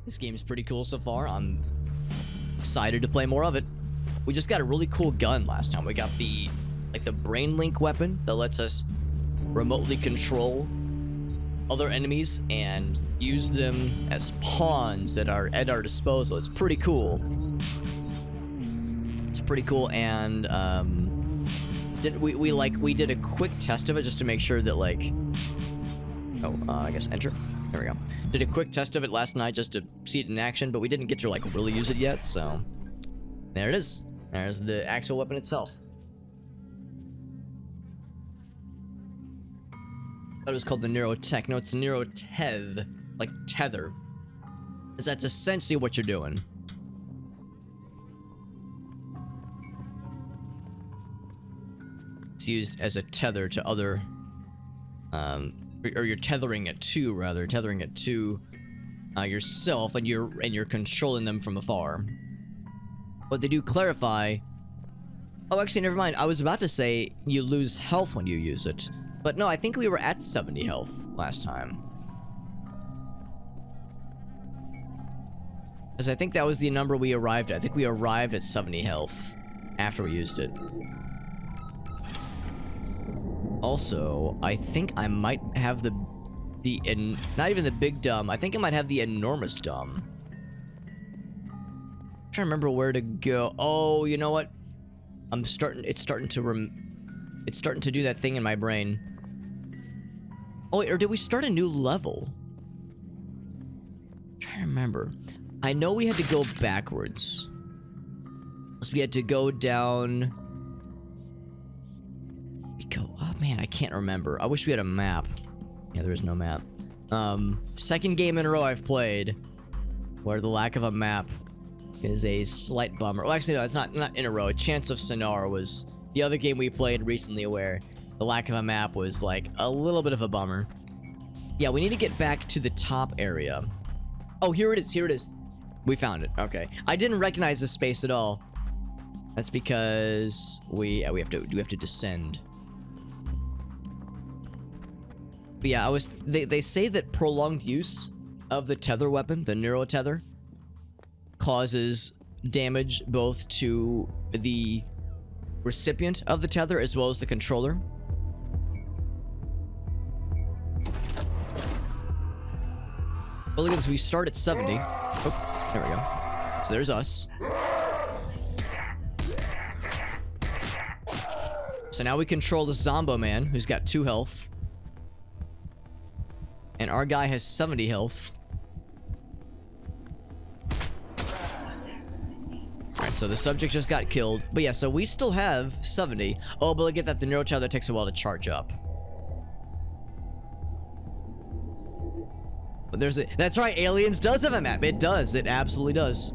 This game's pretty cool so far. I'm excited to play more of it. We just got a really cool gun last time. We got the brain link weapon that lets us remotely control other enemies and use them as pawns that are at our disposal. It's pretty cool. It's pretty cool, and we did a quick test of it just to make sure that I guess enter. There we go. Did a quick test of it last night just to see it in action, but we didn't get to really use it yet. So there it is. There's the actual weapon itself. That was called the Neurotech. No, it's Neuroteth, like tether. Because that's essentially what you're doing. It's used as a tether to other, or you're tethering it to yourself, and you're controlling them from afar. But they do clarify. Oh, actually, never mind. I was about to say you lose health when you use it. But no, I think we were at 70 health last time. Because I think that was the number we arrived at. I think we arrived at 70 health after we used it. Also, I think I might have not even the big dumb. I think I might have the enormous dumb. I'm trying to remember where to go. Oh, you know what? It's starting to do that thing in my brain. Oh, wait, or did we start a new level? I'm trying to remember. I know we had to go backwards. So we had to go down. Oh man, I can't remember. I wish we had a map. Yeah, there is no map. Second game in a row I've played where the lack of a map is a slight bummer. Well, actually, no, it's not in a row. A Chance of Sonar was the other game we played recently where the lack of a map was like a little bit of a bummer. Yeah, we need to get back to the top area. Oh, here it is. Here it is. We found it. Okay. I didn't recognize the space at all. That's because we have to descend. But yeah, they say that prolonged use of the tether weapon, the neurotether, causes damage both to the recipient of the tether as well as the controller. But look at this, we start at 70. Oh, there we go. So there's us. So now we control the Zombo Man, who's got 2 health. And our guy has 70 health. Alright, so the subject just got killed. But yeah, so we still have 70. Oh, but look at that, the neurotether takes a while to charge up. But there's a... That's right, Aliens does have a map. It does. It absolutely does.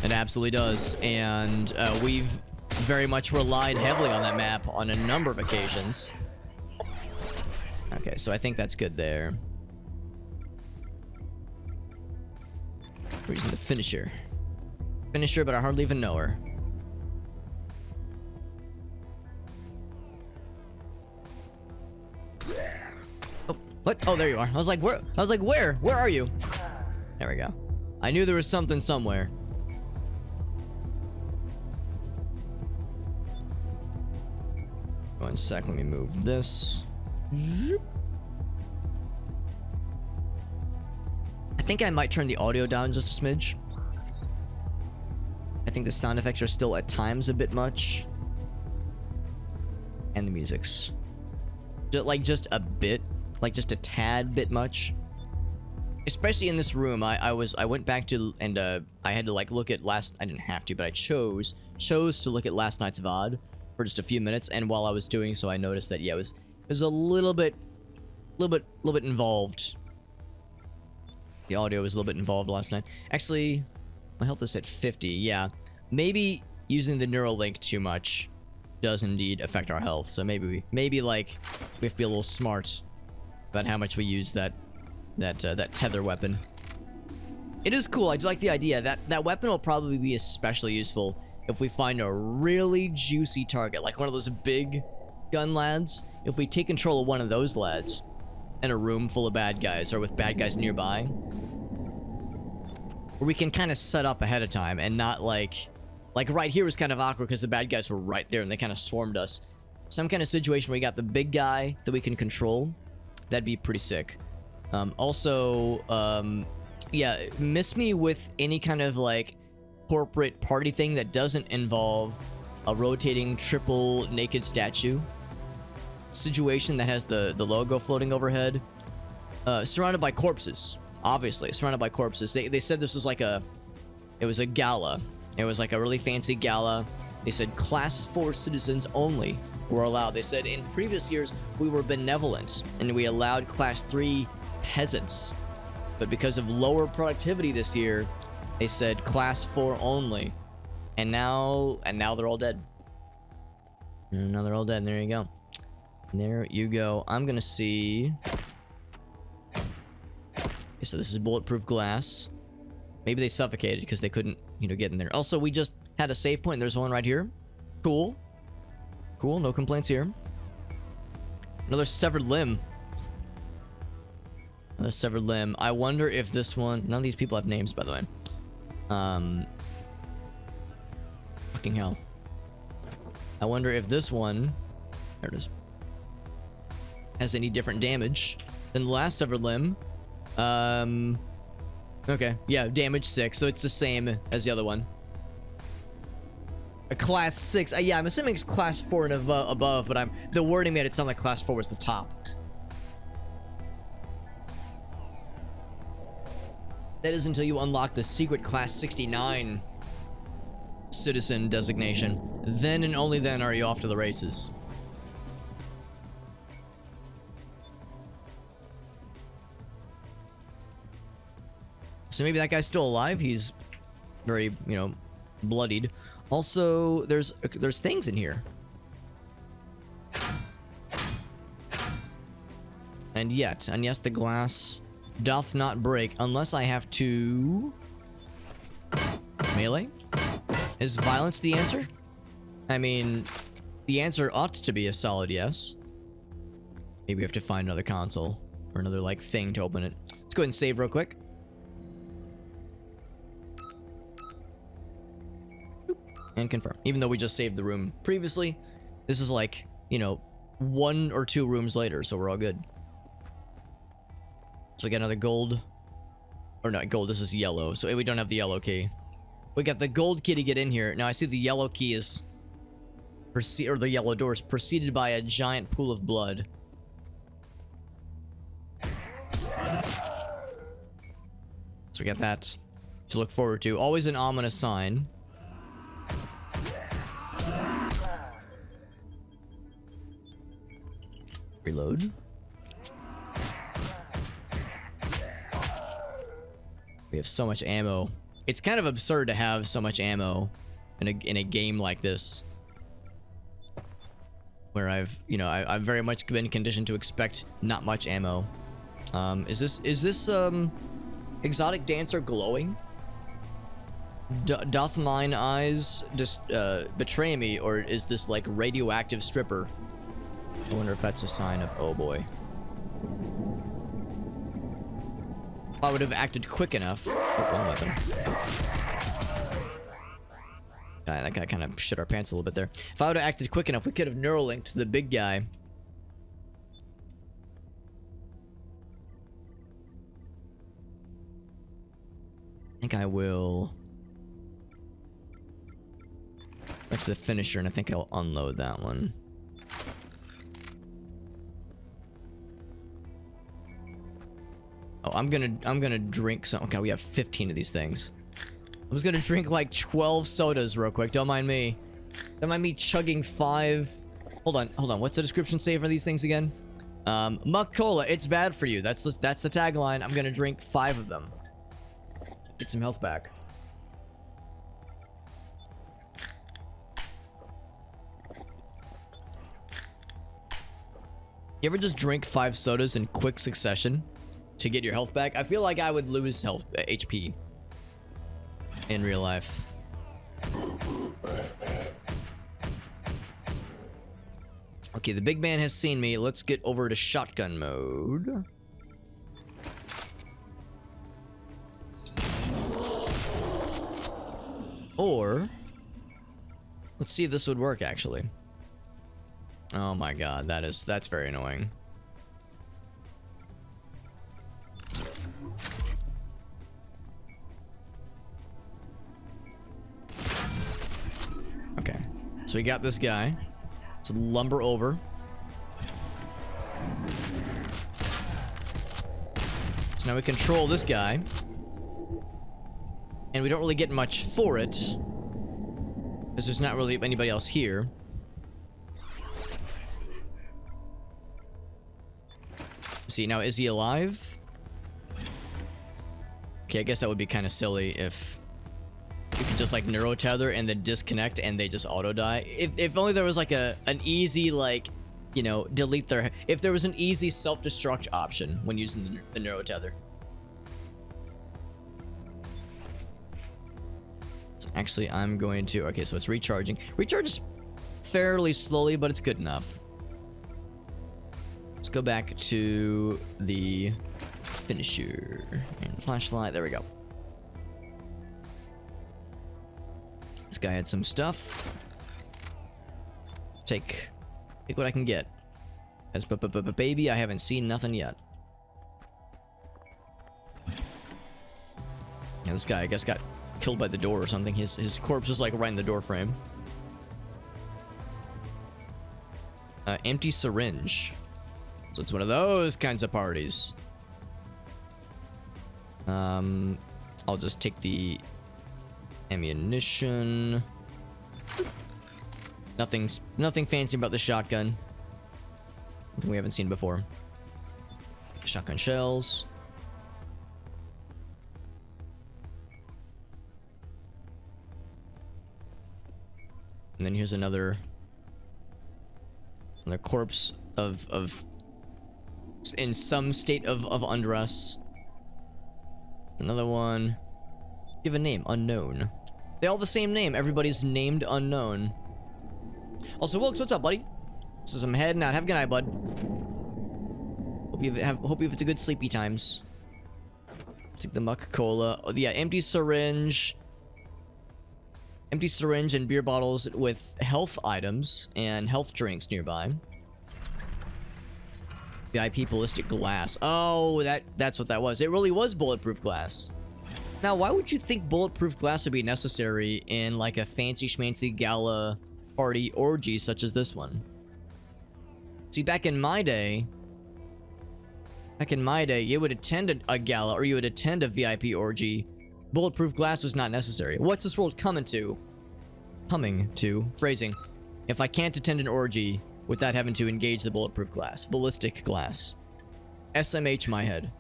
It absolutely does, and we've very much relied heavily on that map on a number of occasions. Okay, so I think that's good there. We're using the finisher. Finisher, but I hardly even know her. Oh, what? Oh, there you are. I was like, where? Where are you? There we go. I knew there was something somewhere. One sec, let me move this. I think I might turn the audio down just a smidge. I think the sound effects are still at times a bit much. And the music's just a bit, just a tad bit much. Especially in this room, I went back to, and I had to look at I didn't have to, but I chose to look at last night's VOD for just a few minutes, and while I was doing so, I noticed that, yeah, it was a little bit involved. The audio was a little bit involved last night. Actually, my health is at 50, yeah. Maybe using the Neuralink too much does indeed affect our health, so maybe we have to be a little smart about how much we use that tether weapon. It is cool, I do like the idea. That weapon will probably be especially useful if we find a really juicy target, like one of those big gun lads. If we take control of one of those lads in a room full of bad guys or with bad guys nearby, where we can kind of set up ahead of time and not like right here was kind of awkward because the bad guys were right there and they kind of swarmed us. Some kind of situation where we got the big guy that we can control, that'd be pretty sick. Yeah, miss me with any kind of like corporate party thing that doesn't involve a rotating triple naked statue situation that has the logo floating overhead, surrounded by corpses. Obviously surrounded by corpses. They said this was like it was a gala. It was like a really fancy gala. They said class 4 citizens only were allowed. They said in previous years we were benevolent and we allowed class 3 peasants, but because of lower productivity this year, they said class 4 only. And now they're all dead. And now they're all dead. And there you go. There you go. I'm gonna see. Okay, so this is bulletproof glass. Maybe they suffocated because they couldn't, get in there. Also, we just had a save point. There's one right here. Cool. Cool. No complaints here. Another severed limb. Another severed limb. I wonder if this one. None of these people have names, by the way. Fucking hell. I wonder if this one. There it is. Has any different damage than the last severed limb. Okay, yeah, damage 6, so it's the same as the other one. A class 6, yeah, I'm assuming it's class 4 and above, but the wording made it sound like class 4 was the top. That is until you unlock the secret class 69 citizen designation. Then and only then are you off to the races. So maybe that guy's still alive. He's very, bloodied. Also, there's things in here. And yes, the glass doth not break unless I have to melee. Is violence the answer? I mean, the answer ought to be a solid yes. Maybe we have to find another console or another like thing to open it. Let's go ahead and save real quick. And confirm. Even though we just saved the room previously, this is like, 1 or 2 rooms later, so we're all good. So we got another gold. Or not gold, this is yellow, so we don't have the yellow key. We got the gold key to get in here. Now I see the yellow key is the yellow door is preceded by a giant pool of blood. So we got that to look forward to. Always an ominous sign. Reload. We have so much ammo. It's kind of absurd to have so much ammo in a game like this, where I've very much been conditioned to expect not much ammo. Is this exotic dancer glowing? Doth mine eyes just betray me, or is this like radioactive stripper? I wonder if that's a sign of, oh boy. If I would have acted quick enough. Oh, weapon. That guy kind of shit our pants a little bit there. If I would have acted quick enough, we could have neuralinked the big guy. I think I will. Back to the finisher, and I think I'll unload that one. Oh, I'm gonna drink some. Okay, we have 15 of these things. I'm just gonna drink like 12 sodas real quick. Don't mind me. Don't mind me chugging 5. Hold on. What's the description say for these things again? Muck Cola, it's bad for you. That's the tagline. I'm gonna drink 5 of them. Get some health back. You ever just drink 5 sodas in quick succession to get your health back? I feel like I would lose health HP in real life. Okay, the big man has seen me. Let's get over to shotgun mode. Or let's see if this would work actually. Oh my god, that's very annoying. Okay. So we got this guy. Let's lumber over. So now we control this guy. And we don't really get much for it, because there's not really anybody else here. See, now is he alive? Okay, I guess that would be kind of silly if you could just like neuro tether and then disconnect and they just auto die. If only there was like an easy, like, you know, delete their, if there was an easy self-destruct option when using the neuro tether. Actually, I'm going to... Okay, so it's recharging. Recharges fairly slowly, but it's good enough. Let's go back to the finisher. And flashlight. There we go. This guy had some stuff. Take what I can get. As baby, I haven't seen nothing yet. Yeah, this guy, I guess, got killed by the door or something. His corpse is like right in the door frame. Empty syringe. So it's one of those kinds of parties. I'll just take the ammunition. Nothing fancy about the shotgun. Something we haven't seen before. Shotgun shells. And then here's another corpse of in some state of undress. Another one. Give a name, unknown. They all the same name. Everybody's named unknown. Also, Wilkes, what's up, buddy? Says I'm heading out. Have a good night, bud. Hope you have a good sleepy times. Take the muck cola. Oh, yeah, empty syringe. Empty syringe and beer bottles with health items and health drinks nearby. VIP ballistic glass. Oh, that's what that was. It really was bulletproof glass. Now, why would you think bulletproof glass would be necessary in like a fancy schmancy gala party orgy such as this one? See, back in my day, you would attend a gala or you would attend a VIP orgy. Bulletproof glass was not necessary. What's this world coming to? Phrasing. If I can't attend an orgy without having to engage the bulletproof glass. Ballistic glass. SMH my head.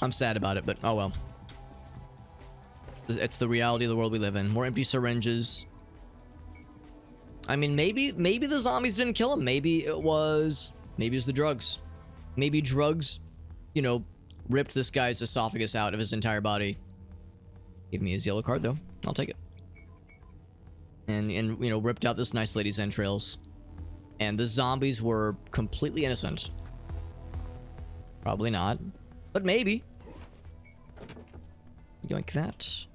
I'm sad about it, but oh well. It's the reality of the world we live in. More empty syringes. I mean, maybe the zombies didn't kill him. Maybe it was the drugs. Maybe drugs, you know, ripped this guy's esophagus out of his entire body. Give me his yellow card, though. I'll take it. And you know, ripped out this nice lady's entrails. And the zombies were completely innocent. Probably not. But maybe. Like that.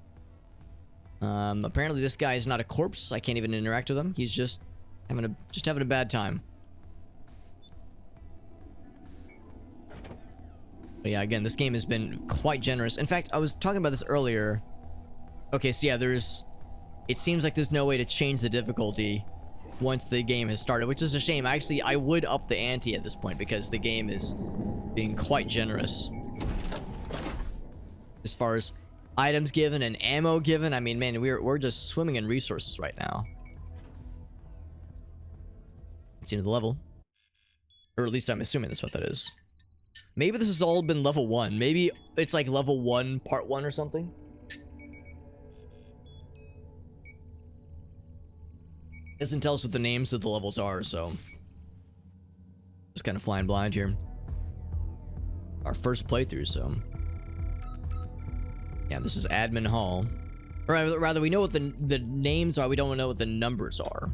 Apparently this guy is not a corpse. I can't even interact with him. He's just having a bad time. But yeah, again, this game has been quite generous. In fact, I was talking about this earlier. Okay, so yeah, it seems like there's no way to change the difficulty once the game has started, which is a shame. Actually, I would up the ante at this point because the game is being quite generous. As far as items given and ammo given, I mean, man, we're just swimming in resources right now. It's the end of the level. Or at least I'm assuming that's what that is. Maybe this has all been level 1. Maybe it's like level 1, part 1 or something. Doesn't tell us what the names of the levels are, so just kind of flying blind here. Our first playthrough, so yeah, this is Admin Hall. Or rather, we know what the names are. We don't know what the numbers are.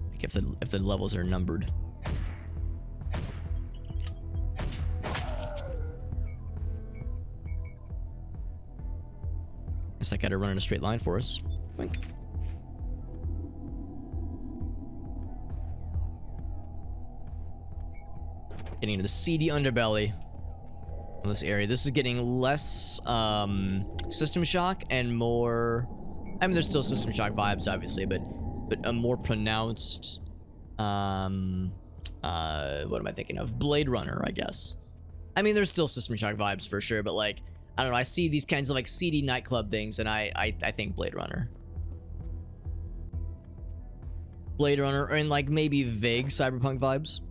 Like if the levels are numbered. Guess I gotta run in a straight line for us. Wink. Getting into the seedy underbelly of this area. This is getting less System Shock and more. I mean, there's still System Shock vibes, obviously, but a more pronounced. What am I thinking of? Blade Runner, I guess. I mean, there's still System Shock vibes for sure, but like, I don't know. I see these kinds of like seedy nightclub things, and I think Blade Runner. Blade Runner, and like maybe vague cyberpunk vibes.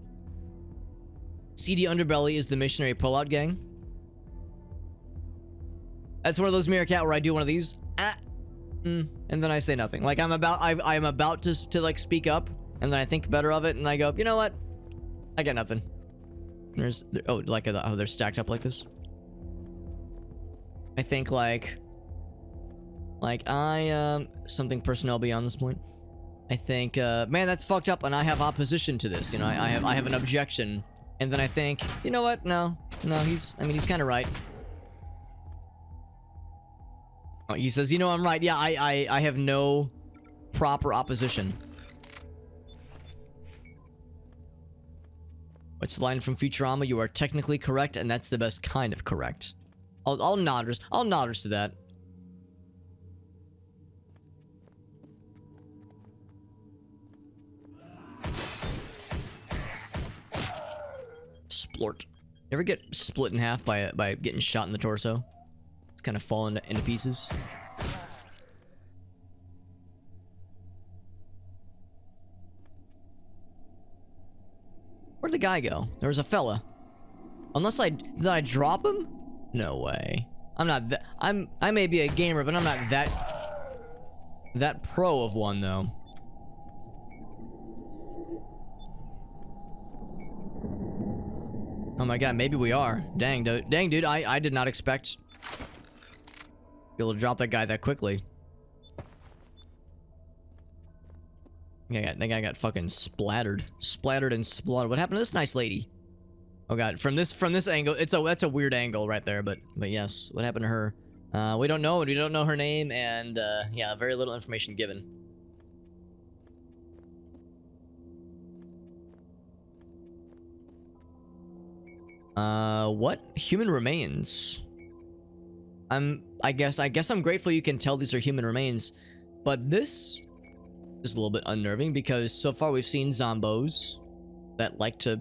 Seedy underbelly is the missionary pullout gang. That's one of those Meerkat where I do one of these, and then I say nothing. Like I'm about to like speak up, and then I think better of it, and I go, you know what? I got nothing. They're stacked up like this. I think like something personnel beyond this point. I think man, that's fucked up, and I have opposition to this. You know, I have an objection, and then I think, you know what? No, he's kind of right. Oh, he says, you know, I'm right. Yeah, I have no proper opposition. What's the line from Futurama? You are technically correct, and that's the best kind of correct. I'll nodders to that. Splort. Ever get split in half by getting shot in the torso? It's kind of falling into pieces. Where'd the guy go? There was a fella. Did I drop him? No way. I'm not that. I may be a gamer, but I'm not that pro of one though. Oh my god, maybe we are. Dang, dude, I did not expect to be able to drop that guy that quickly. That guy got fucking splattered and splattered. What happened to this nice lady? Oh god, from this angle, that's a weird angle right there, but yes, what happened to her? We don't know. We don't know her name, and yeah, very little information given. What? Human remains. I guess I'm grateful you can tell these are human remains, but this is a little bit unnerving because so far we've seen zombos that like to,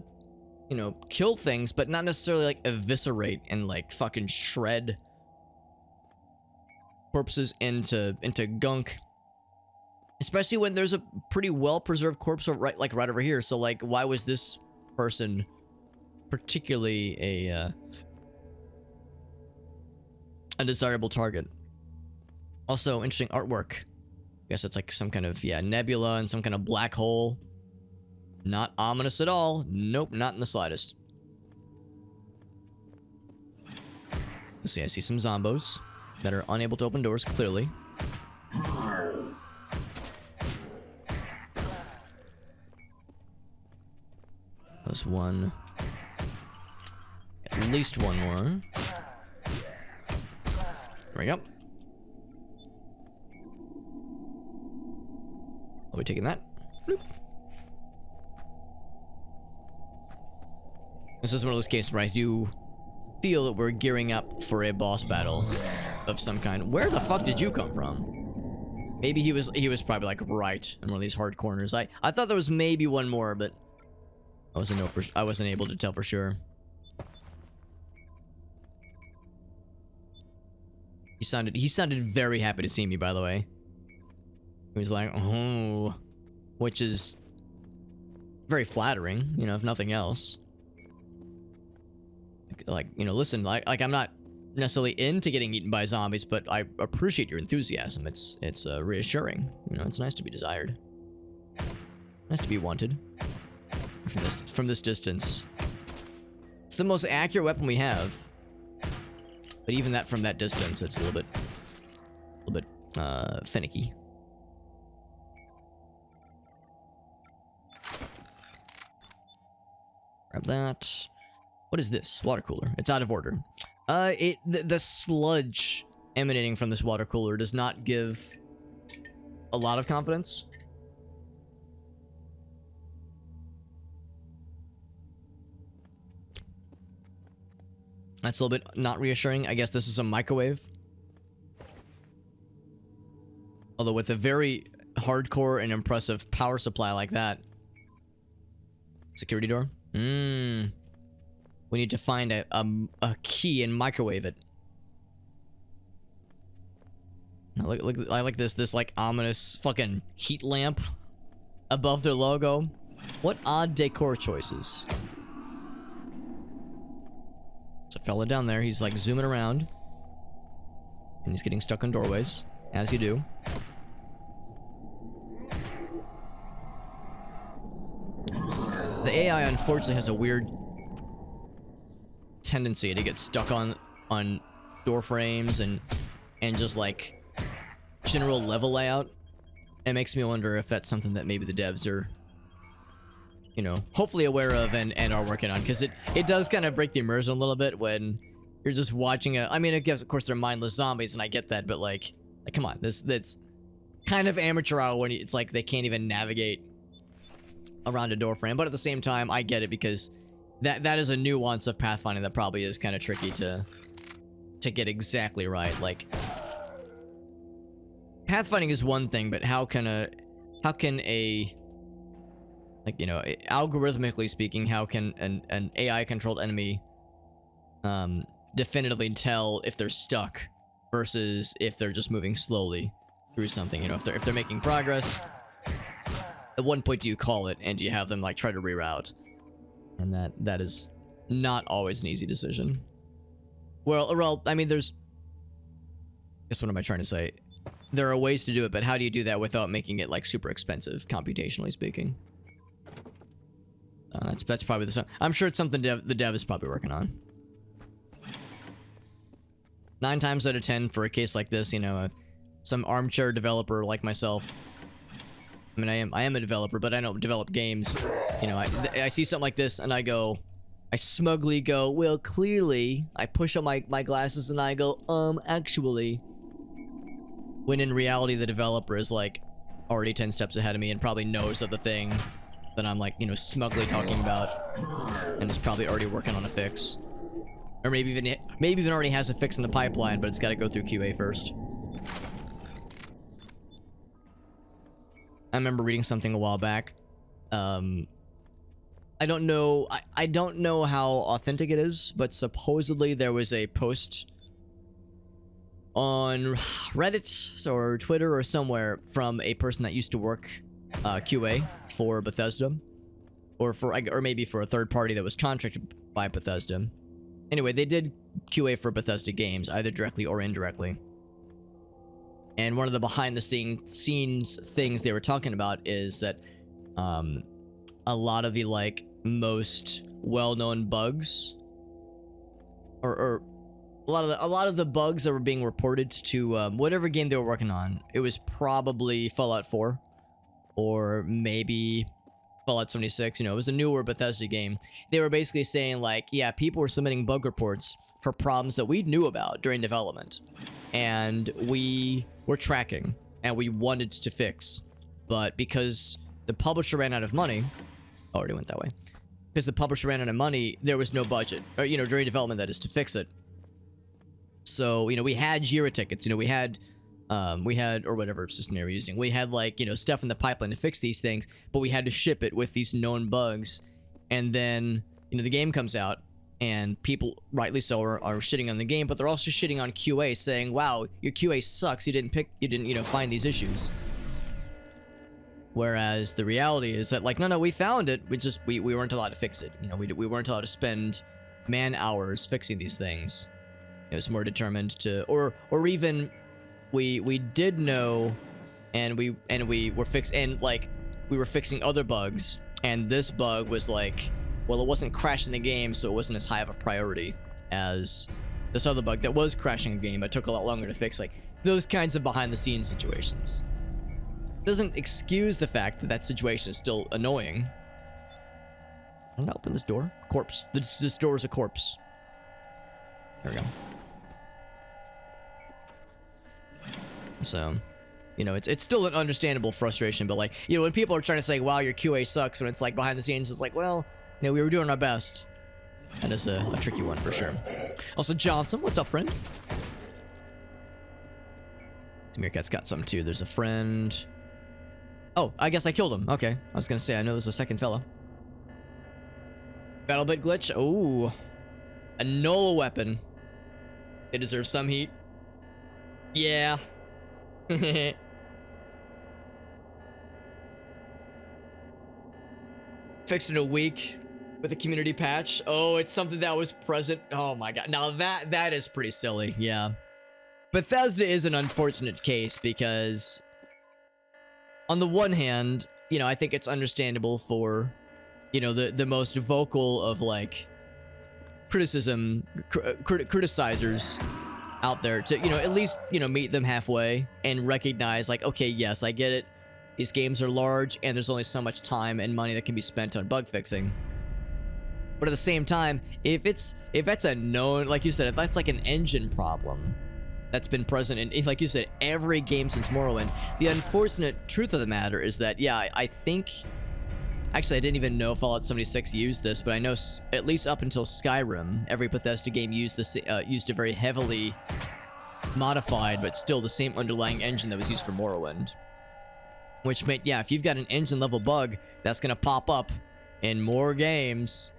you know, kill things, but not necessarily like eviscerate and like fucking shred corpses into gunk. Especially when there's a pretty well-preserved corpse right over here. So like, why was this person particularly a desirable target? Also, interesting artwork. I guess it's like some kind of, yeah, nebula and some kind of black hole. Not ominous at all. Nope, not in the slightest. Let's see, I see some zombos that are unable to open doors, clearly. There's one. At least one more. There we go. I'll be taking that. Bloop. This is one of those cases where I do feel that we're gearing up for a boss battle of some kind. Where the fuck did you come from? Maybe he was probably like right in one of these hard corners. I thought there was maybe one more, but I wasn't able to tell for sure. He sounded very happy to see me, by the way. He was like, oh, which is very flattering, you know, if nothing else. Like, you know, listen, like I'm not necessarily into getting eaten by zombies, but I appreciate your enthusiasm. It's reassuring. You know, it's nice to be desired. Nice to be wanted. From this distance. It's the most accurate weapon we have. But even that from that distance, it's a little bit finicky. Grab that. What is this? Water cooler. It's out of order. The sludge emanating from this water cooler does not give a lot of confidence. That's a little bit not reassuring. I guess this is a microwave. Although with a very hardcore and impressive power supply like that. Security door. We need to find a key and microwave it. Look, I like this like ominous fucking heat lamp above their logo. What odd decor choices. There's a fella down there. He's like zooming around. And he's getting stuck in doorways, as you do. The AI unfortunately has a weird tendency to get stuck on door frames and just like general level layout. It makes me wonder if that's something that maybe the devs are, you know, hopefully aware of and are working on, because it does kind of break the immersion a little bit when you're just watching I mean, I guess of course they're mindless zombies and I get that, but like come on, that's kind of amateur hour when it's like they can't even navigate around a door frame. But at the same time, I get it, because that is a nuance of pathfinding that probably is kind of tricky to get exactly right. Like, pathfinding is one thing, but how can a like, you know, algorithmically speaking, how can an AI controlled enemy definitively tell if they're stuck versus if they're just moving slowly through something? You know, if they're making progress, at one point do you call it and do you have them like try to reroute? And that is not always an easy decision. Well, I mean, there's, I guess, what am I trying to say? There are ways to do it, but how do you do that without making it like super expensive, computationally speaking? That's probably the. I'm sure it's something the dev is probably working on. 9 times out of 10 for a case like this, you know, some armchair developer like myself. I mean, I am a developer, but I don't develop games. You know, I see something like this and I smugly go, well, clearly. I push up my glasses and I go, actually. When in reality, the developer is like already 10 steps ahead of me and probably knows of the thing that I'm like, you know, smugly talking about, and is probably already working on a fix. Or maybe even already has a fix in the pipeline, but it's got to go through QA first. I remember reading something a while back. I don't know how authentic it is, but supposedly there was a post on Reddit or Twitter or somewhere from a person that used to work QA for Bethesda, or maybe for a third party that was contracted by Bethesda. Anyway, they did QA for Bethesda games, either directly or indirectly. And one of the behind-the-scenes things they were talking about is that a lot of the like most well-known bugs, or a lot of the bugs that were being reported to whatever game they were working on, it was probably Fallout 4 or maybe Fallout 76. You know, it was a newer Bethesda game. They were basically saying like, yeah, people were submitting bug reports for problems that we knew about during development, and we were tracking and we wanted to fix, but because the publisher ran out of money, already went that way, because the publisher ran out of money, there was no budget, or, you know, during development, that is, to fix it. So, you know, we had Jira tickets, you know, we had, or whatever system they were using, we had like, you know, stuff in the pipeline to fix these things, but we had to ship it with these known bugs. And then, you know, the game comes out and people, rightly so, are shitting on the game, but they're also shitting on QA, saying, wow, your QA sucks, you didn't, you know, find these issues. Whereas the reality is that, like, no, we found it, we weren't allowed to fix it. You know, we weren't allowed to spend man hours fixing these things. It was more determined to, or even we did know, and we were fixing other bugs, and this bug was like, well, it wasn't crashing the game, so it wasn't as high of a priority as this other bug that was crashing a game but took a lot longer to fix. Like those kinds of behind the scenes situations. Doesn't excuse the fact that that situation is still annoying. I'm gonna open this door. Corpse. This door is a corpse. There we go. So, you know, it's still an understandable frustration, but like, you know, when people are trying to say, wow, your QA sucks, when it's like behind the scenes, it's like, well, you know, we were doing our best. That is a tricky one for sure. Also, Johnson, what's up, friend? Meerkat's got some too. There's a friend. Oh, I guess I killed him. Okay. I was gonna say, I know there's a second fellow. Battle bit glitch. Oh, a null weapon. It deserves some heat. Yeah. Fixed in a week with a community patch. Oh, it's something that was present. Oh my god. Now that is pretty silly. Yeah. Bethesda is an unfortunate case because on the one hand, you know, I think it's understandable for, you know, the most vocal of like criticizers out there to, you know, at least, you know, meet them halfway and recognize like, okay, yes, I get it. These games are large and there's only so much time and money that can be spent on bug fixing. But at the same time, if that's a known, like you said, if that's like an engine problem that's been present in, if, like you said, every game since Morrowind, the unfortunate truth of the matter is that, yeah, I think, actually, I didn't even know Fallout 76 used this, but I know at least up until Skyrim, every Bethesda game used this, used a very heavily modified, but still the same underlying engine that was used for Morrowind. Which meant, yeah, if you've got an engine level bug that's gonna pop up in more games,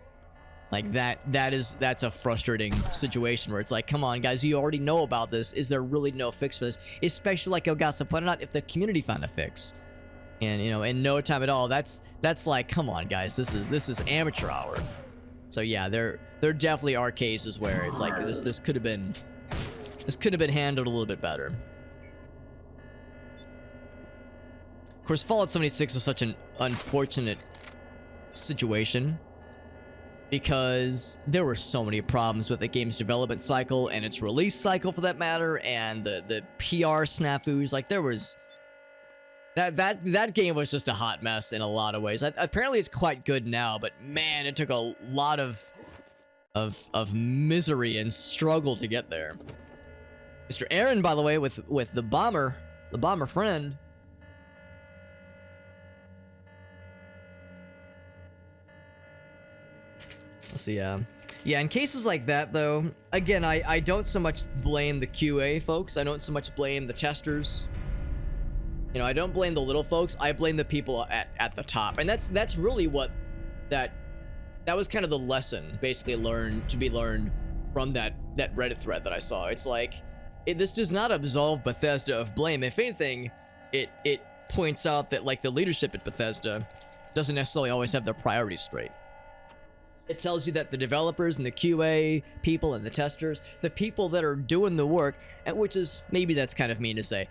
like that's a frustrating situation where it's like, come on, guys, you already know about this. Is there really no fix for this? Especially like Elgato pointed out, if the community found a fix. And, you know, in no time at all, that's like, come on, guys, this is amateur hour. So yeah, there definitely are cases where it's like this could have been handled a little bit better. Of course, Fallout 76 was such an unfortunate situation because there were so many problems with the game's development cycle and its release cycle, for that matter, and the PR snafus. Like there was. That game was just a hot mess in a lot of ways. Apparently it's quite good now, but man, it took a lot of misery and struggle to get there. Mr. Aaron, by the way, with the bomber friend. Let's see, yeah, in cases like that, though, again, I don't so much blame the QA folks. I don't so much blame the testers. You know, I don't blame the little folks. I blame the people at the top. And that's really what that was kind of the lesson basically learned from that Reddit thread that I saw. It's like this does not absolve Bethesda of blame. If anything, it points out that like the leadership at Bethesda doesn't necessarily always have their priorities straight. It tells you that the developers and the QA people and the testers, the people that are doing the work, and which is, maybe that's kind of mean to say.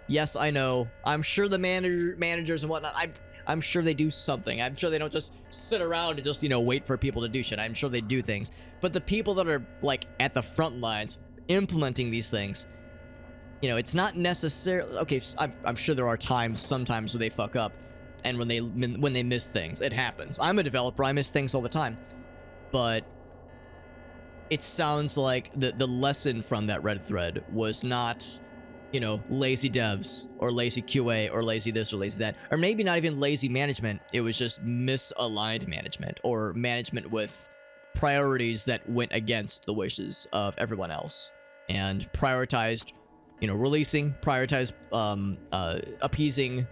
Yes, I know. I'm sure the managers and whatnot, I'm sure they do something. I'm sure they don't just sit around and just, you know, wait for people to do shit. I'm sure they do things. But the people that are, like, at the front lines implementing these things, you know, it's not necessarily... Okay, I'm sure there are sometimes where they fuck up. And when they miss things, it happens. I'm a developer, I miss things all the time. But it sounds like the lesson from that Reddit thread was not, you know, lazy devs or lazy QA or lazy this or lazy that, or maybe not even lazy management. It was just misaligned management, or management with priorities that went against the wishes of everyone else, and prioritized, you know, prioritized appeasing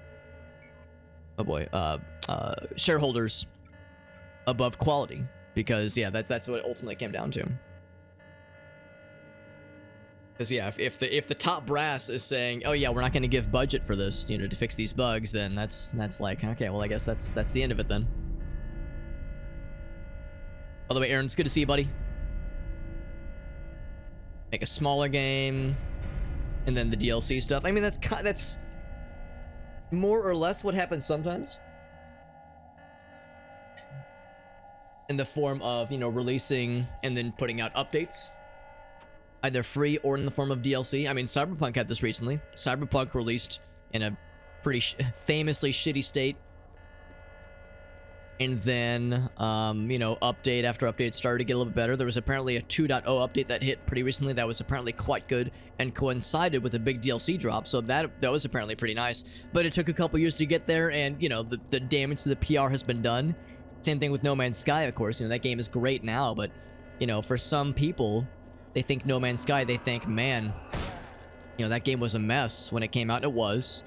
shareholders above quality, because yeah, that's what it ultimately came down to. Because yeah, if the top brass is saying, oh yeah, we're not going to give budget for this, you know, to fix these bugs, then that's like, okay, well, I guess that's the end of it then. By the way, Aaron, it's good to see you, buddy. Make a smaller game, and then the DLC stuff. I mean, that's more or less what happens sometimes. In the form of, you know, releasing and then putting out updates. either free or in the form of DLC. I mean, Cyberpunk had this recently. Cyberpunk released in a pretty famously shitty state. And then, you know, update after update started to get a little bit better. There was apparently a 2.0 update that hit pretty recently that was apparently quite good and coincided with a big DLC drop. So that was apparently pretty nice. But it took a couple years to get there, and, you know, the damage to the PR has been done. Same thing with No Man's Sky, of course. You know, that game is great now, but, you know, for some people, they think No Man's Sky, they think, man, you know, that game was a mess when it came out. It was.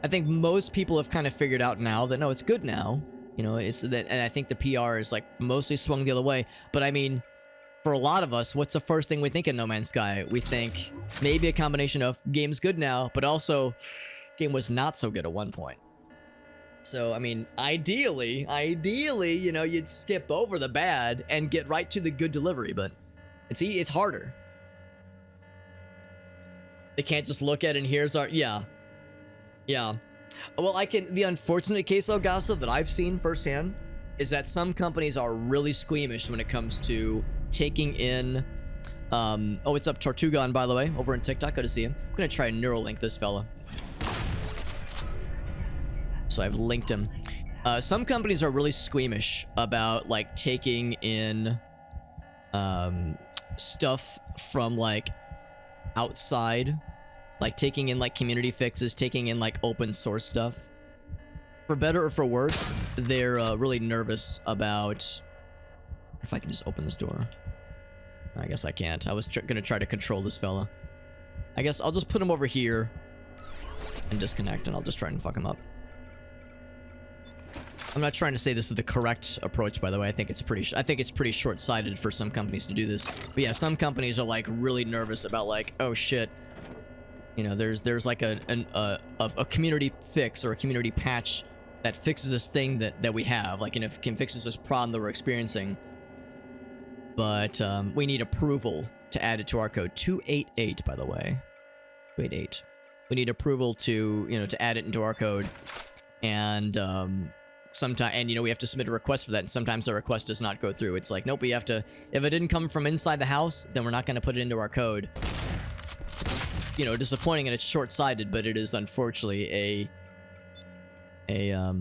I think most people have kind of figured out now that, no, it's good now. You know, it's that, and I think the PR is like mostly swung the other way. But I mean, for a lot of us, what's the first thing we think of No Man's Sky? We think maybe a combination of game's good now, but also game was not so good at one point. So, I mean, ideally, you know, you'd skip over the bad and get right to the good delivery, but it's harder. They can't just look at it and here's our, yeah. Well, the unfortunate case, Elgaso, that I've seen firsthand is that some companies are really squeamish when it comes to taking in, oh, what's up, Tortugon, by the way, over in TikTok, good to see him. I'm gonna try and Neuralink this fella. So I've linked him. Some companies are really squeamish about, like, taking in, stuff from, like, outside. Like, taking in, like, community fixes, taking in, like, open source stuff. For better or for worse, they're really nervous about... If I can just open this door. I guess I can't. I was gonna try to control this fella. I guess I'll just put him over here and disconnect, and I'll just try and fuck him up. I'm not trying to say this is the correct approach, by the way. I think it's pretty short-sighted for some companies to do this. But yeah, some companies are, like, really nervous about, like, oh shit. You know, there's like a community fix or a community patch that fixes this thing that we have, like, and it fixes this problem that we're experiencing. But we need approval to add it to our code. 288, by the way. 288. We need approval to, you know, to add it into our code, and you know, we have to submit a request for that, and sometimes the request does not go through. It's like, nope, we have to. If it didn't come from inside the house, then we're not going to put it into our code. It's, you know, disappointing and it's short-sighted, but it is unfortunately a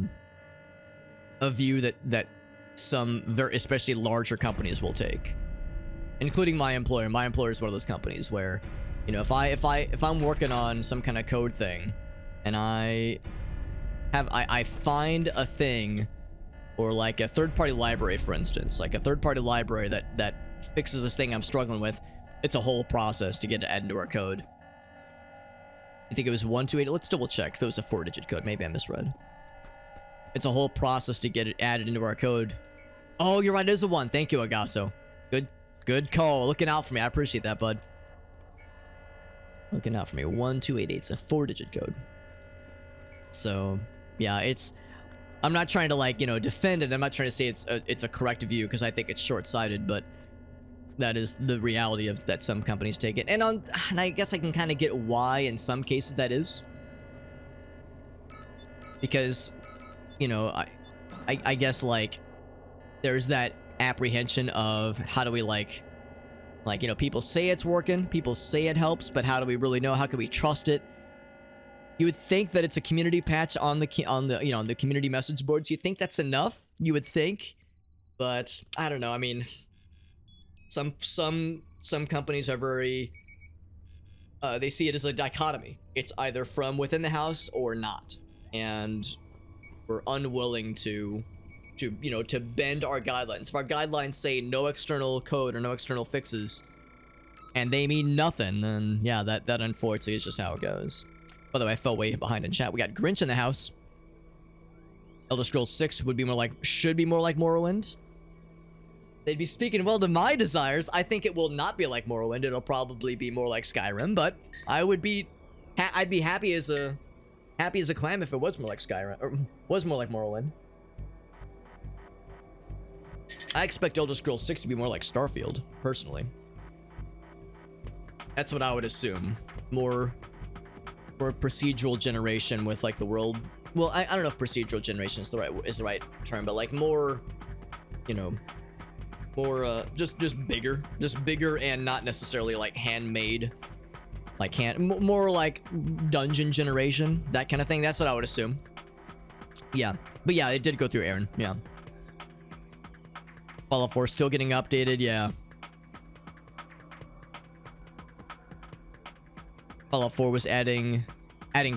view that some especially larger companies will take, including my employer. My employer is one of those companies where, you know, if I'm working on some kind of code thing, and I find a thing, or like a third-party library, for instance, like a third-party library that fixes this thing I'm struggling with, it's a whole process to get it added into our code. I think it was 128. Let's double check if it was a 4-digit code. Maybe I misread. It's a whole process to get it added into our code. Oh, you're right. It is a 1. Thank you, Agasso. Good call. Looking out for me. I appreciate that, bud. Looking out for me. 1288. It's a 4-digit code. So, yeah, I'm not trying to, like, you know, defend it. I'm not trying to say it's a correct view, because I think it's short-sighted, but that is the reality of that some companies take it. And I guess I can kind of get why in some cases that is. Because, you know, I guess, like, there's that apprehension of how do we, like, you know, people say it's working, people say it helps, but how do we really know? How can we trust it? You would think that it's a community patch on the you know, on the community message boards. You think that's enough? You would think, but I don't know. I mean, some companies are very they see it as a dichotomy. It's either from within the house or not, and we're unwilling to you know, to bend our guidelines. If our guidelines say no external code or no external fixes, and they mean nothing, then yeah, that unfortunately is just how it goes. By the way, I fell way behind in chat. We got Grinch in the house. Elder Scrolls 6 should be more like Morrowind. They'd be speaking well to my desires. I think it will not be like Morrowind. It'll probably be more like Skyrim, but I'd be happy as a clam if it was more like Skyrim, or was more like Morrowind. I expect Elder Scrolls 6 to be more like Starfield, personally. That's what I would assume. More procedural generation with, like, the world. Well, I don't know if procedural generation is the right term, but, like, more, you know, More, just bigger and not necessarily like handmade, like more like dungeon generation, that kind of thing. That's what I would assume. Yeah, but yeah, it did go through Aaron. Yeah. Fallout 4 still getting updated. Yeah. Fallout 4 was adding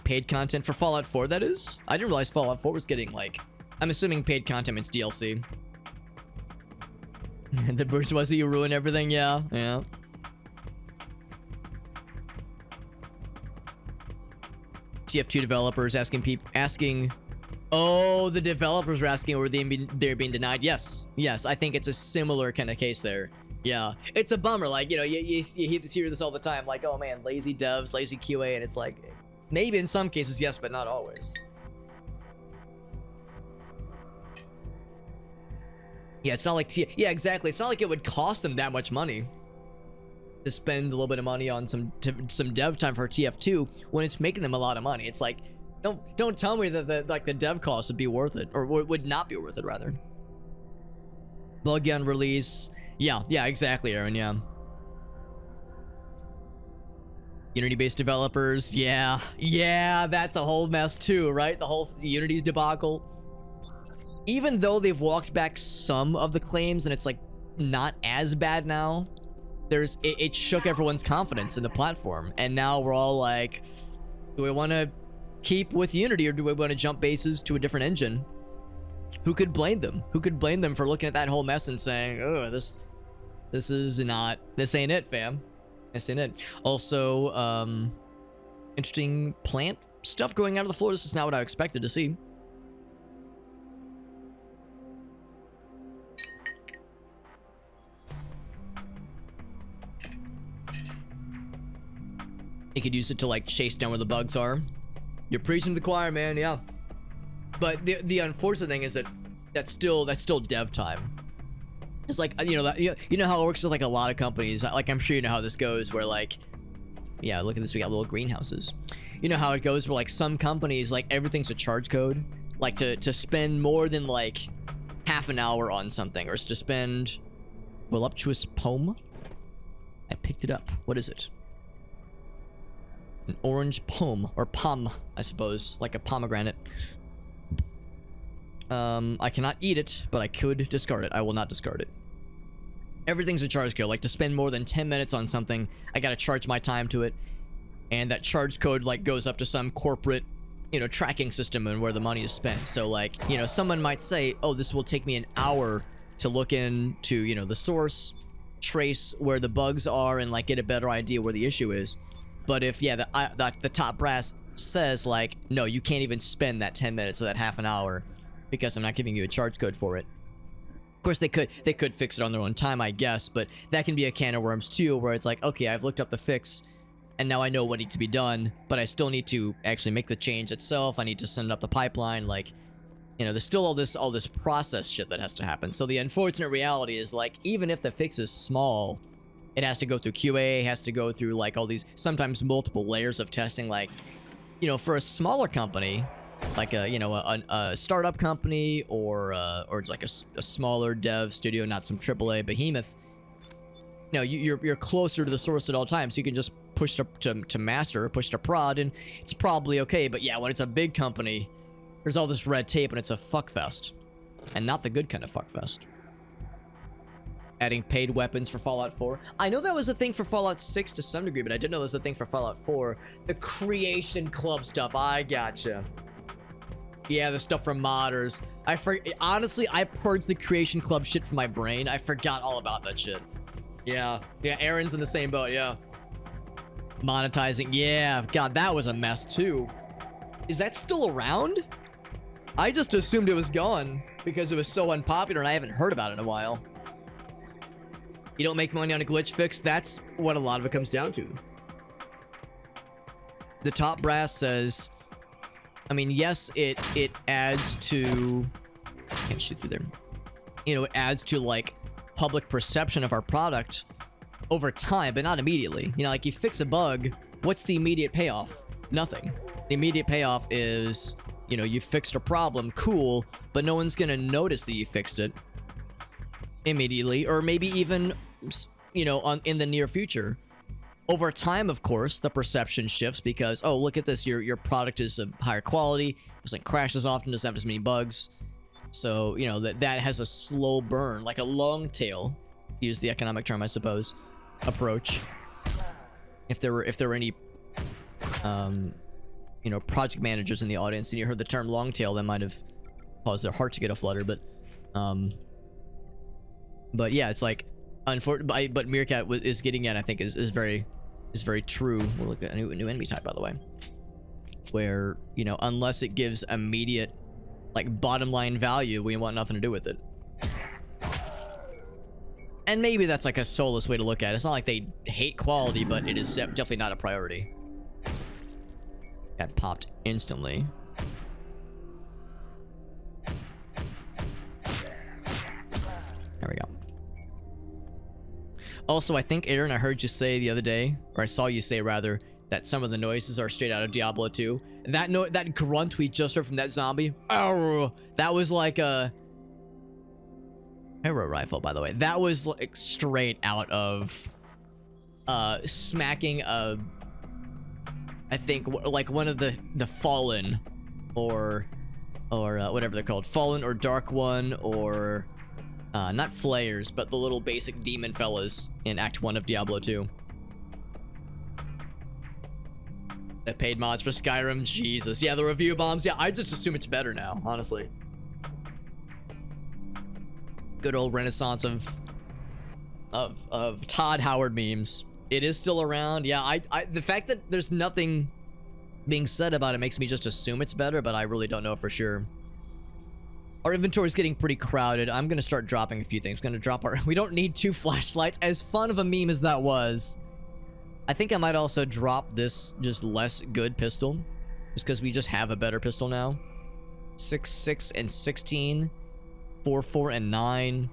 paid content for Fallout 4. That is, I didn't realize Fallout 4 was getting like, I'm assuming paid content means DLC. The bourgeoisie ruin everything. Yeah, yeah. TF2 developers asking. Oh, the developers were asking were they're being denied. Yes, I think it's a similar kind of case there. Yeah, it's a bummer. Like, you know, you hear this all the time. Like, oh man, lazy devs, lazy QA, and it's like, maybe in some cases yes, but not always. Yeah, it's not like yeah, exactly. It's not like it would cost them that much money to spend a little bit of money on some dev time for TF2 when it's making them a lot of money. It's like, don't tell me that the dev cost would be worth it, or would not be worth it rather. Bug on release. Yeah, exactly, Aaron. Yeah. Unity-based developers. Yeah, that's a whole mess too, right? The whole Unity's debacle. Even though they've walked back some of the claims and it's like not as bad now, it shook everyone's confidence in the platform, and now we're all like, do we want to keep with Unity or do we want to jump bases to a different engine? Who could blame them? Who could blame them for looking at that whole mess and saying, oh, this ain't it, fam. This ain't it. Also, interesting plant stuff going out of the floor. This is not what I expected to see. You could use it to like chase down where the bugs are. You're preaching to the choir, man. Yeah. But the unfortunate thing is that that's still dev time. It's like, you know how it works with like a lot of companies. Like, I'm sure you know how this goes, where like, yeah, look at this, we got little greenhouses. You know how it goes where like some companies, like everything's a charge code. Like to spend more than like half an hour on something, or to spend voluptuous poem. I picked it up. What is it? An orange poem, or pom, I suppose, like a pomegranate. I cannot eat it, but I could discard it. I will not discard it. Everything's a charge code. Like, to spend more than 10 minutes on something, I gotta charge my time to it. And that charge code, like, goes up to some corporate, you know, tracking system and where the money is spent. So, like, you know, someone might say, oh, this will take me an hour to look into, you know, the source, trace where the bugs are, and, like, get a better idea where the issue is. But if, yeah, the top brass says, like, no, you can't even spend that 10 minutes or that half an hour because I'm not giving you a charge code for it. Of course, they could fix it on their own time, I guess, but that can be a can of worms too, where it's like, okay, I've looked up the fix, and now I know what needs to be done, but I still need to actually make the change itself. I need to send it up the pipeline, like, you know, there's still all this process shit that has to happen. So the unfortunate reality is, like, even if the fix is small, it has to go through QA, has to go through, like, all these, sometimes multiple layers of testing. Like, you know, for a smaller company, like a, you know, a startup company, or it's like a smaller dev studio, not some AAA behemoth, you know, you're closer to the source at all times. So you can just push to master, push to prod, and it's probably okay. But yeah, when it's a big company, there's all this red tape, and it's a fuckfest. And not the good kind of fuckfest. Adding paid weapons for Fallout 4. I know that was a thing for Fallout 6 to some degree, but I didn't know there was a thing for Fallout 4. The Creation Club stuff, I gotcha. Yeah, the stuff from modders. Honestly, I purged the Creation Club shit from my brain. I forgot all about that shit. Yeah, Aaron's in the same boat, yeah. Monetizing, yeah. God, that was a mess too. Is that still around? I just assumed it was gone because it was so unpopular and I haven't heard about it in a while. You don't make money on a glitch fix? That's what a lot of it comes down to. The top brass says, I mean, yes, it adds to, can't shoot through there. You know, it adds to, like, public perception of our product over time, but not immediately. You know, like, you fix a bug, what's the immediate payoff? Nothing. The immediate payoff is, you know, you fixed a problem, cool, but no one's gonna notice that you fixed it immediately, or maybe even, you know, in the near future. Over time, of course, the perception shifts because, oh, look at this, your product is of higher quality, doesn't crash as often, doesn't have as many bugs. So, you know, that has a slow burn, like a long tail, use the economic term, I suppose, approach. If there were any, you know, project managers in the audience and you heard the term long tail, that might have caused their heart to get a flutter, but yeah, it's like, unfortunately, but Meerkat is getting at, I think, is very true. We'll look at a new enemy type, by the way, where, you know, unless it gives immediate, like, bottom line value, we want nothing to do with it. And maybe that's like a soulless way to look at it. It's not like they hate quality, but it is definitely not a priority. That popped instantly. There we go. Also, I think, Aaron, I heard you say the other day, or I saw you say rather, that some of the noises are straight out of Diablo 2. That grunt we just heard from that zombie, oh, that was like a arrow rifle, by the way. That was like straight out of smacking a, I think, like one of the Fallen, or whatever they're called, Fallen or Dark One, or not Flayers, but the little basic demon fellas in Act 1 of Diablo 2. That paid mods for Skyrim, Jesus. Yeah, the review bombs. Yeah, I just assume it's better now, honestly. Good old renaissance of Todd Howard memes. It is still around. Yeah, the fact that there's nothing being said about it makes me just assume it's better, but I really don't know for sure. Our inventory is getting pretty crowded. I'm gonna start dropping a few things. Gonna drop our. We don't need 2 flashlights. As fun of a meme as that was, I think I might also drop this just less good pistol, just because we just have a better pistol now. 6.6 and 16, 4.4 and 9.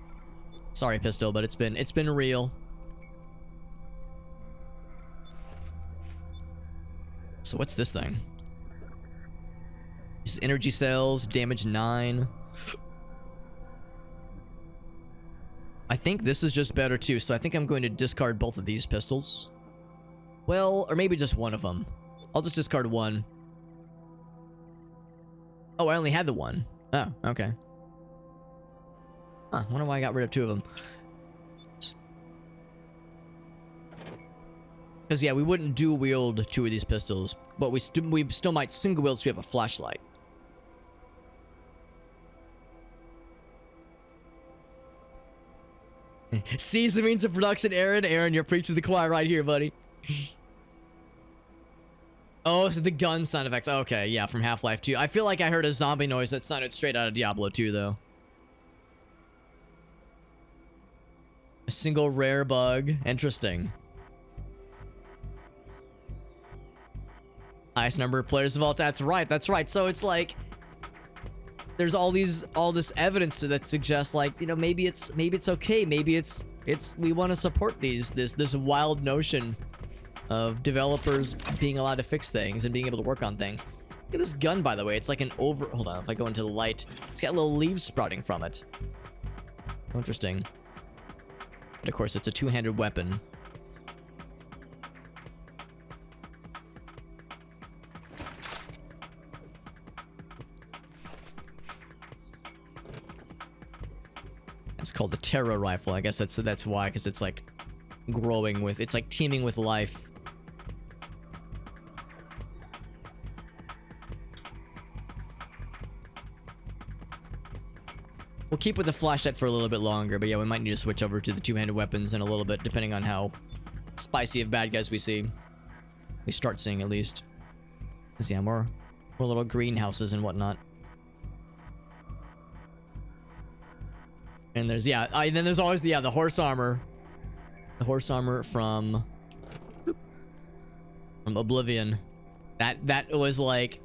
Sorry, pistol, but it's been real. So what's this thing? This is energy cells, damage 9. I think this is just better too, so I think I'm going to discard both of these pistols. Well, or maybe just one of them. I'll just discard one. Oh, I only had the one. Oh, okay. Huh, wonder why I got rid of 2 of them. Because, yeah, we wouldn't dual wield 2 of these pistols, but we still might single wield so we have a flashlight. Seize the means of production, Aaron. Aaron, you're preaching to the choir right here, buddy. Oh, so the gun sound effects. Okay, yeah, from Half-Life 2. I feel like I heard a zombie noise that sounded straight out of Diablo 2, though. A single rare bug. Interesting. Highest number of players of all. That's right. That's right. So it's like there's all this evidence that suggests, like, you know, maybe it's okay. Maybe it's we want to support this wild notion of developers being allowed to fix things and being able to work on things. Look at this gun, by the way. It's like an hold on, if I go into the light, it's got little leaves sprouting from it. Interesting. But of course, it's a 2-handed weapon. It's called the Terra rifle. I guess that's why, because it's like growing with, it's like teeming with life. We'll keep with the flashlight for a little bit longer, but yeah, we might need to switch over to the 2-handed weapons in a little bit, depending on how spicy of bad guys we see. We start seeing, at least. Cause yeah, more little greenhouses and whatnot. And there's, yeah, and then there's always the horse armor. The horse armor from Oblivion. That was like,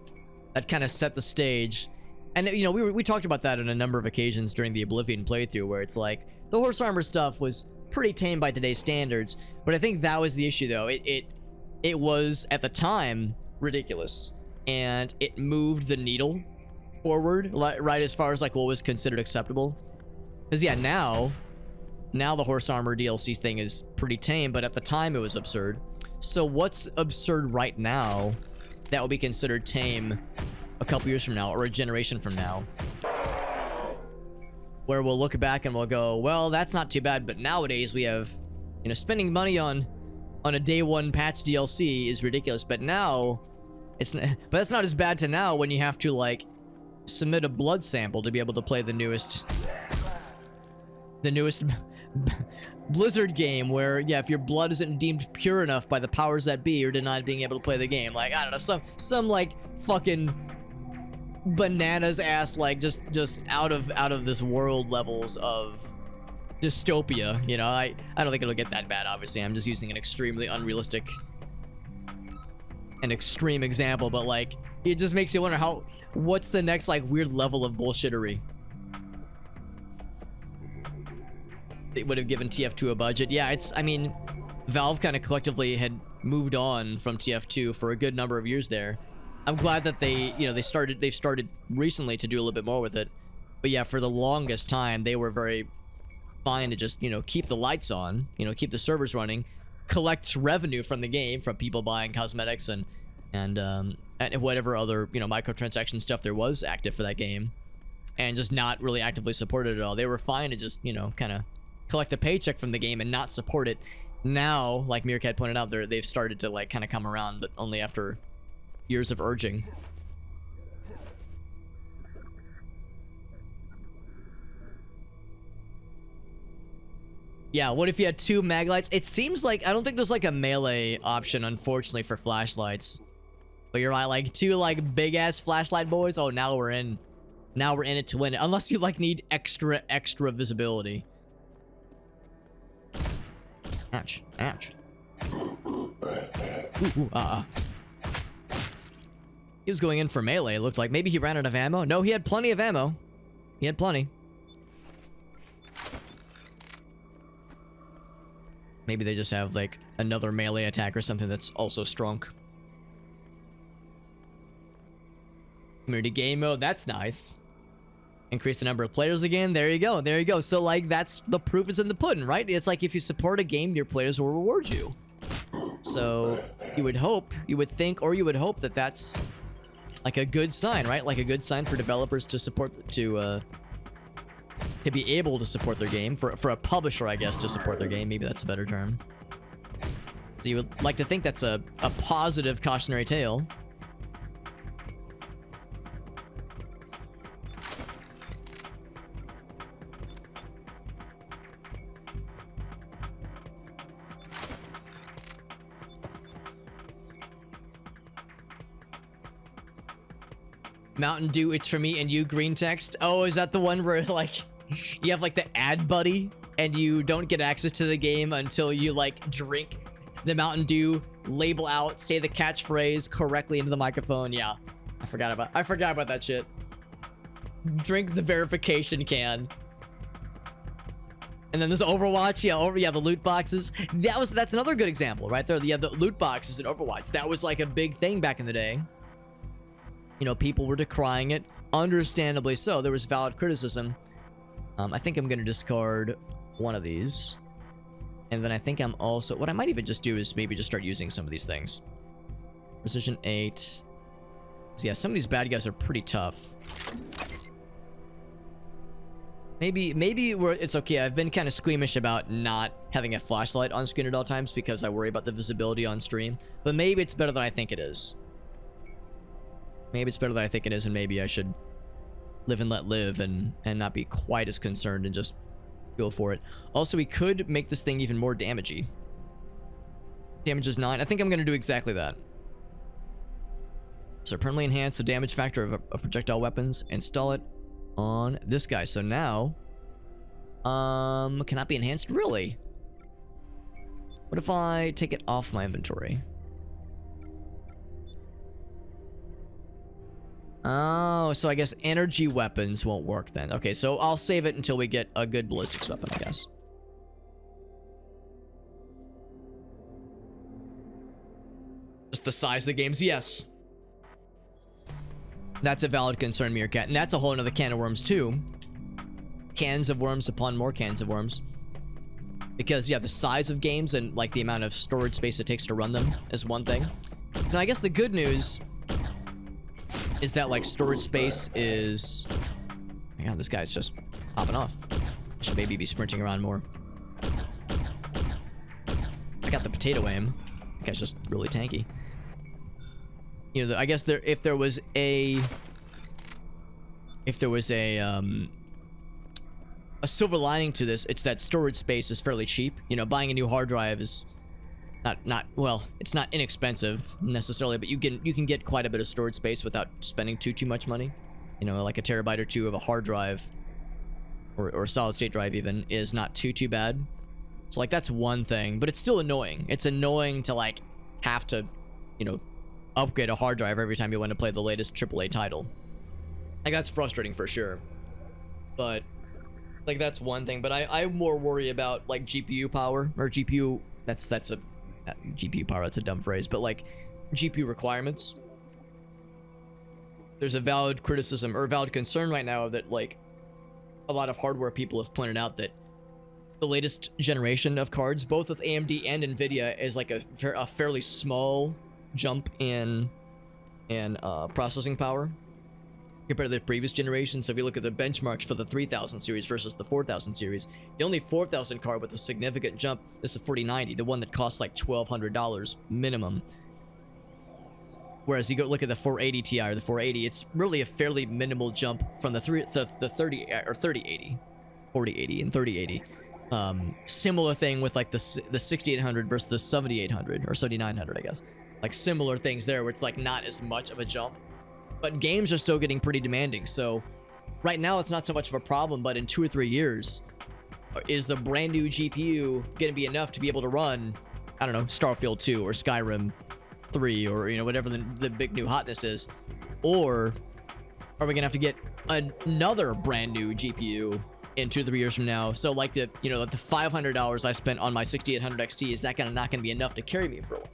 that kind of set the stage. And, you know, we talked about that on a number of occasions during the Oblivion playthrough, where it's like, the horse armor stuff was pretty tame by today's standards, but I think that was the issue, though. It was, at the time, ridiculous, and it moved the needle forward, right as far as, like, what was considered acceptable. Because, yeah, now, Now the horse armor DLC thing is pretty tame, but at the time it was absurd. So what's absurd right now that will be considered tame a couple years from now, or a generation from now? Where we'll look back and we'll go, well, that's not too bad, but nowadays we have, you know, spending money on a day one patch DLC is ridiculous, but now it's but that's not as bad to now when you have to like submit a blood sample to be able to play the newest Blizzard game, where yeah, if your blood isn't deemed pure enough by the powers that be, you're denied being able to play the game. Like, I don't know, some like fucking bananas ass, like just out of this world levels of dystopia, you know. I don't think it'll get that bad, obviously. I'm just using an extremely unrealistic and extreme example, but like it just makes you wonder what's the next like weird level of bullshittery they would have given TF2 a budget. Yeah, I mean, Valve kind of collectively had moved on from TF2 for a good number of years there. I'm glad that they've started recently to do a little bit more with it. But yeah, for the longest time, they were very fine to just, you know, keep the lights on, you know, keep the servers running, collect revenue from the game, from people buying cosmetics and whatever other, you know, microtransaction stuff there was active for that game, and just not really actively support it at all. They were fine to just, you know, kind of collect a paycheck from the game and not support it. Now, like Meerkat pointed out, they've started to like kind of come around, but only after years of urging. Yeah, what if you had two mag lights? It seems like, I don't think there's like a melee option, unfortunately, for flashlights. But you're right, like two like big ass flashlight boys. Oh, now we're in it to win it. Unless you like need extra visibility. Ouch, ouch. Ooh, He was going in for melee, it looked like. Maybe he ran out of ammo? No, he had plenty of ammo. He had plenty. Maybe they just have, like, another melee attack or something that's also strong. Community game mode, that's nice. Increase the number of players again. There you go, there you go. So, like, that's the proof is in the pudding, right? It's like if you support a game, your players will reward you. So, you would hope, you would think, or you would hope that that's like a good sign, right? Like a good sign for developers to support, to be able to support their game, for a publisher, I guess, to support their game. Maybe that's a better term. So you would like to think that's a positive cautionary tale. Mountain Dew, it's for me and you, green text. Oh, is that the one where like you have like the ad buddy and you don't get access to the game until you like drink the Mountain Dew, label out, say the catchphrase correctly into the microphone? Yeah, I forgot about that shit. Drink the verification can. And then there's Overwatch, yeah, the loot boxes. That's another good example right there. Yeah, the loot boxes in Overwatch. That was like a big thing back in the day. You know, people were decrying it, understandably so. There was valid criticism. I think I'm gonna discard one of these, and then I think I'm also, what I might even just do is maybe just start using some of these things. Precision 8. So yeah, some of these bad guys are pretty tough. Maybe it's okay. I've been kind of squeamish about not having a flashlight on screen at all times because I worry about the visibility on stream, but maybe it's better than I think it is. Maybe it's better than I think it is, and maybe I should live and let live and not be quite as concerned and just go for it. Also, we could make this thing even more damagey. Damage is 9. I think I'm going to do exactly that. So permanently enhance the damage factor of projectile weapons. Install it on this guy. So now, cannot be enhanced? Really? What if I take it off my inventory? Oh, so I guess energy weapons won't work then. Okay, so I'll save it until we get a good ballistics weapon, I guess. Just the size of the games, yes. That's a valid concern, Meerkat. And that's a whole another can of worms, too. Cans of worms upon more cans of worms. Because, yeah, the size of games and, like, the amount of storage space it takes to run them is one thing. Now, I guess the good news is that, like, storage space is... My God, this guy's just popping off. Should maybe be sprinting around more. I got the potato aim. That guy's just really tanky. You know, I guess if there was a silver lining to this, it's that storage space is fairly cheap. You know, buying a new hard drive is well, it's not inexpensive necessarily, but you can get quite a bit of storage space without spending too much money. You know, like a terabyte or two of a hard drive or solid state drive even is not too bad. So like that's one thing, but it's still annoying. It's annoying to like have to, you know, upgrade a hard drive every time you want to play the latest AAA title. Like that's frustrating for sure. But like that's one thing, but I more worry about like GPU power or GPU. That's a GPU power. That's a dumb phrase, but like GPU requirements. There's a valid criticism or valid concern right now that like a lot of hardware people have pointed out that the latest generation of cards, both with AMD and Nvidia, is like a fairly small jump in processing power compared to the previous generation. So if you look at the benchmarks for the 3000 series versus the 4000 series, the only 4000 card with a significant jump is the 4090, the one that costs like $1,200 minimum. Whereas you go look at the 480 Ti or the 480, it's really a fairly minimal jump from the 3080, 4080 and 3080. Similar thing with like the 6800 versus the 7800 or 7900, I guess. Like similar things there where it's like not as much of a jump. But games are still getting pretty demanding, so right now it's not so much of a problem, but in 2 or 3 years, is the brand new GPU gonna be enough to be able to run, I don't know, Starfield 2 or Skyrim 3 or, you know, whatever the big new hotness is? Or are we gonna have to get another brand new GPU in 2 or 3 years from now? So like the, you know, like the $500 I spent on my 6800 XT, is that not gonna be enough to carry me for a while?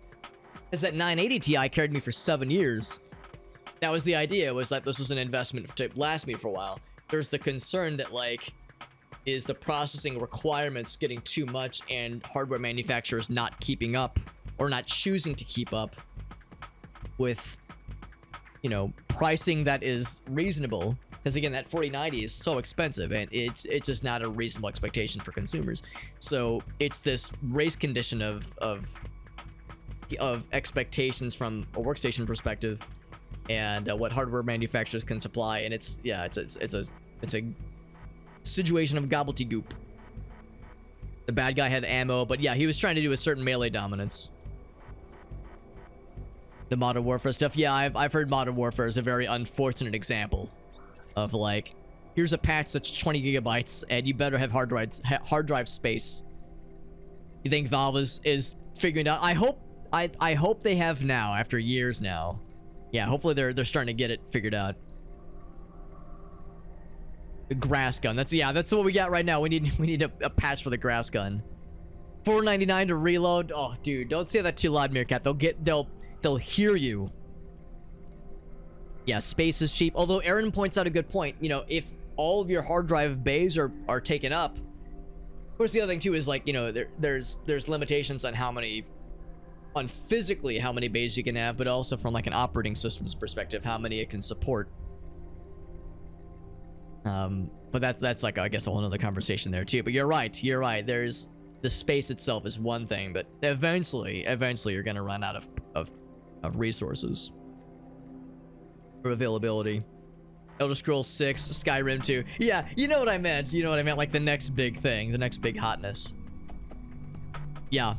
As that 980 Ti carried me for 7 years. That was the idea, was that this was an investment to last me for a while. There's the concern that like, is the processing requirements getting too much and hardware manufacturers not keeping up or not choosing to keep up with, you know, pricing that is reasonable. Because again, that 4090 is so expensive and it's just not a reasonable expectation for consumers. So it's this race condition of expectations from a workstation perspective and what hardware manufacturers can supply, and it's a situation of gobbledygook. The bad guy had ammo, but yeah, he was trying to do a certain melee dominance. The Modern Warfare stuff, yeah, I've heard Modern Warfare is a very unfortunate example of like, here's a patch that's 20 gigabytes, and you better have hard drive space. You think Valve is figuring it out? I hope they have now, after years now. Yeah, hopefully they're starting to get it figured out. The grass gun. That's what we got right now. We need a patch for the grass gun. $4.99 to reload. Oh, dude, don't say that too loud, Meerkat. They'll hear you. Yeah, space is cheap. Although Aaron points out a good point. You know, if all of your hard drive bays are taken up. Of course, the other thing too is like, you know, there's limitations on physically how many bays you can have, but also from like an operating systems perspective, how many it can support. But that's like, I guess, a whole nother conversation there too. But you're right. There's the space itself is one thing, but eventually you're gonna run out of resources or availability. Elder Scrolls 6, Skyrim 2. Yeah, you know what I meant. Like the next big thing, the next big hotness. Yeah.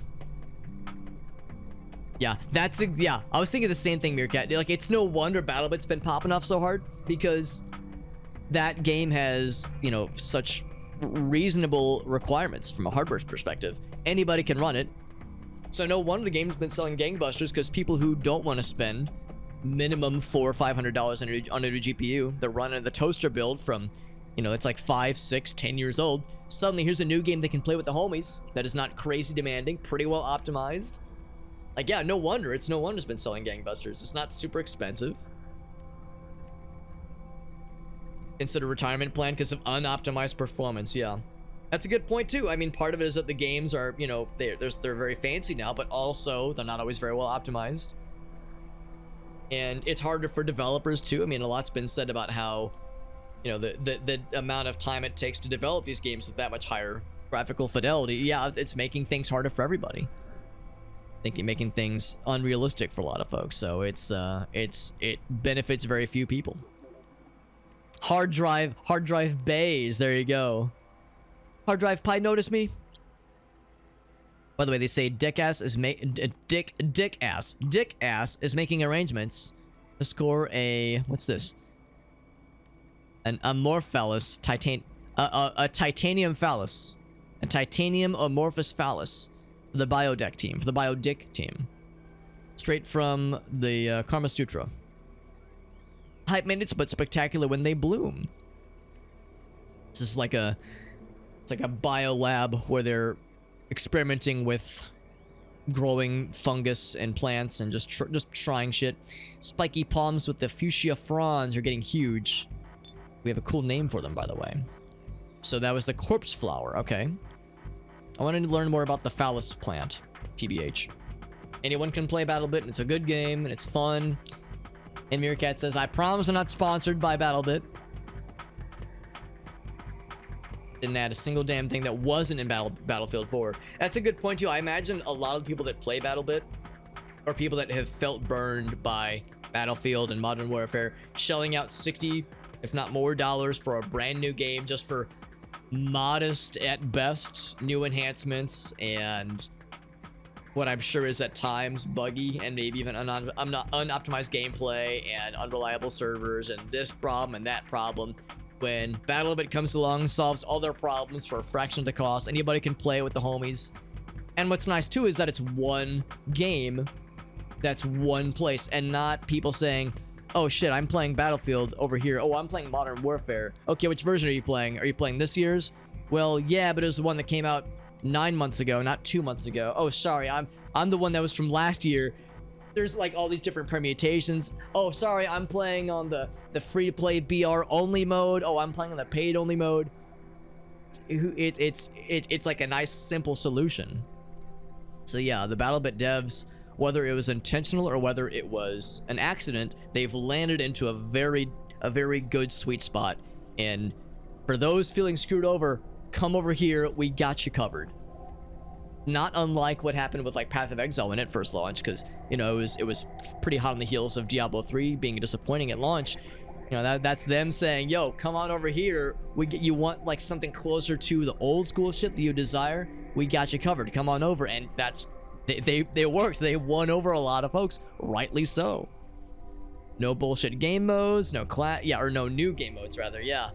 Yeah, I was thinking the same thing, Meerkat. Like, it's no wonder BattleBit's been popping off so hard, because that game has, you know, such reasonable requirements from a hardware perspective. Anybody can run it. So no wonder the game's been selling gangbusters, because people who don't want to spend minimum $400 or $500 on a new GPU, they're running the toaster build from, you know, it's like 5, 6, 10 years old. Suddenly, here's a new game they can play with the homies that is not crazy demanding, pretty well optimized. Like, yeah, no wonder it's been selling gangbusters. It's not super expensive. Consider retirement plan because of unoptimized performance, yeah. That's a good point too. I mean, part of it is that the games are, you know, they're very fancy now, but also they're not always very well optimized. And it's harder for developers too. I mean, a lot's been said about how, you know, the amount of time it takes to develop these games with that much higher graphical fidelity. Yeah, it's making things harder for everybody. Making things unrealistic for a lot of folks. So it benefits very few people. Hard drive bays. There you go. Hard drive pie, notice me. By the way, they say Dick Ass is making arrangements to score a, what's this? An amorphous a titanium phallus, a titanium amorphous phallus for the Biodick team, for the Biodick team, straight from the Karma Sutra. Hype minutes, but spectacular when they bloom. This is like a, it's like a bio lab where they're experimenting with growing fungus and plants and just trying shit. Spiky palms with the fuchsia fronds are getting huge. We have a cool name for them, by the way. So that was the corpse flower. Okay. I wanted to learn more about the phallus plant, TBH. Anyone can play BattleBit, and it's a good game, and it's fun. And Meerkat says, I promise I'm not sponsored by BattleBit. Didn't add a single damn thing that wasn't in Battlefield 4. That's a good point too. I imagine a lot of the people that play BattleBit are people that have felt burned by Battlefield and Modern Warfare, shelling out 60, if not more, dollars for a brand new game just for modest at best new enhancements and what I'm sure is at times buggy and maybe even unoptimized gameplay and unreliable servers and this problem and that problem. When BattleBit comes along, solves all their problems for a fraction of the cost, anybody can play it with the homies. And what's nice too is that it's one game that's one place and not people saying, oh shit, I'm playing Battlefield over here. Oh, I'm playing Modern Warfare. Okay, which version are you playing? Are you playing this year's? Well, yeah, but it was the one that came out 9 months ago, not 2 months ago. Oh, sorry, I'm the one that was from last year. There's like all these different permutations. Oh, sorry, I'm playing on the free-to-play BR only mode. Oh, I'm playing on the paid only mode. It's like a nice simple solution. So yeah, the BattleBit devs, whether it was intentional or whether it was an accident, they've landed into a very good sweet spot. And for those feeling screwed over, come over here, we got you covered. Not unlike what happened with like Path of Exile when it first launched, because you know it was pretty hot on the heels of Diablo 3 being disappointing at launch. You know, that's them saying, yo, come on over here, you want like something closer to the old school shit that you desire, we got you covered, come on over. And that's they worked. They won over a lot of folks, rightly so. No bullshit game modes, no new game modes rather. Yeah,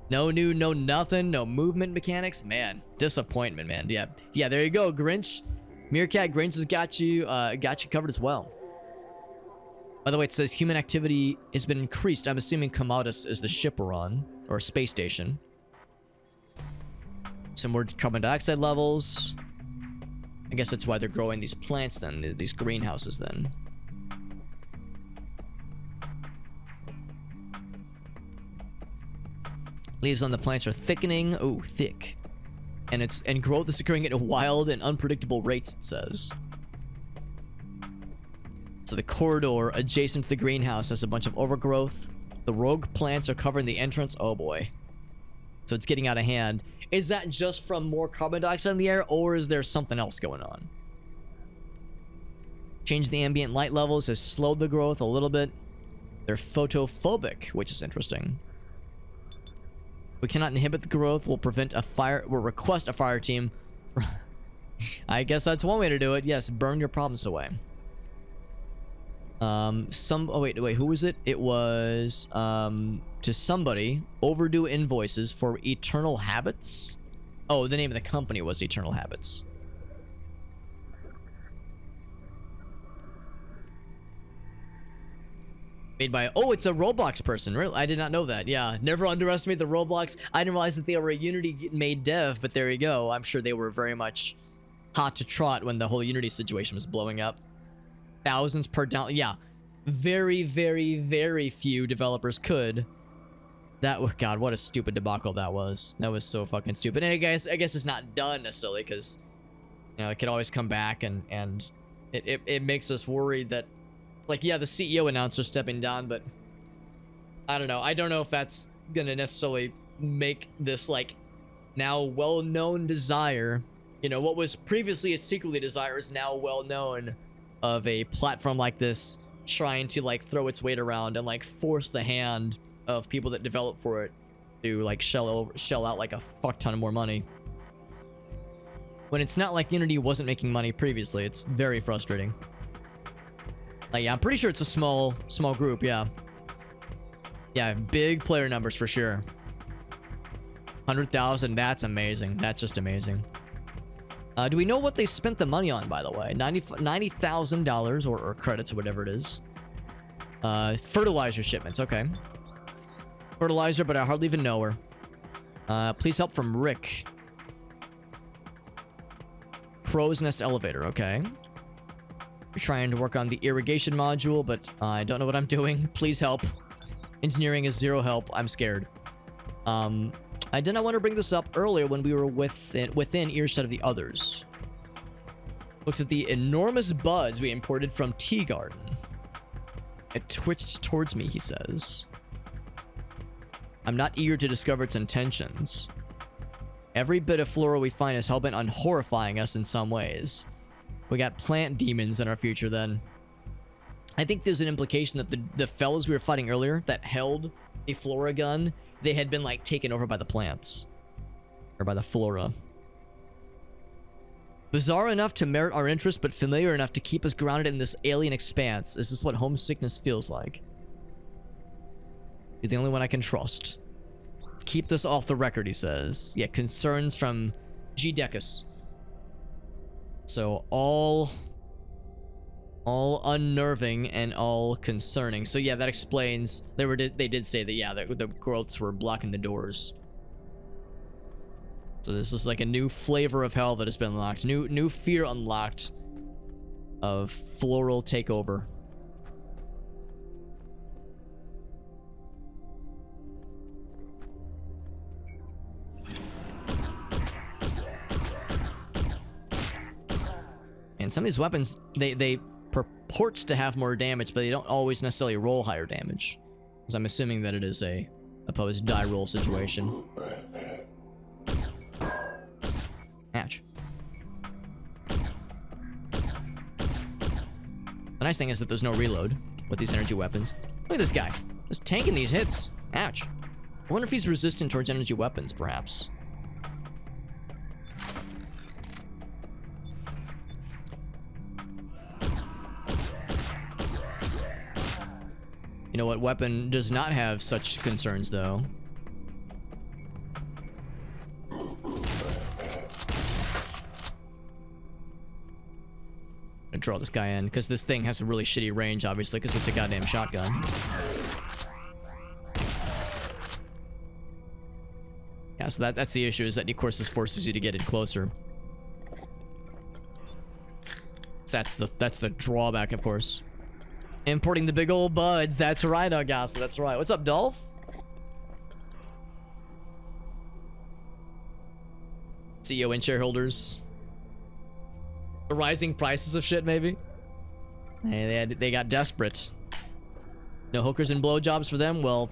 no new, no nothing, no movement mechanics. Man, disappointment, man. Yeah. There you go, Grinch. Meerkat Grinch has got you covered as well. By the way, it says human activity has been increased. I'm assuming Commodus is the ship we're on, or space station. Some more carbon dioxide levels. I guess that's why they're growing these plants then, these greenhouses then. Leaves on the plants are thickening. Oh, thick. And growth is occurring at wild and unpredictable rates, it says. So the corridor adjacent to the greenhouse has a bunch of overgrowth. The rogue plants are covering the entrance. Oh boy. So it's getting out of hand. Is that just from more carbon dioxide in the air, or is there something else going on? Change the ambient light levels has slowed the growth a little bit. They're photophobic, which is interesting. We cannot inhibit the growth. We'll request a fire team. I guess that's one way to do it. Yes, burn your problems away. Oh wait, who was it? It was to somebody, overdue invoices for Eternal Habits. Oh, the name of the company was Eternal Habits. Made by, oh, it's a Roblox person. Really? I did not know that. Yeah, never underestimate the Roblox. I didn't realize that they were a Unity made dev, but there you go. I'm sure they were very much hot to trot when the whole Unity situation was blowing up. Thousands per down. Yeah, very few developers could. God, what a stupid debacle that was. That was so fucking stupid. And I guess it's not done necessarily because, you know, it could always come back, and it makes us worried that, like, yeah, the CEO announced they're stepping down, but I don't know. I don't know if that's gonna necessarily make this, like, now well-known desire, you know, what was previously a secretly desire is now well-known, of a platform like this trying to, like, throw its weight around and, like, force the hand of people that develop for it to, like, shell out like a fuck ton of more money. When it's not like Unity wasn't making money previously. It's very frustrating. Like, yeah, I'm pretty sure it's a small group, yeah. Yeah, big player numbers for sure. 100,000, that's amazing. That's just amazing. Do we know what they spent the money on, by the way? $90,000 or credits or whatever it is. Fertilizer shipments, okay. Fertilizer, but I hardly even know her. Please help from Rick. Crow's Nest elevator, okay. We're trying to work on the irrigation module, but I don't know what I'm doing. Please help. Engineering is zero help. I'm scared. I did not want to bring this up earlier when we were within earshot of the others. Looked at the enormous buds we imported from Tea Garden. It twitched towards me, he says. I'm not eager to discover its intentions. Every bit of flora we find is hellbent on horrifying us in some ways. We got plant demons in our future then. I think there's an implication that the fellows we were fighting earlier that held a flora gun, they had been, like, taken over by the plants. Or by the flora. Bizarre enough to merit our interest, but familiar enough to keep us grounded in this alien expanse. Is this what homesickness feels like? You're the only one I can trust. Keep this off the record, he says. Yeah, concerns from G. Decus. So, all unnerving and all concerning. So yeah, that explains. They did say that, yeah, the growths were blocking the doors. So this is like a new flavor of hell that has been unlocked. New fear unlocked of floral takeover. And some of these weapons, they purport to have more damage, but they don't always necessarily roll higher damage. Because I'm assuming that it is a opposed die roll situation. Ouch. The nice thing is that there's no reload with these energy weapons. Look at this guy. Just tanking these hits. Ouch. I wonder if he's resistant towards energy weapons, perhaps. You know what weapon does not have such concerns, though? I'm gonna draw this guy in, because this thing has a really shitty range, obviously, because it's a goddamn shotgun. Yeah, so that's the issue, is that, of course, this forces you to get it closer. So that's the drawback, of course. Importing the big old buds. That's right, Augusta. That's right. What's up, Dolph? CEO and shareholders. The rising prices of shit, maybe? Hey, they got desperate. No hookers and blowjobs for them? Well,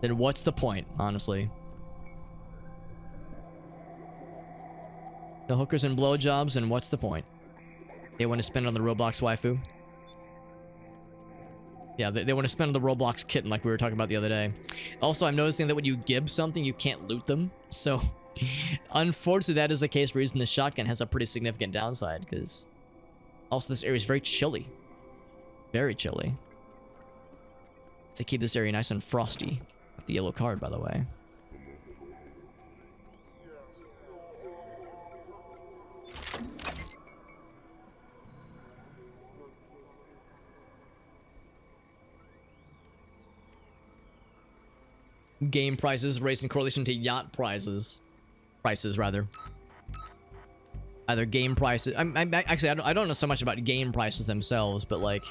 then what's the point, honestly? No hookers and blowjobs, and what's the point? They want to spend it on the Roblox waifu? Yeah, they want to spend on the Roblox kitten like we were talking about the other day. Also, I'm noticing that when you gib something, you can't loot them. So, unfortunately, that is the case for using the shotgun has a pretty significant downside, because also this area is very chilly. Very chilly. To keep this area nice and frosty. With the yellow card, by the way. Game prices race in correlation to yacht prices. Prices, rather. Either game prices. Actually, I don't know so much about game prices themselves, but, like,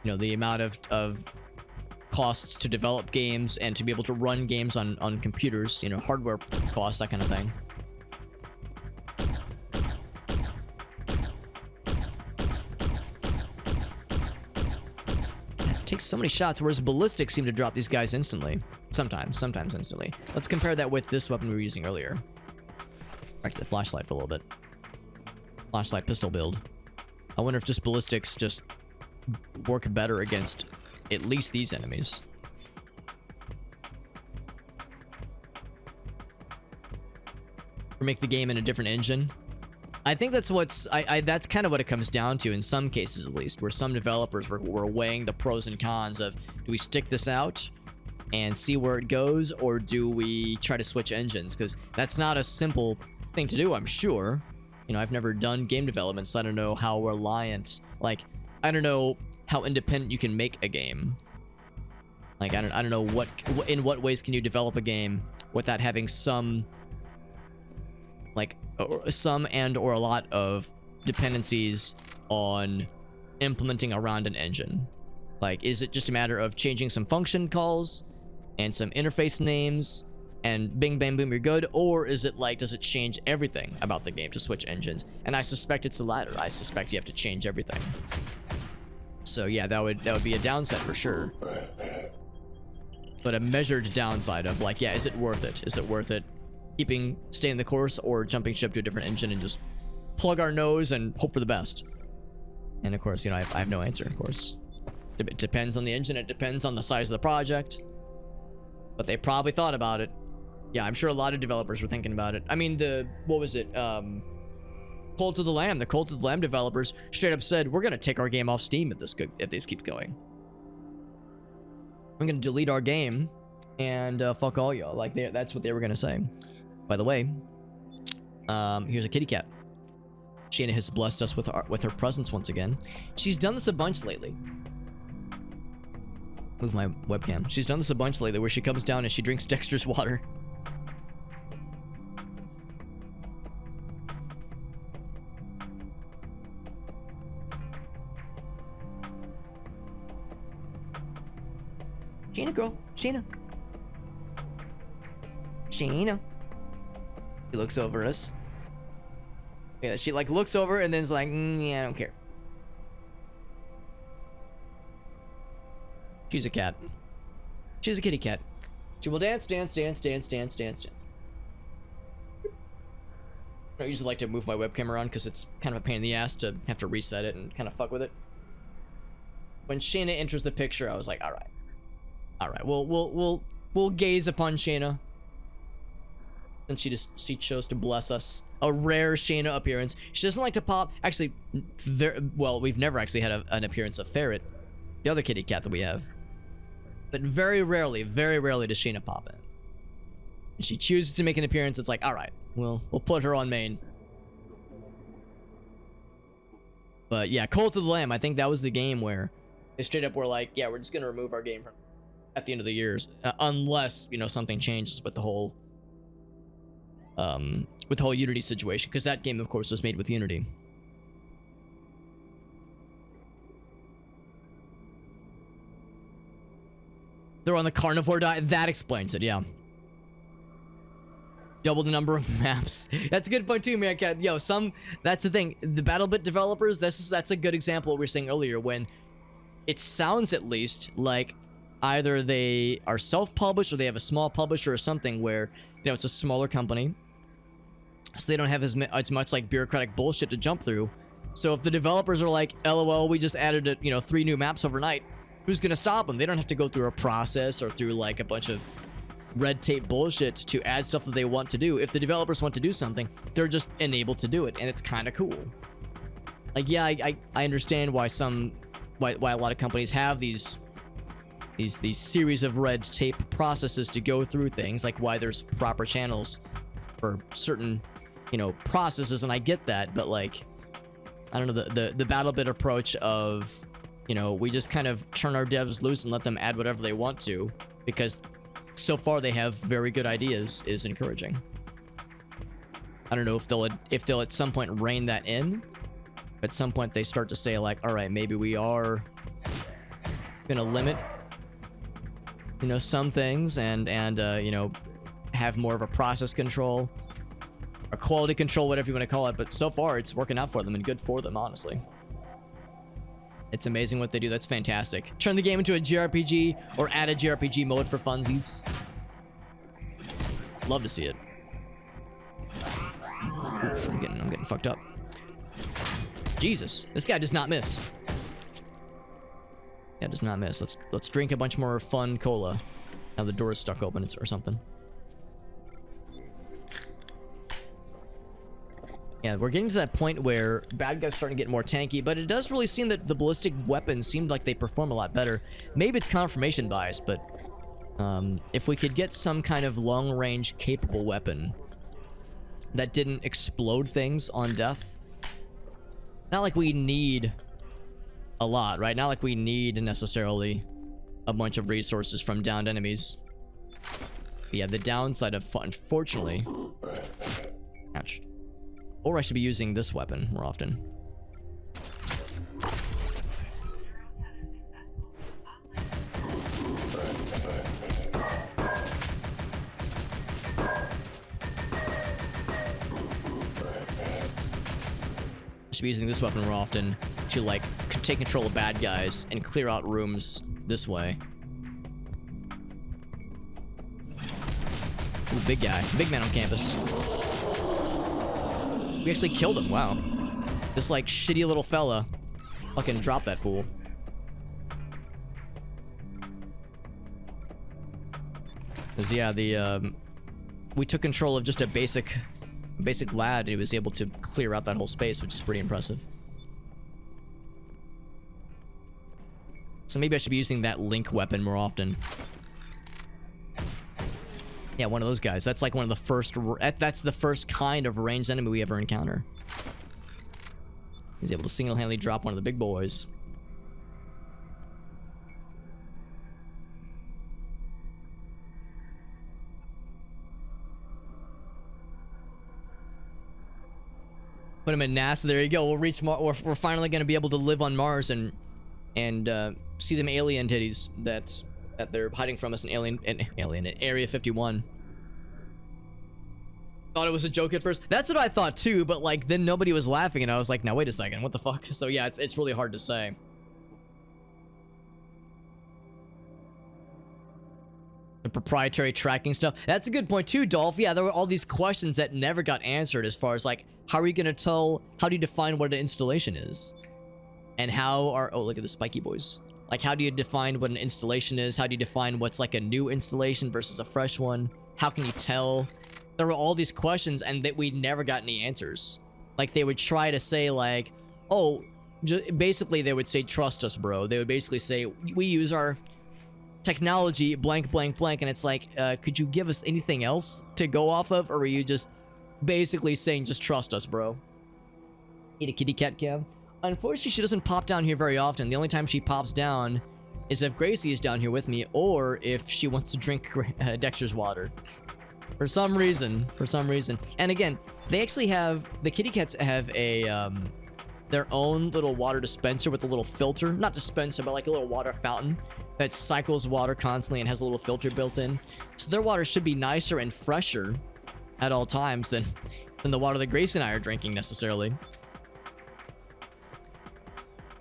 you know, the amount of costs to develop games and to be able to run games on computers, you know, hardware costs, that kind of thing. It takes so many shots, whereas ballistics seem to drop these guys instantly. Sometimes instantly. Let's compare that with this weapon we were using earlier. Back to the flashlight for a little bit. Flashlight pistol build. I wonder if just ballistics just work better against at least these enemies. Or make the game in a different engine. I think that's what's that's kind of what it comes down to in some cases, at least, where some developers were weighing the pros and cons of, do we stick this out and see where it goes, or do we try to switch engines? Because that's not a simple thing to do, I'm sure. You know, I've never done game development, so I don't know how reliant, like, I don't know how independent you can make a game. Like, I don't know in what ways can you develop a game without having some, like, some or a lot of dependencies on implementing around an engine. Like, is it just a matter of changing some function calls and some interface names and bing bang boom, you're good? Or is it like, does it change everything about the game to switch engines? And I suspect it's the latter. I suspect you have to change everything. So yeah, that would be a downside for sure. But a measured downside of, like, yeah, is it worth it? Is it worth it staying the course, or jumping ship to a different engine and just plug our nose and hope for the best? And of course, you know, I have no answer, of course. It depends on the engine. It depends on the size of the project. But they probably thought about it. Yeah, I'm sure a lot of developers were thinking about it. I mean, what was it? Cult of the Lamb. The Cult of the Lamb developers straight up said, we're gonna take our game off Steam if this keeps going. I'm gonna delete our game and fuck all y'all. Like, that's what they were gonna say. By the way, here's a kitty cat. Shayna has blessed us with her presence once again. She's done this a bunch lately. Move my webcam. She's done this a bunch lately, where she comes down and she drinks Dexter's water. Shayna, girl. Shayna. Shayna. She looks over us. Yeah, she like looks over and then's like, yeah, I don't care. She's a cat. She's a kitty cat. She will dance. I usually like to move my webcam around because it's kind of a pain in the ass to have to reset it and kind of fuck with it. When Shayna enters the picture, I was like, all right, we'll gaze upon Shayna. And she chose to bless us. A rare Shayna appearance. She doesn't like to pop. Actually, well, we've never actually had an appearance of Ferret, the other kitty cat that we have. But very rarely does Shayna pop in. And she chooses to make an appearance. It's like, all right, we'll put her on main. But yeah, Cult of the Lamb. I think that was the game where they straight up were like, yeah, we're just gonna remove our game from at the end of the years, unless, you know, something changes with the whole Unity situation, because that game, of course, was made with Unity. They're on the carnivore diet. That explains it, yeah. Double the number of maps. That's a good point too, man. Yo, that's the thing. The BattleBit developers, that's a good example of what we were saying earlier, when it sounds at least like either they are self-published or they have a small publisher or something where, you know, it's a smaller company. So they don't have as much like bureaucratic bullshit to jump through. So if the developers are like, LOL, we just added, 3 new maps overnight, who's gonna stop them? They don't have to go through a process or through like a bunch of red tape bullshit to add stuff that they want to do. If the developers want to do something, they're just enabled to do it, and it's kind of cool. Like, yeah, I understand why a lot of companies have these series of red tape processes to go through things, like why there's proper channels for certain, processes, and I get that, but like, I don't know, the BattleBit approach of, we just kind of turn our devs loose and let them add whatever they want to, because so far they have very good ideas, is encouraging. I don't know if they'll at some point rein that in. At some point they start to say like, all right, maybe we are gonna limit you know, some things and you know, have more of a process control or quality control, whatever you want to call it. But so far, it's working out for them and good for them, honestly. It's amazing what they do. That's fantastic. Turn the game into a JRPG or add a JRPG mode for funsies. Love to see it. Oof, I'm getting fucked up. Jesus, this guy does not miss. Yeah, does not miss. Let's drink a bunch more fun cola. Now the door is stuck open or something. Yeah, we're getting to that point where bad guys starting to get more tanky, but it does really seem that the ballistic weapons seem like they perform a lot better. Maybe it's confirmation bias, but if we could get some kind of long-range capable weapon that didn't explode things on death. Not like we need a lot, right? Not like we need necessarily a bunch of resources from downed enemies. But yeah, the downside of, unfortunately... Ouch. Or I should be using this weapon more often. Should be using this weapon more often to like take control of bad guys and clear out rooms this way. Ooh, big guy. Big man on campus. We actually killed him. Wow. This like shitty little fella fucking dropped that fool. Cause yeah, we took control of just a basic lad and he was able to clear out that whole space, which is pretty impressive. So maybe I should be using that link weapon more often. Yeah, one of those guys. That's like one of the first... That's the first kind of ranged enemy we ever encounter. He's able to single-handedly drop one of the big boys. Put him in NASA. There you go. We'll reach Mars. We're finally going to be able to live on Mars and see them alien titties that they're hiding from us in Area 51. Thought it was a joke at first. That's what I thought too, but like then nobody was laughing and I was like, now wait a second, what the fuck? So yeah, it's really hard to say. The proprietary tracking stuff. That's a good point too, Dolph. Yeah, there were all these questions that never got answered as far as like, how are you gonna tell, how do you define what an installation is? And how are, oh, look at the spiky boys. Like, how do you define what an installation is? How do you define what's like a new installation versus a fresh one? How can you tell? There were all these questions and that we never got any answers. Like, they would try to say like, oh, basically they would say, trust us, bro. They would basically say, we use our technology, blank, blank, blank. And it's like, could you give us anything else to go off of? Or are you just basically saying, just trust us, bro? Eat a kitty cat, Kev. Unfortunately, she doesn't pop down here very often. The only time she pops down is if Gracie is down here with me or if she wants to drink Dexter's water. For some reason. And again, they actually have, the kitty cats have a, their own little water dispenser with a little filter. Not dispenser, but like a little water fountain that cycles water constantly and has a little filter built in. So their water should be nicer and fresher at all times than the water that Gracie and I are drinking necessarily.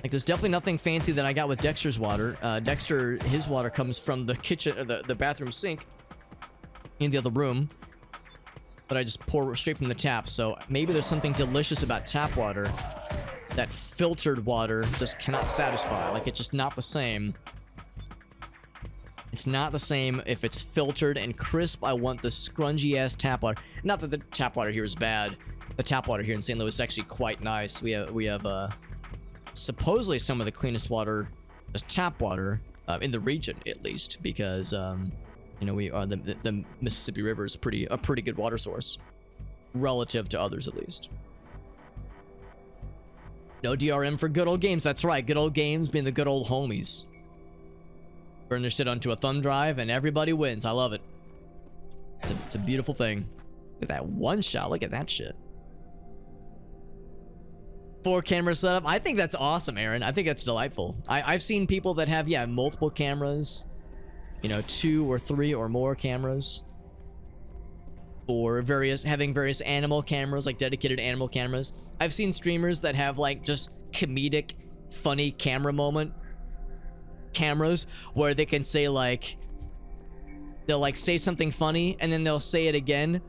Like, there's definitely nothing fancy that I got with Dexter's water. Dexter, his water comes from the kitchen, or the bathroom sink in the other room. But I just pour straight from the tap, so maybe there's something delicious about tap water that filtered water just cannot satisfy. Like, it's just not the same. It's not the same if it's filtered and crisp. I want the scrungy-ass tap water. Not that the tap water here is bad. The tap water here in St. Louis is actually quite nice. We have supposedly some of the cleanest water, just tap water, in the region at least, because you know, we are the Mississippi River is a pretty good water source relative to others, at least. No DRM for good old games. That's right, good old games being the good old homies. Burn their shit onto a thumb drive and everybody wins. I love it. It's a beautiful thing. Look at that one shot. Look at that shit. 4 camera setup. I think that's awesome, Aaron. I think that's delightful. I've seen people that have, yeah, multiple cameras. you know, 2 or 3 or more cameras, or having various animal cameras, like dedicated animal cameras. I've seen streamers that have like just comedic, funny camera moment cameras where they can say like, they'll like say something funny and then they'll say it again,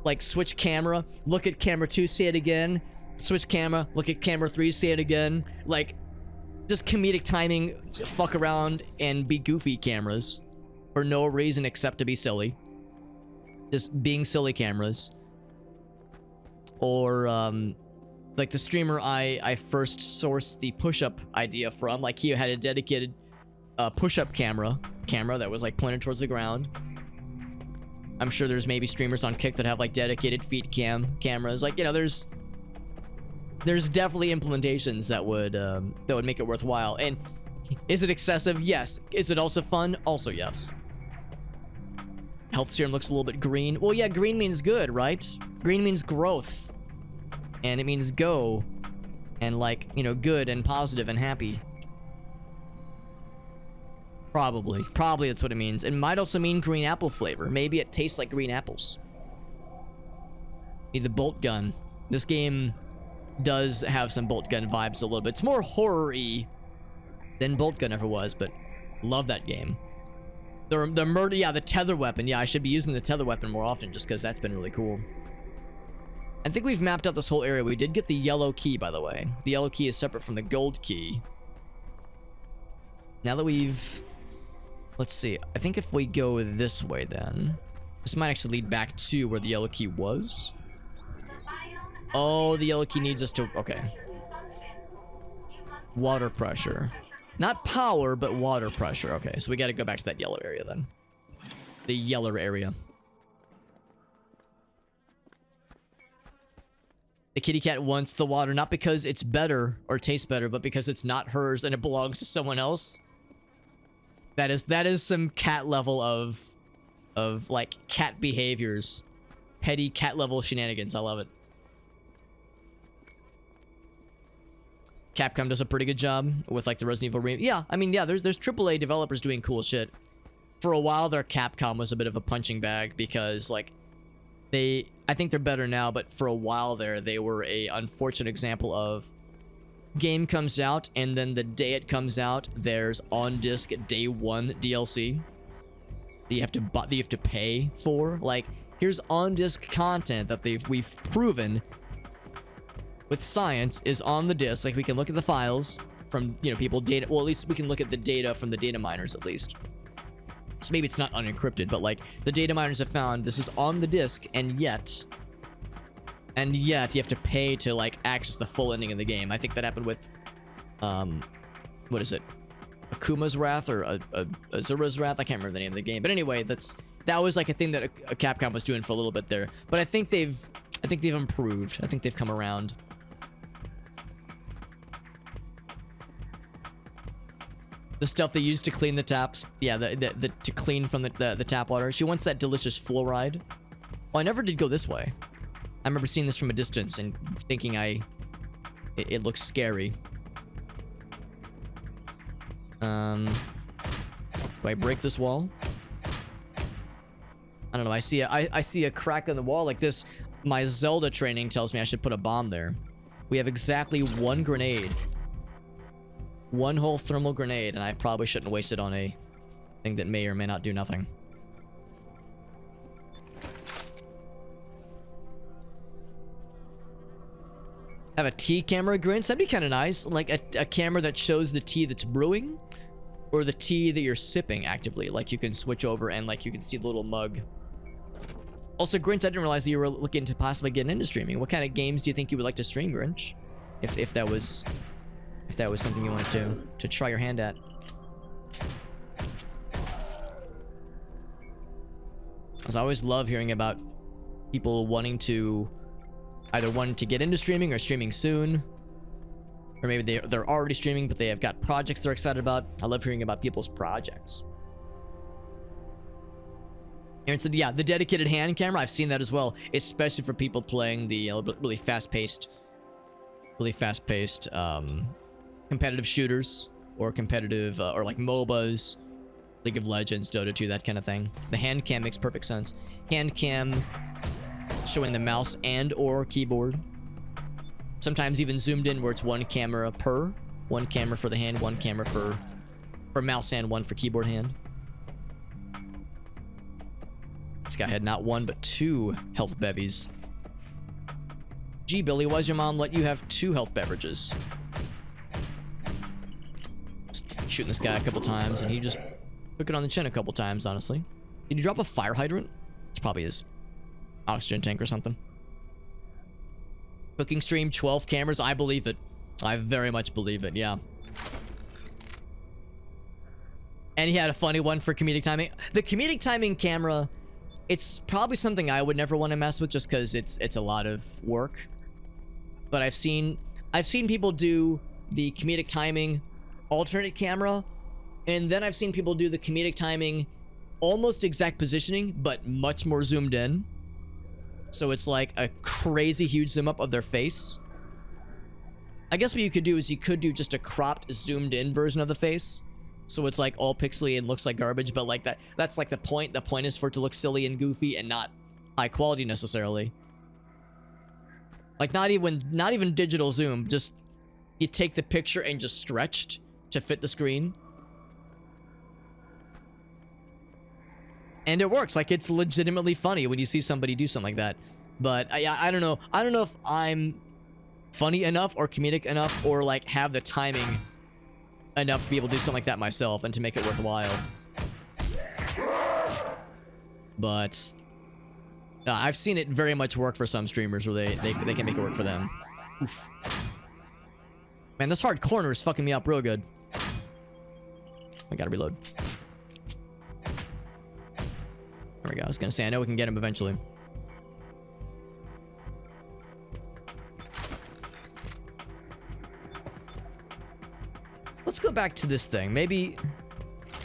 like switch camera, look at camera 2, say it again, switch camera, look at camera 3, say it again. Like just comedic timing, fuck around and be goofy cameras for no reason except to be silly. Just being silly cameras. Or like the streamer I first sourced the push-up idea from, like he had a dedicated push-up camera that was like pointed towards the ground. I'm sure there's maybe streamers on Kick that have like dedicated feet cameras. Like, you know, there's definitely implementations that would make it worthwhile. And is it excessive? Yes. Is it also fun? Also yes. Health serum looks a little bit green. Well, yeah, green means good, right? Green means growth. And it means go. And like, you know, good and positive and happy. Probably that's what it means. It might also mean green apple flavor. Maybe it tastes like green apples. Need the bolt gun. This game does have some bolt gun vibes a little bit. It's more horror-y than bolt gun ever was, but love that game. The murder, yeah, the tether weapon. Yeah, I should be using the tether weapon more often just because that's been really cool. I think we've mapped out this whole area. We did get the yellow key, by the way. The yellow key is separate from the gold key. Now that we've... Let's see. I think if we go this way then... This might actually lead back to where the yellow key was. Oh, the yellow key needs us to... Okay. Water pressure. Not power, but water pressure. Okay, so we gotta go back to that yellow area then. The yellow area. The kitty cat wants the water, not because it's better or tastes better, but because it's not hers and it belongs to someone else. That is some cat level of like cat behaviors. Petty cat level shenanigans. I love it. Capcom does a pretty good job with like the Resident Evil remake. Yeah, I mean, yeah, there's AAA developers doing cool shit. For a while there, Capcom was a bit of a punching bag because like I think they're better now, but for a while there, they were a unfortunate example of game comes out and then the day it comes out, there's on disc day 1 DLC that you have to pay for. Like, here's on disc content that we've proven with science is on the disk. Like, we can look at the files from, you know, people data. Well, at least we can look at the data from the data miners, at least. So maybe it's not unencrypted, but like the data miners have found this is on the disk, and yet you have to pay to like access the full ending of the game. I think that happened with, what is it? Akuma's Wrath or Azura's Wrath? I can't remember the name of the game. But anyway, that was like a thing that a Capcom was doing for a little bit there. But I think they've improved. I think they've come around. The stuff they use to clean the taps. Yeah, to clean from the tap water. She wants that delicious fluoride. Well, I never did go this way. I remember seeing this from a distance and thinking it looks scary. Do I break this wall? I don't know. I see a crack in the wall like this. My Zelda training tells me I should put a bomb there. We have exactly 1 grenade. 1 whole thermal grenade, and I probably shouldn't waste it on a thing that may or may not do nothing. Have a tea camera, Grinch? That'd be kind of nice. Like a camera that shows the tea that's brewing, or the tea that you're sipping actively. Like you can switch over and like you can see the little mug. Also, Grinch, I didn't realize that you were looking to possibly get into streaming. What kind of games do you think you would like to stream, Grinch? If that was something you wanted to try your hand at. Because I always love hearing about people wanting to either wanting to get into streaming or streaming soon, or maybe they're already streaming but they have got projects they're excited about. I love hearing about people's projects. Aaron said, yeah, the dedicated hand camera, I've seen that as well, especially for people playing the really fast-paced competitive shooters or competitive or like MOBAs League of Legends, Dota 2, that kind of thing. The hand cam makes perfect sense. Hand cam showing the mouse and or keyboard. Sometimes even zoomed in where it's one camera per. One camera for the hand, one camera for mouse hand, one for keyboard hand. This guy had not one, but 2 health bevies. Gee, Billy, why's your mom let you have 2 health beverages? Shooting this guy a couple times, and he just took it on the chin a couple times, honestly. Did you drop a fire hydrant? It's probably his oxygen tank or something. Cooking stream, 12 cameras. I believe it. I very much believe it, yeah. And he had a funny one for comedic timing. The comedic timing camera, it's probably something I would never want to mess with just because it's a lot of work. But I've seen people do the comedic timing alternate camera, and then I've seen people do the comedic timing almost exact positioning, but much more zoomed in. So it's like a crazy huge zoom up of their face. I guess what you could do is you could do just a cropped, zoomed in version of the face. So it's like all pixely and looks like garbage, but like that's like the point. The point is for it to look silly and goofy and not high quality necessarily. Like not even digital zoom, just you take the picture and just stretched to fit the screen. And it works. Like it's legitimately funny when you see somebody do something like that. But I don't know. I don't know if I'm funny enough or comedic enough or like have the timing enough to be able to do something like that myself and to make it worthwhile. But I've seen it very much work for some streamers where they can make it work for them. Oof. Man, this hard corner is fucking me up real good. I gotta reload. There we go. I was gonna say, I know we can get him eventually. Let's go back to this thing. Maybe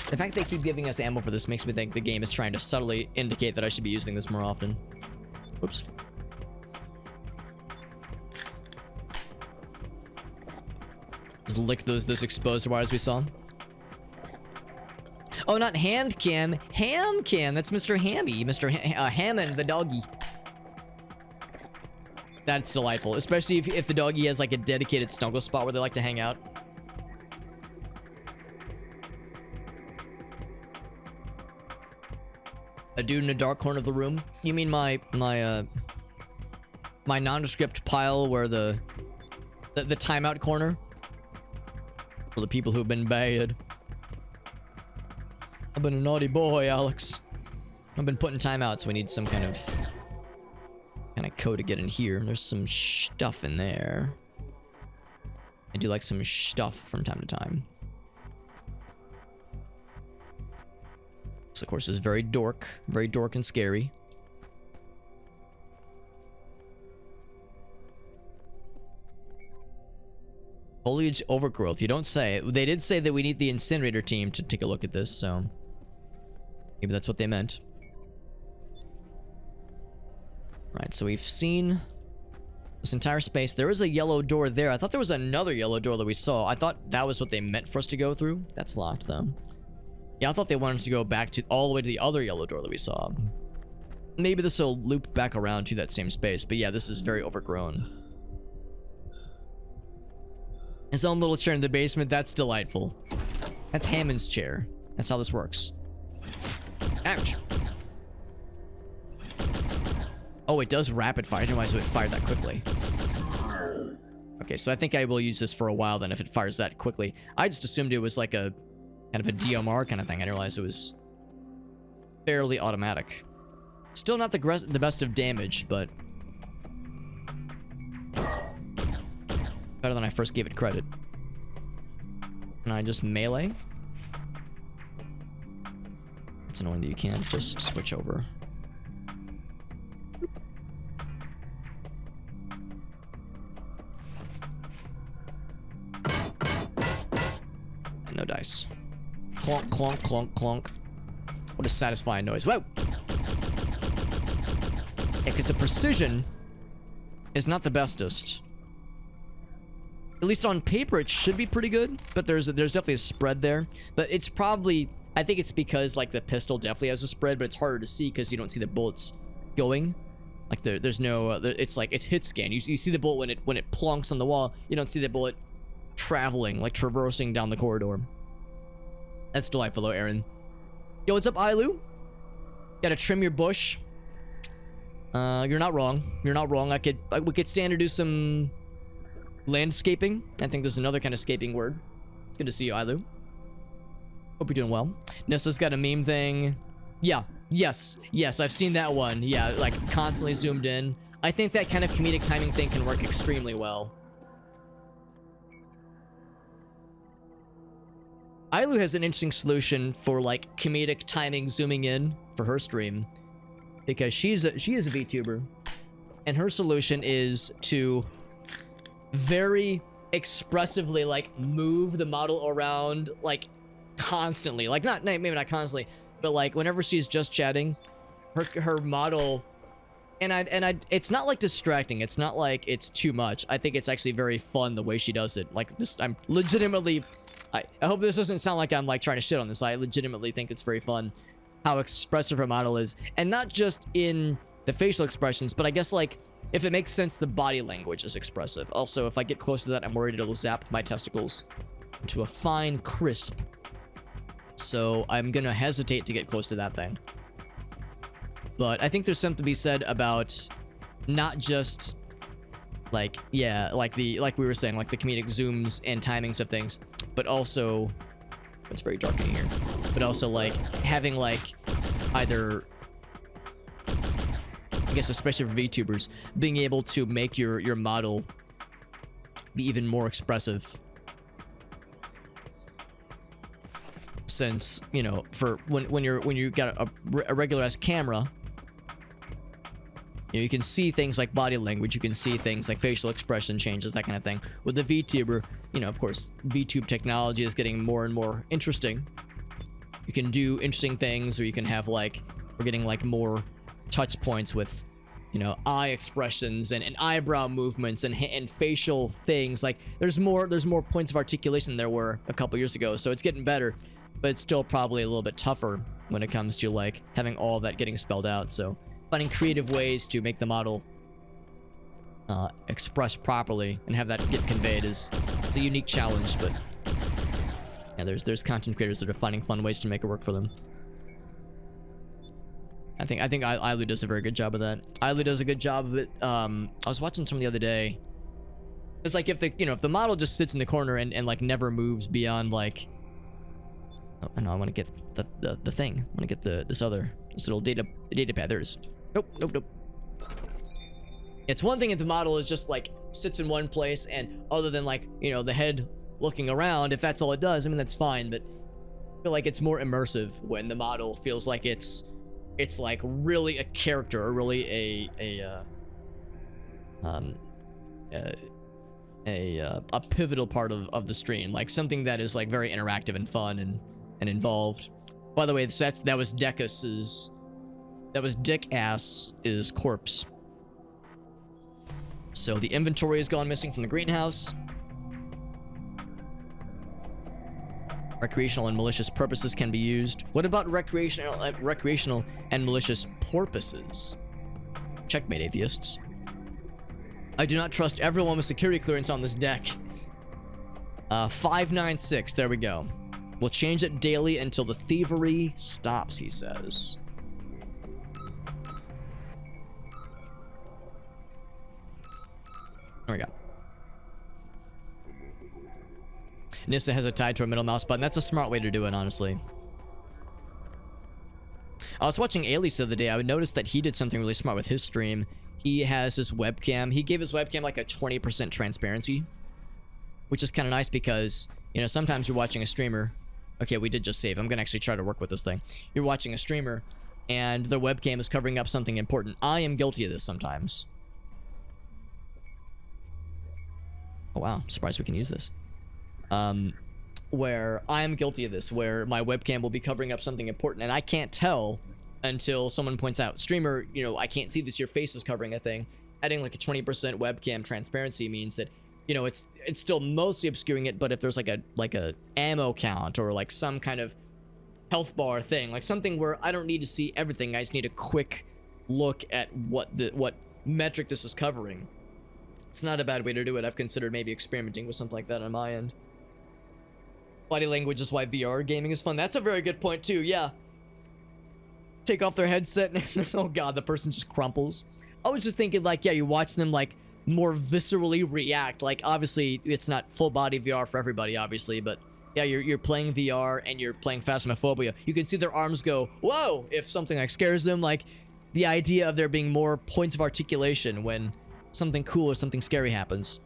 the fact they keep giving us ammo for this makes me think the game is trying to subtly indicate that I should be using this more often. Oops. Just lick those exposed wires we saw. Oh, not hand cam, ham cam. That's Mr. Hammy, Mr. Hammond, the doggy. That's delightful, especially if the doggy has like a dedicated snuggle spot where they like to hang out. A dude in a dark corner of the room. You mean my nondescript pile where the timeout corner for the people who've been bad. I've been a naughty boy, Alex. I've been putting timeouts. We need some kind of code to get in here. There's some stuff in there. I do like some stuff from time to time. This, of course, is very dork and scary. Foliage overgrowth. You don't say. They did say that we need the incinerator team to take a look at this, so maybe that's what they meant. Right, so we've seen this entire space. There is a yellow door there. I thought there was another yellow door that we saw. I thought that was what they meant for us to go through. That's locked, though. Yeah, I thought they wanted us to go back to all the way to the other yellow door that we saw. Maybe this will loop back around to that same space. But yeah, this is very overgrown. His own little chair in the basement. That's delightful. That's Hammond's chair. That's how this works. Ouch. Oh, it does rapid fire. I didn't realize it fired that quickly. Okay, so I think I will use this for a while then if it fires that quickly. I just assumed it was like a kind of a DMR kind of thing. I didn't realize it was fairly automatic. Still not the best of damage, but better than I first gave it credit. Can I just melee? It's annoying that you can't just switch over. And no dice. Clonk, clonk, clonk, clonk. What a satisfying noise. Whoa! Yeah, because the precision is not the bestest. At least on paper, it should be pretty good, but there's definitely a spread there. But it's probably, I think it's because like the pistol definitely has a spread, but it's harder to see because you don't see the bullets going. Like there's no, it's like it's hit scan. You see the bullet when it plonks on the wall. You don't see the bullet traveling, like traversing down the corridor. That's delightful though, Aaron. Yo, what's up, Ailu? Gotta trim your bush. You're not wrong. You're not wrong. We could stand to do some landscaping. I think there's another kind of scaping word. It's good to see you, Ailu. Hope you're doing well. Nissa's got a meme thing. Yeah. Yes, I've seen that one. Yeah, like constantly zoomed in. I think that kind of comedic timing thing can work extremely well. Ailu has an interesting solution for like comedic timing zooming in for her stream, because she is a VTuber, and her solution is to very expressively like move the model around like constantly, like maybe not constantly, but like whenever she's just chatting, her model, and it's not like distracting. It's not like it's too much. I think it's actually very fun the way she does it. Like this, I'm legitimately, I hope this doesn't sound like I'm like trying to shit on this. I legitimately think it's very fun how expressive her model is, and not just in the facial expressions, but I guess like if it makes sense, the body language is expressive. Also, if I get close to that, I'm worried it'll zap my testicles into a fine crisp. So I'm gonna hesitate to get close to that thing. But I think there's something to be said about not just like, yeah, like we were saying, like the comedic zooms and timings of things, but also, it's very dark in here, but also like having like either, I guess especially for VTubers, being able to make your model be even more expressive. Since, you know, for when you got a regular ass camera, you know, you can see things like body language, you can see things like facial expression changes, that kind of thing. With the VTuber, you know, of course, VTube technology is getting more and more interesting. You can do interesting things, or you can have like, we're getting like more touch points with, you know, eye expressions and eyebrow movements and facial things. Like there's more points of articulation than there were a couple years ago, so it's getting better. But it's still probably a little bit tougher when it comes to like having all that getting spelled out. So finding creative ways to make the model express properly and have that get conveyed it's a unique challenge. But yeah, there's content creators that are finding fun ways to make it work for them. I think Ailu does a very good job of that. Ailu does a good job of it. I was watching some the other day. It's like if the model just sits in the corner and like never moves beyond like, oh no, I want to get the thing. I want to get this little data pad. There's nope. It's one thing if the model is just like sits in one place, and other than like, you know, the head looking around, if that's all it does, I mean, that's fine. But I feel like it's more immersive when the model feels like it's like really a character, or really a pivotal part of the stream, like something that is like very interactive and fun and involved. By the way, that was Dick Ass's corpse. So the inventory has gone missing from the greenhouse. Recreational and malicious purposes can be used. What about recreational and malicious porpoises? Checkmate, atheists. I do not trust everyone with security clearance on this deck. 596, there we go. We'll change it daily until the thievery stops, he says. There we go. Nissa has it tied to a middle mouse button. That's a smart way to do it, honestly. I was watching Alice the other day. I would notice that he did something really smart with his stream. He has his webcam. He gave his webcam like a 20% transparency, which is kind of nice because, you know, sometimes you're watching a streamer. Okay, we did just save. I'm gonna actually try to work with this thing. You're watching a streamer and their webcam is covering up something important. I am guilty of this sometimes. Oh wow, I'm surprised we can use this. Where I am guilty of this, where my webcam will be covering up something important and I can't tell until someone points out, streamer, you know, I can't see this, your face is covering a thing. Adding like a 20% webcam transparency means that, you know, it's still mostly obscuring it, but if there's like a ammo count or like some kind of health bar thing, like something where I don't need to see everything. I just need a quick look at what metric this is covering. It's not a bad way to do it. I've considered maybe experimenting with something like that on my end. Body language is why VR gaming is fun. That's a very good point too. Yeah. Take off their headset and oh god, the person just crumples. I was just thinking like, yeah, you watch them like more viscerally react. Like obviously it's not full body VR for everybody, obviously, but yeah, you're playing VR and you're playing Phasmophobia. You can see their arms go, whoa, if something like scares them. Like the idea of there being more points of articulation when something cool or something scary happens.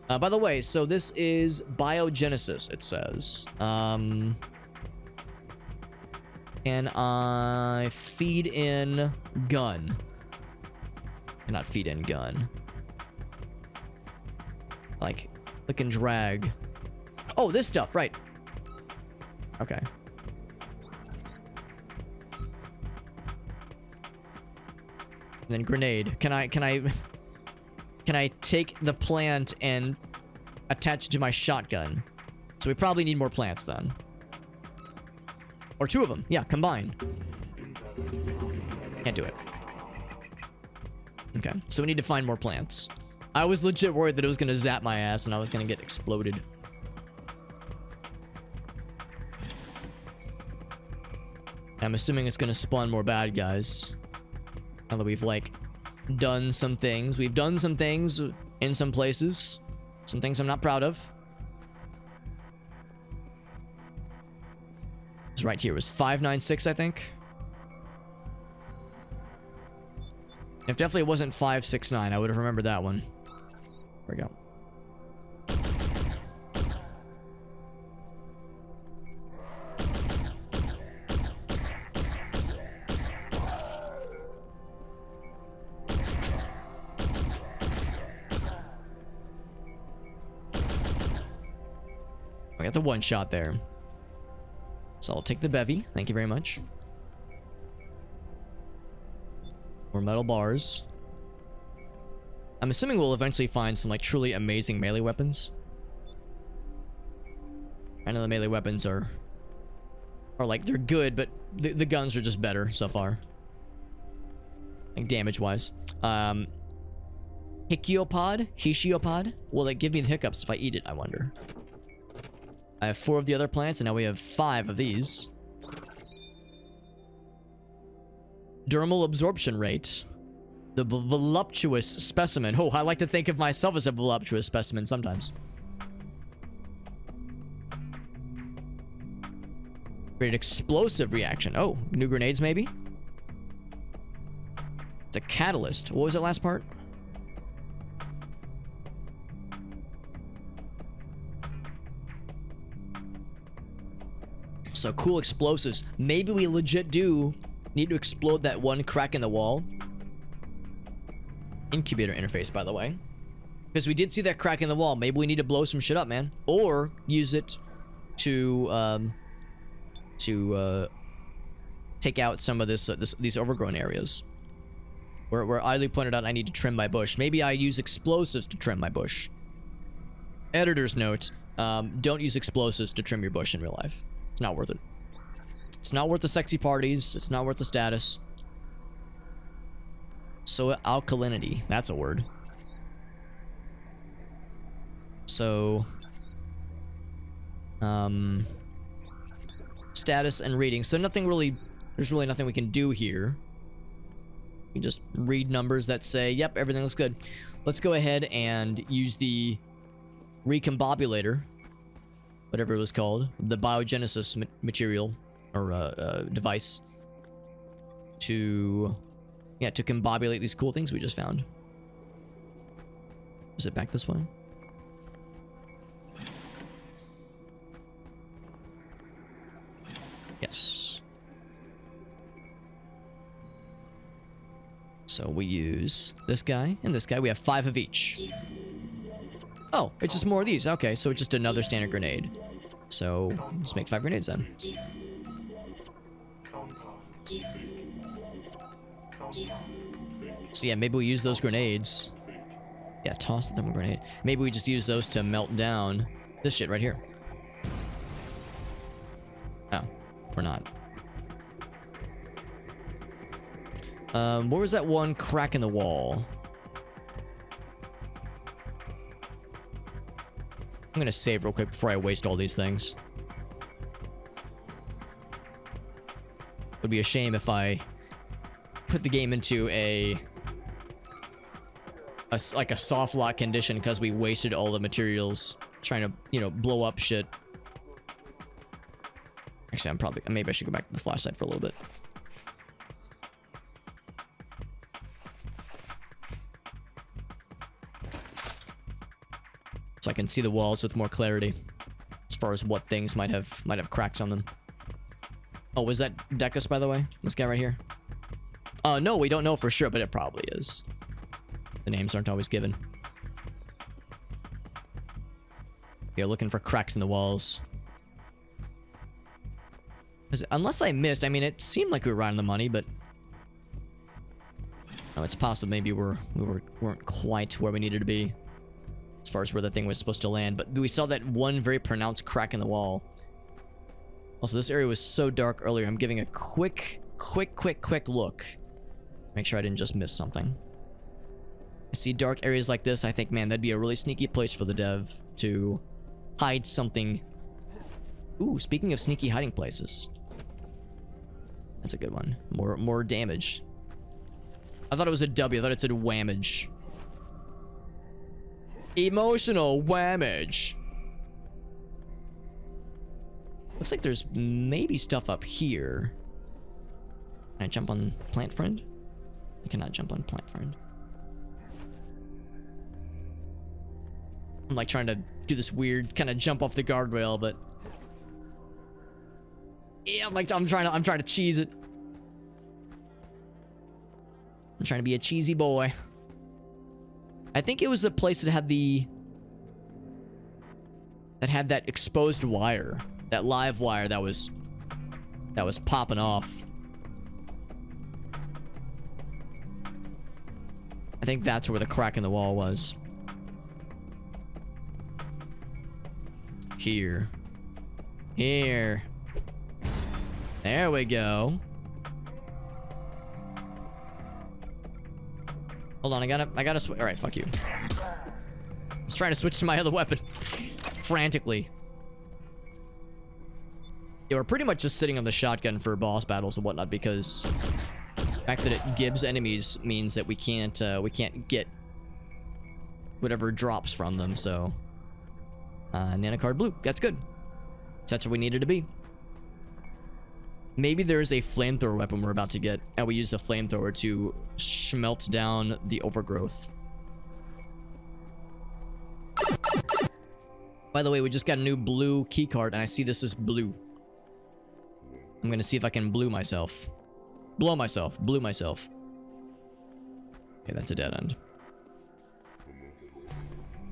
By the way, so this is biogenesis, it says. Can I feed in gun? Cannot feed in gun. Like, click and drag. Oh, this stuff, right. Okay. And then grenade. Can I take the plant and attach it to my shotgun? So we probably need more plants then. Or two of them. Yeah, combine. Can't do it. Okay, so we need to find more plants. I was legit worried that it was gonna zap my ass and I was gonna get exploded. I'm assuming it's gonna spawn more bad guys. Now that we've, like, done some things. We've done some things in some places. Some things I'm not proud of. It's right here. It was 596, I think. If definitely it wasn't 569, I would have remembered that one. There we go. I got the one shot there. So I'll take the bevy. Thank you very much. More metal bars. I'm assuming we'll eventually find some like truly amazing melee weapons. I know the melee weapons are like, they're good, but the guns are just better so far. Like damage wise. Hishiopod? Will it give me the hiccups if I eat it, I wonder? I have 4 of the other plants, and now we have 5 of these. Dermal absorption rate. The voluptuous specimen. Oh, I like to think of myself as a voluptuous specimen sometimes. Great explosive reaction. Oh, new grenades maybe? It's a catalyst. What was the last part? So cool explosives. Maybe we legit do need to explode that one crack in the wall. Incubator interface, by the way. Because we did see that crack in the wall. Maybe we need to blow some shit up, man. Or use it to take out some of these overgrown areas. Where Eiley pointed out I need to trim my bush. Maybe I use explosives to trim my bush. Editor's note. Don't use explosives to trim your bush in real life. It's not worth it. It's not worth the sexy parties. It's not worth the status. So alkalinity. That's a word. So status and reading. So nothing really, there's really nothing we can do here. We just read numbers that say, yep, everything looks good. Let's go ahead and use the recombobulator, whatever it was called, the biogenesis material or device, to combobulate these cool things we just found. Is it back this way? Yes. So we use this guy and this guy. We have 5 of each. Oh, it's just more of these. Okay, so it's just another standard grenade. So let's make 5 grenades then. So yeah, maybe we use those grenades. Yeah, toss the thermal grenade. Maybe we just use those to melt down this shit right here. Oh, we're not. Where was that one crack in the wall? I'm gonna save real quick before I waste all these things. Would be a shame if I put the game into like a soft lock condition because we wasted all the materials trying to, you know, blow up shit. Actually, maybe I should go back to the flashlight for a little bit. So I can see the walls with more clarity as far as what things might have cracks on them. Oh, was that Decus, by the way? This guy right here? No, we don't know for sure, but it probably is. The names aren't always given. Yeah, looking for cracks in the walls. Unless I missed, I mean, it seemed like we were right on the money, but... Oh, it's possible maybe we weren't quite where we needed to be. As far as where the thing was supposed to land. But we saw that one very pronounced crack in the wall. Also, this area was so dark earlier. I'm giving a quick look. Make sure I didn't just miss something. I see dark areas like this. I think, man, that'd be a really sneaky place for the dev to hide something. Ooh, speaking of sneaky hiding places. That's a good one. More damage. I thought it was a W. I thought it said whammage. Emotional whammage. Looks like there's maybe stuff up here. Can I jump on plant friend? I cannot jump on plant friend. I'm like trying to do this weird kind of jump off the guardrail, but yeah, I'm trying to cheese it. I'm trying to be a cheesy boy. I think it was the place that had that exposed wire, that live wire that was popping off. I think that's where the crack in the wall was. Here. There we go. Hold on, I gotta all right, fuck you. Let's try to switch to my other weapon. Frantically. Yeah, we're pretty much just sitting on the shotgun for boss battles and whatnot because the fact that it gives enemies means that we can't get whatever drops from them, so nanocard blue, that's good. That's where we needed to be. Maybe there's a flamethrower weapon we're about to get, and we use the flamethrower to smelt down the overgrowth. By the way, we just got a new blue keycard, and I see this is blue. I'm gonna see if I can blue myself. Blow myself. Blue myself. Okay, that's a dead end.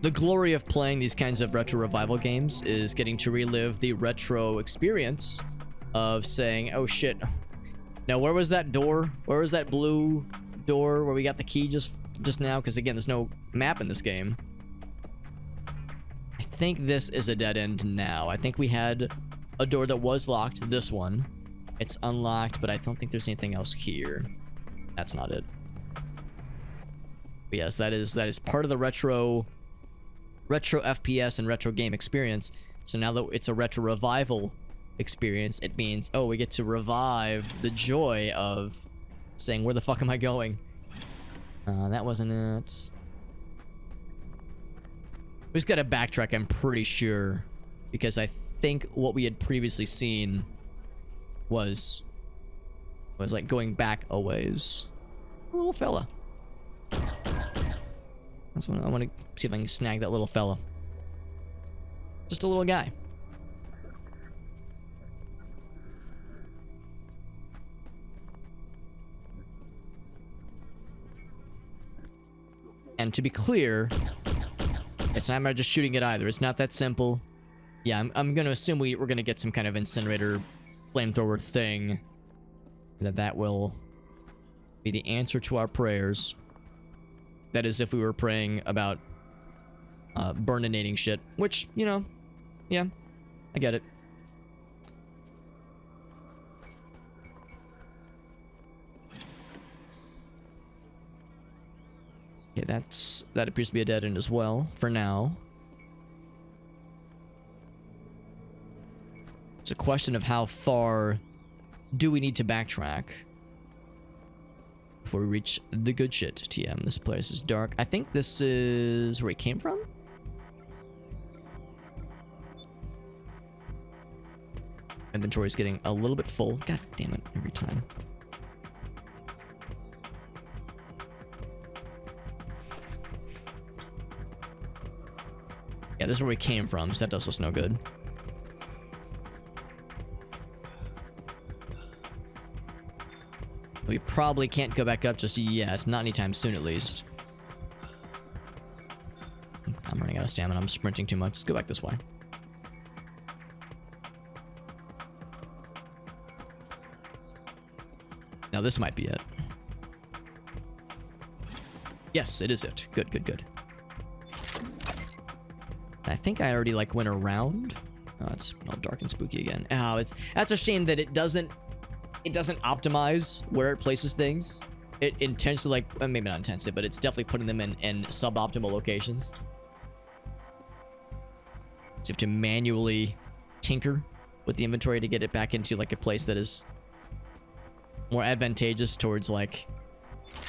The glory of playing these kinds of retro revival games is getting to relive the retro experience of saying, oh shit. Now, where was that door? Where was that blue door where we got the key just now? Because again, there's no map in this game. I think this is a dead end now. I think we had a door that was locked. This one. It's unlocked, but I don't think there's anything else here. That's not it. But yes, that is part of the retro FPS and retro game experience. So now that it's a retro revival experience, it means, oh, we get to revive the joy of saying, where the fuck am I going? That wasn't it. We just gotta backtrack, I'm pretty sure, because I think what we had previously seen was like going back a ways. Little fella. That's what I want to see if I can snag that little fella. Just a little guy. And to be clear, it's not about just shooting it either. It's not that simple. Yeah, I'm gonna assume we're gonna get some kind of incinerator flamethrower thing. That will be the answer to our prayers. That is if we were praying about burninating shit. Which, you know, yeah, I get it. Okay, that appears to be a dead end as well, for now. It's a question of how far do we need to backtrack before we reach the good shit, TM. This place is dark. I think this is where he came from? Inventory's getting a little bit full. God damn it, every time. Yeah, this is where we came from, so that does us no good. We probably can't go back up just yet. Not anytime soon, at least. I'm running out of stamina. I'm sprinting too much. Let's go back this way. Now, this might be it. Yes, it is it. Good, good, good. I think I already, like, went around. Oh, it's all dark and spooky again. Oh, that's a shame that it doesn't optimize where it places things. It intentionally, like, maybe not intentionally, but it's definitely putting them in suboptimal locations. So you have to manually tinker with the inventory to get it back into, like, a place that is more advantageous towards, like,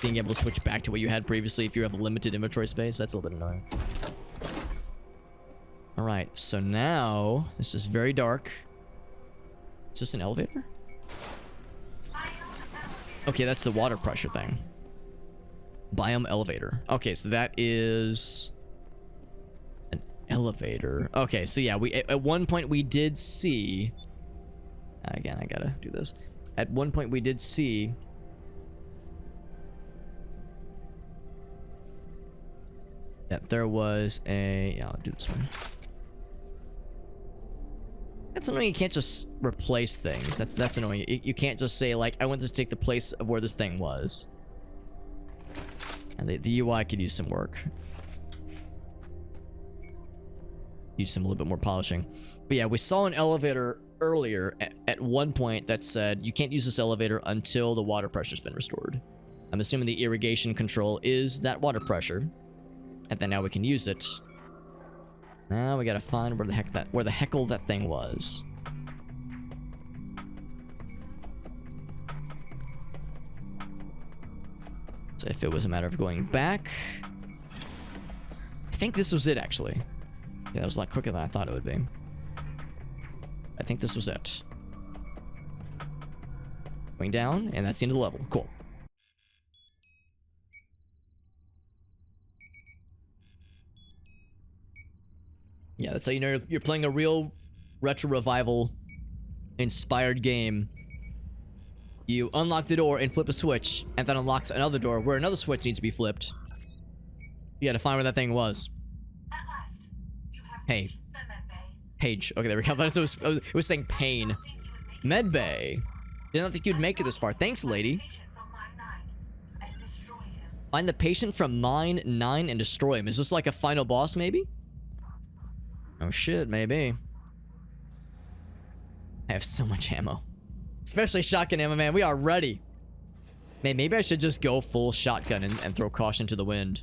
being able to switch back to what you had previously if you have limited inventory space. That's a little bit annoying. Alright, so now this is very dark. Is this an elevator? Okay, that's the water pressure thing. Biome elevator. Okay, so that is an elevator. Okay, so yeah, we at one point we did see. Again, I gotta do this. At one point we did see that there was a. Yeah, I'll do this one. That's annoying. You can't just replace things. That's annoying. You can't just say, like, I want to take the place of where this thing was. And the UI could use some work. Use some a little bit more polishing. But yeah, we saw an elevator earlier at one point that said you can't use this elevator until the water pressure's been restored. I'm assuming the irrigation control is that water pressure. And then now we can use it. Now we gotta find where the heckle that thing was. So if it was a matter of going back, I think this was it actually. Yeah, that was a lot quicker than I thought it would be. I think this was it. Going down, and that's the end of the level. Cool. Yeah, that's how you know you're playing a real retro revival inspired game. You unlock the door and flip a switch, and that unlocks another door where another switch needs to be flipped. You gotta find where that thing was. At last, you have Hey. reached the medbay. Page. Okay, there we go. I thought it was saying pain. Medbay. Did not think you'd make it this far. Thanks, lady. Find the patient from mine 9 and destroy him. Is this like a final boss, maybe? Oh shit, maybe. I have so much ammo. Especially shotgun ammo, man. We are ready. Man, maybe I should just go full shotgun and throw caution to the wind.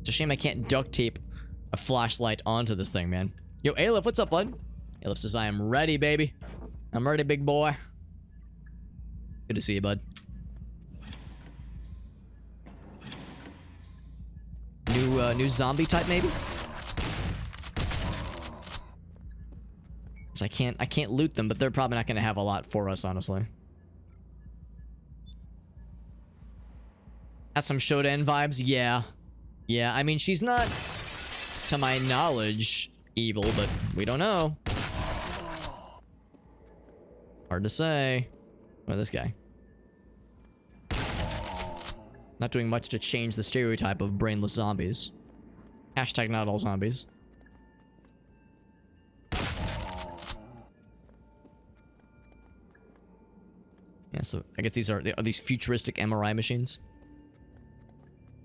It's a shame I can't duct tape a flashlight onto this thing, man. Yo, Aleph, what's up, bud? Aleph says, I am ready, baby. I'm ready, big boy. Good to see you, bud. New zombie type, maybe? 'Cause I can't loot them, but they're probably not gonna have a lot for us, honestly. Has some Shodan vibes? Yeah. Yeah, I mean, she's not, to my knowledge, evil, but we don't know. Hard to say. What about this guy? Not doing much to change the stereotype of brainless zombies. Hashtag not all zombies. Yeah, so I guess these are these futuristic MRI machines.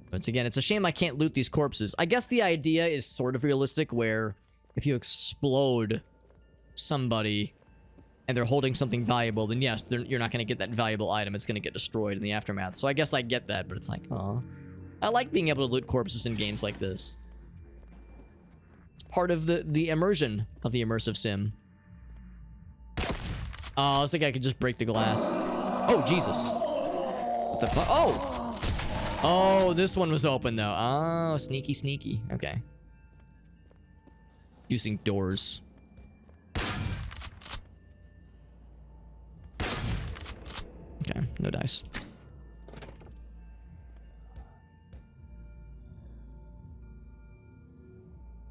But again, it's a shame I can't loot these corpses. I guess the idea is sort of realistic, where if you explode somebody and they're holding something valuable, then yes, you're not going to get that valuable item. It's going to get destroyed in the aftermath. So I guess I get that, but it's like, oh, I like being able to loot corpses in games like this. It's part of the immersion of the immersive sim. Oh, I was thinking I could just break the glass. Oh, Jesus. What the fuck? Oh! Oh, this one was open, though. Oh, sneaky, sneaky. Okay. Using doors. Okay, no dice.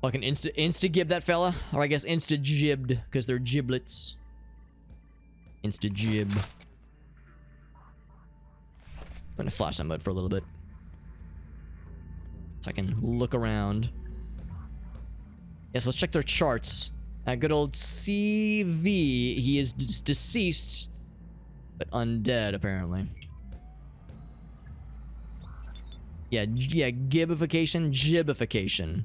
Fucking insta-gib that fella. Or I guess insta-gibbed, because they're giblets. Insta-gib. I'm gonna flash that mode for a little bit. So I can look around. Yes, let's check their charts. Good old CV. He is deceased, but undead, apparently. Yeah, gibification, jibification.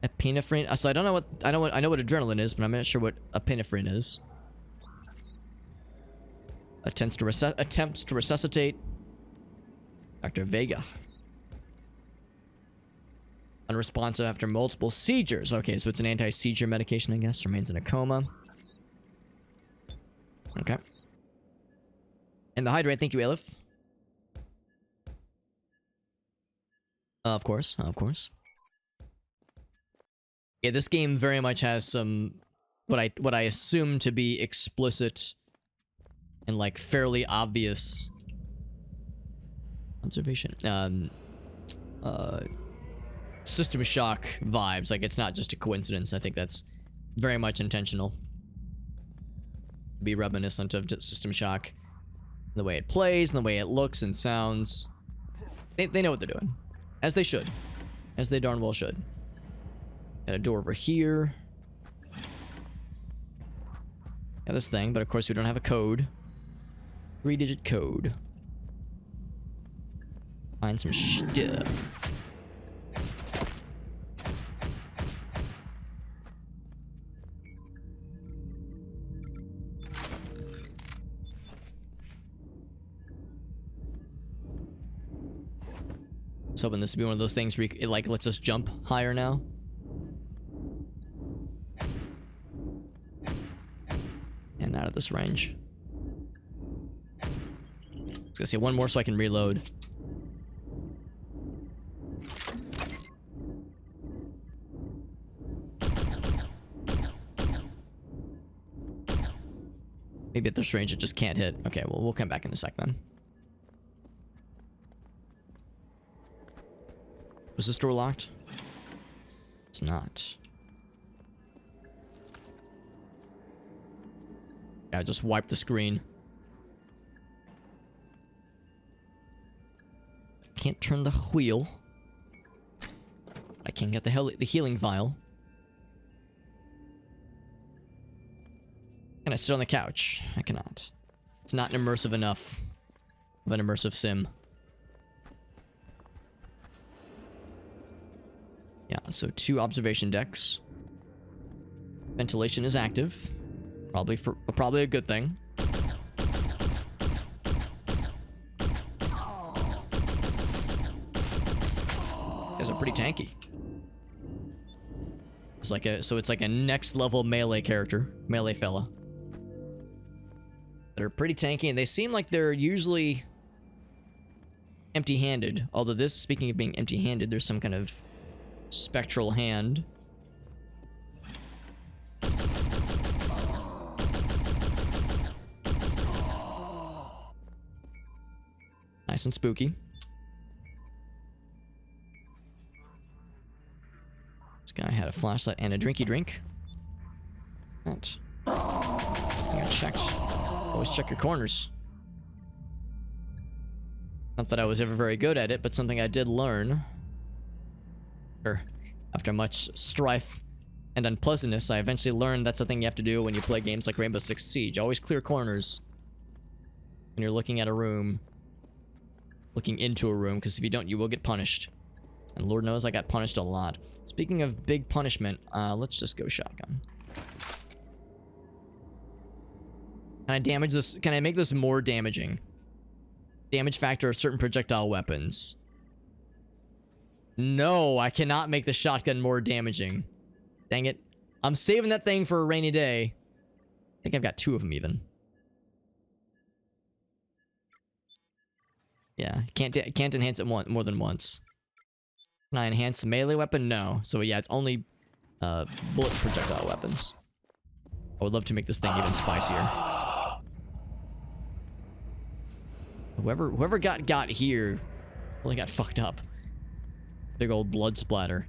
Epinephrine. So I don't know what I know what adrenaline is, but I'm not sure what epinephrine is. Attempts to resuscitate. Dr. Vega. Unresponsive after multiple seizures. Okay, so it's an anti-seizure medication, I guess. Remains in a coma. Okay. And the hydrate. Thank you, Aleph. Of course, of course. Yeah, this game very much has some what I assume to be explicit and like fairly obvious observation. System Shock vibes. Like, it's not just a coincidence. I think that's very much intentional. Be reminiscent of System Shock. The way it plays and the way it looks and sounds. They know what they're doing. As they should. As they darn well should. Got a door over here. Got this thing, but of course we don't have a code. 3-digit code. Find some stuff. I was hoping this would be one of those things where it like lets us jump higher now. And out of this range. I was gonna say one more so I can reload. Maybe at this range it just can't hit. Okay, well, we'll come back in a sec then. Was this door locked? It's not. Yeah, I just wiped the screen. Can't turn the wheel. I can get the healing vial. Can I sit on the couch? I cannot. It's not immersive enough of an immersive sim. Yeah, so 2 observation decks. Ventilation is active. Probably a good thing. Guys are pretty tanky. It's like a next level melee character, melee fella. They're pretty tanky, and they seem like they're usually empty-handed. Although this, speaking of being empty-handed, there's some kind of spectral hand. Nice and spooky. This guy had a flashlight and a drinky drink. That. I got checked. Always check your corners. Not that I was ever very good at it, but something I did learn. After much strife and unpleasantness, I eventually learned that's the thing you have to do when you play games like Rainbow Six Siege. Always clear corners when you're looking at a room. Looking into a room, because if you don't, you will get punished. And Lord knows I got punished a lot. Speaking of big punishment, let's just go shotgun. Can I damage this? Can I make this more damaging? Damage factor of certain projectile weapons. No, I cannot make the shotgun more damaging. Dang it. I'm saving that thing for a rainy day. I think I've got 2 of them even. Yeah, can't enhance it more than once. Can I enhance the melee weapon? No. So yeah, it's only bullet projectile weapons. I would love to make this thing even spicier. Whoever got here really got fucked up. Big old blood splatter.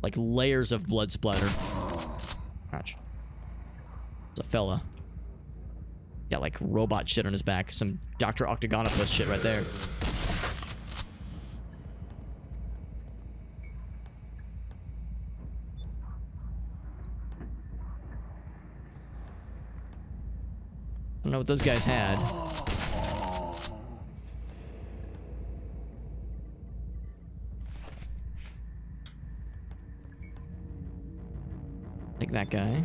Like layers of blood splatter. Ouch. There's a fella. Got like robot shit on his back. Some Dr. Octagonopus shit right there. I don't know what those guys had. Take that guy.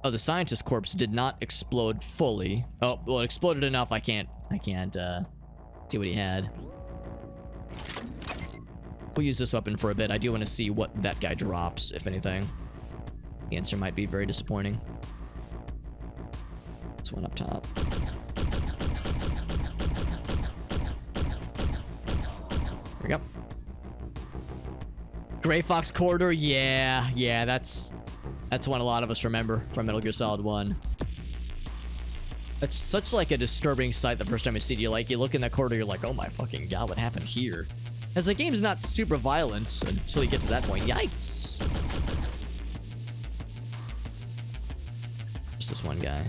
Oh, the scientist corpse did not explode fully. Oh, well, it exploded enough. I can't see what he had. We'll use this weapon for a bit. I do want to see what that guy drops, if anything. The answer might be very disappointing. This one up top. There we go. Gray Fox Corridor, yeah, that's one a lot of us remember from Metal Gear Solid 1. It's such like a disturbing sight the first time you see it. You look in that corridor, you're like, oh my fucking god, what happened here? As the game's not super violent until you get to that point. Yikes! Just this one guy.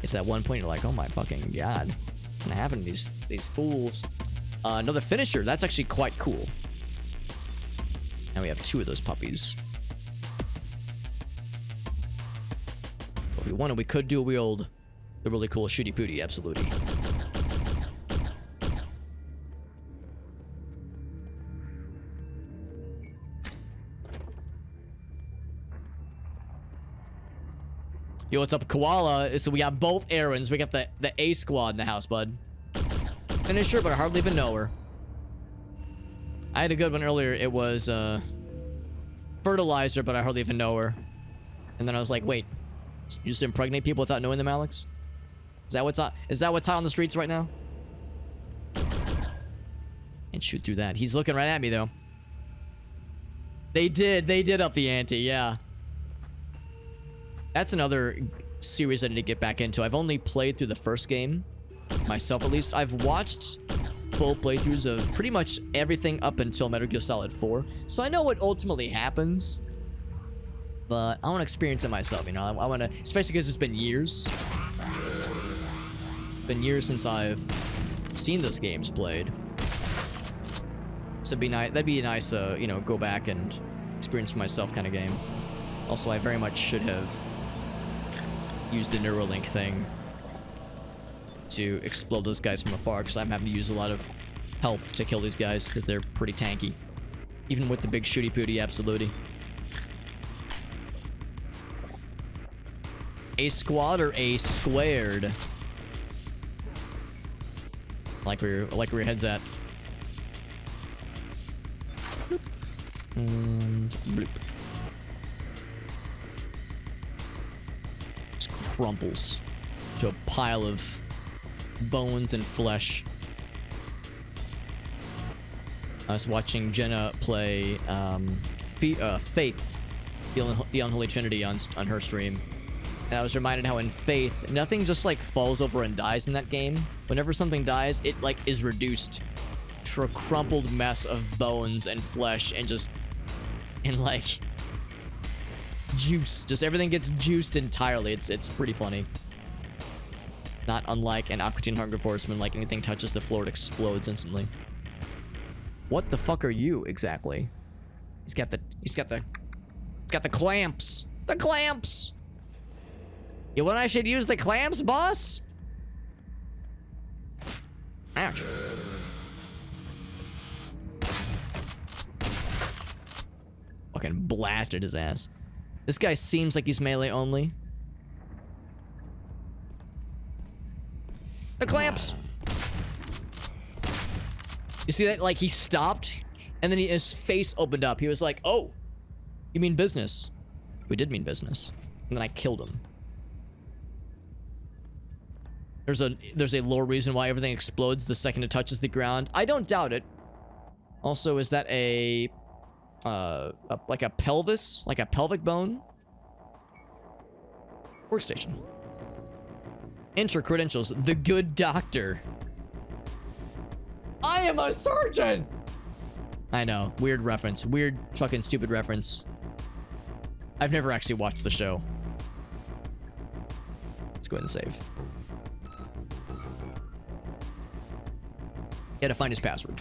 Get to that one point, you're like, oh my fucking god, what's gonna happen to these fools? Another finisher. That's actually quite cool. Now we have 2 of those puppies. If we wanted, we could do wield the really cool shooty pooty. Absolutely. Yo, what's up, Koala? So we got both errands. We got the A squad in the house, bud. Finisher, but I hardly even know her. I had a good one earlier. It was fertilizer, but I hardly even know her. And then I was like, wait, you just impregnate people without knowing them, Alex? Is that what's hot? Is that what's hot on the streets right now? And shoot through that. He's looking right at me though. They did up the ante, yeah. That's another series I need to get back into. I've only played through the first game. Myself, at least. I've watched full playthroughs of pretty much everything up until Metal Gear Solid 4, so I know what ultimately happens, but I want to experience it myself, you know. I want to, especially because it's been years. It's been years since I've seen those games played, so that'd be a nice, you know, go back and experience for myself kind of game. Also, I very much should have used the Neuralink thing to explode those guys from afar, because I'm having to use a lot of health to kill these guys because they're pretty tanky, even with the big shooty pooty. Absolutely. A squad or A squared? Like where your head's at. Bloop. And bloop. Just crumples to a pile of bones and flesh. I was watching Jenna play Faith, the Unholy Trinity on her stream, and I was reminded how in Faith, nothing just like falls over and dies in that game. Whenever something dies, it like is reduced to a crumpled mess of bones and flesh and like juice. Just everything gets juiced entirely. It's pretty funny. Not unlike an Aqua Teen Hunger Force, when like anything touches the floor, it explodes instantly. What the fuck are you exactly? He's got the clamps. The clamps. You want I should use the clamps, boss? Ouch. Fucking blasted his ass. This guy seems like he's melee only. The clamps! You see that? Like, he stopped, and then his face opened up. He was like, oh, you mean business? We did mean business. And then I killed him. There's a lore reason why everything explodes the second it touches the ground. I don't doubt it. Also, is that like a pelvis? Like a pelvic bone? Workstation. Enter credentials. The good doctor. I am a surgeon! I know. Weird reference. Weird fucking stupid reference. I've never actually watched the show. Let's go ahead and save. Gotta find his password.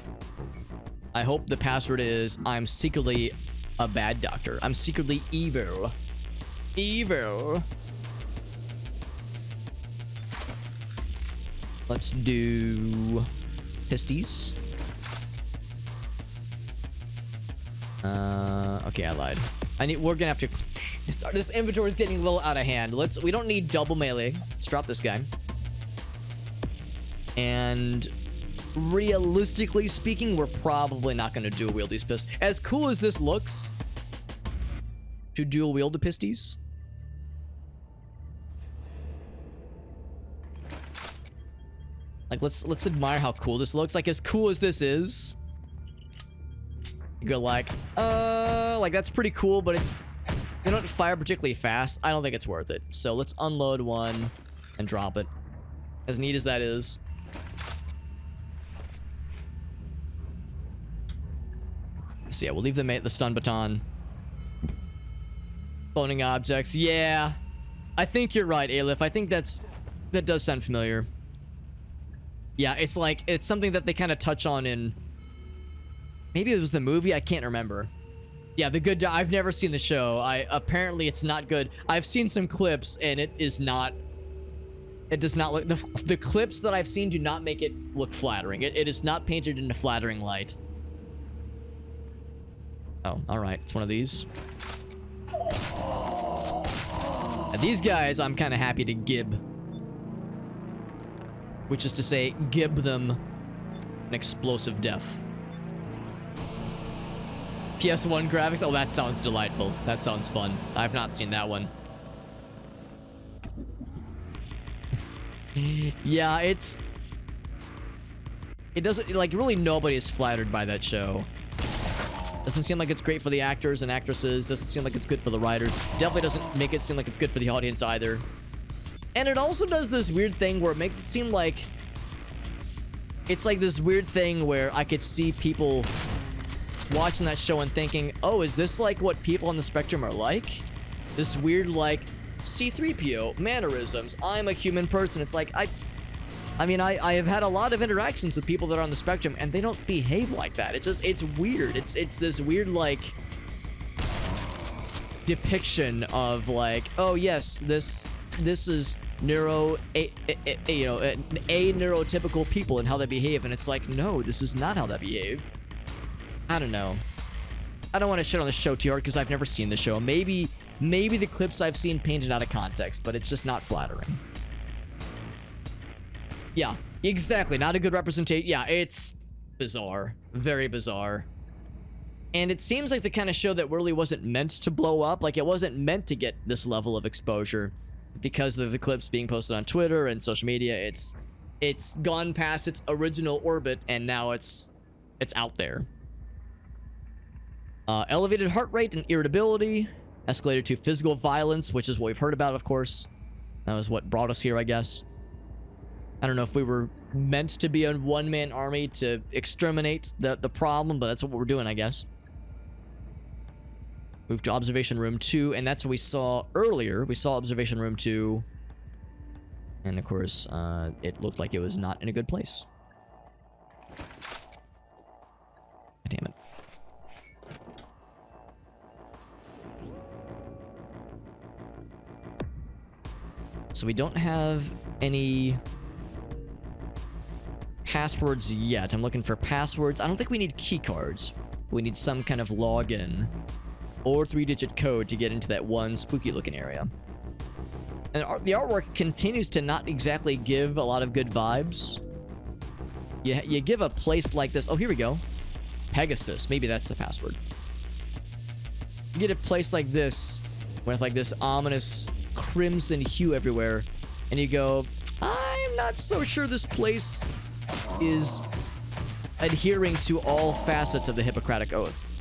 I hope the password is I'm secretly a bad doctor. I'm secretly evil. Evil. Let's do pisties. Okay, I lied. We're gonna have to. This inventory is getting a little out of hand. We don't need double melee. Let's drop this guy. And realistically speaking, we're probably not gonna dual wield these pistols. As cool as this looks, to dual wield the pisties. Like, let's admire how cool this looks. Like, as cool as this is, you go like that's pretty cool, but they don't fire particularly fast. I don't think it's worth it. So let's unload one and drop it. As neat as that is. So yeah, we'll leave the stun baton. Cloning objects. Yeah, I think you're right, Aleph. I think that does sound familiar. Yeah, it's something that they kind of touch on in, maybe it was the movie, I can't remember. Yeah, I've never seen the show. Apparently it's not good. I've seen some clips and it does not look, the clips that I've seen do not make it look flattering. It is not painted in a flattering light. Oh, all right, it's one of these. Now, these guys I'm kind of happy to gib. Which is to say, gib them an explosive death. PS1 graphics? Oh, that sounds delightful. That sounds fun. I've not seen that one. Yeah, it doesn't, like, really nobody is flattered by that show. Doesn't seem like it's great for the actors and actresses. Doesn't seem like it's good for the writers. Definitely doesn't make it seem like it's good for the audience either. And it also does this weird thing where it makes it seem like it's like this weird thing where I could see people watching that show and thinking, oh, is this like what people on the spectrum are like? This weird, like, C-3PO mannerisms. I'm a human person. It's like, I mean, I have had a lot of interactions with people that are on the spectrum and they don't behave like that. It's weird. It's this weird, like, depiction of like, oh yes, this is neurotypical people and how they behave, and it's like, no, this is not how they behave. I don't know. I don't want to shit on the show too hard because I've never seen the show. Maybe the clips I've seen painted out of context, but it's just not flattering. Yeah, exactly. Not a good representation. Yeah, it's bizarre. Very bizarre. And it seems like the kind of show that really wasn't meant to blow up. Like, it wasn't meant to get this level of exposure. Because of the clips being posted on Twitter and social media, it's gone past its original orbit, and now it's out there. Elevated heart rate and irritability, escalated to physical violence, which is what we've heard about, of course. That was what brought us here, I guess. I don't know if we were meant to be a one-man army to exterminate the problem, but that's what we're doing, I guess. Move to Observation Room 2, and that's what we saw earlier. We saw Observation Room 2, and of course, it looked like it was not in a good place. Damn it. So we don't have any passwords yet. I'm looking for passwords. I don't think we need key cards. We need some kind of login. or 3-digit code to get into that one spooky looking area. And the artwork continues to not exactly give a lot of good vibes. You give a place like this. Oh, here we go. Pegasus. Maybe that's the password. You get a place like this with like this ominous crimson hue everywhere, and you go, I'm not so sure this place is adhering to all facets of the Hippocratic Oath.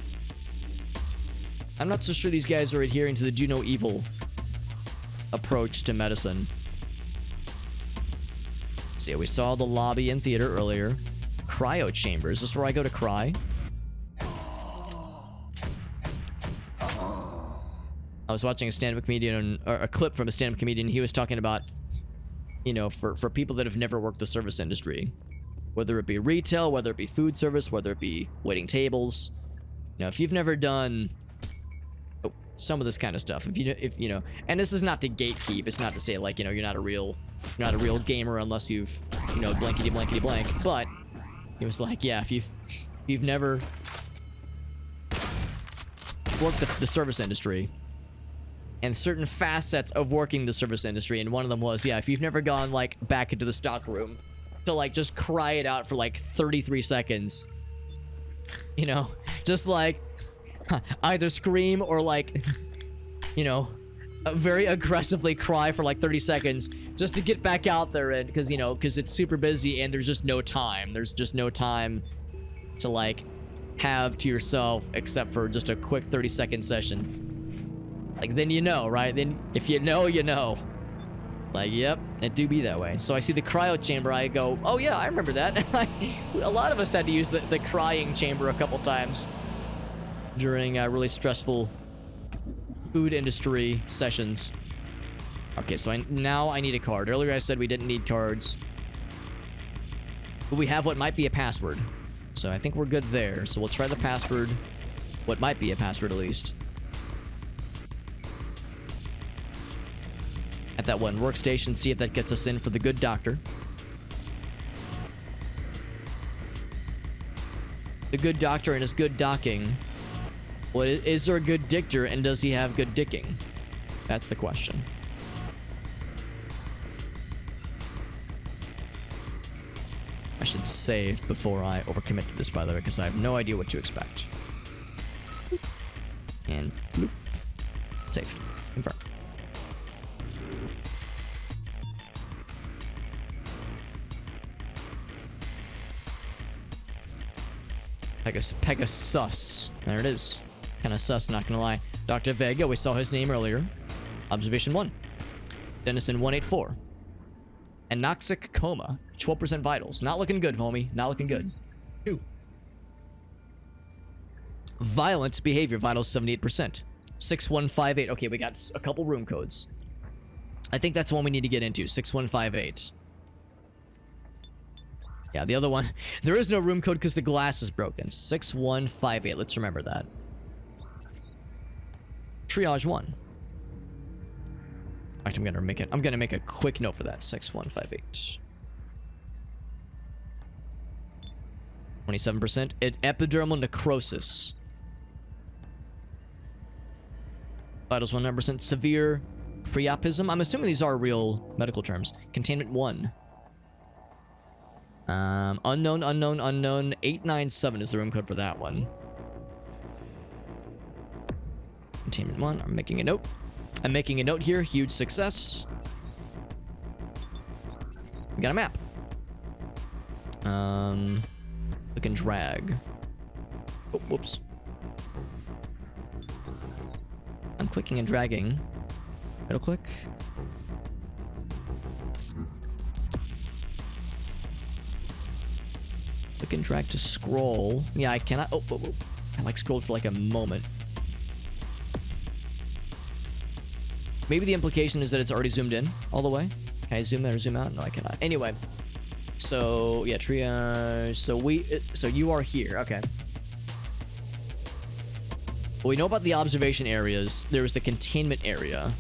I'm not so sure these guys are adhering to the do no evil approach to medicine. See, we saw the lobby and theater earlier. Cryo chamber. Is this where I go to cry? I was watching a stand-up comedian, or a clip from a stand-up comedian. He was talking about, you know, for people that have never worked the service industry, whether it be retail, whether it be food service, whether it be waiting tables. You know, if you've never done some of this kind of stuff, if you know, and this is not to gatekeep. It's not to say like, you know, you're not a real gamer unless you've, you know, blankety blankety blank. But it was like, yeah, if you've never worked the service industry, and certain facets of working the service industry, and one of them was, yeah, if you've never gone like back into the stock room to like just cry it out for like 33 seconds, you know, just like either scream or like, you know, very aggressively cry for like 30 seconds just to get back out there, and because, you know, because it's super busy and there's just no time. There's just no time to like have to yourself except for just a quick 30-second session. Like, then you know, right? Then if you know, you know. Like, yep, it do be that way. So I see the cryo chamber, I go, oh yeah, I remember that. A lot of us had to use the crying chamber a couple times during really stressful food industry sessions. Okay, so now I need a card. Earlier I said we didn't need cards, but we have what might be a password. So I think we're good there. So we'll try the password. What might be a password, at least. At that one workstation, see if that gets us in for the good doctor. The good doctor and his good docking. What is there a good dictor, and does he have good dicking? That's the question. I should save before I overcommit to this, by the way, because I have no idea what to expect. And bloop. Save. Confirm. Pegasus. There it is. Kind of sus, not gonna lie. Dr. Vega, we saw his name earlier. Observation 1. Dennison 184. Anoxic coma. 12% vitals. Not looking good, homie. Not looking good. 2. Violent behavior. Vitals 78%. 6158. Okay, we got a couple room codes. I think that's one we need to get into. 6158. Yeah, the other one. There is no room code because the glass is broken. 6158. Let's remember that. Triage 1. In fact, I'm gonna make a quick note for that. 6158. 27%. Epidermal necrosis. Vitals 100%. Severe priapism. I'm assuming these are real medical terms. Containment 1. Unknown. 897 is the room code for that one. Containment 1. I'm making a note. I'm making a note here. Huge success. We got a map. Click and drag. Oh, whoops. I'm clicking and dragging. Middle click. Click and drag to scroll. Yeah, I cannot. Oh. I like scrolled for like a moment. Maybe the implication is that it's already zoomed in all the way. Can I zoom in or zoom out? No, I cannot. Anyway, so yeah, triage. So you are here. Okay. Well, we know about the observation areas. There was the containment area.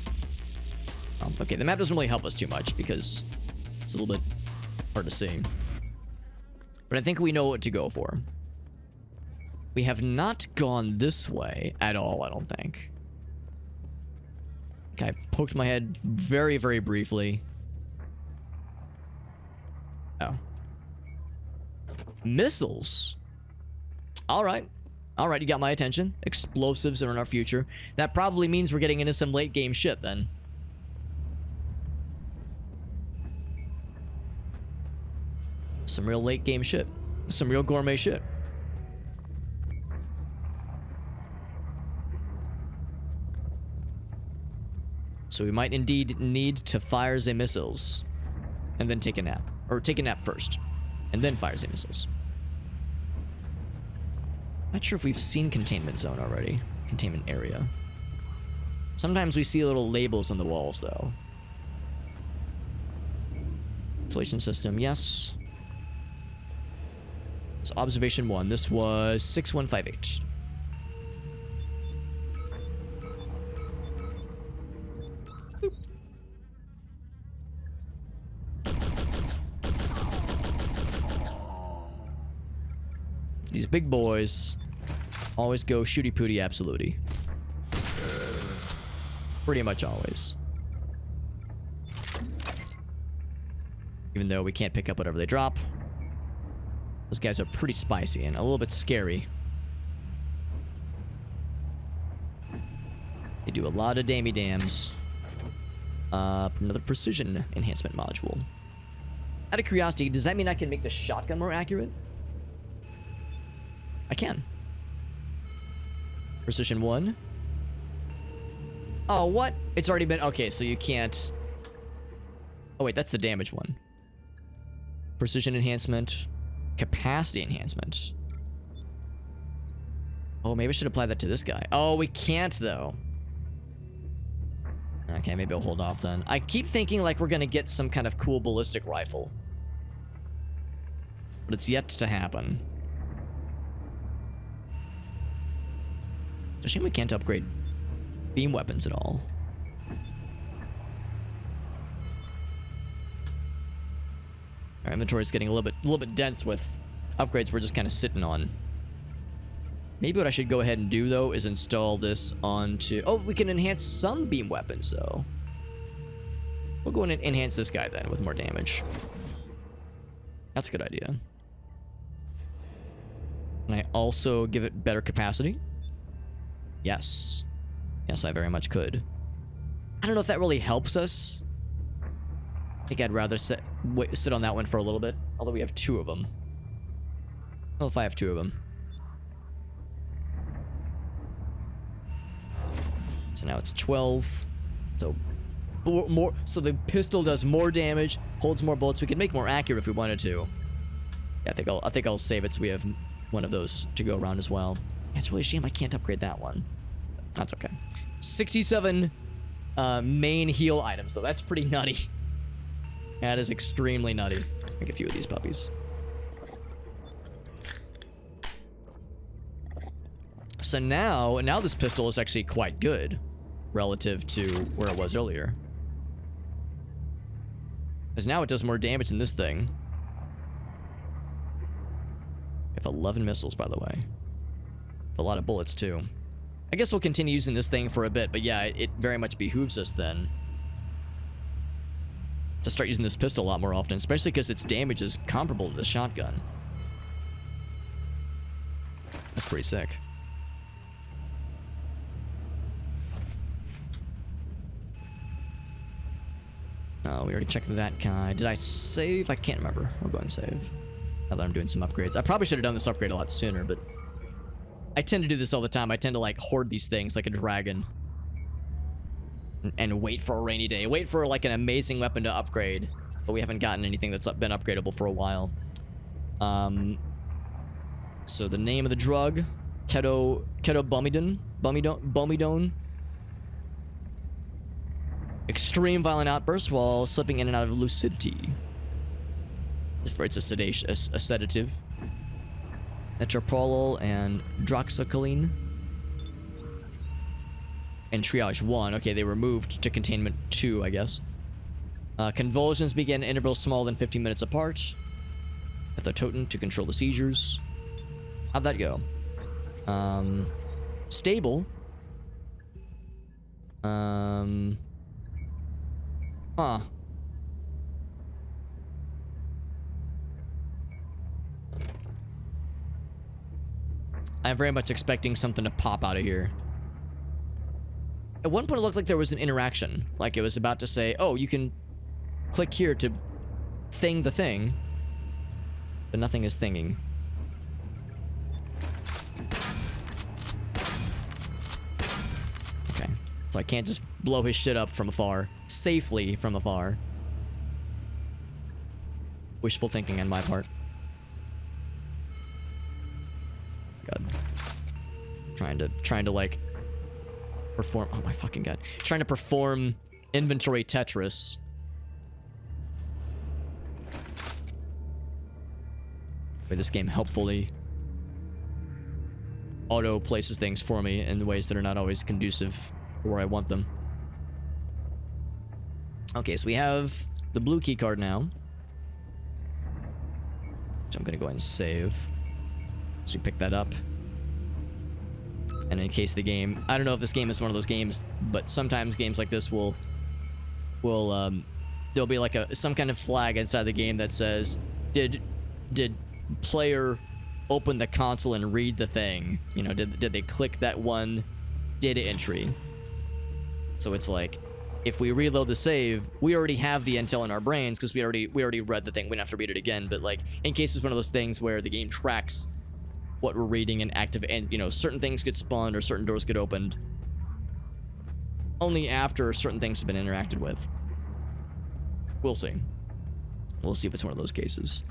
Okay, the map doesn't really help us too much because it's a little bit hard to see. But I think we know what to go for. We have not gone this way at all, I don't think. Okay, I poked my head very, very briefly. Oh. Missiles? Alright. Alright, you got my attention. Explosives are in our future. That probably means we're getting into some late game shit then. Some real late game shit. Some real gourmet shit. So we might indeed need to fire the missiles. And then take a nap. Or take a nap first. And then fire the missiles. Not sure if we've seen containment zone already. Containment area. Sometimes we see little labels on the walls though. Ventilation system, yes. So observation 1. This was 6158. These big boys always go shooty pooty absolutely. Pretty much always. Even though we can't pick up whatever they drop. Those guys are pretty spicy and a little bit scary. They do a lot of dammy dams. Another precision enhancement module. Out of curiosity, does that mean I can make the shotgun more accurate? I can. Precision 1. Oh, what? It's already been... Okay, so you can't... Oh, wait, that's the damage one. Precision enhancement. Capacity enhancement. Oh, maybe I should apply that to this guy. Oh, we can't, though. Okay, maybe I'll hold off then. I keep thinking like we're gonna get some kind of cool ballistic rifle. But it's yet to happen. It's a shame we can't upgrade beam weapons at all. Our inventory is getting a little bit dense with upgrades we're just kind of sitting on. Maybe what I should go ahead and do though is install this onto... Oh, we can enhance some beam weapons though. We'll go in and enhance this guy then with more damage. That's a good idea. Can I also give it better capacity? Yes. Yes, I very much could. I don't know if that really helps us. I think I'd rather sit on that one for a little bit. Although we have 2 of them. Well, if I have 2 of them. So now it's 12. So more. So the pistol does more damage, holds more bullets. We can make more accurate if we wanted to. Yeah, I think I'll save it so we have one of those to go around as well. Yeah, it's really a shame I can't upgrade that one. That's okay. 67 main heal items, so that's pretty nutty. That is extremely nutty. Let's make a few of these puppies. So now this pistol is actually quite good relative to where it was earlier. Because now it does more damage than this thing. We have 11 missiles, by the way. With a lot of bullets, too. I guess we'll continue using this thing for a bit, but yeah, it very much behooves us then to start using this pistol a lot more often, especially because its damage is comparable to the shotgun. That's pretty sick. Oh, we already checked that guy. Did I save? I can't remember. I'll go ahead and save. Now that I'm doing some upgrades. I probably should have done this upgrade a lot sooner, but I tend to do this all the time. I tend to like hoard these things like a dragon. And wait for a rainy day. Wait for like an amazing weapon to upgrade. But we haven't gotten anything that's been upgradable for a while. So the name of the drug, Keto Bomidone. Extreme violent outbursts while slipping in and out of lucidity. It's a sedative. Etroprolol and droxycline. And triage 1. Okay, they were moved to containment 2, I guess. Convulsions begin at intervals smaller than 15 minutes apart. Ethatotin to control the seizures. How'd that go? Stable. Huh. I'm very much expecting something to pop out of here. At one point it looked like there was an interaction. Like it was about to say, oh, you can click here to thing the thing. But nothing is thinging. Okay. So I can't just blow his shit up from afar. Safely from afar. Wishful thinking on my part. God. Trying to like perform. Oh my fucking god. Trying to perform inventory Tetris. Where this game helpfully auto places things for me in ways that are not always conducive for where I want them. Okay, so we have the blue key card now. So I'm gonna go ahead and save. So we pick that up. And in case the game, I don't know if this game is one of those games, but sometimes games like this will there'll be like some kind of flag inside the game that says, did player open the console and read the thing? You know, did they click that one data entry? So it's like, if we reload the save, we already have the intel in our brains because we already read the thing. We don't have to read it again. But like, in case it's one of those things where the game tracks what we're reading and active, and you know, certain things get spawned or certain doors get opened only after certain things have been interacted with. We'll see. We'll see if it's one of those cases.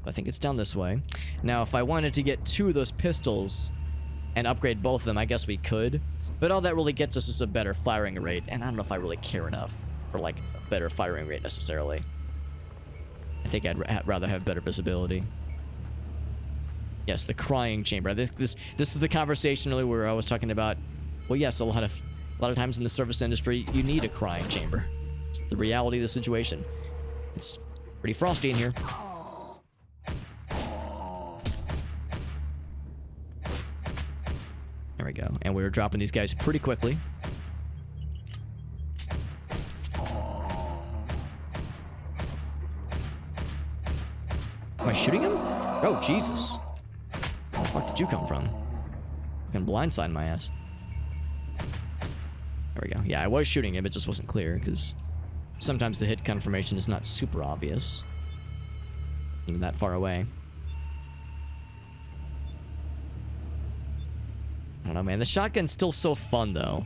I think it's down this way. Now, if I wanted to get 2 of those pistols and upgrade both of them, I guess we could. But all that really gets us is a better firing rate, and I don't know if I really care enough for like a better firing rate necessarily. I think I'd rather have better visibility. Yes, the crying chamber. This is the conversation earlier where I was talking about. Well, yes, a lot of times in the service industry, you need a crying chamber. It's the reality of the situation. It's pretty frosty in here. There we go. And we were dropping these guys pretty quickly. Am I shooting him? Oh, Jesus. Where the fuck did you come from? Fucking blindside my ass. There we go. Yeah, I was shooting him. It just wasn't clear because sometimes the hit confirmation is not super obvious. Even that far away. I don't know, man. The shotgun's still so fun, though.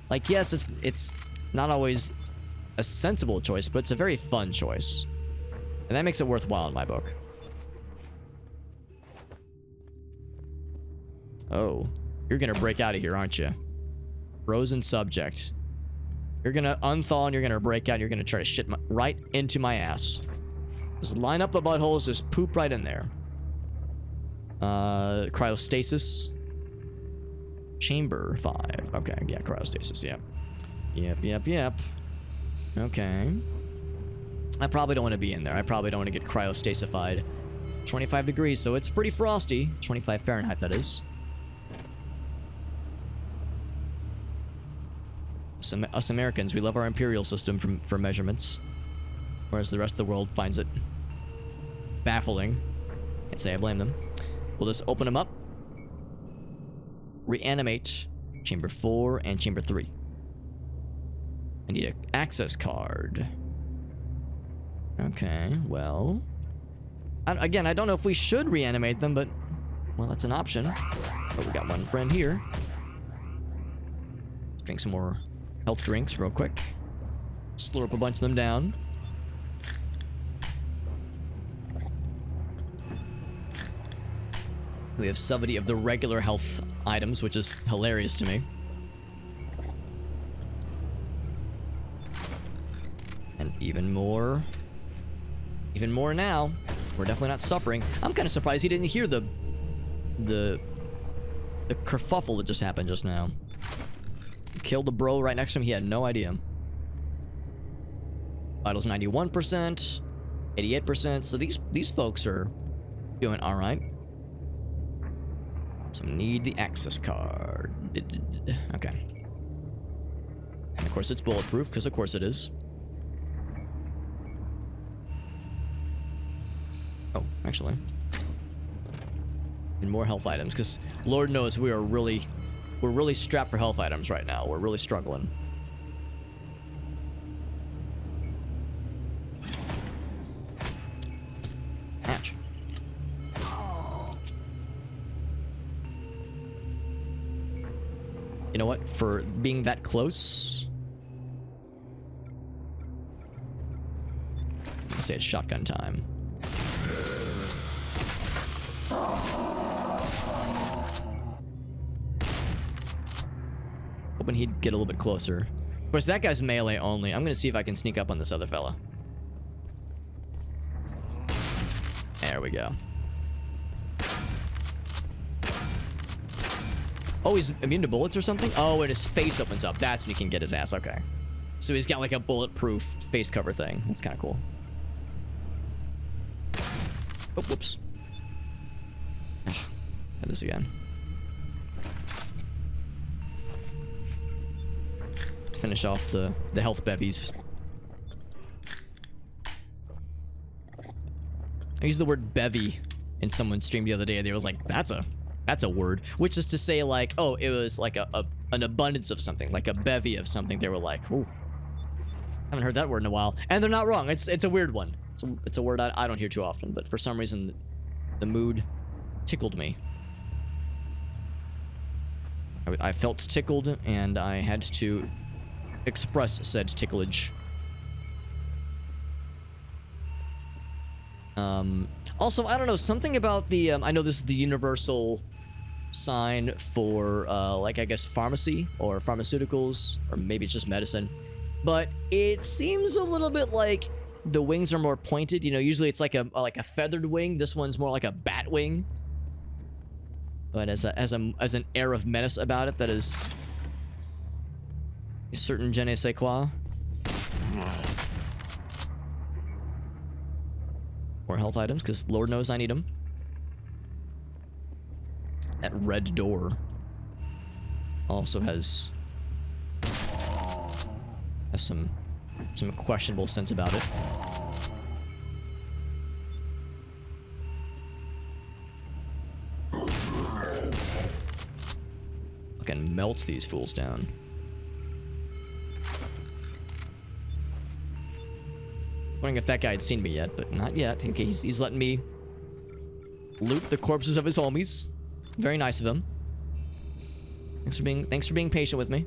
Like, yes, it's not always a sensible choice, but it's a very fun choice. And that makes it worthwhile in my book. Oh. You're gonna break out of here, aren't you? Frozen subject. You're gonna unthaw and you're gonna break out and you're gonna try to shit right into my ass. Just line up the buttholes, just poop right in there. Cryostasis. Chamber 5. Okay, yeah, cryostasis, yeah. Yep. Okay. I probably don't want to be in there. I probably don't want to get cryostasified. 25 degrees, so it's pretty frosty. 25 Fahrenheit, that is. Us Americans, we love our imperial system for measurements. Whereas the rest of the world finds it baffling. Can't say I blame them. We'll just open them up. Reanimate chamber 4 and chamber 3. I need an access card. Okay, well. Again, I don't know if we should reanimate them, but, well, that's an option. Oh, we got one friend here. Let's drink some more health drinks real quick. Slurp a bunch of them down. We have 70 of the regular health items, which is hilarious to me. And even more now. We're definitely not suffering. I'm kind of surprised he didn't hear the kerfuffle that just happened just now. Killed the bro right next to him. He had no idea. Vitals 91%, 88%. So these folks are doing all right. So need the access card. Okay. And of course it's bulletproof, because of course it is. Oh, actually. And more health items, because Lord knows we're really strapped for health items right now. We're really struggling. Hatch. You know what? For being that close, let's say it's shotgun time. Hoping he'd get a little bit closer. Of course, that guy's melee only. I'm gonna see if I can sneak up on this other fella. There we go. Oh, he's immune to bullets or something? Oh, and his face opens up. That's when he can get his ass. Okay. So he's got like a bulletproof face cover thing. That's kind of cool. Oh, whoops. Ugh, had this again. To finish off the health bevies. I used the word bevy in someone's stream the other day. They was like, that's a word, which is to say like, oh, it was like an abundance of something, like a bevy of something. They were like, ooh, haven't heard that word in a while. And they're not wrong. It's a weird one. It's a word I don't hear too often, but for some reason the mood tickled me. I felt tickled and I had to express said ticklage. Also, I don't know, something about the, I know this is the universal sign for, like, I guess pharmacy or pharmaceuticals, or maybe it's just medicine, but it seems a little bit like the wings are more pointed. You know, usually it's like a feathered wing. This one's more like a bat wing, but as an air of menace about it that is a certain je ne sais quoi. More health items, because Lord knows I need them. That red door also has some questionable sense about it. Fucking melts these fools down. Wondering if that guy had seen me yet, but not yet. Okay, he's letting me loot the corpses of his homies. Very nice of him. Thanks for being patient with me.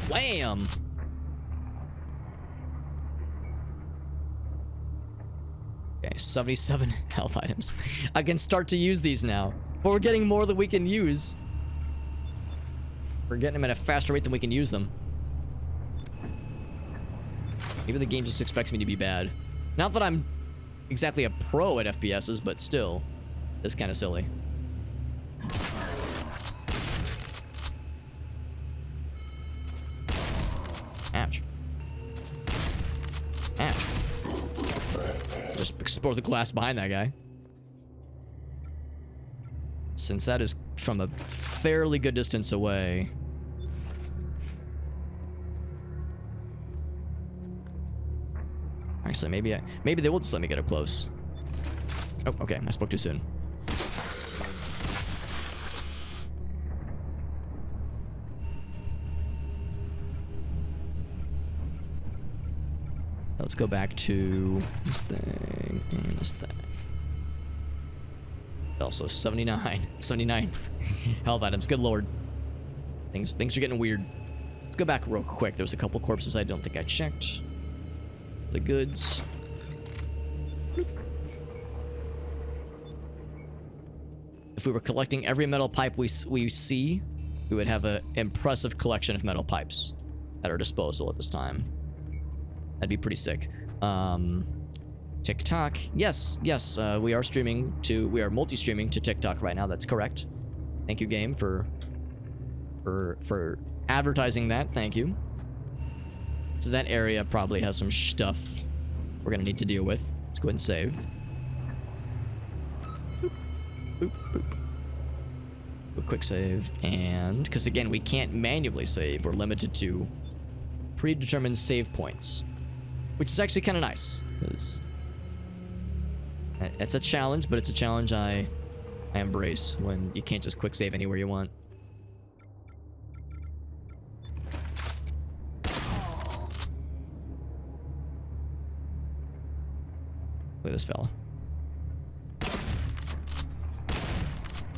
Wham! Okay, 77 health items. I can start to use these now. But we're getting more than we can use. We're getting them at a faster rate than we can use them. Maybe the game just expects me to be bad. Not that I'm exactly a pro at FPSs, but still, it's kind of silly. Ouch. Ouch. Just explore the glass behind that guy. Since that is from a fairly good distance away. Actually, maybe they will just let me get up close. Oh, okay. I spoke too soon. Let's go back to this thing and this thing. Also 79 health items. Good lord. Things are getting weird. Let's go back real quick. There's a couple corpses I don't think I checked. The goods. If we were collecting every metal pipe we see, we would have an impressive collection of metal pipes at our disposal at this time. That'd be pretty sick. TikTok. Yes, we are multi-streaming to TikTok right now. That's correct. Thank you, game, for advertising that. Thank you. So that area probably has some stuff we're gonna need to deal with. Let's go ahead and save. Boop, boop. A quick save, and because again, we can't manually save. We're limited to predetermined save points, which is actually kind of nice. It's a challenge, but it's a challenge I embrace when you can't just quick save anywhere you want. Look at this fella.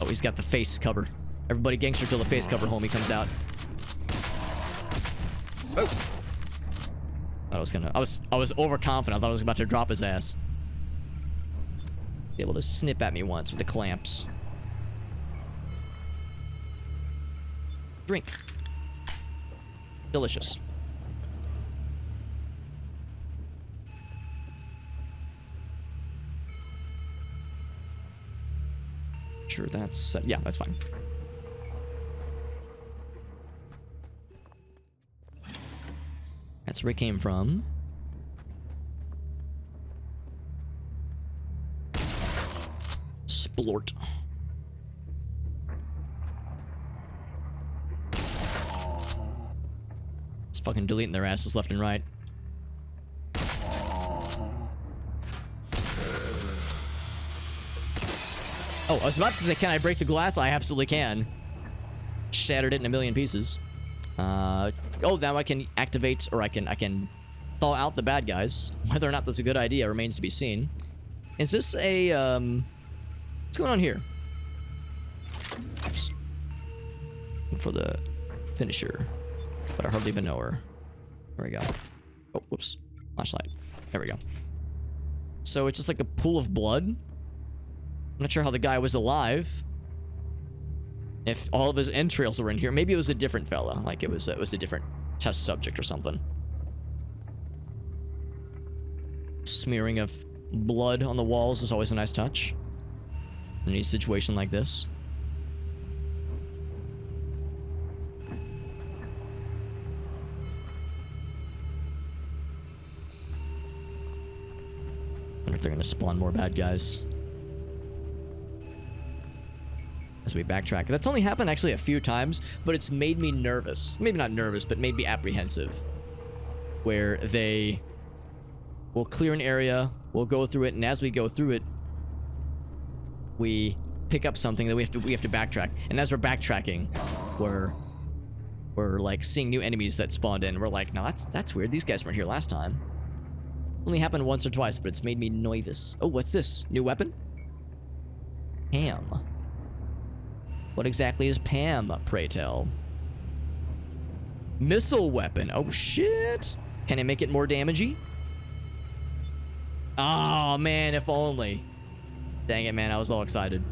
Oh, he's got the face cover. Everybody gangster till the face cover homie comes out. Oh. I was overconfident. I thought I was about to drop his ass. Be able to snip at me once with the clamps. Drink. Delicious. Sure, that's yeah, that's fine. That's where it came from. Splort. It's fucking deleting their asses left and right. Oh, I was about to say, can I break the glass? I absolutely can. Shattered it in a million pieces. Oh, now I can activate, or I can thaw out the bad guys. Whether or not that's a good idea remains to be seen. Is this a, what's going on here? Oops. For the finisher. But I hardly even know her. There we go. Oh, whoops. Flashlight. There we go. So it's just like a pool of blood. I'm not sure how the guy was alive. If all of his entrails were in here. Maybe it was a different fella. Like it was a different test subject or something. Smearing of blood on the walls is always a nice touch. In any situation like this. Wonder if they're gonna spawn more bad guys. As we backtrack. That's only happened actually a few times, but it's made me nervous. Maybe not nervous, but made me apprehensive. Where they will clear an area, we'll go through it, and as we go through it, we pick up something that we have to backtrack. And as we're backtracking, we're like seeing new enemies that spawned in. We're like, no, that's weird. These guys weren't here last time. Only happened once or twice, but it's made me nervous. Oh, what's this? New weapon? Ham. What exactly is Pam, pray tell? Missile weapon. Oh, shit. Can I make it more damagey? Oh, man, if only. Dang it, man. I was all excited.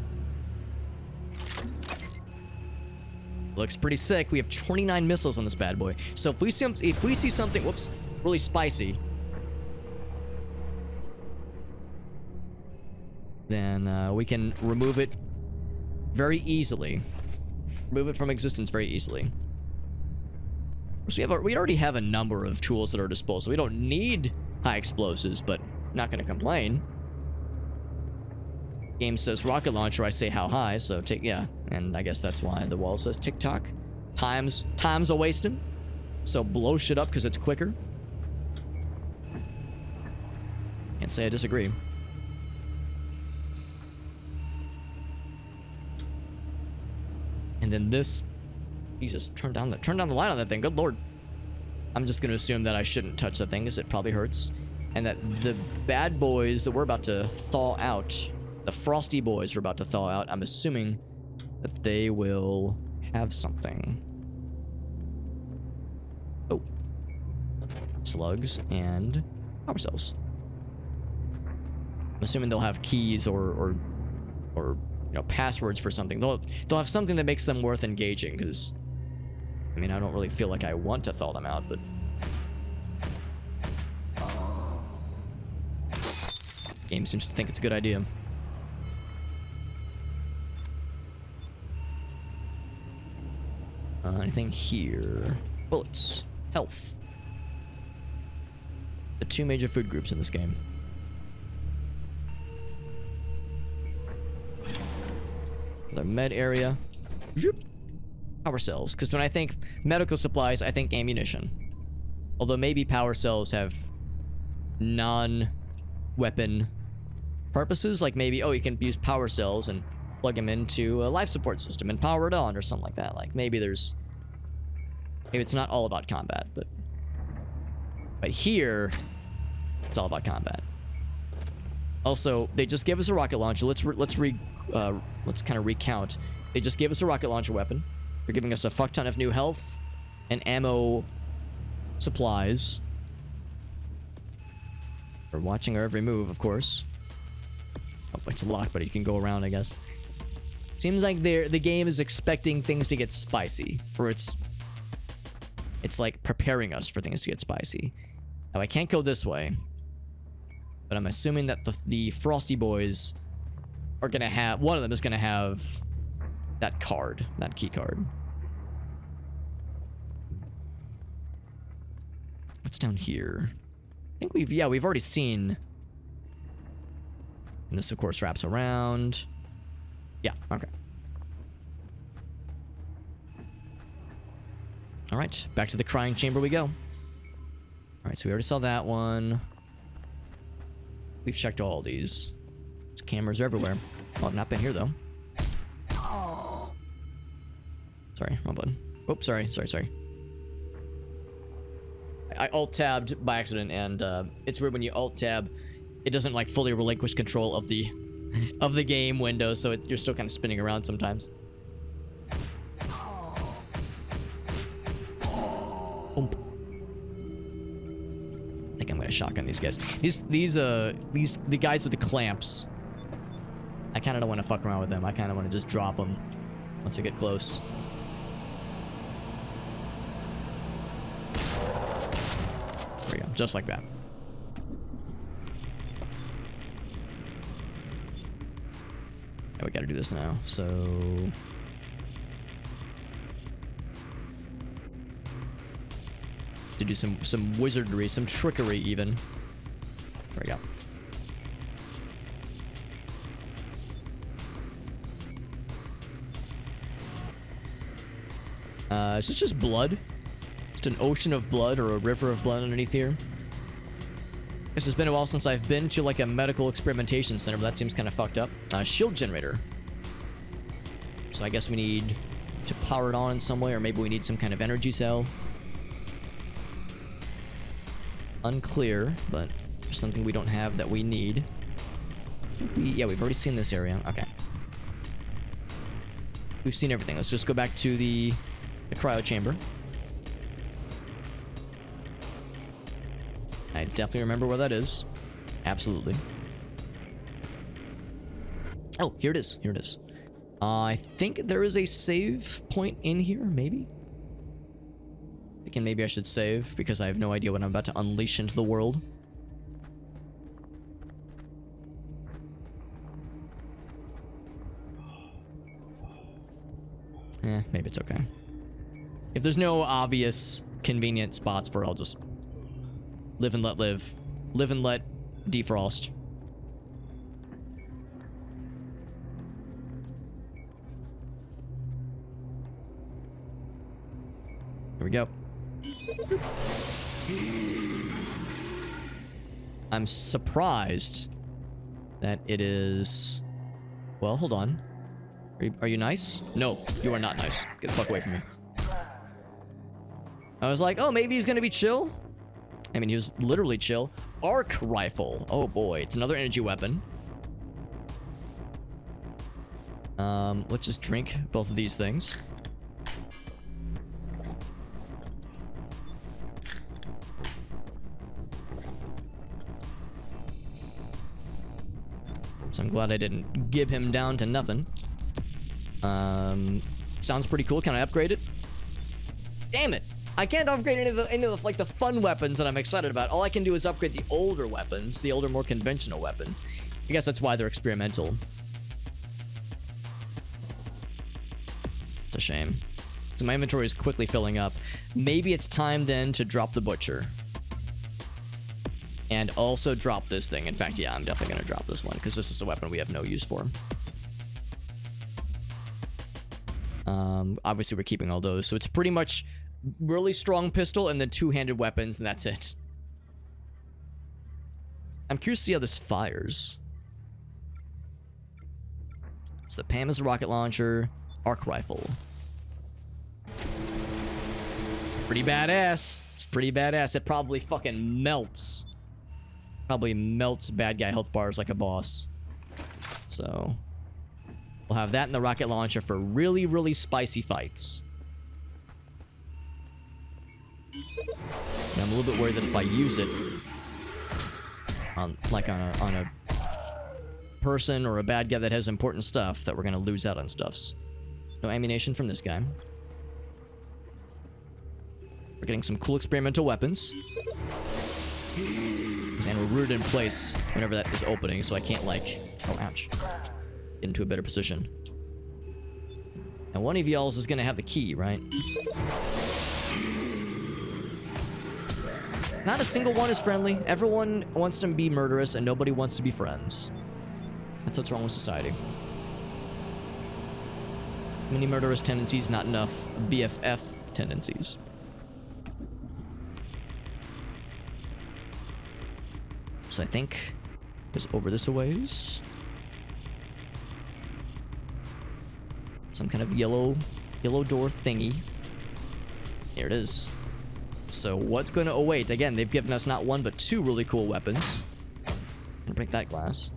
Looks pretty sick. We have 29 missiles on this bad boy. So if we see something, whoops, really spicy, then we can remove it very easily. Remove it from existence very easily. So we already have a number of tools at our disposal. We don't need high explosives, but not gonna complain. Game says rocket launcher, I say how high, so yeah. And I guess that's why the wall says tick-tock. Time's a wasting. So blow shit up because it's quicker. Can't say I disagree. And then this, Jesus, turn down the light on that thing. Good lord. I'm just gonna assume that I shouldn't touch that thing because it probably hurts, and that the bad boys that we're about to thaw out, the frosty boys we're about to thaw out, I'm assuming that they will have something. Oh, slugs and power cells. I'm assuming they'll have keys or you know, passwords for something. They'll have something that makes them worth engaging, because I mean, I don't really feel like I want to thaw them out, but game seems to think it's a good idea. Anything here? Bullets. Health. The two major food groups in this game. Another med area. Zoop. Power cells. Because when I think medical supplies, I think ammunition. Although maybe power cells have non-weapon purposes. Like maybe, oh, you can use power cells and plug them into a life support system and power it on or something like that. Like maybe there's... Maybe it's not all about combat, but here, it's all about combat. Also, they just gave us a rocket launcher. Let's kind of recount. They just gave us a rocket launcher weapon. They're giving us a fuck ton of new health and ammo supplies. We're watching our every move, of course. Oh, it's locked, but you can go around, I guess. Seems like the game is expecting things to get spicy, or it's like preparing us for things to get spicy. Now I can't go this way, but I'm assuming that the Frosty Boys are gonna have, one of them is gonna have that card, that key card. What's down here? I think we've already seen. And this of course wraps around. Yeah, okay. All right, back to the crying chamber we go. All right, so we already saw that one. We've checked all these. These cameras are everywhere. Oh, not been here though. Sorry, wrong button. Oh, sorry. I alt-tabbed by accident, and it's weird when you alt-tab, it doesn't like fully relinquish control of the game window, so you're still kind of spinning around sometimes. Oomp. I think I'm gonna shotgun these guys. The guys with the clamps. I kind of don't want to fuck around with them. I kind of want to just drop them once I get close. There we go, just like that. Yeah, we gotta do this now, so... to do some wizardry, some trickery even. There we go. Is this just blood? Just an ocean of blood or a river of blood underneath here? Guess it's been a while since I've been to like a medical experimentation center, but that seems kind of fucked up. Shield generator. So I guess we need to power it on in some way, or maybe we need some kind of energy cell. Unclear, but there's something we don't have that we need. Yeah, we've already seen this area. Okay. We've seen everything. Let's just go back to the cryo chamber. I definitely remember where that is. Absolutely. Oh, here it is. Here it is. I think there is a save point in here, maybe? Thinking maybe I should save, because I have no idea what I'm about to unleash into the world. Maybe it's okay. If there's no obvious convenient spots for it, I'll just live and let live. Live and let defrost. Here we go. I'm surprised that it is... Well, hold on. Are you nice? No, you are not nice. Get the fuck away from me. I was like, oh, maybe he's gonna be chill. I mean, he was literally chill. Arc rifle. Oh boy, it's another energy weapon. Let's just drink both of these things. So I'm glad I didn't give him down to nothing. Sounds pretty cool. Can I upgrade it? Damn it! I can't upgrade any of the like the fun weapons that I'm excited about. All I can do is upgrade the older weapons, the older, more conventional weapons. I guess that's why they're experimental. It's a shame. So my inventory is quickly filling up. Maybe it's time then to drop the butcher. And also drop this thing. In fact, yeah, I'm definitely gonna drop this one, because this is a weapon we have no use for. Obviously, we're keeping all those. So it's pretty much really strong pistol and then two-handed weapons, and that's it. I'm curious to see how this fires. So the PAM is a rocket launcher, arc rifle. Pretty badass. It's pretty badass. It probably fucking melts. Probably melts bad guy health bars like a boss. So we'll have that in the rocket launcher for really, really spicy fights. And I'm a little bit worried that if I use it on a person or a bad guy that has important stuff, that we're gonna lose out on stuffs. No ammunition from this guy. We're getting some cool experimental weapons. And we're rooted in place whenever that is opening, so I can't like, oh ouch, get into a better position. And one of y'all is gonna have the key, right? Not a single one is friendly. Everyone wants to be murderous and nobody wants to be friends. That's what's wrong with society. Many murderous tendencies, not enough BFF tendencies. So I think it was over this a ways. Some kind of yellow door thingy. Here it is. So what's going to await? Again, they've given us not one but two really cool weapons. I'm gonna break that glass.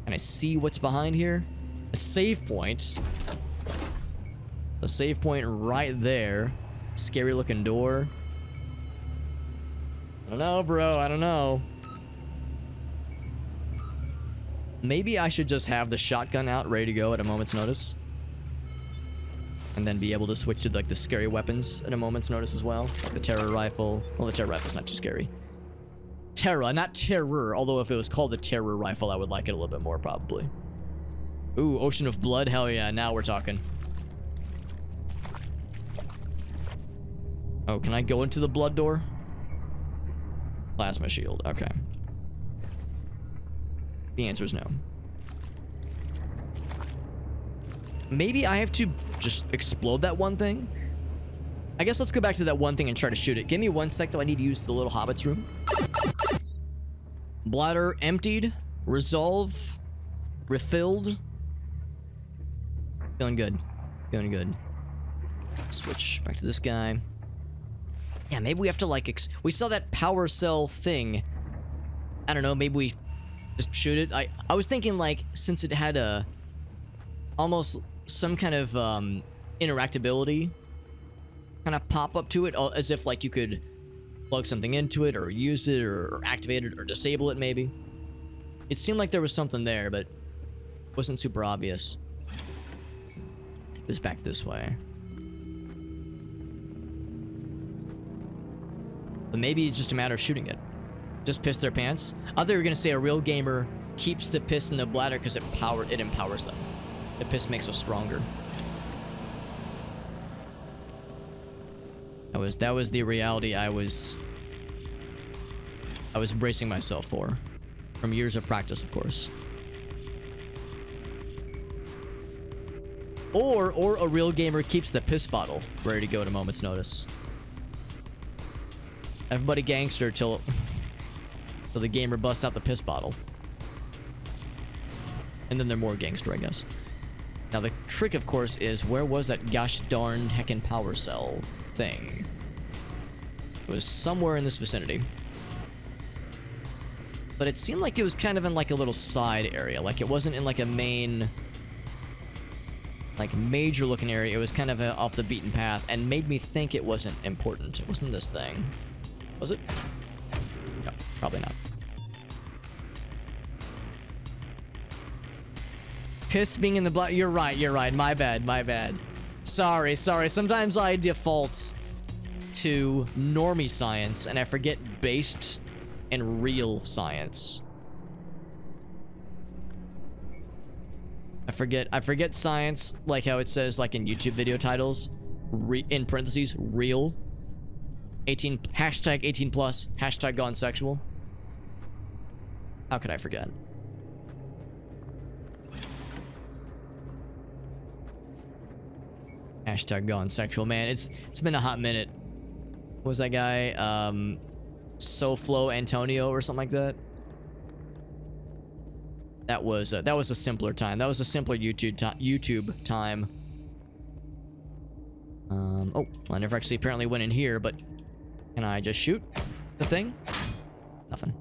Can I see what's behind here? A save point. A save point right there. Scary looking door. I don't know, bro. I don't know. Maybe I should just have the shotgun out, ready to go at a moment's notice. And then be able to switch to like the scary weapons at a moment's notice as well. Like the terror rifle. Well, the terror rifle's not too scary. Terra, not terror. Although if it was called the terror rifle, I would like it a little bit more probably. Ooh, Ocean of Blood. Hell yeah, now we're talking. Oh, can I go into the blood door? Plasma shield. Okay. The answer is no. Maybe I have to just explode that one thing. I guess let's go back to that one thing and try to shoot it. Give me 1 sec though. I need to use the little hobbit's room. Bladder emptied. Resolve. Refilled. Feeling good. Feeling good. Switch back to this guy. Yeah, maybe we have to like... we saw that power cell thing. I don't know, maybe we just shoot it. I was thinking like, since it had a... almost some kind of interactability kind of pop up to it, as if like you could plug something into it or use it or activate it or disable it maybe. It seemed like there was something there, but wasn't super obvious. It was back this way. But maybe it's just a matter of shooting it. Just piss their pants. I thought you were gonna say a real gamer keeps the piss in the bladder because it empowers them. The piss makes us stronger. That was the reality I was bracing myself for. From years of practice, of course. Or a real gamer keeps the piss bottle ready to go at a moment's notice. Everybody gangster till the gamer busts out the piss bottle. And then they're more gangster, I guess. Now the trick, of course, is where was that gosh darn heckin' power cell thing? It was somewhere in this vicinity. But it seemed like it was kind of in like a little side area. Like it wasn't in like a main... like major looking area. It was kind of off the beaten path and made me think it wasn't important. It wasn't this thing. Was it? No, probably not. Piss being in the blood. You're right. My bad. Sorry. Sometimes I default to normie science and I forget based and real science. I forget science, like how it says like in YouTube video titles, in parentheses, real. 18, hashtag 18 plus, hashtag gone sexual. How could I forget? Hashtag gone sexual, man. It's been a hot minute. What was that guy? SoFlo Antonio or something like that. That was a simpler time. That was a simpler YouTube time. Oh, I never actually apparently went in here, but can I just shoot the thing? Nothing.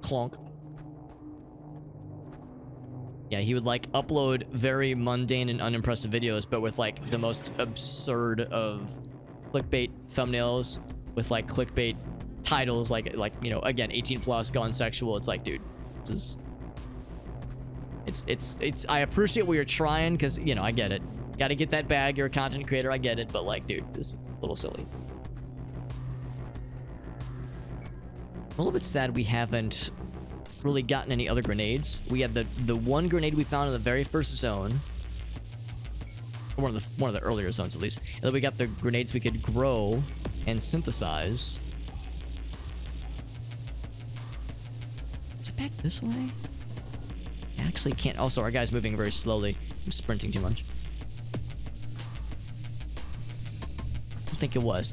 Clonk. Yeah, he would like upload very mundane and unimpressive videos, but with like the most absurd of clickbait thumbnails with like clickbait titles, like you know, again, 18 plus, gone sexual. It's like, dude, this is it's I appreciate what you're trying, because you know, I get it. Got to get that bag. You're a content creator. I get it, but like, dude, this is a little silly. I'm a little bit sad we haven't really gotten any other grenades. We had the one grenade we found in the very first zone, or one of the earlier zones at least. And then we got the grenades we could grow and synthesize. Is it back this way? I actually can't. Also, our guy's moving very slowly. I'm sprinting too much. I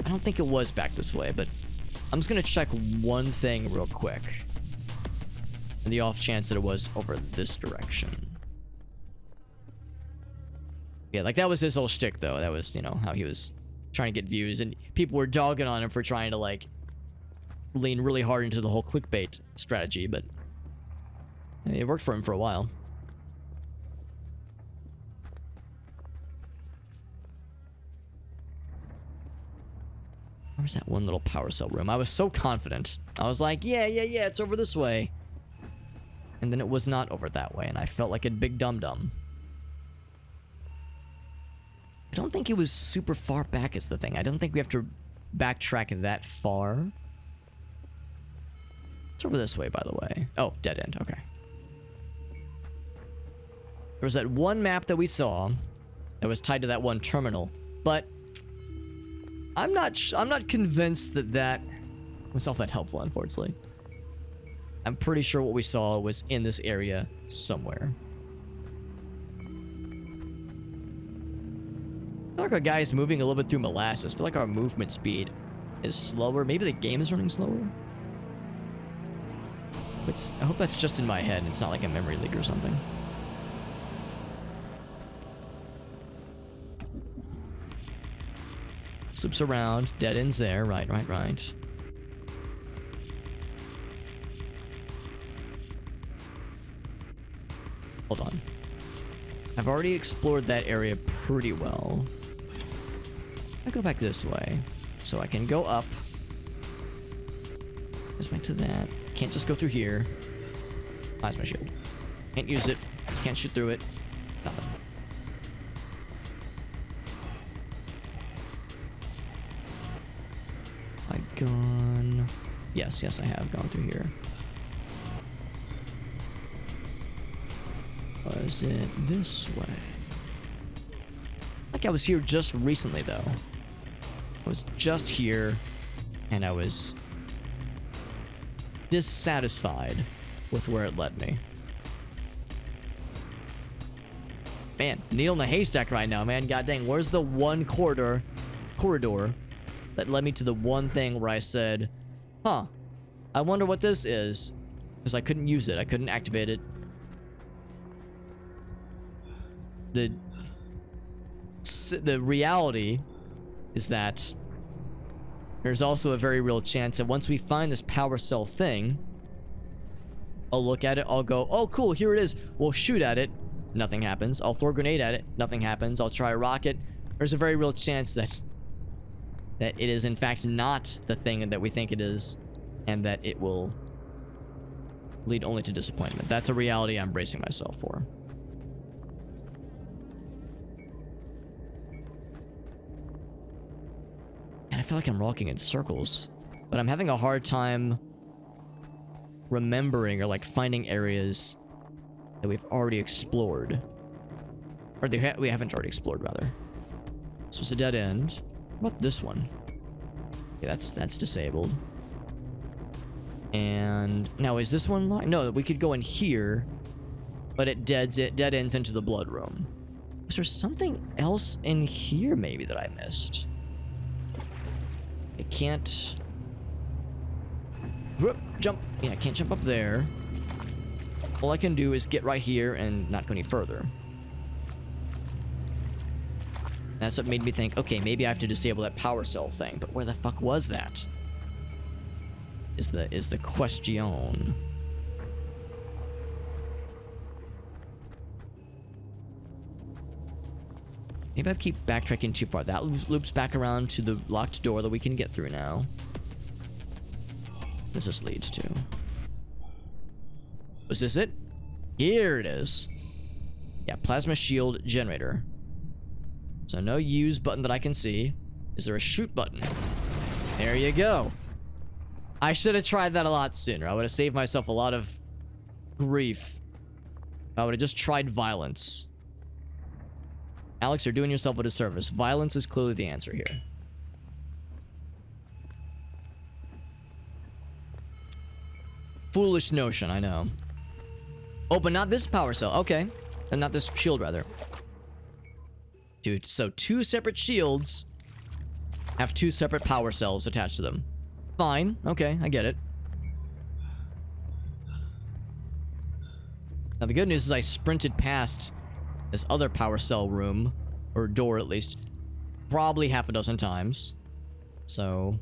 don't think it was back this way, but I'm just gonna check one thing real quick. In the off chance that it was over this direction. Yeah, like that was his whole shtick though. That was, you know, how he was trying to get views, and people were dogging on him for trying to like lean really hard into the whole clickbait strategy, but it worked for him for a while. Where's that one little power cell room? I was so confident. I was like, yeah, it's over this way. And then it was not over that way, and I felt like a big dum-dum. I don't think it was super far back is the thing. I don't think we have to backtrack that far. It's over this way, by the way. Oh, dead end. Okay. There was that one map that we saw that was tied to that one terminal, but I'm not convinced that was all that helpful, unfortunately. I'm pretty sure what we saw was in this area somewhere. I feel like our guy is moving a little bit through molasses. I feel like our movement speed is slower. Maybe the game is running slower. I hope that's just in my head and it's not like a memory leak or something. Slips around. Dead ends there. Right. Hold on. I've already explored that area pretty well. I go back this way, so I can go up. Just back to that. Can't just go through here. Plasma shield. Can't use it. Can't shoot through it. Nothing. I've gone... Yes, I have gone through here. Was it this way? Like I was here just recently, though. I was just here, and I was dissatisfied with where it led me. Man, needle in the haystack right now, man. God dang, where's the one corridor that led me to the one thing where I said, huh, I wonder what this is, because I couldn't use it. I couldn't activate it. The reality is that there's also a very real chance that once we find this power cell thing, I'll look at it, I'll go, oh cool, here it is. We'll shoot at it, nothing happens. I'll throw a grenade at it, nothing happens. I'll try a rocket. There's a very real chance that it is in fact not the thing that we think it is, and that it will lead only to disappointment. That's a reality I'm bracing myself for. And I feel like I'm walking in circles, but I'm having a hard time remembering or like finding areas that we've already explored, or we haven't already explored rather. This was a dead end. What about this one? Okay, that's disabled. And now is this one locked? No, we could go in here, but it dead ends into the blood room. Alex, there's something else in here maybe that I missed. I can't... Whoop, jump. Yeah, I can't jump up there. All I can do is get right here and not go any further. That's what made me think, okay, maybe I have to disable that power cell thing. But where the fuck was that? Is the question. Maybe I keep backtracking too far. That loops back around to the locked door that we can get through now. What does this lead to? Was this it? Here it is. Yeah, plasma shield generator. So no use button that I can see. Is there a shoot button? There you go. I should have tried that a lot sooner. I would have saved myself a lot of grief. I would have just tried violence. Alex, you're doing yourself a disservice. Violence is clearly the answer here. Foolish notion, I know. Oh, but not this power cell. Okay. And not this shield, rather. Dude, so 2 separate shields have 2 separate power cells attached to them. Fine. Okay, I get it. Now, the good news is I sprinted past this other power cell room, or door at least, probably half a dozen times. So...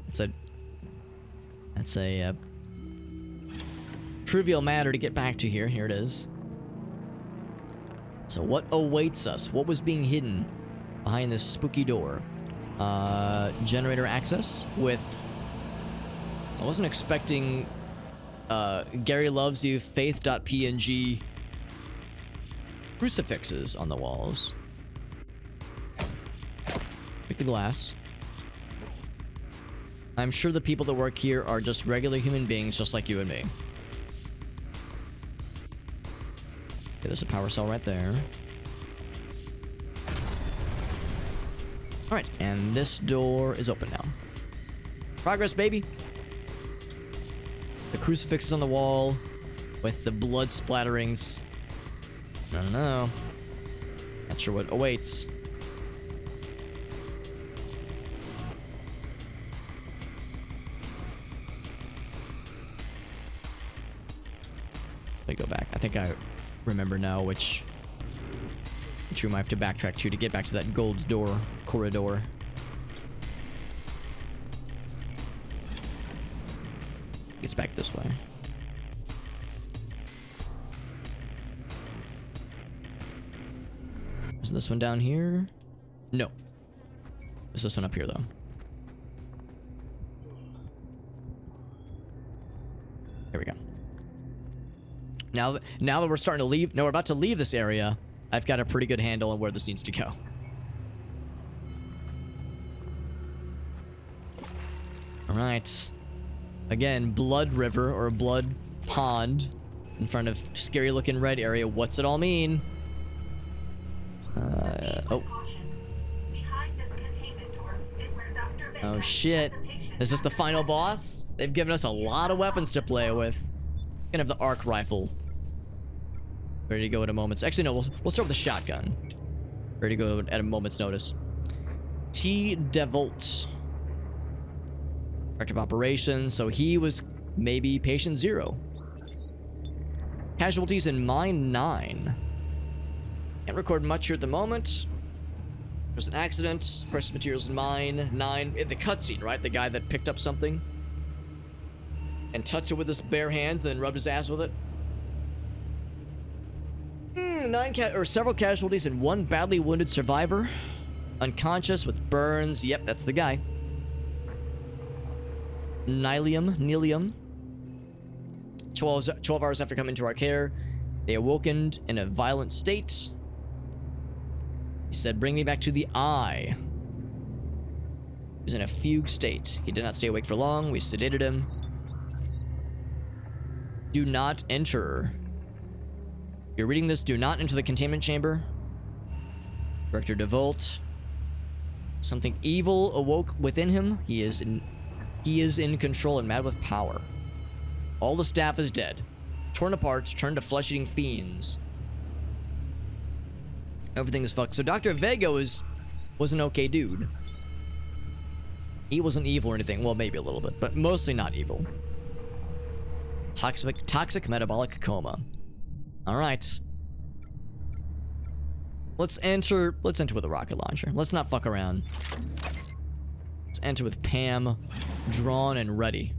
That's a trivial matter to get back to here. Here it is. So what awaits us? What was being hidden behind this spooky door? Generator access with... I wasn't expecting Gary loves you faith.png crucifixes on the walls. Break the glass. I'm sure the people that work here are just regular human beings just like you and me. Okay, there's a power cell right there. Alright, and this door is open now. Progress, baby! The crucifix is on the wall with the blood splatterings. I don't know. Not sure what awaits. Let me go back. I think I remember now which room I have to backtrack to get back to that gold door corridor. It's back this way. Is this one down here? No. Is this one up here though? Here we go. Now that we're starting to leave, no, we're about to leave this area, I've got a pretty good handle on where this needs to go. Alright. Again, blood river or blood pond in front of scary looking red area. What's it all mean? Oh. Oh shit. Is this the final boss? They've given us a lot of weapons to play with. Gonna have the arc rifle. Ready to go at a moment's... Actually, no, we'll start with the shotgun. Ready to go at a moment's notice. T-Devolt. Director of Operations, so he was maybe patient 0. Casualties in mine 9. Can't record much here at the moment. There's an accident. Precious materials in mine 9. In the cutscene, right? The guy that picked up something and touched it with his bare hands, then rubbed his ass with it. Several casualties and 1 badly wounded survivor. Unconscious with burns. Yep, that's the guy. Nelium. 12 hours after coming to our care, they awokened in a violent state. He said, "Bring me back to the eye." He was in a fugue state. He did not stay awake for long. We sedated him. Do not enter. If you're reading this, do not enter the containment chamber. Director DeVolt. Something evil awoke within him. He is in control and mad with power. All the staff is dead. Torn apart, turned to flesh-eating fiends. Everything is fucked. So Dr. Vega was an okay dude. He wasn't evil or anything. Well, maybe a little bit, but mostly not evil. Toxic metabolic coma. All right. Let's enter with a rocket launcher. Let's not fuck around. Let's enter with Pam drawn and ready.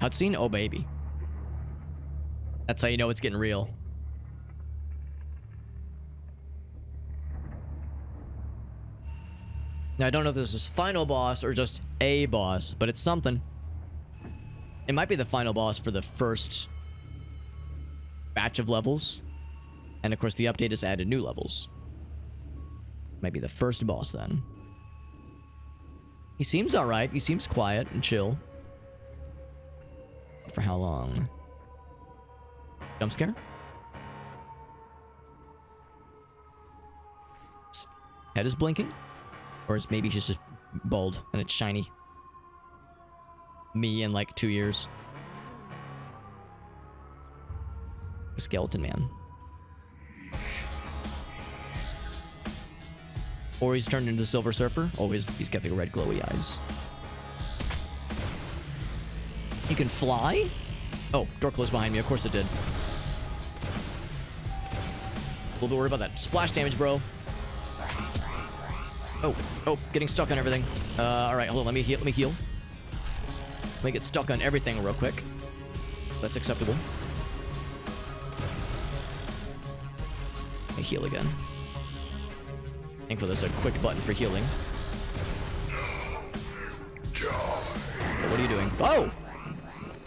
Cutscene? Oh, baby. That's how you know it's getting real. Now, I don't know if this is final boss or just a boss, but it's something. It might be the final boss for the first batch of levels. And of course, the update has added new levels. Might be the first boss then. He seems alright. He seems quiet and chill. For how long? Jump scare? His head is blinking? Or is maybe he's just bald and it's shiny. Me in like 2 years. The skeleton man. Or he's turned into the Silver Surfer. Oh, he's got the red glowy eyes. You can fly? Oh, door closed behind me. Of course it did. A little bit worried about that splash damage, bro. Oh, getting stuck on everything. Alright, hold on, let me heal. Let me get stuck on everything real quick. That's acceptable. Let me heal again. Thankfully there's a quick button for healing. What are you doing? Oh!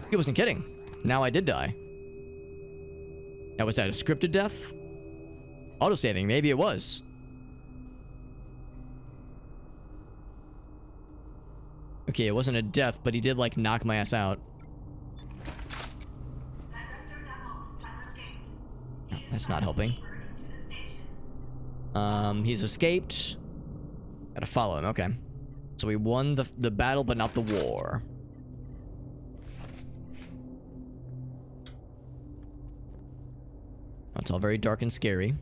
He wasn't kidding. Now I did die. Now was that a scripted death? Autosaving, maybe it was. Okay, it wasn't a death, but he did, like, knock my ass out. That's not helping. He's escaped. Gotta follow him, okay. So we won the battle, but not the war. It's all very dark and scary.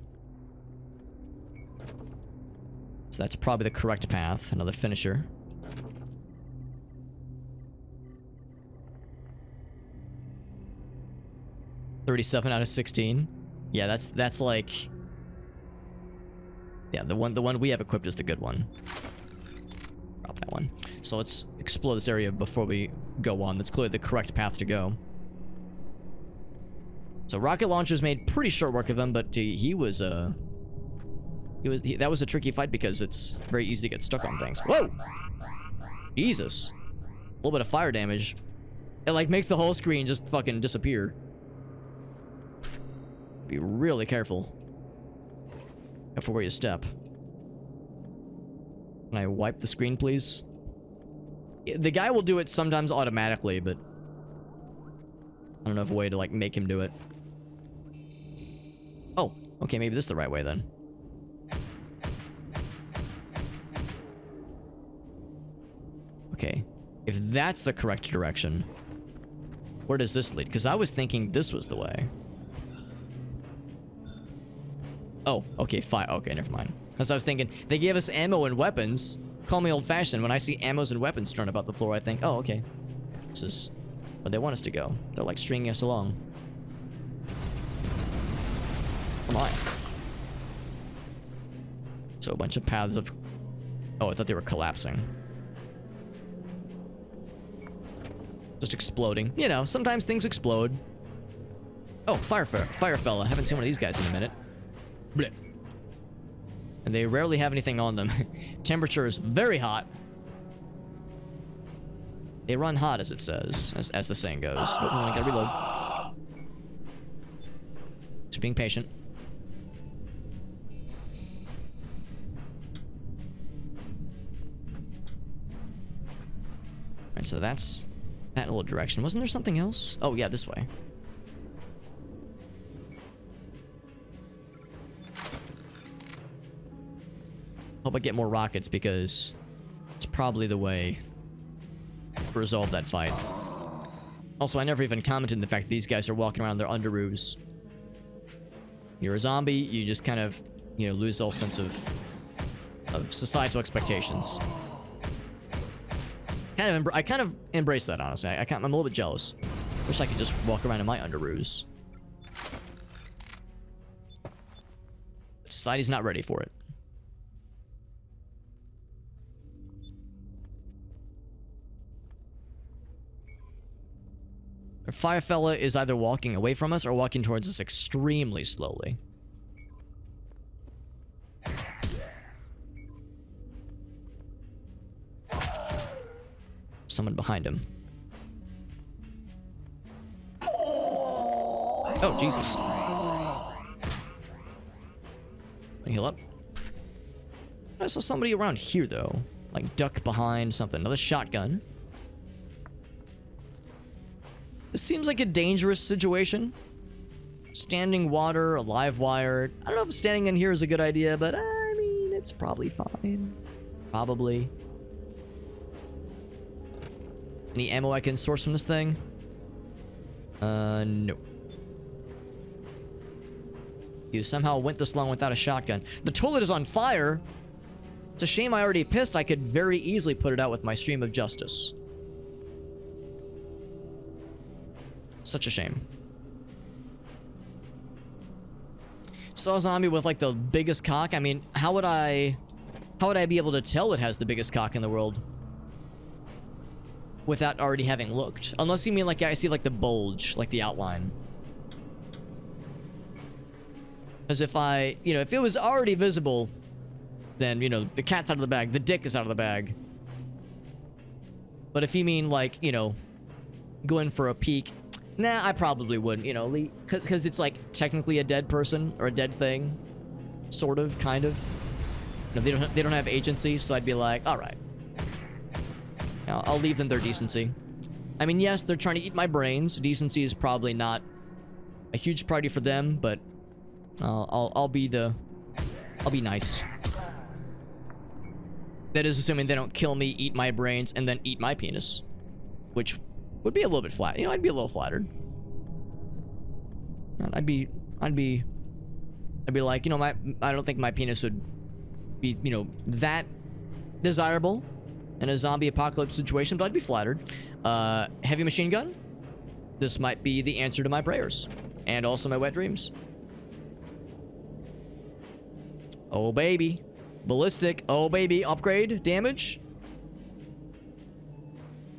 So that's probably the correct path. Another finisher. $37 out of 16. Yeah, that's like... Yeah, the one we have equipped is the good one. Drop that one. So let's explore this area before we go on. That's clearly the correct path to go. So rocket launchers made pretty short work of him, but that was a tricky fight because it's very easy to get stuck on things. Whoa! Jesus. A little bit of fire damage. It like makes the whole screen just fucking disappear. Be really careful. Careful where you step. Can I wipe the screen, please? The guy will do it sometimes automatically, but I don't know of a way to like make him do it. Oh, okay, maybe this is the right way then. Okay, if that's the correct direction, where does this lead? Because I was thinking this was the way. Oh, okay, fine. Okay, never mind. Because I was thinking, they gave us ammo and weapons. Call me old-fashioned. When I see ammos and weapons strewn about the floor, I think, oh, okay. This is where they want us to go. They're like stringing us along. Come on. So a bunch of paths of... Oh, I thought they were collapsing. Just exploding. You know, sometimes things explode. Oh, fire fella. Haven't seen one of these guys in a minute. Blech. And they rarely have anything on them. Temperature is very hot. They run hot, as it says, as the saying goes. Oh, I gotta reload. Just being patient. Alright, so that's that little direction. Wasn't there something else? Oh, yeah, this way. Hope I get more rockets because it's probably the way to resolve that fight. Also, I never even commented on the fact that these guys are walking around in their underoos. You're a zombie, you just kind of you know, lose all sense of societal expectations. I kind of embrace that, honestly. I'm a little bit jealous. Wish I could just walk around in my underoos. But society's not ready for it. Our fire fella is either walking away from us or walking towards us extremely slowly. Someone behind him. Oh, Jesus. Heal up. I saw somebody around here, though. Like, duck behind something. Another shotgun. This seems like a dangerous situation. Standing water, a live wire. I don't know if standing in here is a good idea, but I mean, it's probably fine. Probably. Any ammo I can source from this thing? No. You somehow went this long without a shotgun. The toilet is on fire! It's a shame I already pissed. I could very easily put it out with my stream of justice. Such a shame. Saw a zombie with like the biggest cock. I mean, how would I be able to tell it has the biggest cock in the world without already having looked? Unless you mean like I see like the bulge, like the outline. Because if if it was already visible, then, you know, the cat's out of the bag, the dick is out of the bag. But if you mean like, you know, go in for a peek, nah, I probably wouldn't, you know, because it's like technically a dead person or a dead thing, sort of, kind of. You know, they don't have agency, so I'd be like, all right, I'll leave them their decency. I mean, yes, they're trying to eat my brains. Decency is probably not a huge priority for them, but I'll be nice. That is assuming they don't kill me, eat my brains, and then eat my penis, which would be a little bit flat. You know, I'd be a little flattered. I'd be like, you know, I don't think my penis would be, you know, that desirable in a zombie apocalypse situation, but I'd be flattered. Heavy machine gun? This might be the answer to my prayers. And also my wet dreams. Oh, baby. Ballistic. Oh, baby. Upgrade. Damage.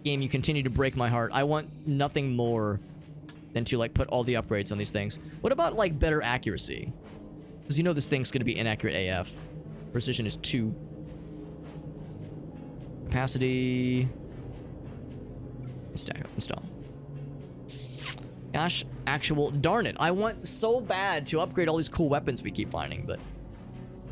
Game, you continue to break my heart. I want nothing more than to, like, put all the upgrades on these things. What about, like, better accuracy? Because you know this thing's going to be inaccurate AF. Precision is 2. Capacity. Install. Gosh, actual darn it. I want so bad to upgrade all these cool weapons we keep finding, but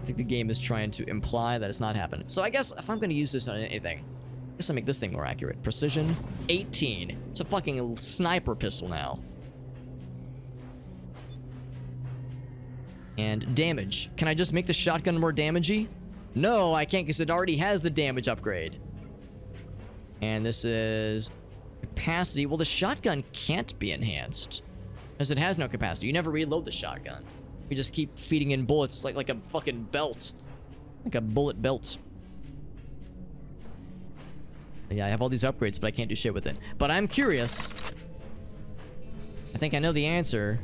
I think the game is trying to imply that it's not happening. So I guess if I'm going to use this on anything, I guess I'll make this thing more accurate. Precision 18. It's a fucking sniper pistol now. And damage. Can I just make the shotgun more damagey? No, I can't, because it already has the damage upgrade. And this is capacity. Well, the shotgun can't be enhanced, because it has no capacity. You never reload the shotgun. You just keep feeding in bullets like a fucking belt. Like a bullet belt. Yeah, I have all these upgrades, but I can't do shit with it. But I'm curious. I think I know the answer,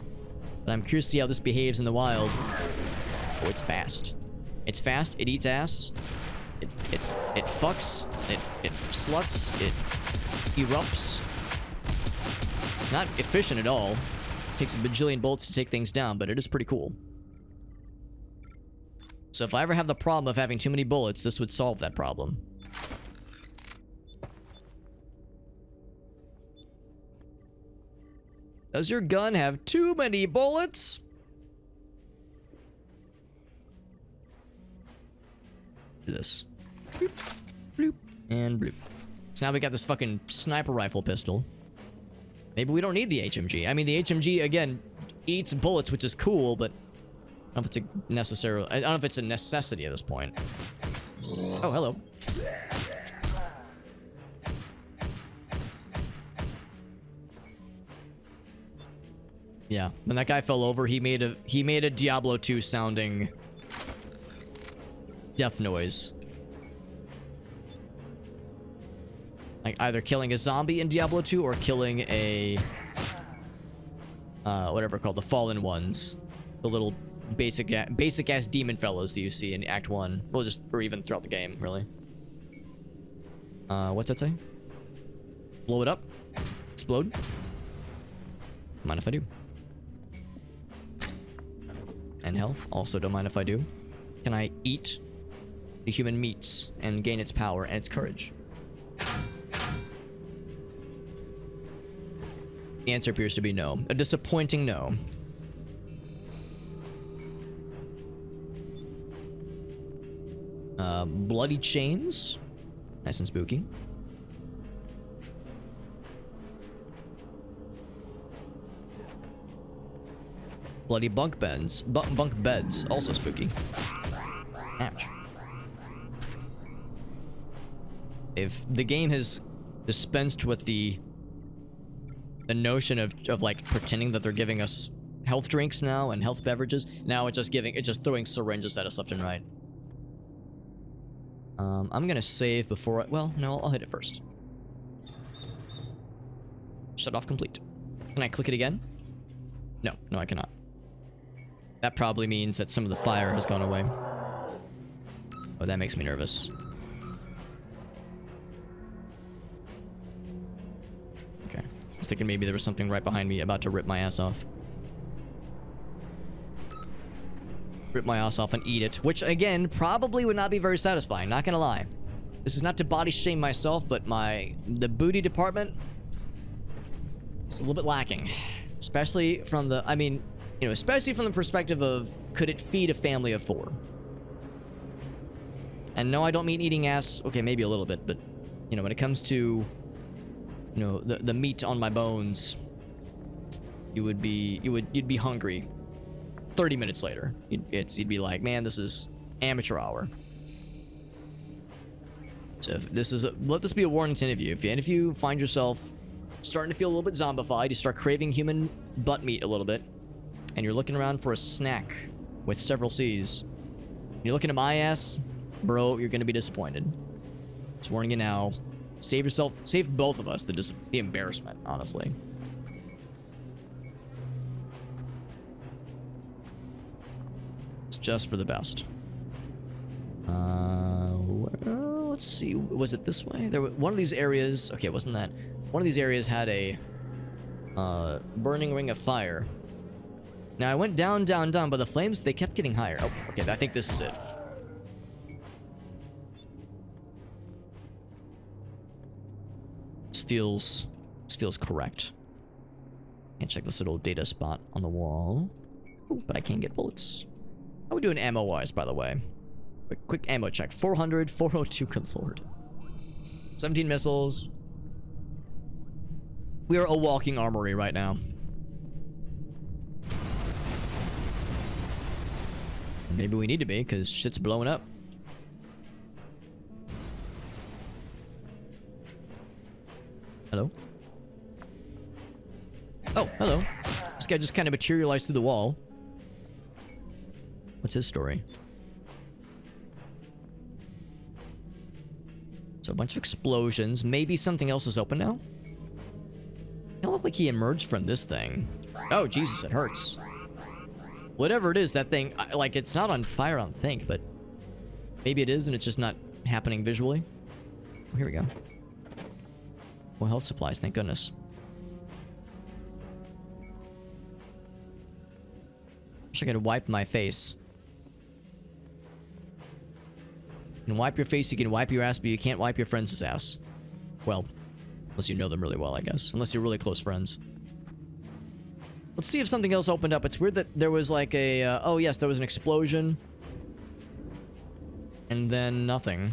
but I'm curious to see how this behaves in the wild. Oh, it's fast. It's fast. It eats ass. It fucks. It sluts. It erupts. It's not efficient at all. It takes a bajillion bullets to take things down, but it is pretty cool. So if I ever have the problem of having too many bullets, this would solve that problem. Does your gun have too many bullets? Do this. Bloop, bloop, and bloop. So now we got this fucking sniper rifle pistol. Maybe we don't need the HMG. I mean, the HMG, again, eats bullets, which is cool, but I don't know if it's a necessary. I don't know if it's a necessity at this point. Oh, hello. Yeah, when that guy fell over, he made a Diablo 2 sounding death noise. Like either killing a zombie in Diablo 2 or killing a whatever called the fallen ones, the little basic ass demon fellows that you see in Act 1, well, just or even throughout the game, really. What's that say? Blow it up, explode. Mind if I do? And health, also don't mind if I do. Can I eat the human meats and gain its power and its courage? The answer appears to be no. A disappointing no. Bloody chains. Nice and spooky. Bloody bunk beds. Bunk beds. Also spooky. Ouch. If the game has dispensed with the notion of like pretending that they're giving us health drinks now and health beverages, now it's just throwing syringes at us left and right. I'm gonna save before well, no, I'll hit it first. Shut off complete. Can I click it again? No, I cannot. That probably means that some of the fire has gone away. Oh, that makes me nervous. Okay. I was thinking maybe there was something right behind me about to rip my ass off. Rip my ass off and eat it, which again probably would not be very satisfying, not gonna lie. This is not to body shame myself, but the booty department, it's a little bit lacking. Especially from the, I mean, you know, especially from the perspective of, could it feed a family of 4? And no, I don't mean eating ass, okay, maybe a little bit, but, you know, when it comes to, you know, the meat on my bones, you'd be hungry 30 minutes later. You'd be like, man, this is amateur hour. So if this is let this be a warning to any of you. If any of you find yourself starting to feel a little bit zombified, you start craving human butt meat a little bit, and you're looking around for a snack with several C's, you're looking at my ass, bro, you're gonna be disappointed. Just warning you now. Save yourself, save both of us the embarrassment, honestly. It's just for the best. Well, let's see. Was it this way? There was one of these areas. Okay, wasn't that? One of these areas had a burning ring of fire. Now I went down, but the flames, they kept getting higher. Oh, okay, I think this is it. This feels correct. Can't check this little data spot on the wall. Ooh, but I can't get bullets. How we doing ammo-wise, by the way? Quick ammo check. 400, 402, good lord. 17 missiles. We are a walking armory right now. Maybe we need to be, because shit's blowing up. Hello? Oh, hello. This guy just kind of materialized through the wall. What's his story? So a bunch of explosions. Maybe something else is open now? It looked like he emerged from this thing. Oh, Jesus, it hurts. Whatever it is, that thing, like, it's not on fire, I don't think, but maybe it is and it's just not happening visually. Oh, here we go. Well, health supplies, thank goodness. Wish I could wipe my face. You can wipe your face, you can wipe your ass, but you can't wipe your friend's ass. Well, unless you know them really well, I guess. Unless you're really close friends. Let's see if something else opened up. It's weird that there was like a... oh, yes, there was an explosion. And then nothing.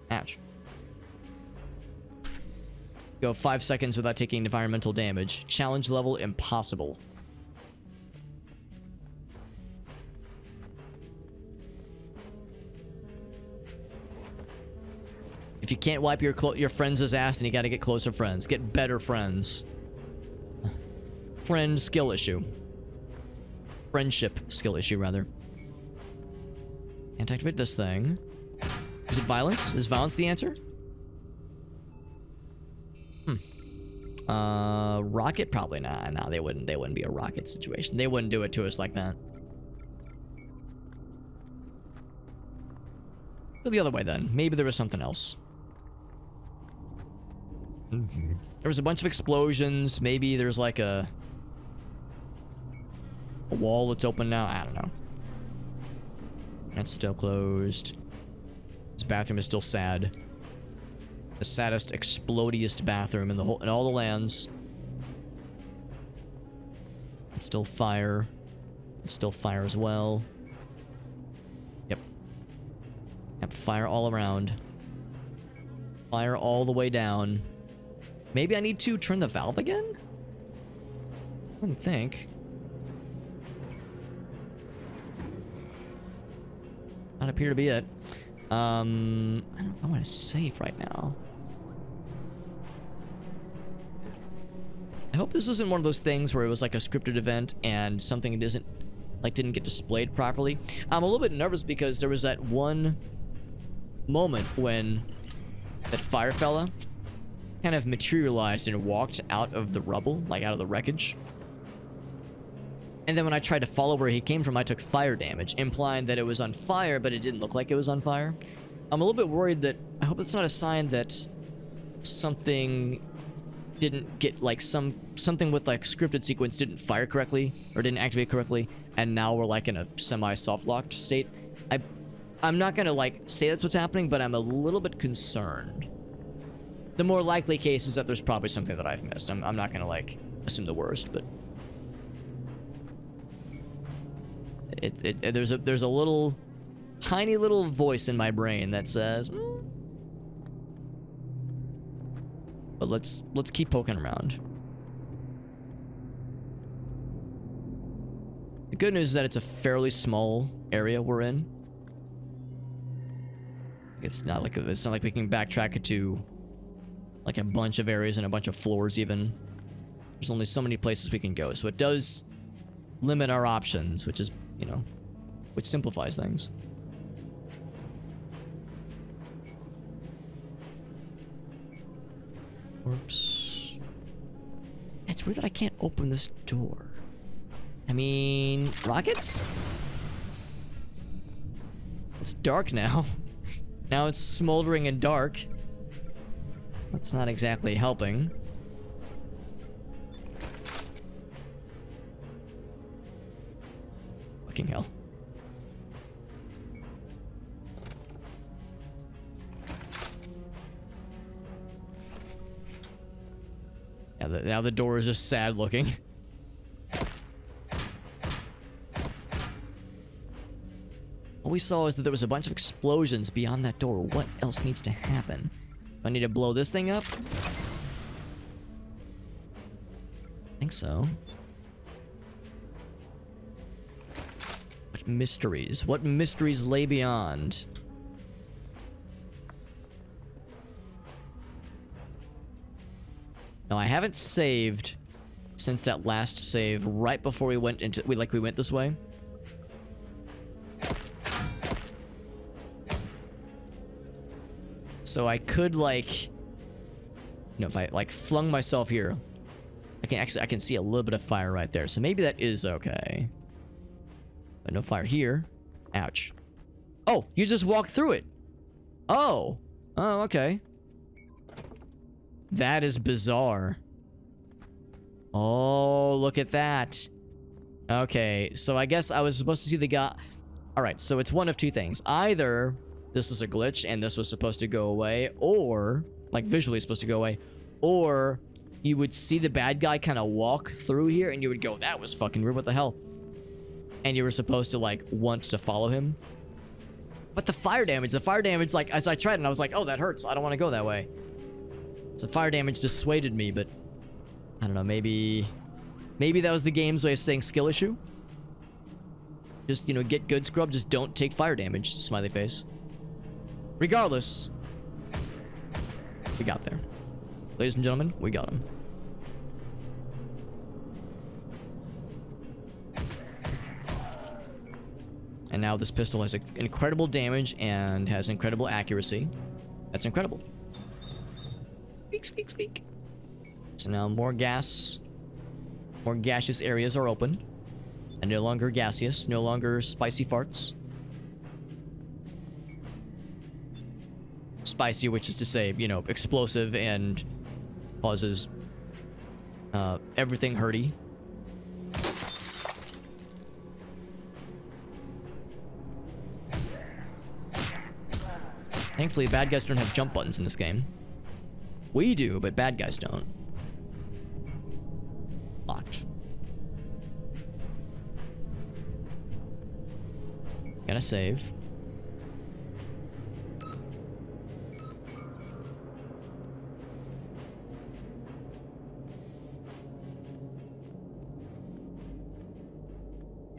Ouch. Go 5 seconds without taking environmental damage. Challenge level impossible. If you can't wipe your friends' ass, then you gotta get closer friends. Get better friends. Friend skill issue. Friendship skill issue, rather. Can't activate this thing. Is it violence? Is violence the answer? Rocket? Probably not. No, they wouldn't be a rocket situation. They wouldn't do it to us like that. Go the other way then. Maybe there was something else. There was a bunch of explosions. Maybe there's like a wall that's open now. I don't know. That's still closed. This bathroom is still sad. The saddest, explodiest bathroom in all the lands. It's still fire. It's still fire as well. Yep. Yep, fire all around. Fire all the way down. Maybe I need to turn the valve again? I wouldn't think. Not appear to be it. I don't know if I want to save right now. I hope this isn't one of those things where it was like a scripted event and something didn't get displayed properly. I'm a little bit nervous because there was that one moment when that fire fella kind of materialized and walked out of the rubble, like out of the wreckage. And then when I tried to follow where he came from, I took fire damage, implying that it was on fire, but it didn't look like it was on fire. I'm a little bit worried that, I hope it's not a sign that something didn't get, like, something with, like, scripted sequence didn't fire correctly, or didn't activate correctly, and now we're, like, in a semi-soft-locked state. I'm not gonna, like, say that's what's happening, but I'm a little bit concerned. The more likely case is that there's probably something that I've missed. I'm not gonna, like, assume the worst, but... There's a little... tiny little voice in my brain that says... But let's keep poking around. The good news is that it's a fairly small area we're in. It's not like we can backtrack it to like a bunch of areas and a bunch of floors even. There's only so many places we can go, so it does limit our options, which is, you know, which simplifies things. Oops. It's weird that I can't open this door. I mean, rockets? It's dark now. Now it's smoldering and dark. That's not exactly helping. Fucking hell. Now the door is just sad looking. All we saw is that there was a bunch of explosions beyond that door. What else needs to happen? Do I need to blow this thing up? I think so. What mysteries? What mysteries lay beyond? No, I haven't saved since that last save right before we went into... we went this way. So I could, like... you know, if I, like, flung myself here... I can see a little bit of fire right there. So maybe that is okay. But no fire here. Ouch. Oh, you just walked through it. Oh. Oh, okay. That is bizarre. Oh, look at that. Okay, so I guess I was supposed to see the guy... Alright, so it's one of two things. Either this is a glitch and this was supposed to go away, or... like, visually supposed to go away. Or you would see the bad guy kind of walk through here and you would go, that was fucking weird, what the hell? And you were supposed to, like, want to follow him. But the fire damage, like, as I tried and I was like, oh, that hurts. I don't want to go that way. So fire damage dissuaded me, but I don't know, maybe that was the game's way of saying skill issue. Just, you know, get good, scrub, just don't take fire damage, smiley face. Regardless, we got there. Ladies and gentlemen, we got him. And now this pistol has incredible damage and has incredible accuracy. That's incredible. Speak, speak, speak. So now more gas. More gaseous areas are open. And no longer gaseous, no longer spicy farts. Spicy, which is to say, you know, explosive and causes everything hurty. Thankfully, bad guys don't have jump buttons in this game. We do, but bad guys don't. Locked. Gotta save.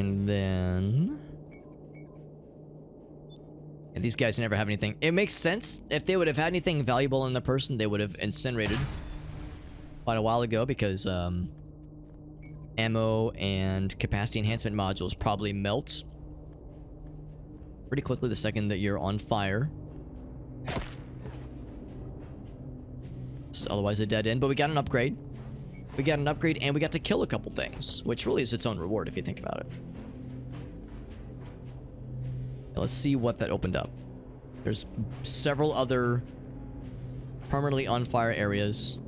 And then... yeah, these guys never have anything. It makes sense. If they would have had anything valuable in their person, they would have incinerated quite a while ago, because ammo and capacity enhancement modules probably melt pretty quickly the second that you're on fire. This is otherwise a dead end, but we got an upgrade. We got an upgrade and we got to kill a couple things, which really is its own reward if you think about it. Now let's see what that opened up. There's several other permanently on fire areas.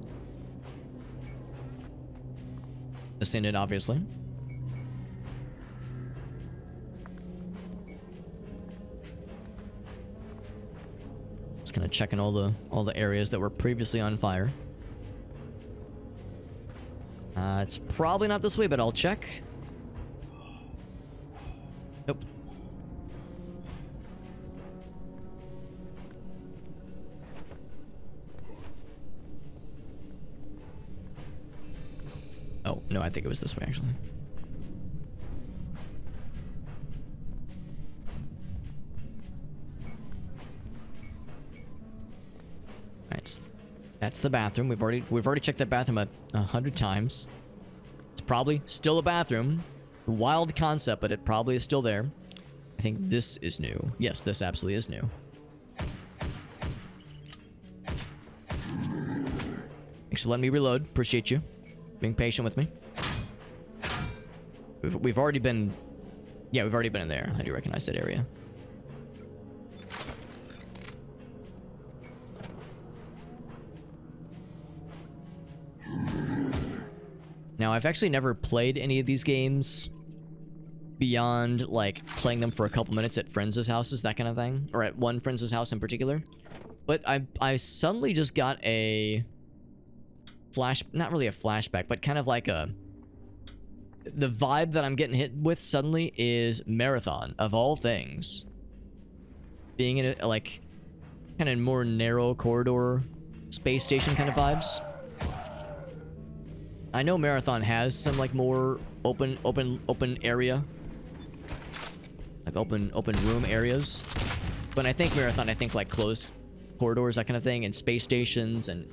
Ascended, obviously. Just kind of checking all the areas that were previously on fire. It's probably not this way, but I'll check. Nope. Oh, no, I think it was this way, actually. Alright, that's the bathroom. We've already checked that bathroom 100 times. It's probably still a bathroom. Wild concept, but it probably is still there. I think this is new. Yes, this absolutely is new. Thanks for letting me reload. Appreciate you being patient with me. We've already been... yeah, we've already been in there. I do recognize that area. Now, I've actually never played any of these games beyond, like, playing them for a couple minutes at friends' houses, that kind of thing. Or at one friend's house in particular. But I suddenly just got a... not really a flashback, but kind of like a... the vibe that I'm getting hit with suddenly is Marathon, of all things. Being in a, like, kind of more narrow corridor, space station kind of vibes. I know Marathon has some, like, more open area. Like, open room areas. But I think Marathon, like, closed corridors, that kind of thing, and space stations, and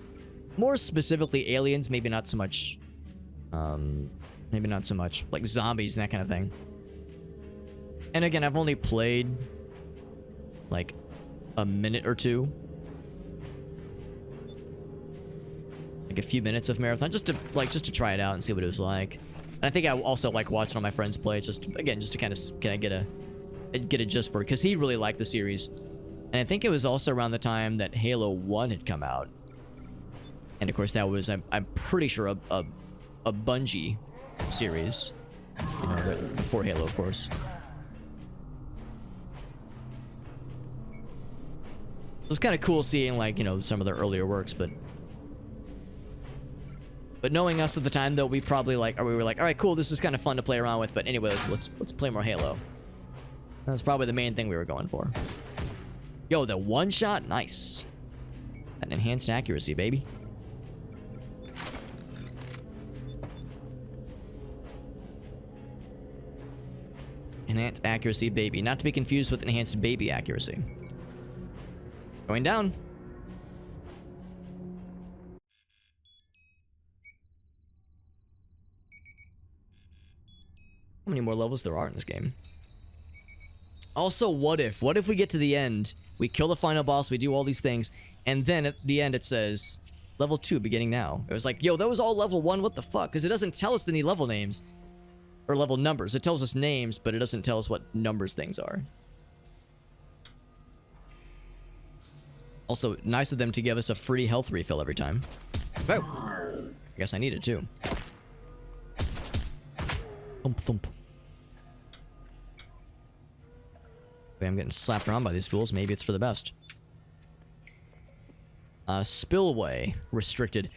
more specifically aliens, maybe not so much, like, zombies and that kind of thing. And again, I've only played, like, a minute or two. Like, a few minutes of Marathon, just to try it out and see what it was like. And I think I also like watching all my friends play, just to kind of get a gist for it, because he really liked the series. And I think it was also around the time that Halo 1 had come out. And of course that was, I'm pretty sure, a Bungie series. Before Halo, of course. It was kind of cool seeing, like, you know, some of their earlier works, but knowing us at the time, though, we probably we were like, all right, cool, this is kind of fun to play around with, but anyway, let's play more Halo. That's probably the main thing we were going for. Yo, the one shot, nice. That enhanced accuracy, baby. Enhanced accuracy, baby. Not to be confused with enhanced baby accuracy. Going down. How many more levels there are in this game? Also, what if? What if we get to the end, we kill the final boss, we do all these things, and then at the end it says, level 2 beginning now. It was like, yo, that was all level 1, what the fuck? Because it doesn't tell us any level names. Or level numbers. It tells us names, but it doesn't tell us what numbers things are. Also, nice of them to give us a free health refill every time. Oh! I guess I need it too. Thump thump. Okay, I'm getting slapped around by these fools. Maybe it's for the best. Spillway. Restricted.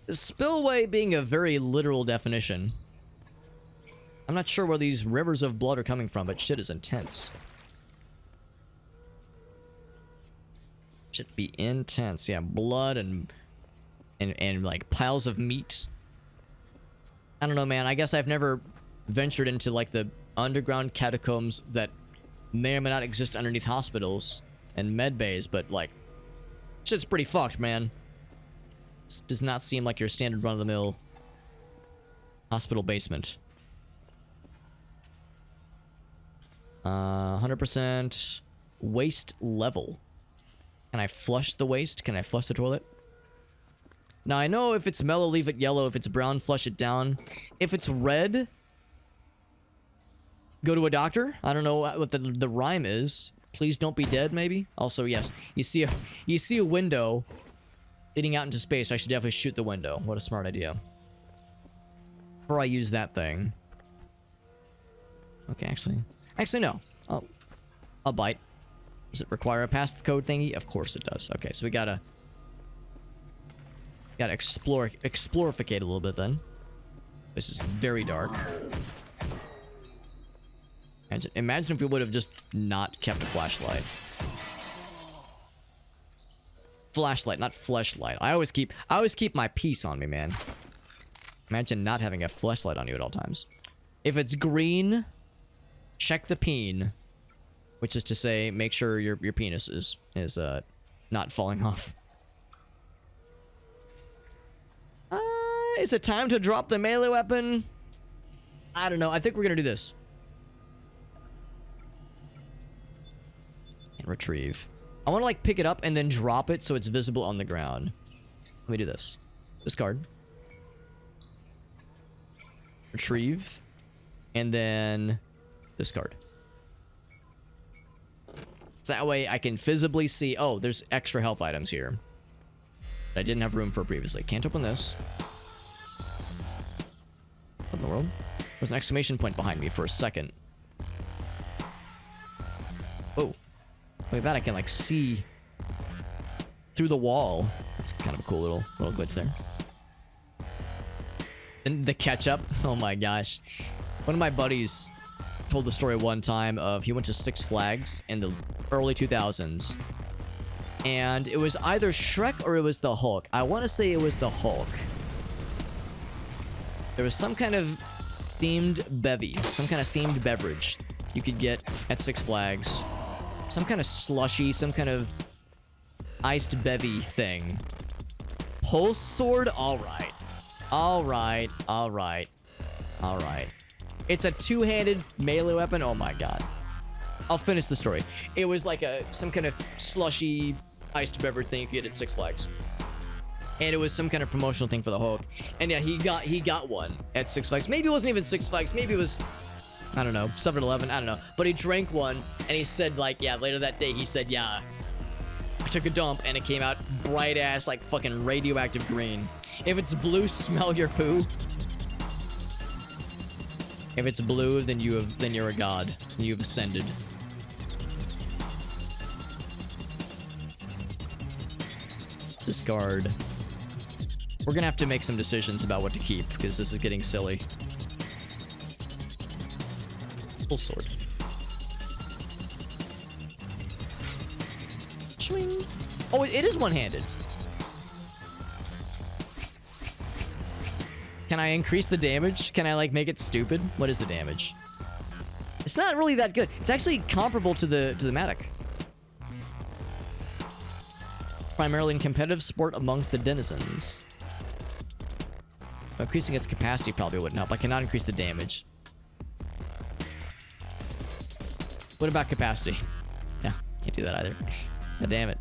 Spillway being a very literal definition. I'm not sure where these rivers of blood are coming from, but shit is intense. Should be intense. Yeah, blood and like piles of meat. I don't know, man. I guess I've never ventured into like the underground catacombs that may or may not exist underneath hospitals and med bays, but like shit's pretty fucked, man. This does not seem like your standard run-of-the-mill hospital basement. 100% waste level. Can I flush the waste? Can I flush the toilet? Now, I know if it's mellow, leave it yellow. If it's brown, flush it down. If it's red, go to a doctor. I don't know what the rhyme is. Please don't be dead, maybe? Also, yes. You see a window leading out into space. I should definitely shoot the window. What a smart idea. Before I use that thing. Okay, actually, no. I'll bite. Does it require a passcode thingy? Of course it does. Okay, so we gotta explorificate a little bit then. This is very dark. Imagine if we would have just not kept a flashlight. Flashlight, not fleshlight. I always keep my piece on me, man. Imagine not having a flashlight on you at all times. If it's green, check the peen. Which is to say, make sure your penis is not falling off. Is it time to drop the melee weapon? I don't know. I think we're gonna do this. And retrieve. I want to like pick it up and then drop it so it's visible on the ground. Let me do this. Discard. Retrieve. And then discard. So that way I can visibly see, oh, there's extra health items here that I didn't have room for previously. Can't open this. What in the world? There's an exclamation point behind me for a second. Oh. Look at that, I can like see through the wall. That's kind of a cool little glitch there. And the ketchup, oh my gosh. One of my buddies told the story one time of he went to Six Flags in the early 2000s. And it was either Shrek or it was the Hulk. I want to say it was the Hulk. There was some kind of themed bevy, some kind of themed beverage you could get at Six Flags. Some kind of slushy, some kind of iced bevy thing. Pulse sword? Alright. Alright, alright, alright. It's a two-handed melee weapon? Oh my god. I'll finish the story. It was like some kind of slushy iced beverage thing you could get at Six Flags. And it was some kind of promotional thing for the Hulk. And yeah, he got one at Six Flags. Maybe it wasn't even Six Flags. Maybe it was, I don't know, 7-Eleven. I don't know. But he drank one, and he said, like, yeah, later that day, he said, yeah, I took a dump, and it came out bright-ass, like, fucking radioactive green. If it's blue, smell your poo. If it's blue, then you're a god. You've ascended. Discard. We're gonna have to make some decisions about what to keep, because this is getting silly. Full sword. Swing. Oh, it is one-handed. Can I increase the damage? Can I, like, make it stupid? What is the damage? It's not really that good. It's actually comparable to the Matic. Primarily in competitive sport amongst the denizens. Increasing its capacity probably wouldn't help. I cannot increase the damage. What about capacity? No, can't do that either. God damn it.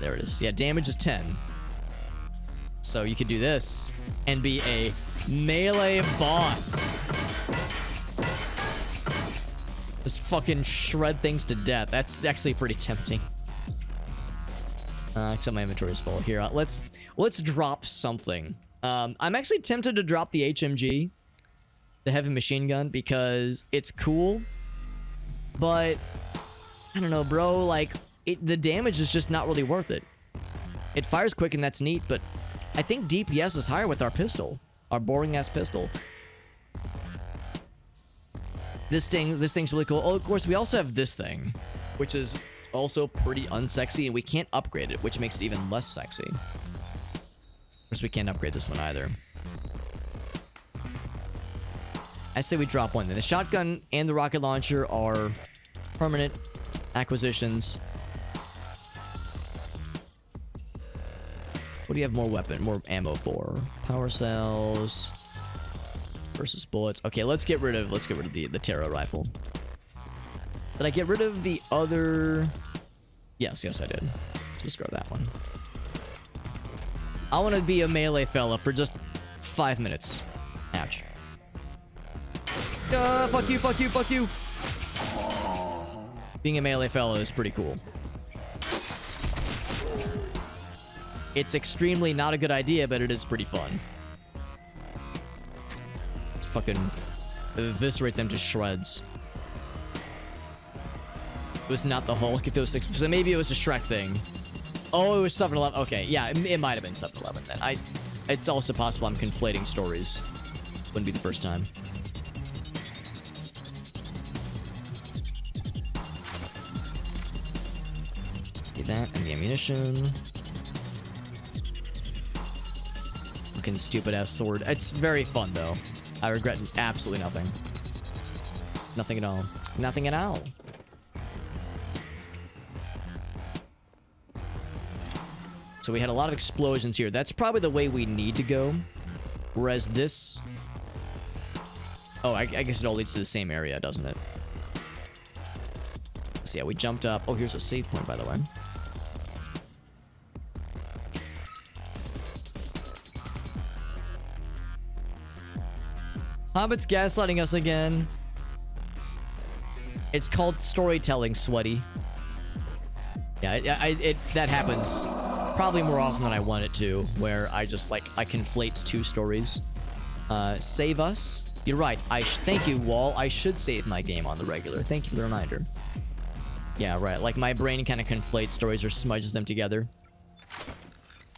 There it is. Yeah, damage is 10. So you could do this and be a melee boss. Just fucking shred things to death. That's actually pretty tempting. Except my inventory is full. Here, let's drop something. I'm actually tempted to drop the HMG, the heavy machine gun, because it's cool. But I don't know, bro. Like, the damage is just not really worth it. It fires quick and that's neat, but I think DPS is higher with our pistol, our boring ass pistol. This thing's really cool. Oh, of course, we also have this thing, which is also pretty unsexy, and we can't upgrade it, which makes it even less sexy. Of course, we can't upgrade this one either. I say we drop one then. The shotgun and the rocket launcher are permanent acquisitions. What do you have more ammo for? Power cells versus bullets. Okay, let's get rid of the Terra rifle. Did I get rid of the other? Yes, I did. Let's just grab that one. I want to be a melee fella for just 5 minutes. Ouch. Fuck you, fuck you, fuck you. Being a melee fella is pretty cool. It's extremely not a good idea, but it is pretty fun. Let's fucking eviscerate them to shreds. It was not the Hulk. If it was 6, so maybe it was a Shrek thing. Oh, it was 7-Eleven. Okay, yeah, it might have been 7-Eleven then. It's also possible I'm conflating stories. Wouldn't be the first time. Get that and the ammunition. Looking stupid ass sword. It's very fun though. I regret absolutely nothing. Nothing at all. Nothing at all. So we had a lot of explosions here. That's probably the way we need to go. Whereas this... Oh, I guess it all leads to the same area, doesn't it? So yeah, we jumped up. Oh, here's a save point, by the way. Hobbit's gaslighting us again. It's called storytelling, sweaty. Yeah, that happens probably more often than I want it to, where I just, like, I conflate two stories. Save us. You're right. Thank you, Wall. I should save my game on the regular. Thank you for the reminder. Yeah, right. Like, my brain kind of conflates stories or smudges them together.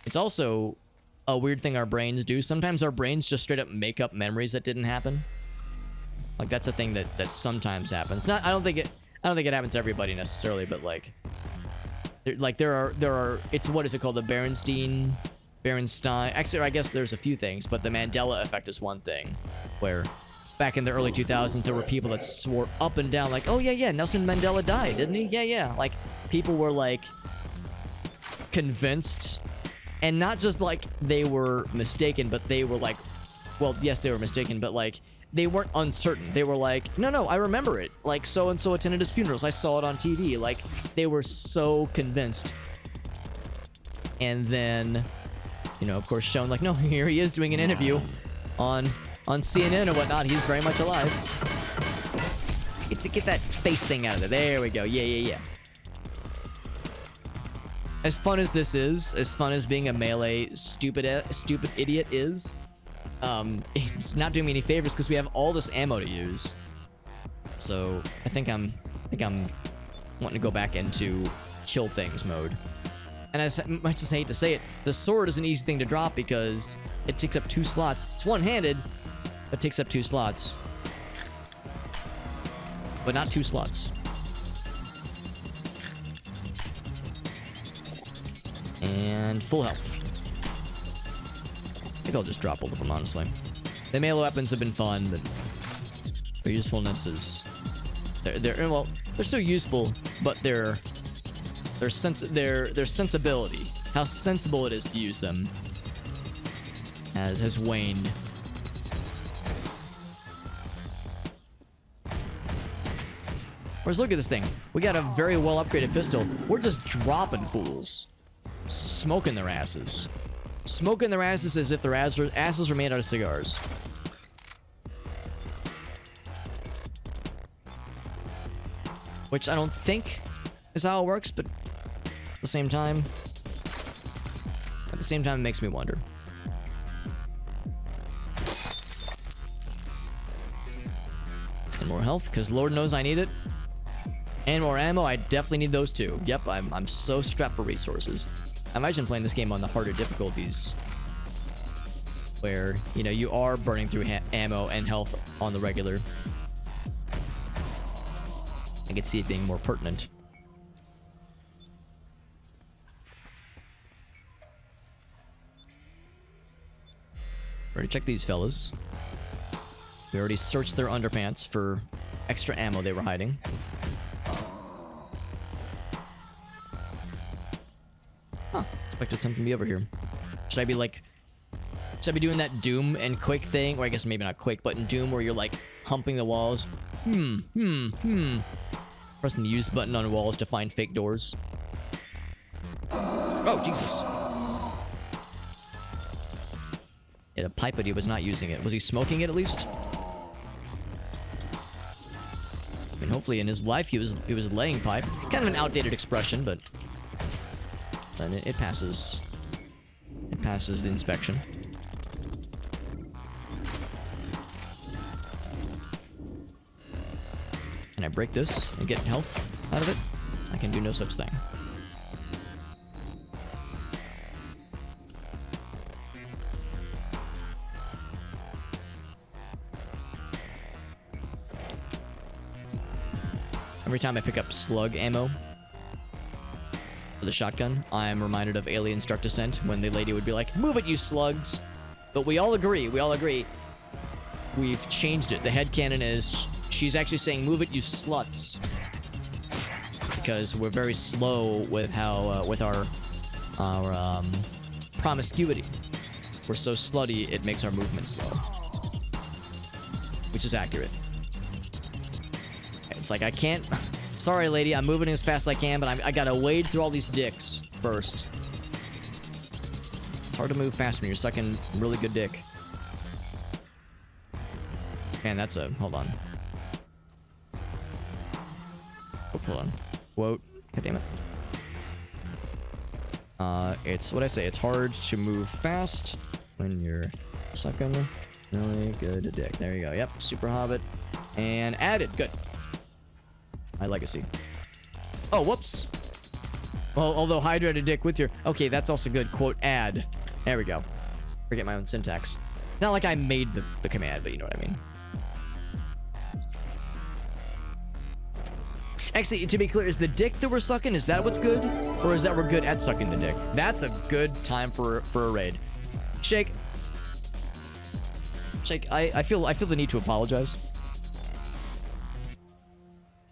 It's also a weird thing our brains do. Sometimes our brains just straight up make up memories that didn't happen. Like, that's a thing that sometimes happens. I don't think it happens to everybody necessarily, but like there are it's, what is it called, the Berenstain. Actually, I guess there's a few things, but the Mandela effect is one thing, where back in the early 2000s there were people that swore up and down like, oh yeah, Nelson Mandela died, didn't he? Yeah. Like, people were like convinced, and not just like they were mistaken, but they were like, well, yes, they were mistaken, but like they weren't uncertain. They were like, no, I remember it. Like, so-and-so attended his funerals. I saw it on TV. Like, they were so convinced. And then, you know, of course, shown like, no, here he is doing an interview on CNN or whatnot. He's very much alive. Get that face thing out of there. There we go. Yeah. As fun as this is, as fun as being a melee stupid idiot is, it's not doing me any favors because we have all this ammo to use. So I think I'm wanting to go back into kill things mode. And as much as I hate to say it, the sword is an easy thing to drop because it takes up 2 slots. It's one-handed, but takes up 2 slots. But not 2 slots. And full health. I think I'll just drop all of them, honestly. The melee weapons have been fun, but their usefulness is... They're still useful, but their sensibility, how sensible it is to use them, has waned. Whereas look at this thing. We got a very well upgraded pistol. We're just dropping fools. Smoking their asses. Smoking their asses as if their asses are made out of cigars. Which I don't think is how it works, but at the same time it makes me wonder. And more health, because Lord knows I need it. And more ammo, I definitely need those too. Yep, I'm so strapped for resources. I imagine playing this game on the harder difficulties, where, you know, you are burning through ammo and health on the regular. I could see it being more pertinent. Already checked these fellas. We already searched their underpants for extra ammo they were hiding. Huh. Expected something to be over here. Should I be like... Should I be doing that Doom and Quake thing? Or I guess maybe not Quake, but in Doom where you're like humping the walls. Pressing the use button on walls to find fake doors. Oh, Jesus. He had a pipe, but he was not using it. Was he smoking it at least? I mean, hopefully in his life he was laying pipe. Kind of an outdated expression, but it passes. It passes the inspection. Can I break this and get health out of it? I can do no such thing. Every time I pick up slug ammo for the shotgun, I'm reminded of Alien Start Descent when the lady would be like, "Move it, you slugs!" But we all agree, we've changed it. The headcanon is she's actually saying, "Move it, you sluts." Because we're very slow with how, with our promiscuity. We're so slutty, it makes our movement slow. Which is accurate. It's like, I can't... Sorry, lady, I'm moving as fast as I can, but I gotta wade through all these dicks first. It's hard to move fast when you're sucking really good dick. Man, that's a... Hold on. Oh, hold on. Quote. God damn it. It's what I say. It's hard to move fast when you're sucking really good dick. There you go. Yep. Super Hobbit. And added. Good. My legacy. Oh, whoops. Well, although hydrated dick with your... Okay, that's also good. Quote, add. There we go. Forget my own syntax. Not like I made the command, but you know what I mean. Actually, to be clear, is the dick that we're sucking, is that what's good? Or is that we're good at sucking the dick? That's a good time for a raid. Shake. Shake, I feel the need to apologize.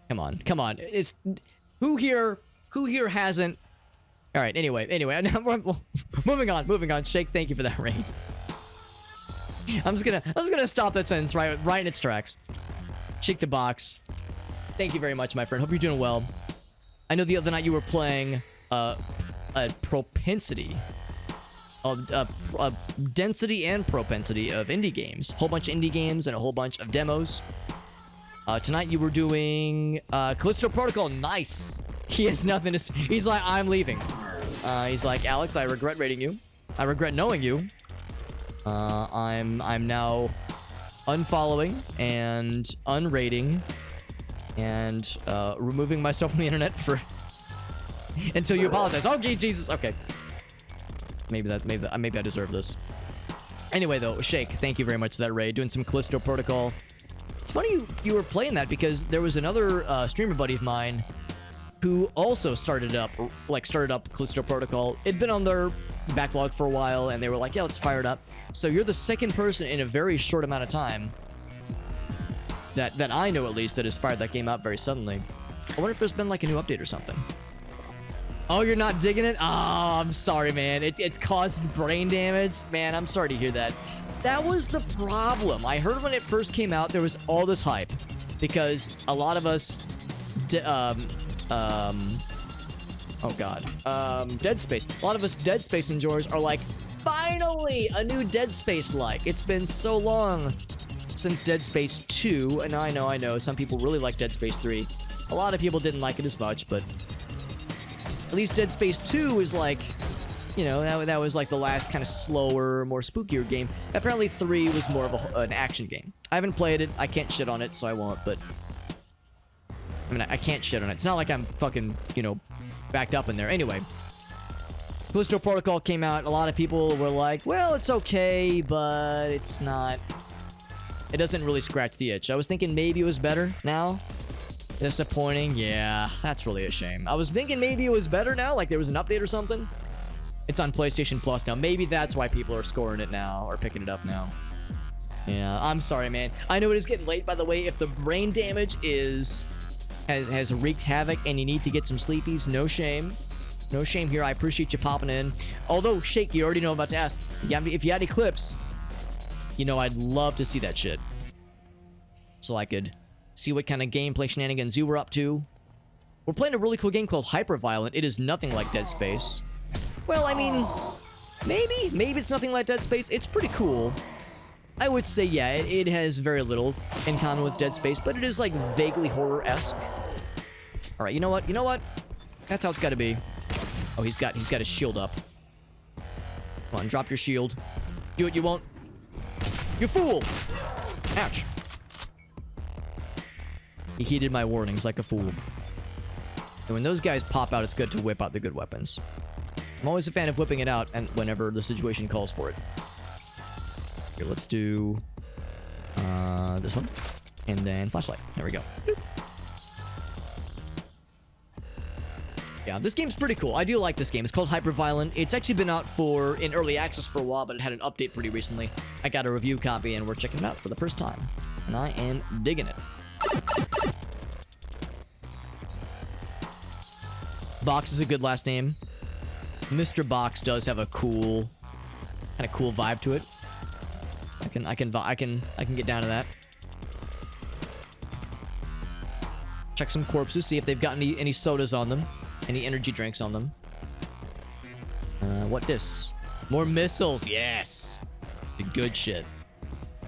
Come on. It's who here hasn't? All right. Anyway. Moving on. Shake, thank you for that raid. I'm just gonna stop that sentence right in its tracks. Shake the box. Thank you very much, my friend. Hope you're doing well. I know the other night you were playing a propensity of density and propensity of indie games. Whole bunch of indie games and a whole bunch of demos. Tonight you were doing Callisto Protocol. Nice. He has nothing to say. He's like, I'm leaving. He's like, Alex, I regret rating you. I regret knowing you. I'm now unfollowing and unrating and removing myself from the internet for until you apologize. Okay, Jesus. Okay. Maybe I deserve this. Anyway, though, Shake, thank you very much for that raid. Doing some Callisto Protocol. It's funny you were playing that because there was another streamer buddy of mine who also started up Callisto Protocol. It'd been on their backlog for a while, and they were like, yeah, let's fire it up. So you're the second person in a very short amount of time that I know, at least, that has fired that game up very suddenly. I wonder if there's been like a new update or something. Oh, you're not digging it? Oh, I'm sorry, man. It's caused brain damage. Man, I'm sorry to hear that. That was the problem. I heard when it first came out, there was all this hype because a lot of us oh god, Dead Space. A lot of us Dead Space enjoyers are like, finally a new Dead Space like. It's been so long since Dead Space 2, and I know some people really like Dead Space 3. A lot of people didn't like it as much, but at least Dead Space 2 is like, you know, that was like the last kind of slower, more spookier game. Apparently 3 was more of an action game. I haven't played it. I can't shit on it, so I won't, but I mean, I can't shit on it. It's not like I'm fucking, you know, backed up in there. Anyway, Callisto Protocol came out. A lot of people were like, well, it's okay, but it's not. It doesn't really scratch the itch. I was thinking maybe it was better now. Disappointing. Yeah, that's really a shame. I was thinking maybe it was better now, like there was an update or something. It's on PlayStation Plus now. Maybe that's why people are scoring it now or picking it up now. Yeah, I'm sorry, man. I know it is getting late, by the way. If the brain damage has wreaked havoc and you need to get some sleepies, no shame. No shame here. I appreciate you popping in. Although, Shake, you already know I'm about to ask. If you had any clips, you know I'd love to see that shit. So I could see what kind of gameplay shenanigans you were up to. We're playing a really cool game called HYPERVIOLENT. It is nothing like Dead Space. Well, I mean, maybe it's nothing like Dead Space. It's pretty cool. I would say, yeah, it has very little in common with Dead Space, but it is like vaguely horror-esque. All right, you know what? You know what? That's how it's got to be. Oh, he's got his shield up. Come on, drop your shield. Do it, you won't. You fool! Ouch. He heeded my warnings like a fool. And when those guys pop out, it's good to whip out the good weapons. I'm always a fan of whipping it out and whenever the situation calls for it. Okay, let's do this one. And then flashlight. There we go. Yeah, this game's pretty cool. I do like this game. It's called HYPERVIOLENT. It's actually been out in early access for a while, but it had an update pretty recently. I got a review copy and we're checking it out for the first time. And I am digging it. Box is a good last name. Mr. Box does have a cool vibe to it. I can get down to that. Check some corpses, see if they've got any sodas on them, any energy drinks on them. What this? More missiles, yes. The good shit.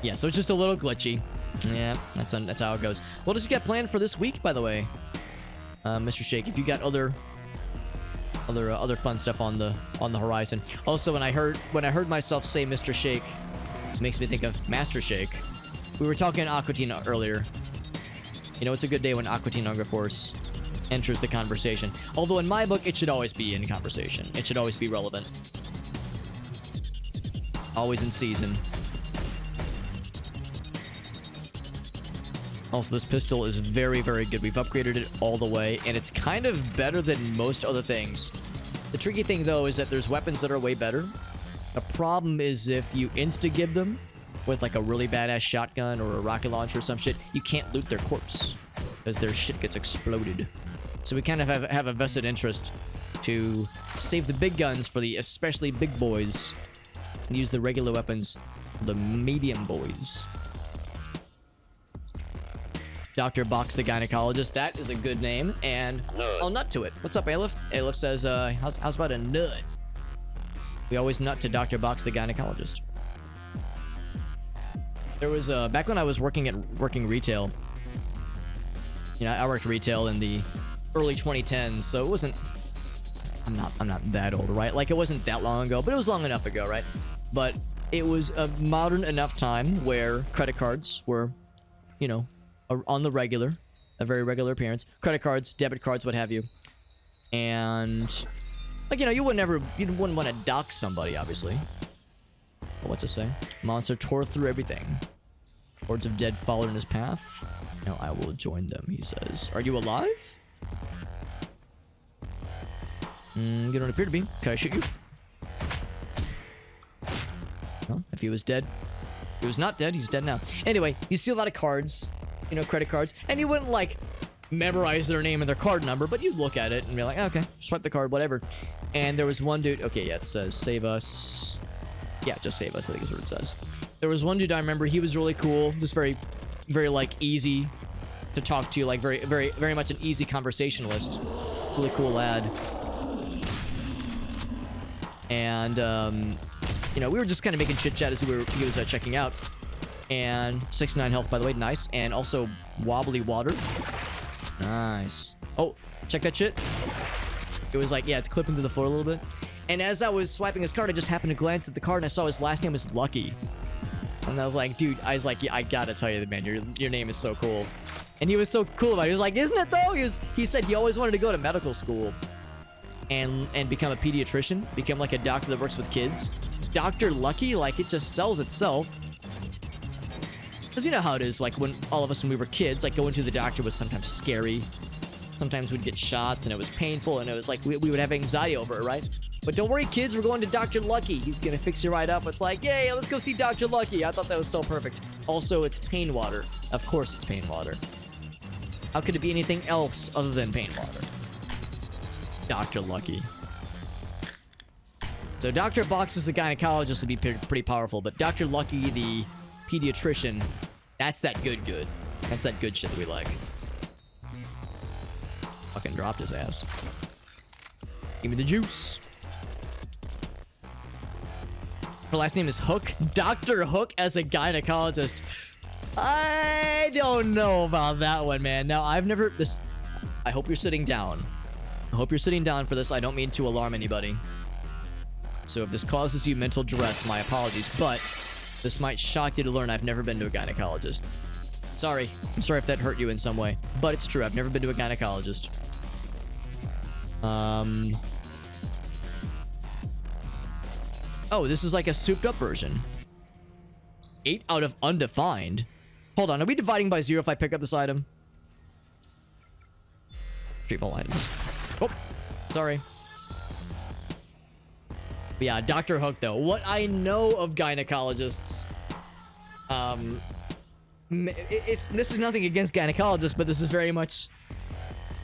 Yeah, so it's just a little glitchy. Yeah, that's how it goes. What does you got planned for this week, by the way, Mr. Shake? If you got other fun stuff on the horizon. Also, when I heard myself say Mr. Shake, it makes me think of Master Shake. We were talking Aqua Teen earlier. You know, it's a good day when Aqua Teen Hunger Force enters the conversation. Although in my book, it should always be in conversation. It should always be relevant. Always in season. Also, this pistol is very, very good. We've upgraded it all the way, and it's kind of better than most other things. The tricky thing, though, is that there's weapons that are way better. The problem is if you insta-gib them with, like, a really badass shotgun or a rocket launcher or some shit, you can't loot their corpse because their shit gets exploded. So we kind of have a vested interest to save the big guns for the especially big boys and use the regular weapons for the medium boys. Dr. Box the Gynecologist. That is a good name, and I'll nut to it. What's up, Aleph? Aleph says, how's about a nut? We always nut to Dr. Box the Gynecologist. There was, back when I was working retail, you know, I worked retail in the early 2010s, so it wasn't, I'm not that old, right? Like, it wasn't that long ago, but it was long enough ago, right? But it was a modern enough time where credit cards were, you know, on the regular, a very regular appearance. Credit cards, debit cards, what have you. And, like, you know, you wouldn't want to dox somebody, obviously. But what's it say? Monster tore through everything. Hordes of dead followed in his path. Now I will join them, he says. Are you alive? You don't appear to be. Can I shoot you? No, if he was dead. If he was not dead, he's dead now. Anyway, you see a lot of cards. You know, credit cards, and you wouldn't like memorize their name and their card number, but you'd look at it and be like, okay, swipe the card, whatever. And there was one dude, okay, yeah, it says save us. Yeah, just save us, I think is what it says. There was one dude I remember, he was really cool, just very, very like easy to talk to you, like very much an easy conversationalist. Really cool lad. And you know, we were just kind of making chit chat as he was checking out. And 69 health, by the way, nice. And also wobbly water. Nice. Oh, check that shit. It was like, yeah, it's clipping to the floor a little bit. And as I was swiping his card, I just happened to glance at the card and I saw his last name was Lucky. And I was like, dude, I was like, yeah, I gotta tell you, man, your name is so cool. And he was so cool about it. He was like, isn't it though? He said he always wanted to go to medical school and become a pediatrician, become like a doctor that works with kids. Dr. Lucky, like it just sells itself. Because you know how it is, like when all of us when we were kids, like going to the doctor was sometimes scary. Sometimes we'd get shots and it was painful and it was like we would have anxiety over it, right? But don't worry, kids, we're going to Dr. Lucky. He's gonna fix you right up. It's like, yay, let's go see Dr. Lucky. I thought that was so perfect. Also, it's pain water. Of course it's pain water. How could it be anything else other than pain water? Dr. Lucky. So Dr. Box as a gynecologist would be pretty powerful, but Dr. Lucky, the pediatrician, that's that good. That's that good shit that we like. Fucking dropped his ass. Give me the juice. Her last name is Hook. Dr. Hook as a gynecologist. I don't know about that one, man. Now, I've never... I hope you're sitting down. I hope you're sitting down for this. I don't mean to alarm anybody. So if this causes you mental duress, my apologies. But this might shock you to learn I've never been to a gynecologist. Sorry. I'm sorry if that hurt you in some way. But it's true. I've never been to a gynecologist. Oh, this is like a souped up version. 8 out of undefined. Hold on, are we dividing by 0 if I pick up this item? Treat all items. Oh, sorry. But yeah, Dr. Hook though. What I know of gynecologists, this is nothing against gynecologists, but this is very much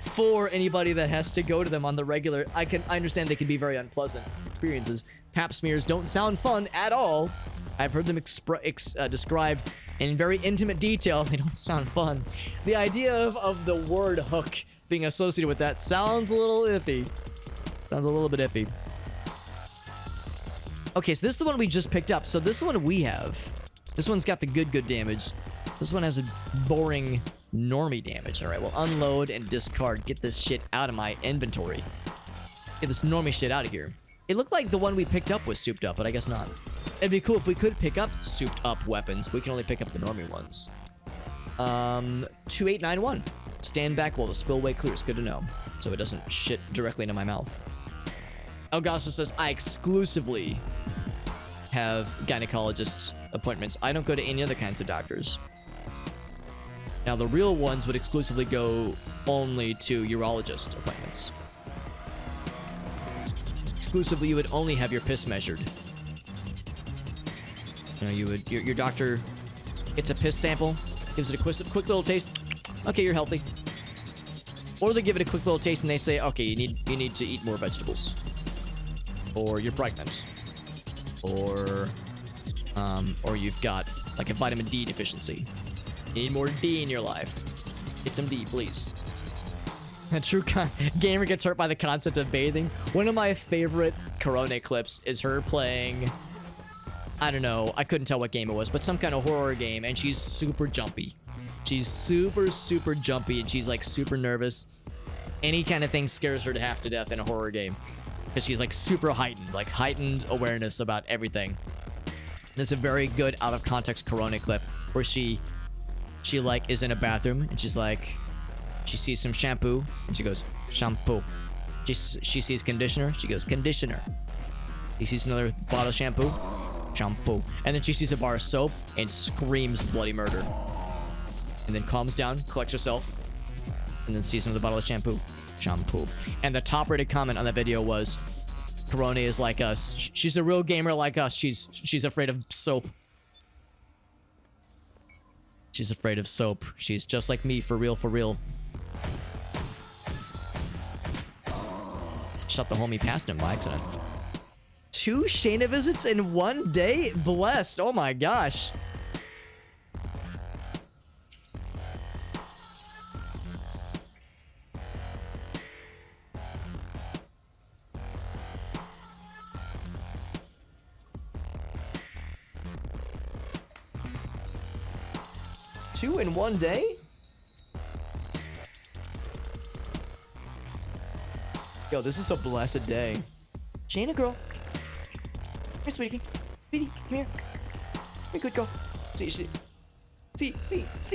for anybody that has to go to them on the regular. I understand they can be very unpleasant experiences. Pap smears don't sound fun at all. I've heard them described in very intimate detail. They don't sound fun. The idea of the word hook being associated with that sounds a little iffy. Sounds a little bit iffy. Okay, so this is the one we just picked up. So this one we have. This one's got the good damage. This one has a boring normie damage. All right, well, unload and discard. Get this shit out of my inventory. Get this normie shit out of here. It looked like the one we picked up was souped up, but I guess not. It'd be cool if we could pick up souped up weapons. We can only pick up the normie ones. 2891. Stand back while the spillway clears. Good to know. So it doesn't shit directly into my mouth. Elgasa says, I exclusively have gynecologist appointments. I don't go to any other kinds of doctors. Now, the real ones would exclusively go only to urologist appointments. Exclusively, you would only have your piss measured. You know, you would your doctor gets a piss sample, gives it a quick little taste. Okay, you're healthy. Or they give it a quick little taste and they say, okay, you need to eat more vegetables. Or you're pregnant. Or you've got like a vitamin D deficiency. You need more D in your life. Get some D, please. A true gamer gets hurt by the concept of bathing. One of my favorite Corona clips is her playing, I don't know, I couldn't tell what game it was, but some kind of horror game, and she's super jumpy. She's super jumpy, and she's like super nervous. Any kind of thing scares her to half to death in a horror game. Because she's like super heightened, like heightened awareness about everything. There's a very good out of context Corona clip where she like is in a bathroom and she's like, she sees some shampoo and she goes, shampoo. She sees conditioner, she goes, conditioner. She sees another bottle of shampoo, shampoo. And then she sees a bar of soap and screams bloody murder. And then calms down, collects herself, and then sees another bottle of shampoo, shampoo. And the top rated comment on that video was, Corona is like us. She's a real gamer like us. She's afraid of soap. She's afraid of soap. She's just like me, for real, for real. Shot the homie past him by accident. 2 Shayna visits in 1 day? Blessed. Oh my gosh. 2 in one day? Yo, this is a blessed day. Shayna, girl. Here, sweetie. Sweetie, come here. You're a good girl. See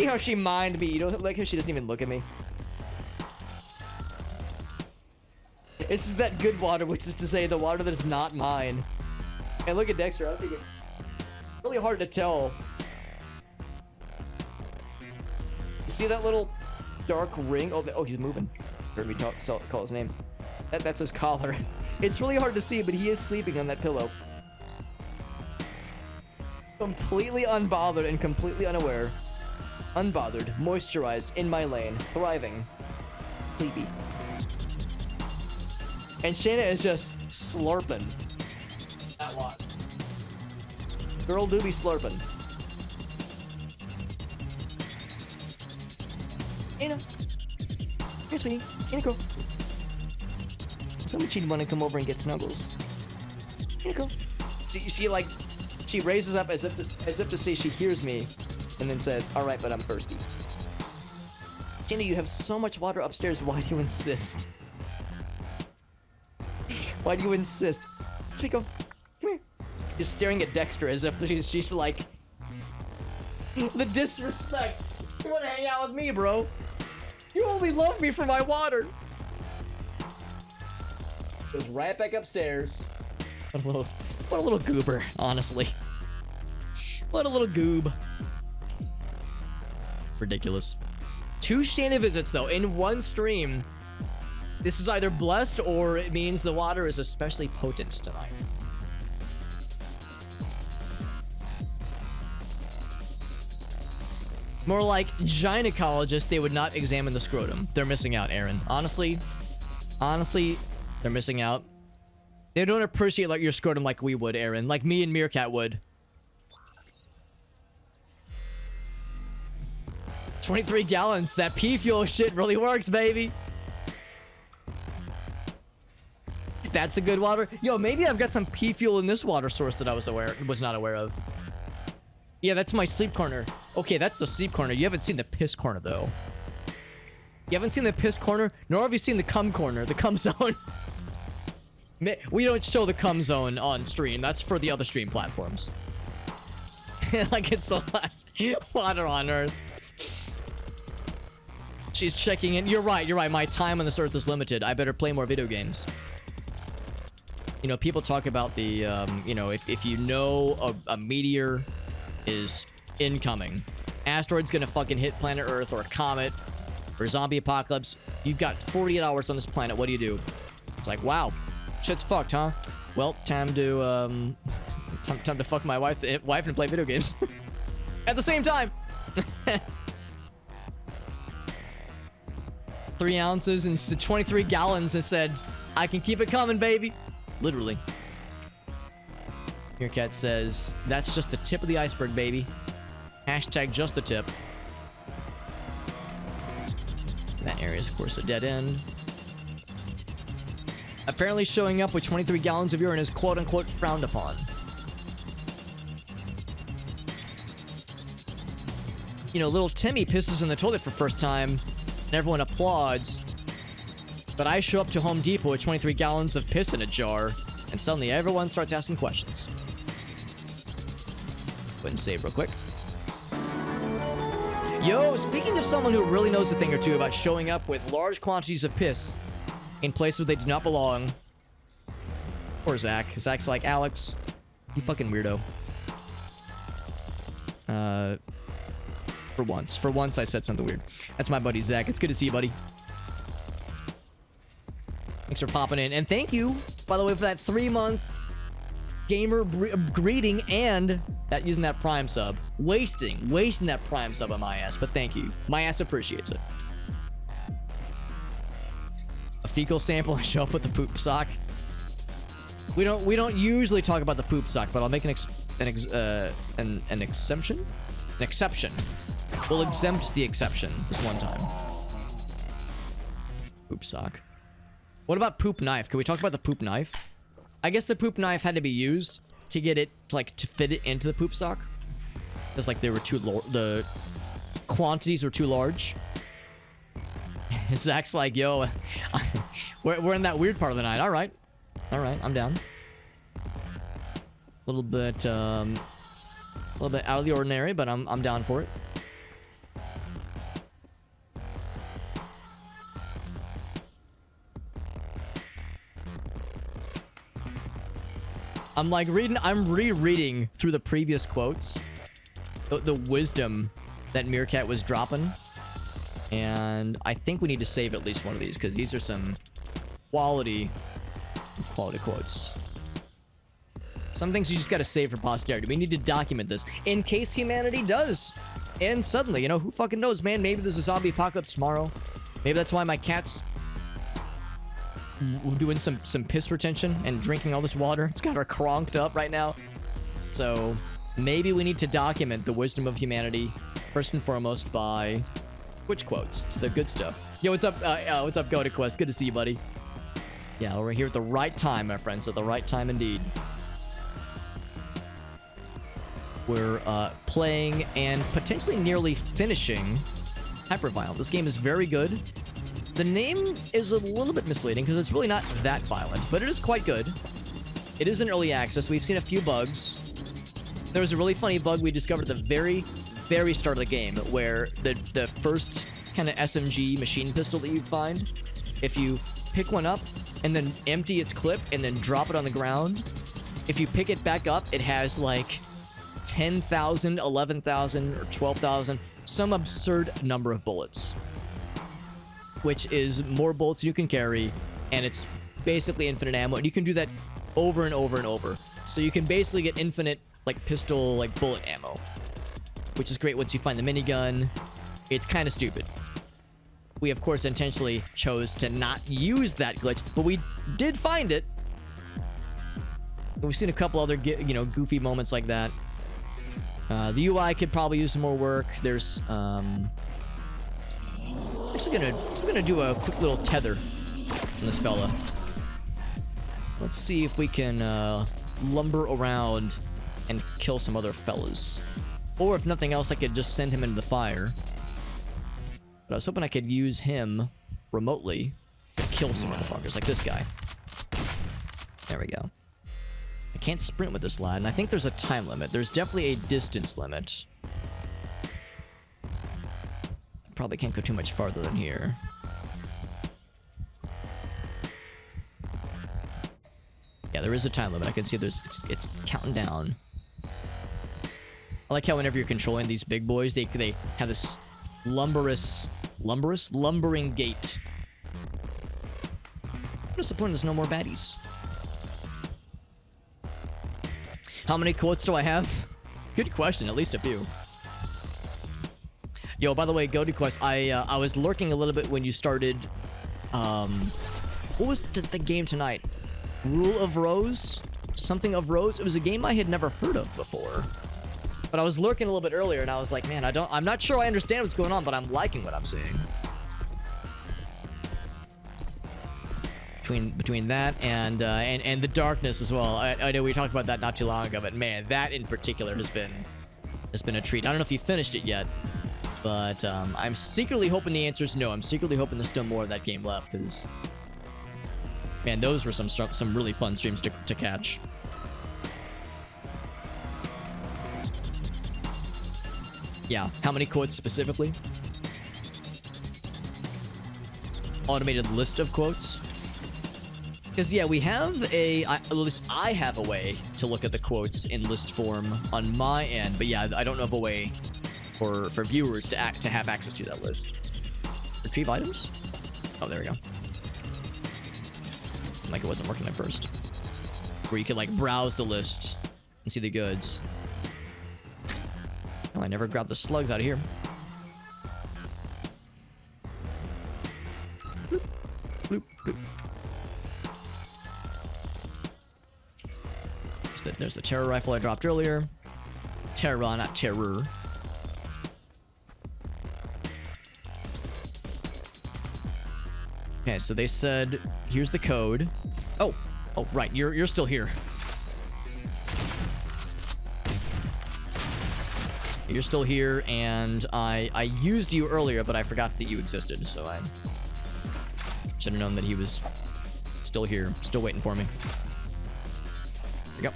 how she mind me. You don't like how she doesn't even look at me. This is that good water, which is to say the water that is not mine. And look at Dexter. I'm thinking, really hard to tell. You see that little dark ring? Oh, he's moving. Heard me call his name. That's his collar. It's really hard to see, but he is sleeping on that pillow. Completely unbothered and completely unaware. Unbothered, moisturized, in my lane, thriving, sleepy. And Shayna is just slurping. That lot. Girl do be slurping. Shayna. Here, sweetie. Shayna, girl. Somebody she'd want to come over and get snuggles. Shayna, girl. See, like, she raises up as if to say she hears me, and then says, "All right, but I'm thirsty." Shayna, you have so much water upstairs. Why do you insist? Why do you insist? Sweet girl, come here. She's staring at Dexter as if she's like, the disrespect. You want to hang out with me, bro? You only love me for my water. Goes right back upstairs. What a little goober, honestly. What a little goob. Ridiculous. 2 Shayna visits, though, in one stream. This is either blessed or it means the water is especially potent tonight. More like gynecologists, they would not examine the scrotum. They're missing out, Aaron. Honestly, they're missing out. They don't appreciate like your scrotum like we would, Aaron. Like me and Meerkat would. 23 gallons. That pea fuel shit really works, baby. That's a good water. Yo, maybe I've got some pea fuel in this water source that I was not aware of. Yeah, that's my sleep corner. Okay, that's the sleep corner. You haven't seen the piss corner, though. You haven't seen the piss corner, nor have you seen the cum corner, the cum zone. We don't show the cum zone on stream. That's for the other stream platforms. Like it's the last water on Earth. She's checking in. You're right. My time on this Earth is limited. I better play more video games. You know, people talk about the, you know, if you know a meteor is incoming, asteroid's gonna fucking hit planet Earth, or a comet, or a zombie apocalypse, you've got 48 hours on this planet. What do? It's like, wow, shit's fucked, huh? Well, time to fuck my wife and play video games at the same time. 3 ounces and 23 gallons and said, I can keep it coming, baby. Literally. Meerkat says, that's just the tip of the iceberg, baby. Hashtag just the tip. That area is, of course, a dead end. Apparently showing up with 23 gallons of urine is quote-unquote frowned upon. You know, little Timmy pisses in the toilet for first time, and everyone applauds. But I show up to Home Depot with 23 gallons of piss in a jar, and suddenly everyone starts asking questions. Go ahead and save real quick. Yo, speaking of someone who really knows a thing or two about showing up with large quantities of piss in places where they do not belong. Poor Zach. Zach's like, Alex, you fucking weirdo. For once I said something weird. That's my buddy Zach. It's good to see you, buddy. Thanks for popping in. And thank you, by the way, for that 3-month gamer greeting and that using that Prime sub. Wasting that Prime sub on my ass, but thank you. My ass appreciates it. A fecal sample, I show up with the poop sock. We don't usually talk about the poop sock, but I'll make an exception. An exception. We'll exempt the exception this one time. Poop sock. What about poop knife? Can we talk about the poop knife? I guess the poop knife had to be used to get it, like, to fit it into the poop sock. Because, like, they were too quantities were too large. Zach's like, yo, we're in that weird part of the night. All right, I'm down. A little bit out of the ordinary, but I'm down for it. I'm rereading through the previous quotes, the wisdom that Meerkat was dropping, and I think we need to save at least one of these because these are some quality quotes. Some things you just gotta save for posterity. We need to document this in case humanity does. And suddenly, you know, who fucking knows, man? Maybe there's a zombie apocalypse tomorrow. Maybe that's why my cat's doing some piss retention and drinking all this water. It's got her cronked up right now. So maybe we need to document the wisdom of humanity first and foremost by Twitch quotes. It's the good stuff. Yo, what's up? What's up, GoToQuest? Good to see you, buddy. Yeah, we're here at the right time, my friends. At the right time indeed. We're playing and potentially nearly finishing HYPERVIOLENT. This game is very good. The name is a little bit misleading because it's really not that violent, but it is quite good. It is in early access. We've seen a few bugs. There was a really funny bug we discovered at the very, very start of the game where the first kind of SMG machine pistol that you find, if you pick one up and then empty its clip and then drop it on the ground, if you pick it back up, it has like 10,000, 11,000, or 12,000, some absurd number of bullets, which is more bullets you can carry, and it's basically infinite ammo, and you can do that over and over and over. So you can basically get infinite, like, pistol, like, bullet ammo, which is great once you find the minigun. It's kind of stupid. We, of course, intentionally chose to not use that glitch, but we did find it. We've seen a couple other, you know, goofy moments like that. The UI could probably use some more work. There's, actually gonna do a quick little tether on this fella. Let's see if we can lumber around and kill some other fellas. Or if nothing else, I could just send him into the fire. But I was hoping I could use him remotely to kill some motherfuckers like this guy. There we go. I can't sprint with this lad, and I think there's a time limit. There's definitely a distance limit. Probably can't go too much farther than here. Yeah, there is a time limit. I can see it's counting down. I like how whenever you're controlling these big boys, they have this lumbering gait. I'm disappointed there's no more baddies. How many quotes do I have? Good question, at least a few. Yo, by the way, GoToQuest, I was lurking a little bit when you started, what was the game tonight? Rule of Rose? Something of Rose? It was a game I had never heard of before. But I was lurking a little bit earlier, and I was like, man, I'm not sure I understand what's going on, but I'm liking what I'm seeing. Between that and the darkness as well. I know we talked about that not too long ago, but man, that in particular has been a treat. I don't know if you finished it yet, but I'm secretly hoping the answer is no. I'm secretly hoping there's still more of that game left, because man, those were some really fun streams to catch. Yeah, how many quotes specifically? Automated list of quotes. Because, yeah, we have at least I have a way to look at the quotes in list form on my end. But yeah, I don't know of a way for viewers to have access to that list. Retrieve items? Oh, there we go. Like it wasn't working at first. Where you could, like, browse the list and see the goods. Oh, I never grabbed the slugs out of here. Bloop, bloop, bloop. There's the terror rifle I dropped earlier. Terror, not terror. Okay, so they said, here's the code. Oh, right, you're still here. You're still here, and I used you earlier, but I forgot that you existed, so I should have known that he was still here, still waiting for me. There we go.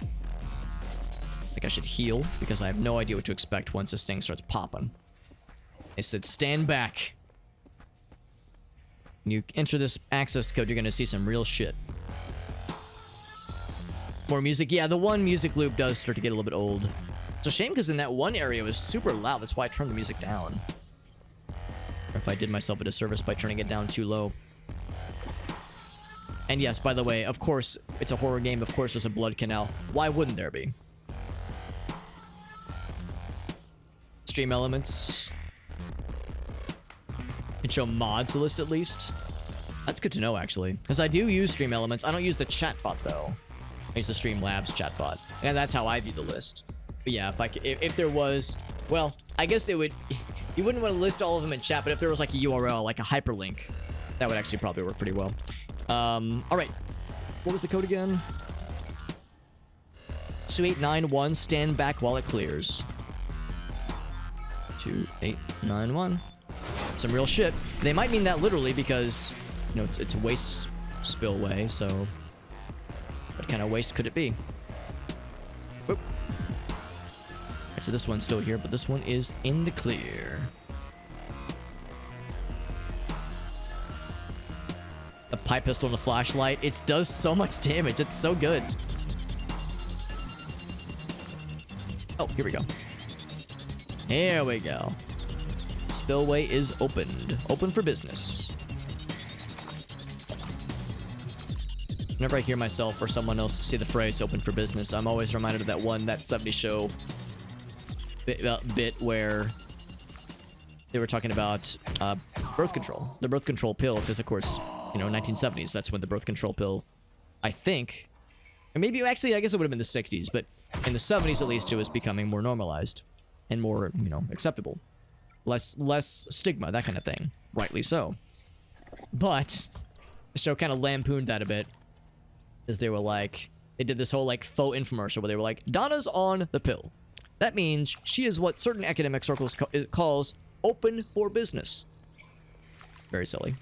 I think I should heal, because I have no idea what to expect once this thing starts popping. It said, stand back. When you enter this access code, you're going to see some real shit. More music. Yeah, the one music loop does start to get a little bit old. It's a shame because in that one area it was super loud. That's why I turned the music down. Or if I did myself a disservice by turning it down too low. And yes, by the way, of course, it's a horror game. Of course there's a blood canal. Why wouldn't there be? Stream elements. Can show mods list at least. That's good to know, actually. Because I do use stream elements. I don't use the chatbot, though. I use the Streamlabs chatbot. And that's how I view the list. But yeah, if there was... Well, I guess it would... You wouldn't want to list all of them in chat, but if there was like a URL, like a hyperlink, that would actually probably work pretty well. Alright. What was the code again? 2891, stand back while it clears. 2891. Some real shit. They might mean that literally because, you know, it's waste spillway, so what kind of waste could it be? Whoop. Right, so this one's still here, but this one is in the clear. A pipe pistol and a flashlight. It does so much damage. It's so good. Oh, here we go. Here we go. Spillway is opened. Open for business. Whenever I hear myself or someone else say the phrase open for business, I'm always reminded of that 70s show bit where they were talking about birth control. The birth control pill, because of course, you know, 1970s, that's when the birth control pill, I think, and maybe actually, I guess it would have been the 60s, but in the 70s at least, it was becoming more normalized and more, you know, acceptable. Less stigma, that kind of thing. Rightly so. But the show kind of lampooned that a bit. As they were like, they did this whole like faux infomercial where they were like, Donna's on the pill. That means she is what certain academic circles calls open for business. Very silly.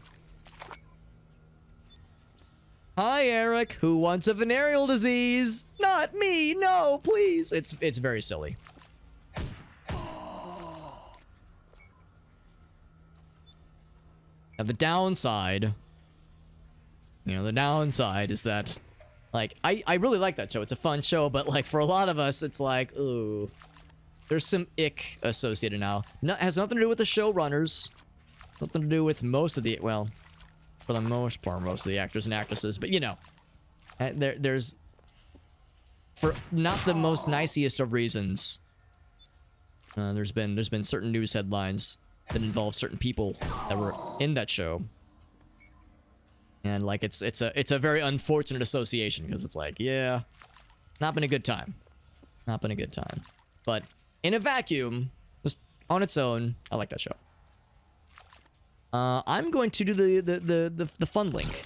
Hi, Eric. Who wants a venereal disease? Not me. No, please. It's very silly. Now, the downside, you know, the downside is that, like, I really like that show. It's a fun show, but, like, for a lot of us, it's like, ooh, there's some ick associated now. No, it has nothing to do with the showrunners. Nothing to do with most of the, well, for the most part, most of the actors and actresses, but, you know, there's, for not the most nicest of reasons, there's been certain news headlines that involve certain people that were in that show, and like it's a very unfortunate association because it's like, yeah, not been a good time, but in a vacuum, just on its own, I like that show. I'm going to do the fun link.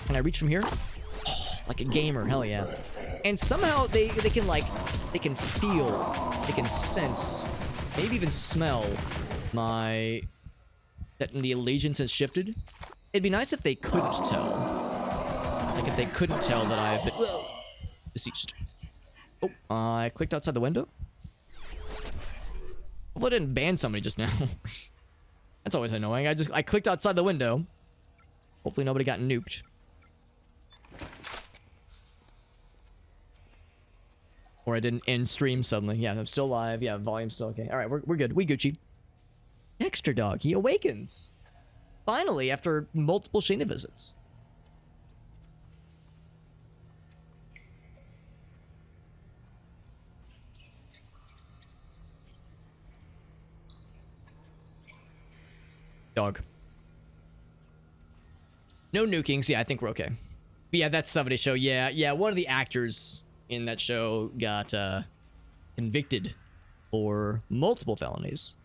Can I reach from here? Oh, like a gamer, hell yeah. And somehow they can like, they can feel, they can sense, maybe even smell that the allegiance has shifted. It'd be nice if they couldn't tell. Like if they couldn't tell that I've been deceased. Oh, I clicked outside the window. Hopefully I didn't ban somebody just now. That's always annoying. I clicked outside the window. Hopefully nobody got nuked. Or I didn't end stream suddenly. Yeah, I'm still live. Yeah, volume's still okay. Alright, we're good. We Gucci. Dexter dog, he awakens. Finally, after multiple Shayna visits. Dog. No nukings. Yeah, I think we're okay. But yeah, that's 70 show. Yeah, one of the actors in that show got convicted for multiple felonies.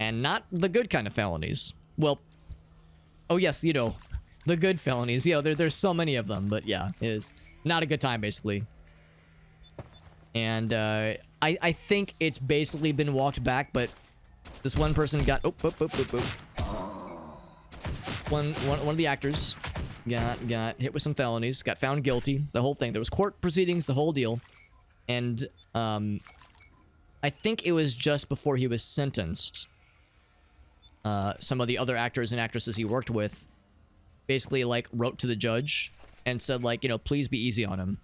And not the good kind of felonies. Well, oh yes, you know, the good felonies. You know, there's so many of them, but yeah, it is not a good time, basically. And I I think it's basically been walked back, but this one person got one of the actors got hit with some felonies, got found guilty, the whole thing. There was court proceedings, the whole deal. And I think it was just before he was sentenced. Some of the other actors and actresses he worked with basically like wrote to the judge and said like, you know, please be easy on him.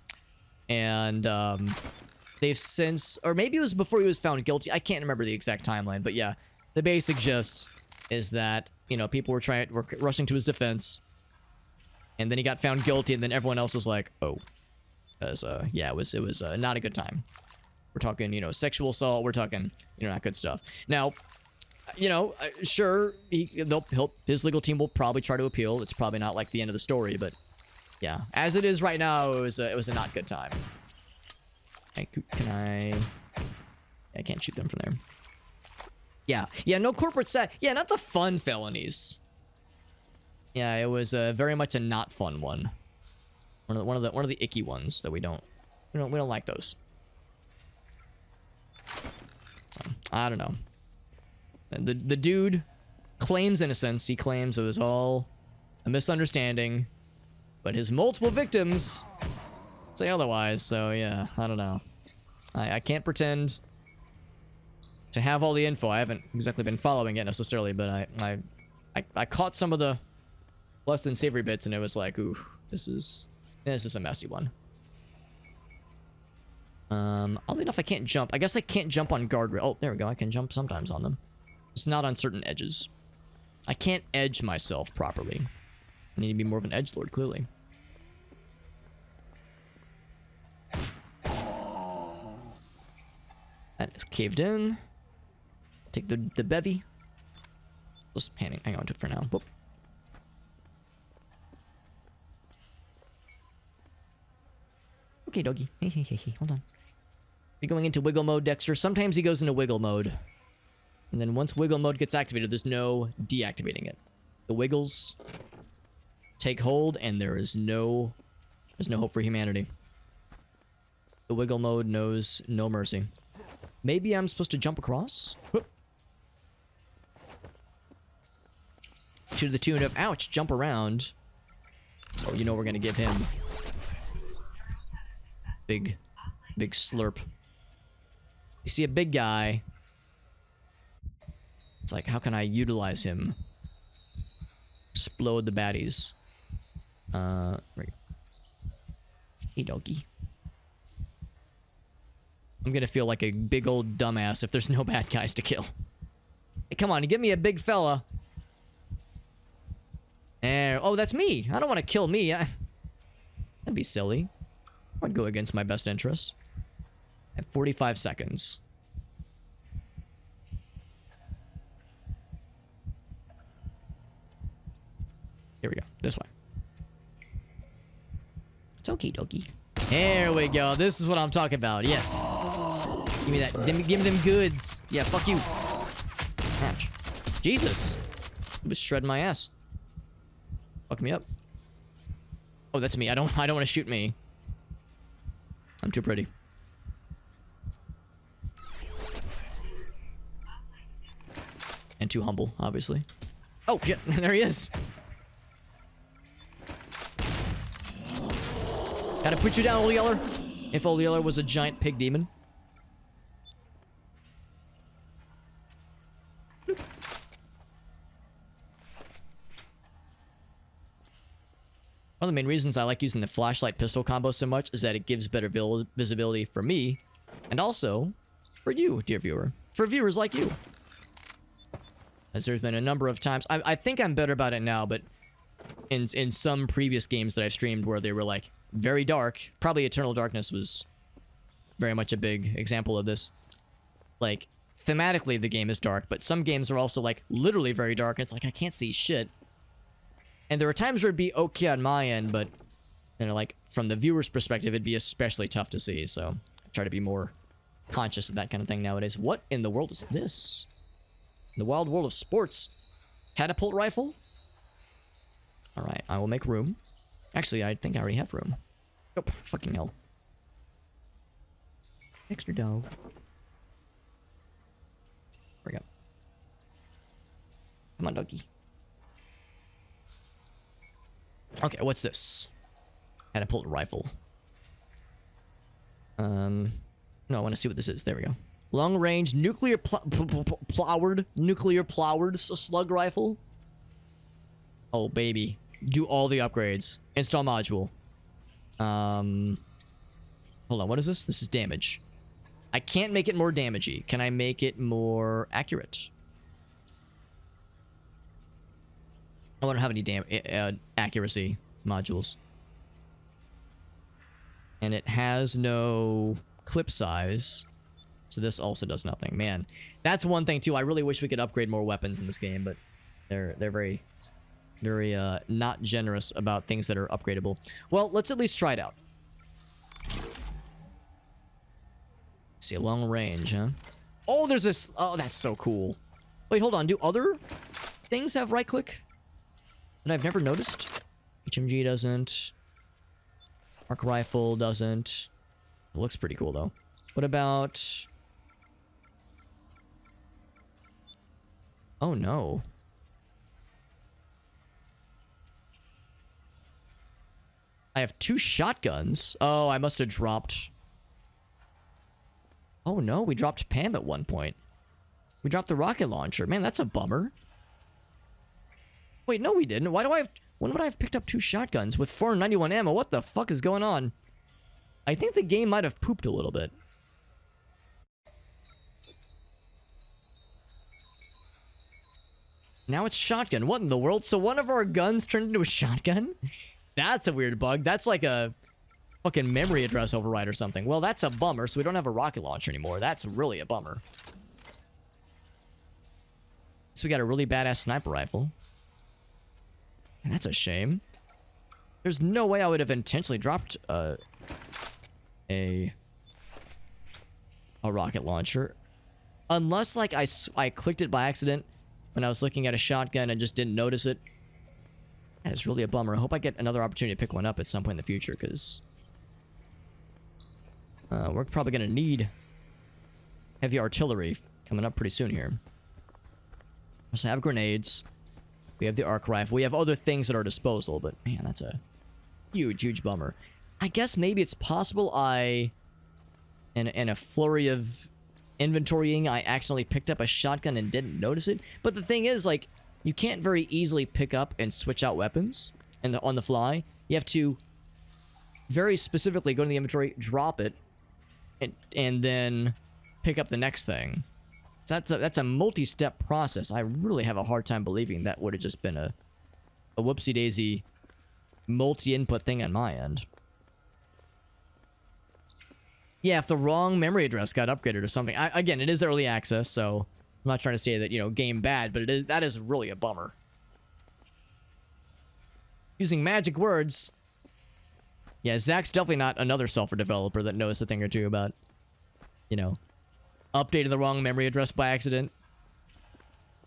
And they've since, or maybe it was before he was found guilty. I can't remember the exact timeline, but yeah, the basic gist is that, you know, people were rushing to his defense, and then he got found guilty, and then everyone else was like, oh, because yeah, it was not a good time. We're talking, you know, sexual assault. We're talking, you know, not good stuff. Now, you know, sure, his legal team will probably try to appeal. It's probably not like the end of the story, but yeah, as it is right now, it was a not good time. I can't shoot them from there. Yeah, no corporate set. Yeah, not the fun felonies. Yeah, it was very much a not fun one. One of the icky ones that we don't like those. So, I don't know. The dude claims innocence. He claims it was all a misunderstanding, but his multiple victims say otherwise. So yeah, I don't know. I can't pretend to have all the info. I haven't exactly been following it necessarily, but I caught some of the less than savory bits, and it was like, ooh, this is a messy one. Oddly enough, I can't jump. I guess I can't jump on guardrail. Oh, there we go. I can jump sometimes on them. It's not on certain edges. I can't edge myself properly. I need to be more of an edgelord, clearly. That is caved in. Take the bevy. Just hang on to it for now. Whoop. Okay, doggy. Hey, hold on. You're going into wiggle mode, Dexter. Sometimes he goes into wiggle mode. And then once wiggle mode gets activated, there's no deactivating it. The wiggles take hold, and there's no hope for humanity. The wiggle mode knows no mercy. Maybe I'm supposed to jump across? Whoop. To the tune of, ouch, jump around. Oh, you know we're gonna give him big slurp. You see a big guy. It's like, how can I utilize him? Explode the baddies. Right. Hey, doggy. I'm gonna feel like a big old dumbass if there's no bad guys to kill. Hey, come on, give me a big fella. And, oh, that's me. I don't want to kill me. That'd be silly. I'd go against my best interest. At 45 seconds. Here we go. This way. It's okay, doggy. There we go. This is what I'm talking about. Yes. Give me that. Give me them goods. Yeah, fuck you. Ouch. Jesus. It was shredding my ass. Fuck me up. Oh, that's me. I don't want to shoot me. I'm too pretty. And too humble, obviously. Oh, shit. There he is. Gotta put you down, Old Yeller. If Old Yeller was a giant pig demon. One of the main reasons I like using the flashlight pistol combo so much is that it gives better visibility for me, and also for you, dear viewer. For viewers like you. As there's been a number of times, I think I'm better about it now, but in some previous games that I've streamed where they were like very dark, probably Eternal Darkness was very much a big example of this. Like, thematically the game is dark, but some games are also like literally very dark, and it's like I can't see shit. And there are times where it'd be okay on my end, but, you know, like, from the viewer's perspective, it'd be especially tough to see, so I try to be more conscious of that kind of thing nowadays. What in the world is this? In the wild world of sports. Catapult rifle? Alright, I will make room. Actually, I think I already have room. Oh, fucking hell. Extra dog. we go. Come on, doggy. Okay, what's this? Catapult rifle. No, I want to see what this is. There we go. Long range nuclear plowed slug rifle. Oh baby, do all the upgrades. Install module. Hold on, what is this? This is damage. I can't make it more damagey. Can I make it more accurate? I don't have any accuracy modules. And it has no clip size. So this also does nothing. Man, that's one thing too. I really wish we could upgrade more weapons in this game, but they're very not generous about things that are upgradable. Well, let's at least try it out. See, a long range, huh? Oh, there's this. Oh, that's so cool. Wait, hold on. Do other things have right click that I've never noticed? HMG doesn't. Arc rifle doesn't. It looks pretty cool though. What about? Oh no. I have 2 shotguns. Oh, I must have dropped. Oh no, we dropped Pam at one point. We dropped the rocket launcher. Man, that's a bummer. Wait, no we didn't. Why do I have... When would I have picked up 2 shotguns with 491 ammo? What the fuck is going on? I think the game might have pooped a little bit. Now it's shotgun. What in the world? So one of our guns turned into a shotgun? That's a weird bug. That's like a fucking memory address override or something. Well, that's a bummer, so we don't have a rocket launcher anymore. That's really a bummer. So we got a really badass sniper rifle. And that's a shame. There's no way I would have intentionally dropped a rocket launcher. Unless, like, I clicked it by accident when I was looking at a shotgun and just didn't notice it. That is really a bummer. I hope I get another opportunity to pick one up at some point in the future, because we're probably going to need heavy artillery coming up pretty soon here. We also have grenades. We have the arc rifle. We have other things at our disposal, but man, that's a huge, huge bummer. I guess maybe it's possible in a flurry of inventorying, I accidentally picked up a shotgun and didn't notice it. But the thing is, like, you can't very easily pick up and switch out weapons on the fly. You have to very specifically go to the inventory, drop it, and then pick up the next thing. So that's a multi-step process. I really have a hard time believing that would have just been a whoopsie-daisy multi-input thing on my end. Yeah, if the wrong memory address got upgraded or something. Again, it is early access, so I'm not trying to say that, you know, game bad, but that is really a bummer. Using magic words. Yeah, Zach's definitely not another software developer that knows a thing or two about, you know, updating the wrong memory address by accident.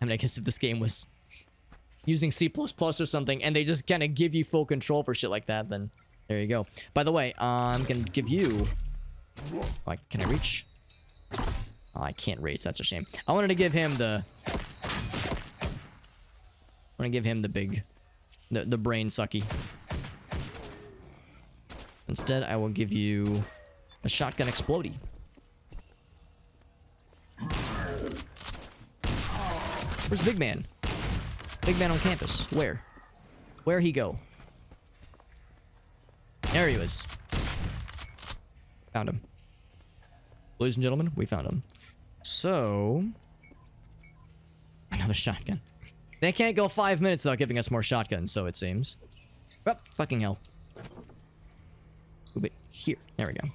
I mean, I guess if this game was using C++ or something, and they just kind of give you full control for shit like that, then there you go. By the way, I'm gonna give you... Oh, can I reach? Oh, I can't reach. That's a shame. I wanted to give him the... I want to give him the big... The brain sucky. Instead, I will give you a shotgun explodey. Where's Big Man? Big Man on campus. Where? Where'd he go? There he is. Found him. Ladies and gentlemen, we found him. So... Another shotgun. They can't go 5 minutes without giving us more shotguns, so it seems. Oh, fucking hell. Move it here. There we go.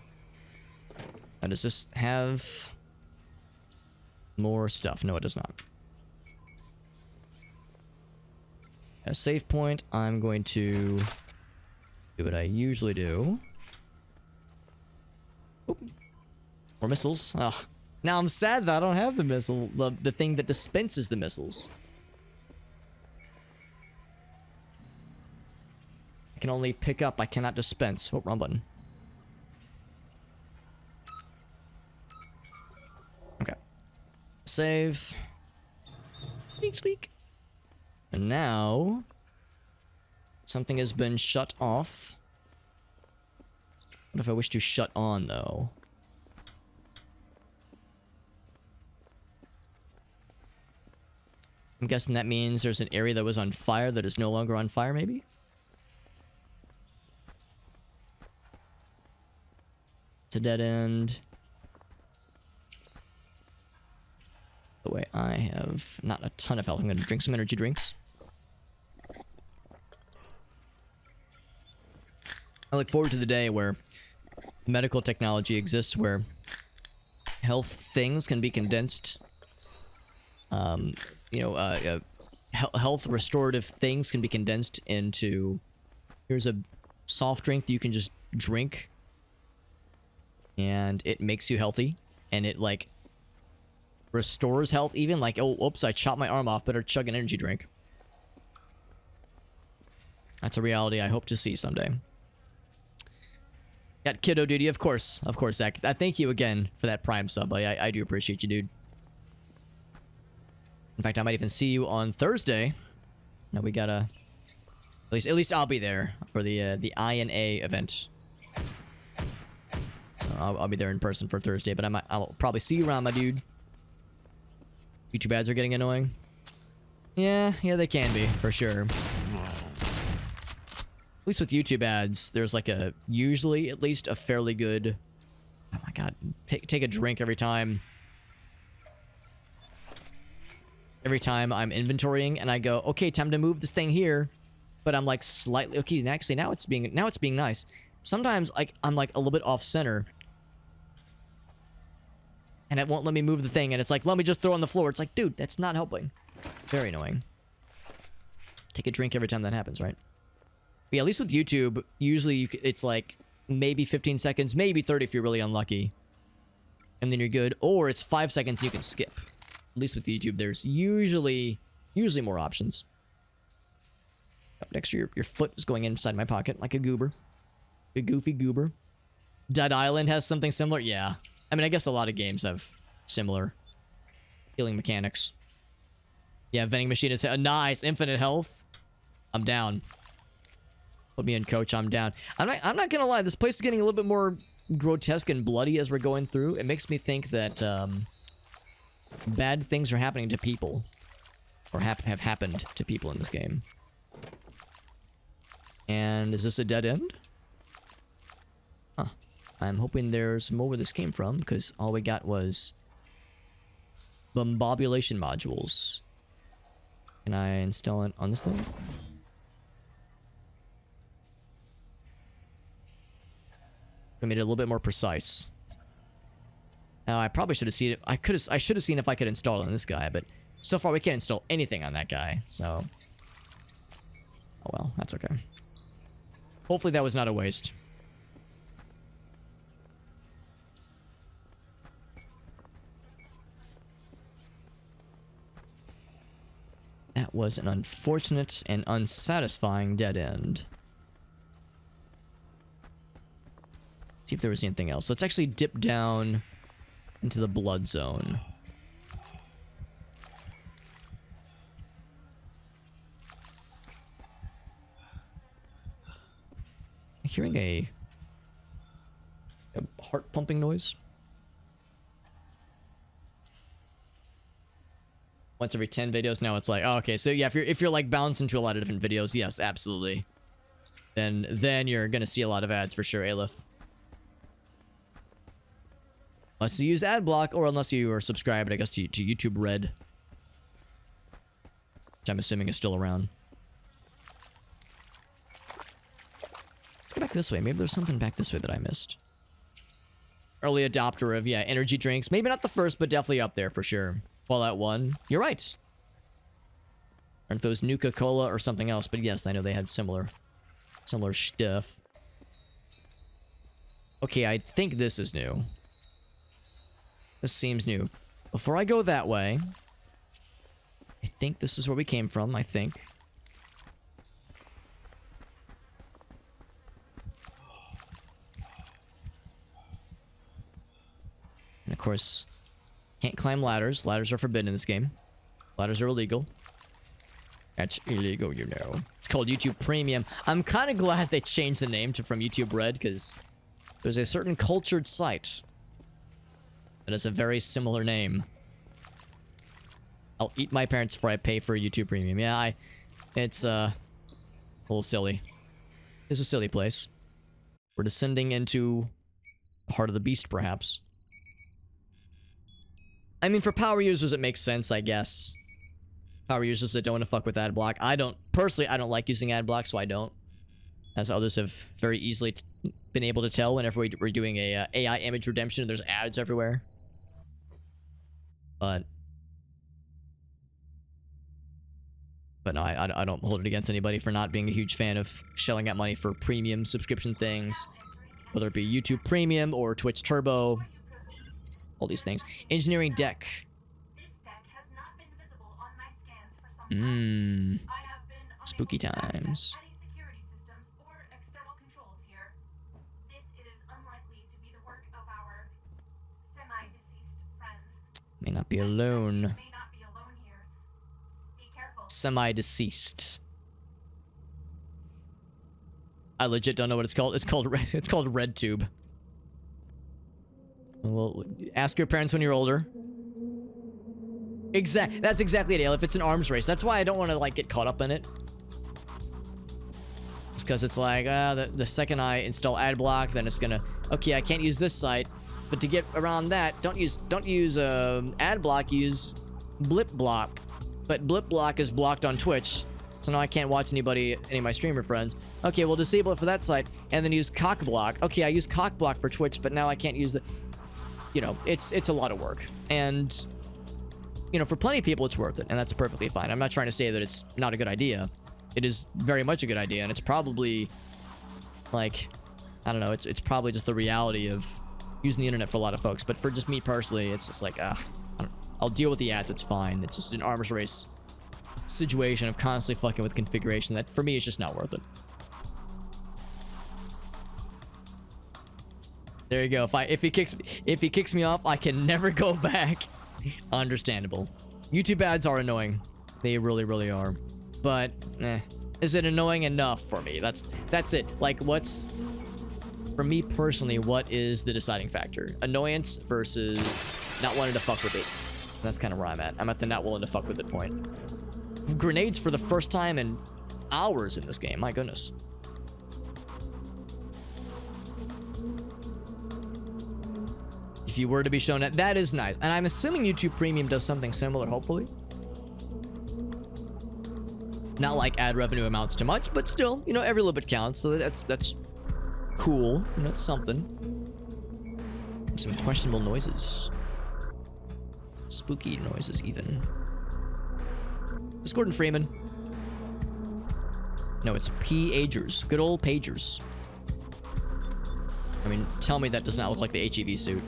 Now, does this have... more stuff? No, it does not. A save point, I'm going to do what I usually do. Oop. More missiles. Ugh. Now I'm sad that I don't have the missile, the thing that dispenses the missiles. I can only pick up, I cannot dispense. Oh, wrong button. Okay. Save. Squeak, squeak. And now, something has been shut off. What if I wish to shut on, though? I'm guessing that means there's an area that was on fire that is no longer on fire, maybe? It's a dead end. The way I have not a ton of health. I'm going to drink some energy drinks. I look forward to the day where medical technology exists where health things can be condensed. Health restorative things can be condensed into, here's a soft drink that you can just drink and it makes you healthy, and it like restores health even, like, oh, oops, I chopped my arm off, better chug an energy drink. That's a reality I hope to see someday. Got kiddo duty, of course, Zach. Thank you again for that Prime sub, buddy. I do appreciate you, dude. In fact, I might even see you on Thursday. Now we gotta, at least I'll be there for the INA event. So I'll be there in person for Thursday, but I'll probably see you around, my dude. YouTube ads are getting annoying. Yeah, they can be for sure. At least with YouTube ads, there's like usually at least a fairly good. Oh my god, take a drink every time. Every time I'm inventorying and I go, okay, time to move this thing here, but I'm like slightly okay. Actually, now it's being nice. Sometimes like I'm like a little bit off center, and it won't let me move the thing, and it's like, let me just throw on the floor. It's like, dude, that's not helping. Very annoying. Take a drink every time that happens, right? But yeah, at least with YouTube, usually it's like maybe 15 seconds, maybe 30 if you're really unlucky, and then you're good. Or it's 5 seconds and you can skip. At least with YouTube, there's usually more options. Up next, your foot is going inside my pocket like a goober. A goofy goober. Dead Island has something similar? Yeah. I mean, I guess a lot of games have similar healing mechanics. Yeah, vending machine is nice. Infinite health. I'm down. Put me in, coach. I'm down. I'm not gonna lie. This place is getting a little bit more grotesque and bloody as we're going through. It makes me think that bad things are happening to people, or have happened to people in this game. And is this a dead end? Huh. I'm hoping there's more where this came from, because all we got was bombobulation modules. Can I install it on this thing? I made it a little bit more precise. Now, I probably should have seen it. I should have seen if I could install it on this guy, but so far we can't install anything on that guy, so. Oh well, that's okay. Hopefully that was not a waste. That was an unfortunate and unsatisfying dead end. See if there was anything else. Let's actually dip down into the blood zone. I'm hearing a heart pumping noise. Once every 10 videos, now it's like, oh, okay, so yeah, if you're like bouncing to a lot of different videos, yes, absolutely. Then you're gonna see a lot of ads for sure, Aleph. Unless you use ad block, or unless you are subscribed, I guess, to YouTube Red. Which I'm assuming is still around. Let's go back this way. Maybe there's something back this way that I missed. Early adopter of, yeah, energy drinks. Maybe not the first, but definitely up there for sure. Fallout 1. You're right. Or if it was Nuka-Cola or something else, but yes, I know they had similar stuff. Okay, I think this is new. This seems new. Before I go that way, I think this is where we came from, I think. And of course, can't climb ladders. Ladders are forbidden in this game. Ladders are illegal. That's illegal, you know. It's called YouTube Premium. I'm kind of glad they changed the name to from YouTube Red, because there's a certain cultured site that has a very similar name. I'll eat my parents before I pay for YouTube Premium. Yeah, it's a little silly. It's a silly place. We're descending into the heart of the beast, perhaps. I mean, for power users, it makes sense, I guess. Power users that don't want to fuck with ad block. Personally, I don't like using ad block, so I don't. As others have very easily been able to tell whenever we're doing a AI image redemption, there's ads everywhere. But no, I don't hold it against anybody for not being a huge fan of shelling out money for premium subscription things. Whether it be YouTube Premium or Twitch Turbo. All these things. Engineering deck. This deck has not been visible on my scans for some time. I have been Spooky times. any security systems or external controls here. This is unlikely to be the work of our semi-deceased friends. May not be alone. May not be alone here. Be careful. Semi-deceased. I legit don't know what it's called. It's called RedTube. Well, ask your parents when you're older. That's exactly it, Ale. If it's an arms race, that's why I don't want to like get caught up in it. It's because it's like the second I install ad block, then it's gonna okay. I can't use this site, but to get around that, don't use ad block. Use blip block, but blip block is blocked on Twitch, so now I can't watch any of my streamer friends. Okay, well disable it for that site, and then use cock block. Okay, I use cock block for Twitch, but now I can't use the. You know, it's a lot of work, and you know, for plenty of people, it's worth it, and that's perfectly fine. I'm not trying to say that it's not a good idea. It is very much a good idea, and it's probably like, I don't know, it's probably just the reality of using the internet for a lot of folks. But for just me personally, it's just like, I'll deal with the ads. It's fine. It's just an arms race situation of constantly fucking with configuration that for me is just not worth it. There you go. If he kicks me off, I can never go back. Understandable. YouTube ads are annoying. They really, really are. But, is it annoying enough for me? That's it. Like, for me personally, what is the deciding factor? Annoyance versus not wanting to fuck with it. That's kind of where I'm at. I'm at the not willing to fuck with it point. Grenades for the first time in hours in this game. My goodness. If you were to be shown that is nice. And I'm assuming YouTube Premium does something similar, hopefully. Not like ad revenue amounts to much, but still, you know, every little bit counts. So that's cool. You know, it's something. Some questionable noises. Spooky noises, even. It's Gordon Freeman. No, it's P-agers. Good old pagers. I mean, tell me that does not look like the HEV suit.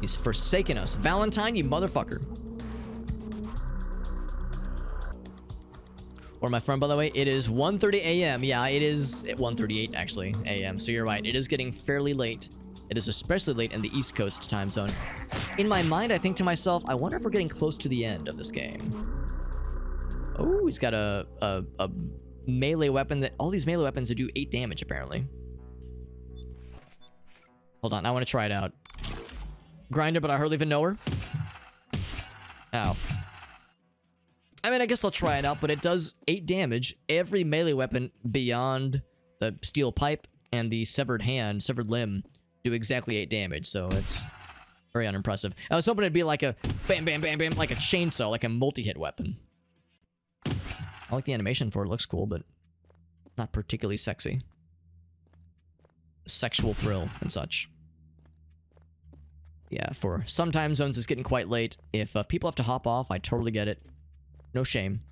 He's forsaken us. Valentine, you motherfucker. Or my friend, by the way, it is 1:30 a.m. Yeah, it is 1:38 actually a.m. So you're right. It is getting fairly late. It is especially late in the East Coast time zone. In my mind, I think to myself, I wonder if we're getting close to the end of this game. Oh, he's got a melee weapon that all these melee weapons that do 8 damage apparently. Hold on, I want to try it out. Grinder, but I hardly even know her. Ow. I mean, I guess I'll try it out, but it does 8 damage. Every melee weapon beyond the steel pipe and the severed limb do exactly 8 damage, so it's very unimpressive. I was hoping it'd be like a bam, bam, bam, bam, like a chainsaw, like a multi-hit weapon. I like the animation for it. It looks cool, but not particularly sexy. Sexual thrill and such. Yeah, for some time zones, it's getting quite late. If people have to hop off, I totally get it. No shame.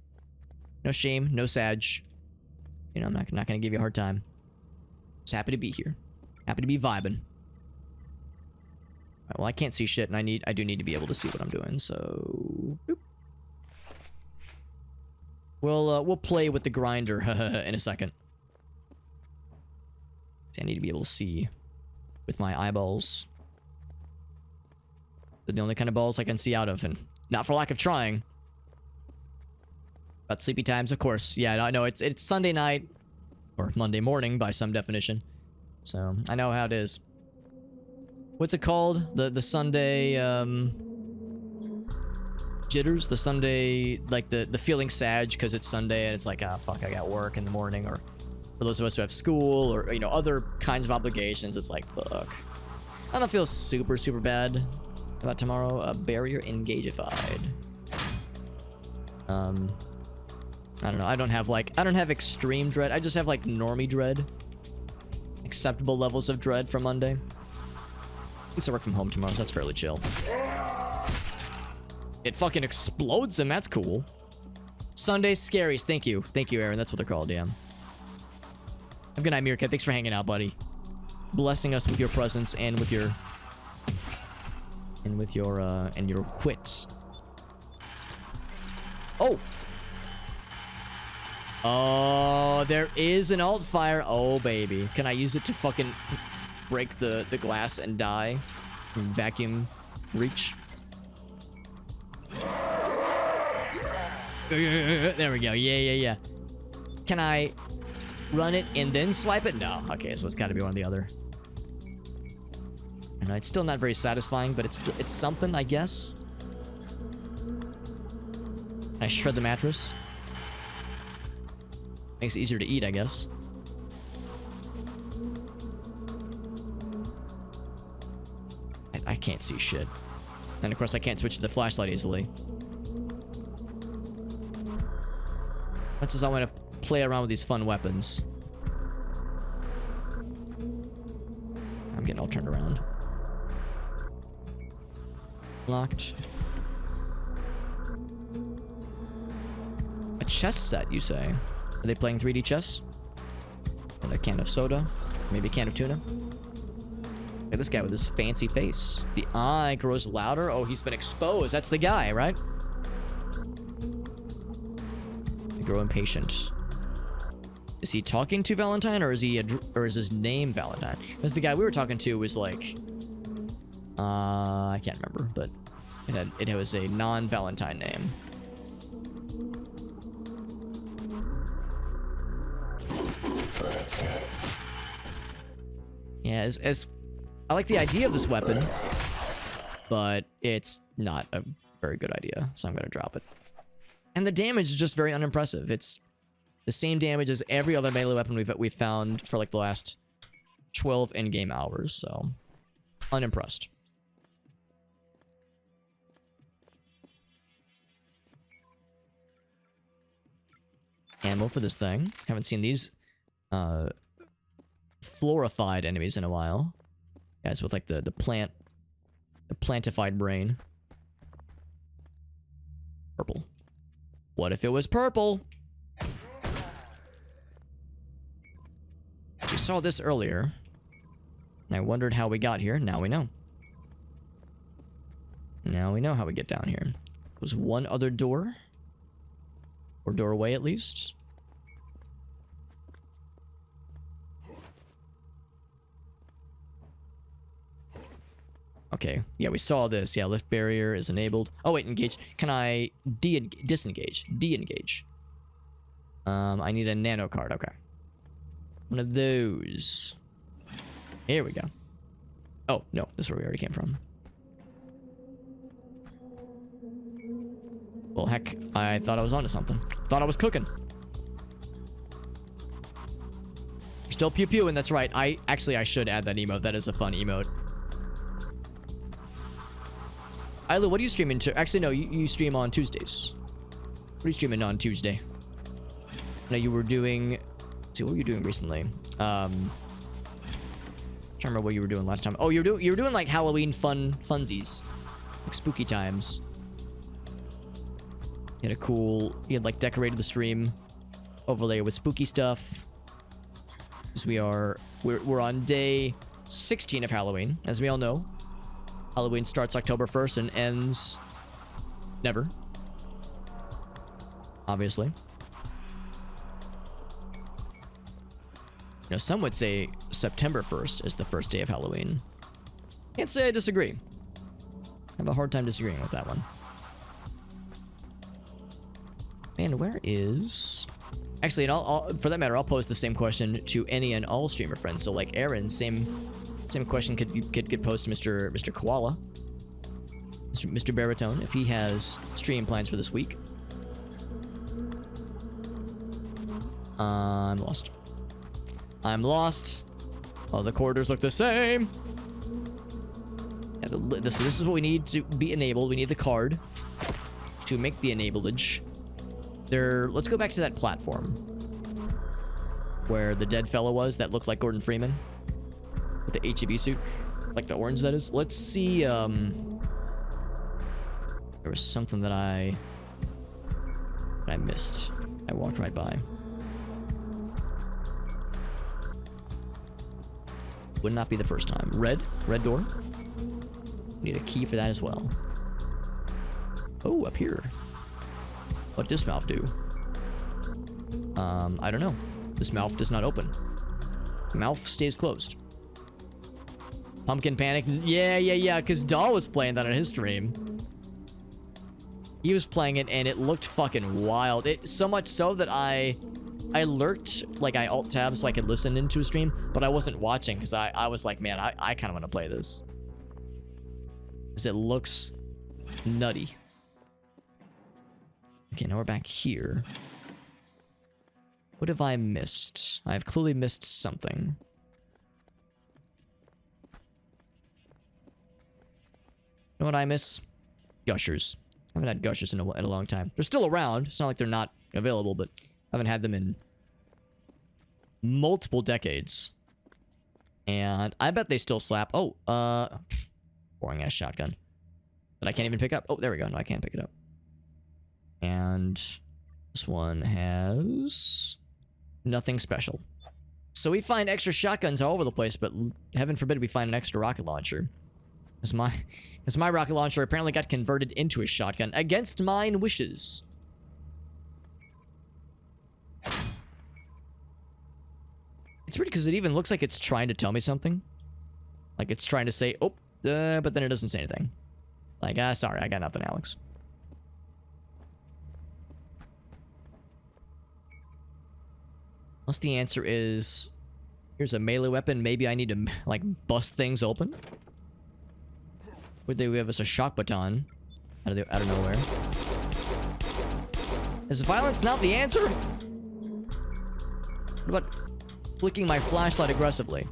No shame, no sag. You know, I'm not gonna give you a hard time. Just happy to be here. Happy to be vibing. Right, well, I can't see shit, and I do need to be able to see what I'm doing, so... Boop. We'll play with the grinder in a second. See, I need to be able to see with my eyeballs. They're the only kind of balls I can see out of, and not for lack of trying. But sleepy times, of course. Yeah, I know it's Sunday night, or Monday morning by some definition. So, I know how it is. What's it called? The Sunday, jitters? The Sunday, like the feeling sad because it's Sunday and it's like, ah, fuck, I got work in the morning, or for those of us who have school, or, you know, other kinds of obligations, it's like, fuck. I don't feel super, super bad about tomorrow. Barrier engagified. I don't know. I don't have extreme dread. I just have like normie dread. Acceptable levels of dread for Monday. At least I work from home tomorrow, so that's fairly chill. It fucking explodes them. That's cool. Sunday scaries. Thank you. Thank you, Aaron. That's what they're called, yeah. Have a good night, Meerkat. Thanks for hanging out, buddy. Blessing us with your presence and with your... and your wit. Oh! Oh, there is an alt fire. Oh, baby. Can I use it to fucking break the glass and die from vacuum reach? There we go. Yeah. Can I run it and then swipe it? No. Okay, so it's got to be one or the other. And it's still not very satisfying, but it's something, I guess. I shred the mattress. Makes it easier to eat, I guess. I can't see shit. And of course, I can't switch to the flashlight easily. That's as I want to play around with these fun weapons. I'm getting all turned around. Locked. A chess set, you say? Are they playing 3D chess? And a can of soda? Maybe a can of tuna? Look at this guy with his fancy face. The eye grows louder. Oh, he's been exposed. That's the guy, right? I grow impatient. Is he talking to Valentine, or is his name Valentine? Because the guy we were talking to was like, I can't remember, but it was a non-Valentine name. Yeah, as I like the idea of this weapon, but it's not a very good idea, so I'm gonna drop it. And the damage is just very unimpressive. It's the same damage as every other melee weapon we've found for like the last 12 in-game hours, so unimpressed. Ammo for this thing. Haven't seen these florified enemies in a while. Guys with like the plantified brain. Purple. What if it was purple? We saw this earlier, and I wondered how we got here. Now we know. Now we know how we get down here. There's one other door. Or doorway, at least. Okay, yeah, we saw this. Yeah, lift barrier is enabled. Oh, wait, engage. Can I disengage? De-engage. I need a nano card. Okay. One of those. Here we go. Oh, no, this is where we already came from. Well, heck, I thought I was onto something. Thought I was cooking. Still pew-pew, and that's right. I should add that emote. That is a fun emote. Isla, what are you streaming to? Actually, no, you stream on Tuesdays. What are you streaming on Tuesday? No, you were doing... Let's see, what were you doing recently? Trying to remember what you were doing last time. Oh, you were doing like Halloween funsies. Like spooky times. You had like decorated the stream overlay with spooky stuff. Because we're on day 16 of Halloween, as we all know. Halloween starts October 1st and ends never. Obviously. You know, some would say September 1st is the first day of Halloween. Can't say I disagree. have a hard time disagreeing with that one. And where is... Actually, and for that matter, I'll pose the same question to any and all streamer friends. So, like Aaron, same question could get posed to Mr. Koala, Mr. Baritone, if he has stream plans for this week. I'm lost. I'm lost. Oh, the corridors look the same. Yeah, so this is what we need to be enabled. We need the card to make the enabledage. Let's go back to that platform where the dead fellow was that looked like Gordon Freeman with the HEB suit, like the orange that is. Let's see. There was something that I missed. I walked right by. Would not be the first time. Red door. Need a key for that as well. Oh, up here. What does mouth do? I don't know. This mouth does not open. Mouth stays closed. Pumpkin Panic. Yeah, because Dahl was playing that on his stream. He was playing it, and it looked fucking wild. So much so that I lurked, like I alt-tab so I could listen into a stream, but I wasn't watching, because I was like, man, I kind of want to play this. Because it looks nutty. Okay, now we're back here. What have I missed? I've clearly missed something. You know what I miss? Gushers. I haven't had gushers in a long time. They're still around. It's not like they're not available, but I haven't had them in multiple decades. And I bet they still slap. Oh, boring ass shotgun that I can't even pick up. Oh, there we go. No, I can't pick it up. And this one has nothing special. So we find extra shotguns all over the place, but heaven forbid we find an extra rocket launcher. As my rocket launcher apparently got converted into a shotgun against mine wishes. It's weird because it even looks like it's trying to tell me something. Like it's trying to say, oh, but then it doesn't say anything. Like, sorry, I got nothing, Alex. Unless the answer is, here's a melee weapon, maybe I need to, like, bust things open? Would they give us a shock baton out of nowhere? Is violence not the answer? What about flicking my flashlight aggressively?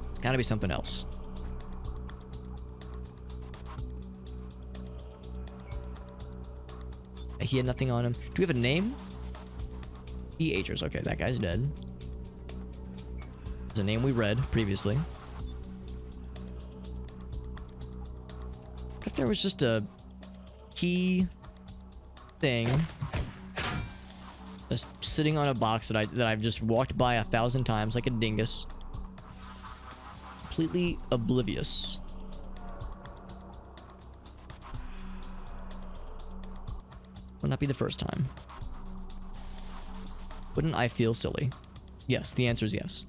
It's gotta be something else. He had nothing on him. Do we have a name? Agers. Okay, that guy's dead. It's a name we read previously. What if there was just a key thing just sitting on a box that I've just walked by 1,000 times like a dingus, completely oblivious? Would not be the first time. Wouldn't I feel silly? Yes, the answer is yes.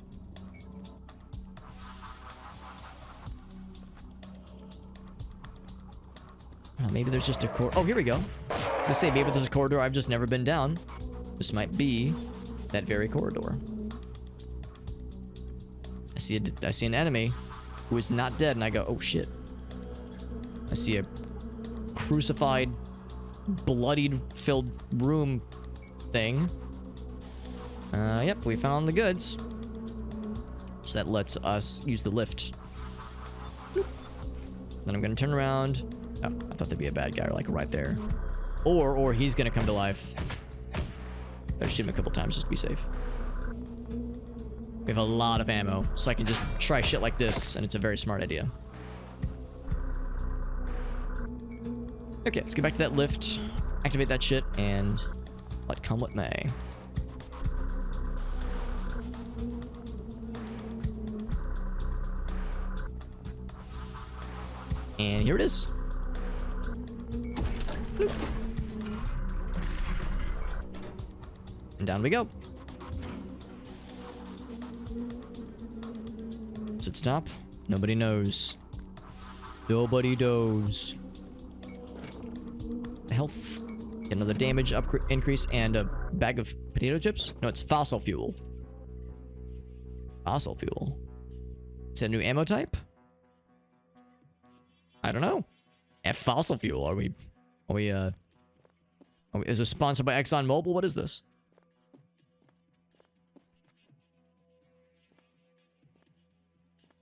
Maybe there's just a corridor. Oh, here we go. I was gonna say, maybe there's a corridor I've just never been down. This might be that very corridor. I see an enemy who is not dead, and I go, oh shit. I see a crucified, bloodied, filled room thing. Yep, we found the goods. So that lets us use the lift. Boop. Then I'm gonna turn around. Oh, I thought there'd be a bad guy like right there. Or he's gonna come to life. Better shoot him a couple times just to be safe. We have a lot of ammo, so I can just try shit like this, and it's a very smart idea. Okay, let's get back to that lift, activate that shit, and let come what may. And here it is. Bloop. And down we go. does it stop? Nobody knows. Nobody knows. Health. Get another damage increase and a bag of potato chips? No, it's fossil fuel. Fossil fuel. Is that a new ammo type? I don't know. Fossil fuel. Are we, is it sponsored by ExxonMobil? What is this?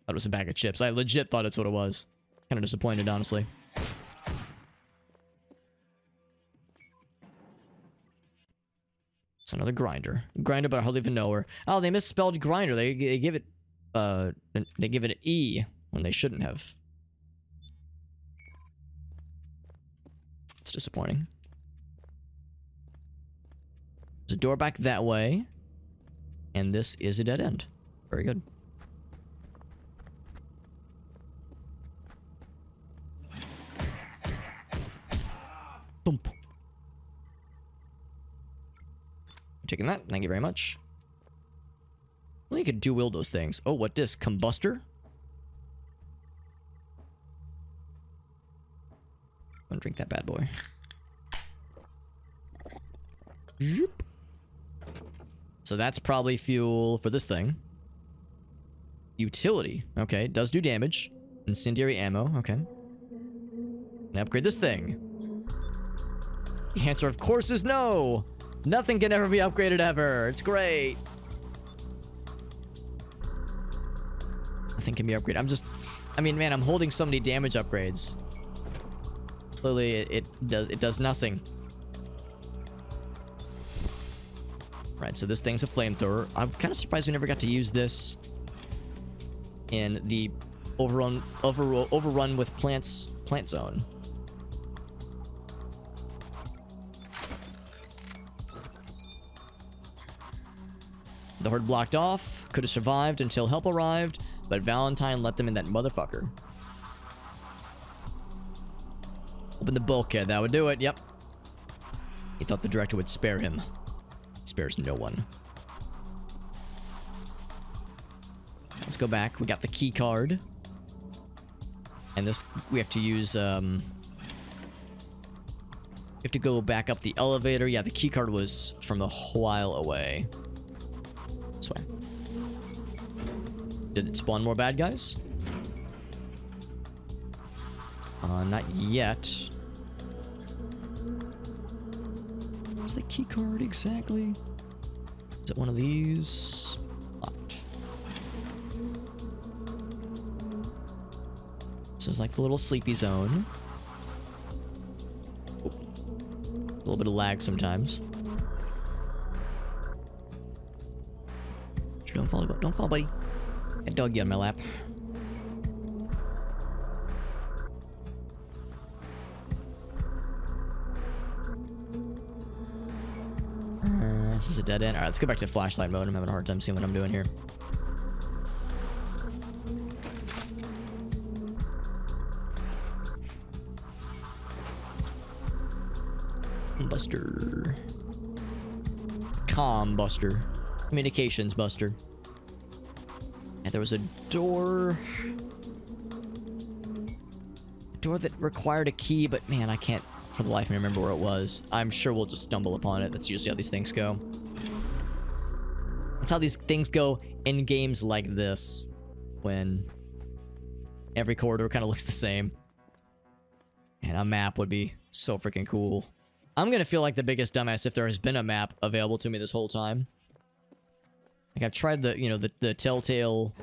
Thought it was a bag of chips. I legit thought that's what it was. Kind of disappointed, honestly. It's another grinder. Grinder, but I hardly even know her. Oh, they misspelled grinder. They give it, they give it an E when they shouldn't have. It's disappointing. There's a door back that way. And this is a dead end. Very good. Boom. Taking that. Thank you very much. Well, you could dual those things. Oh, what disc? Combustor? Gonna drink that bad boy. Zoop. So that's probably fuel for this thing. Utility. Okay, does do damage. Incendiary ammo. Okay. Now upgrade this thing. The answer, of course, is no. Nothing can ever be upgraded ever. It's great. Nothing can be upgraded. I mean, man, I'm holding so many damage upgrades. Clearly, it does nothing. Right, so this thing's a flamethrower. I'm kind of surprised we never got to use this in the overrun with plant zone. The horde blocked off, could have survived until help arrived, but Valentine let them in that motherfucker. Open the bulkhead, that would do it, yep. He thought the director would spare him. He spares no one. Let's go back, we got the key card. And this, we have to use, we have to go back up the elevator. Yeah, the key card was from a while away. This way. Did it spawn more bad guys? Not yet. What's the key card exactly? Is it one of these? Locked. This is like the little sleepy zone. Oh. A little bit of lag sometimes. Don't fall, buddy. Got doggy on my lap. This is a dead end. Alright, let's go back to flashlight mode. I'm having a hard time seeing what I'm doing here. Buster. Comm buster. Communications buster. And there was a door. A door that required a key, but man, I can't for the life of me remember where it was. I'm sure we'll just stumble upon it. That's usually how these things go. That's how these things go in games like this. When every corridor kind of looks the same. And a map would be so freaking cool. I'm gonna feel like the biggest dumbass if there has been a map available to me this whole time. Like, I've tried the, you know, the telltale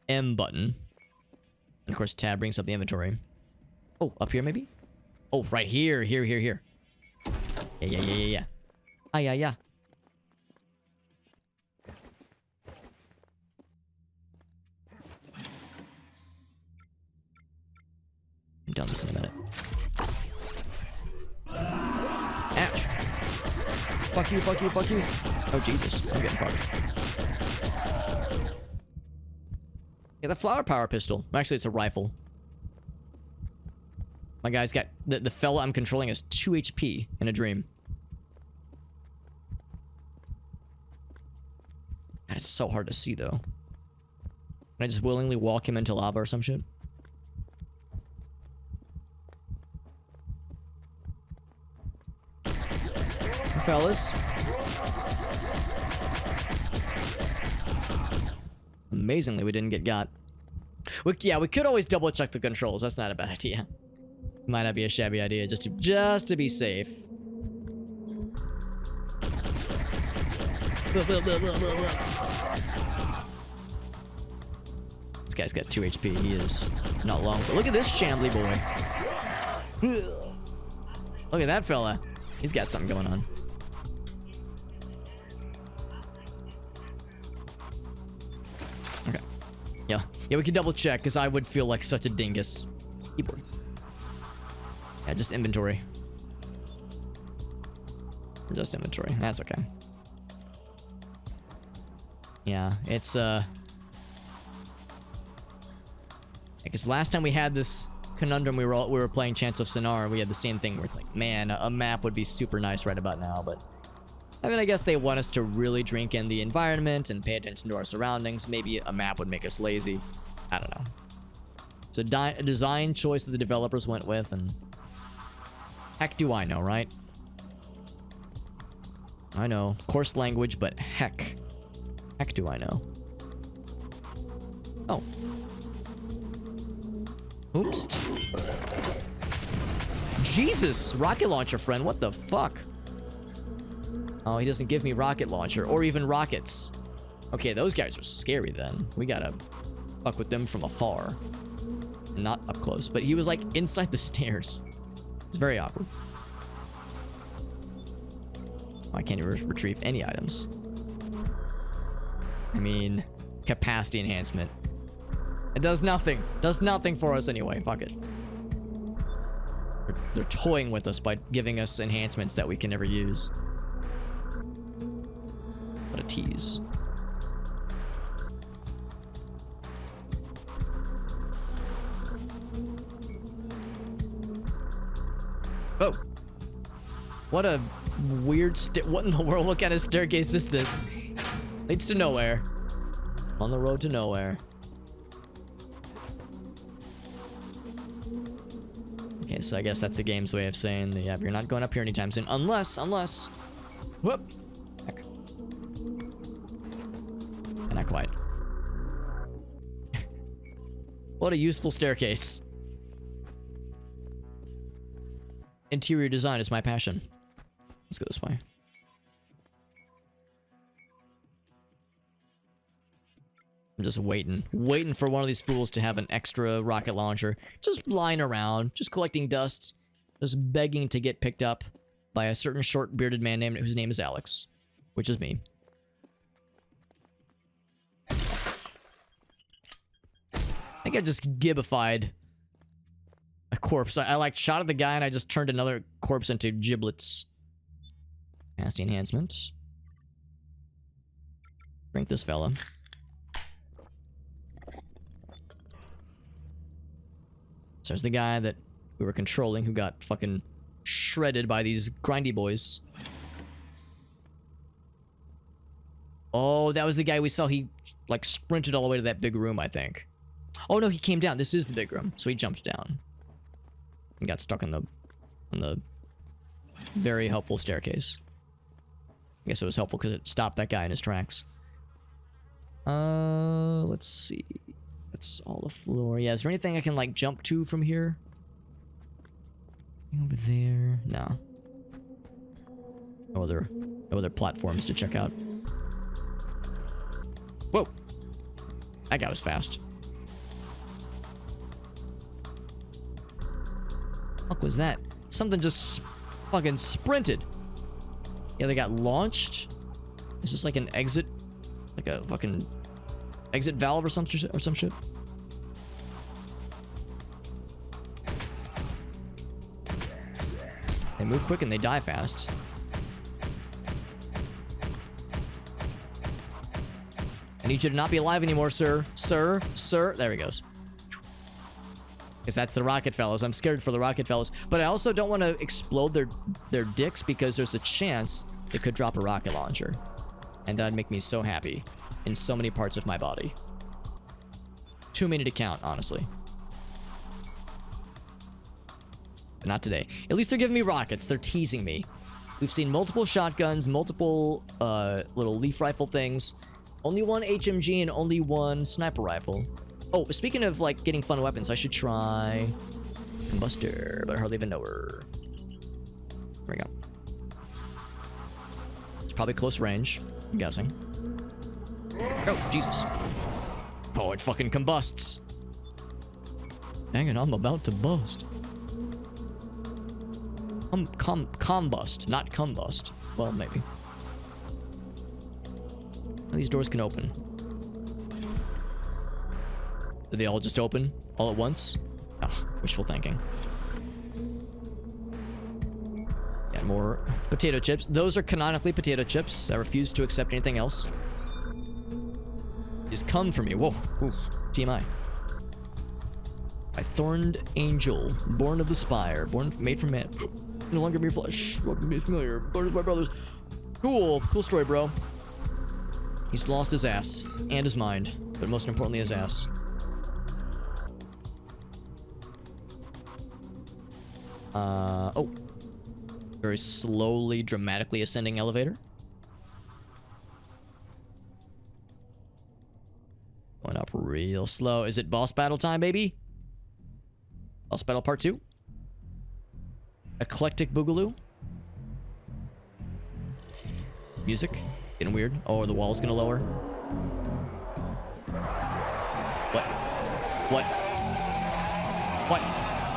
M button. And of course, tab brings up the inventory. Oh, up here maybe? Oh, right here, here. Yeah. Ah, yeah. I'm done this in a minute. Ouch. Fuck you. Oh, Jesus. I'm getting fucked. Yeah, the flower power pistol. Actually, it's a rifle. My guy's got... The fella I'm controlling has 2 HP in a dream. God, it's so hard to see, though. I just willingly walk him into lava or some shit? Fellas. Amazingly, we didn't get got. Yeah, we could always double check the controls. That's not a bad idea. Might not be a shabby idea, just to be safe. This guy's got 2 HP. He is not long. But look at this shambly boy. Look at that fella. He's got something going on. Okay. Yeah, we can double check because I would feel like such a dingus. Keyboard. Yeah, just inventory. Just inventory. That's okay. Yeah, it's because last time we had this conundrum, we were playing Chants of Sennaar, we had the same thing where it's like, man, a map would be super nice right about now, but I mean, I guess they want us to really drink in the environment and pay attention to our surroundings. Maybe a map would make us lazy. I don't know. It's a design choice that the developers went with, and heck do I know, right? I know, coarse language, but heck do I know. Oh. Oops. Jesus, rocket launcher friend, what the fuck? Oh, he doesn't give me rocket launcher or even rockets. Okay, those guys are scary then. We gotta fuck with them from afar. Not up close, but he was like inside the stairs. It's very awkward. Oh, I can't even retrieve any items. I mean, capacity enhancement. It does nothing. Does nothing for us anyway. Fuck it. They're toying with us by giving us enhancements that we can never use. What a tease. Oh. What a weird what in the world? What kind of staircase is this? Leads to nowhere. On the road to nowhere. Okay, so I guess that's the game's way of saying that, yeah, you're not going up here anytime soon. Unless. Whoop. Heck. Not quite. What a useful staircase. Interior design is my passion. Let's go this way. I'm just waiting for one of these fools to have an extra rocket launcher. Just lying around, just collecting dust, just begging to get picked up by a certain short bearded man named whose name is Alex, which is me. I think I just gibified a corpse. I like shot at the guy and I just turned another corpse into giblets. Nasty enhancements. Drink this fella. So there's the guy that we were controlling who got fucking shredded by these grindy boys. Oh, that was the guy we saw. He like sprinted all the way to that big room, I think. Oh no, he came down. This is the big room. So he jumped down. And got stuck on the very helpful staircase. I guess it was helpful because it stopped that guy in his tracks. Let's see. That's all the floor. Yeah, is there anything I can like jump to from here? Over there? No. No other platforms to check out. Whoa! That guy was fast. What was that? Something just fucking sprinted. Yeah, they got launched. Is this like an exit? Like a fucking exit valve or some shit? They move quick and they die fast. I need you to not be alive anymore, sir. Sir. There he goes. Because that's the rocket fellas. I'm scared for the rocket fellas. But I also don't want to explode their dicks because there's a chance they could drop a rocket launcher. And that'd make me so happy in so many parts of my body. too many to count, honestly. But not today. At least they're giving me rockets. They're teasing me. We've seen multiple shotguns, multiple little leaf rifle things. Only one HMG and only one sniper rifle. Oh, speaking of like getting fun weapons, I should try Combustor, but I hardly even know her. There we go. It's probably close range, I'm guessing. Oh, Jesus. Oh, it fucking combusts. Dang it, I'm about to bust. Combust, not combust. Well, maybe. These doors can open. Do they all just open all at once? Ah, wishful thinking. Yeah, more potato chips. Those are canonically potato chips. I refuse to accept anything else. These come for me. Whoa. Oof. TMI. A thorned angel, born of the spire, made from man. No longer mere flesh. Welcome to be familiar. Brothers, my brothers. Cool. Cool story, bro. He's lost his ass. And his mind. But most importantly, his ass. Oh. Very slowly, dramatically ascending elevator. Going up real slow. Is it boss battle time, baby? Boss battle part 2? Eclectic Boogaloo. Music. Getting weird. Oh, the wall's gonna lower. What? What? What?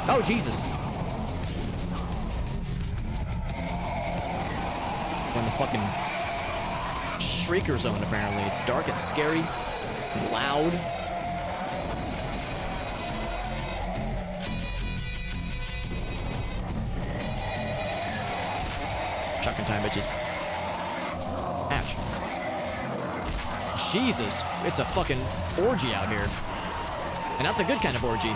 Oh, Jesus. We're in the fucking Shrieker zone, apparently. It's dark and scary. And loud. Chucking time, bitches. Ouch. Jesus, it's a fucking orgy out here. And not the good kind of orgy,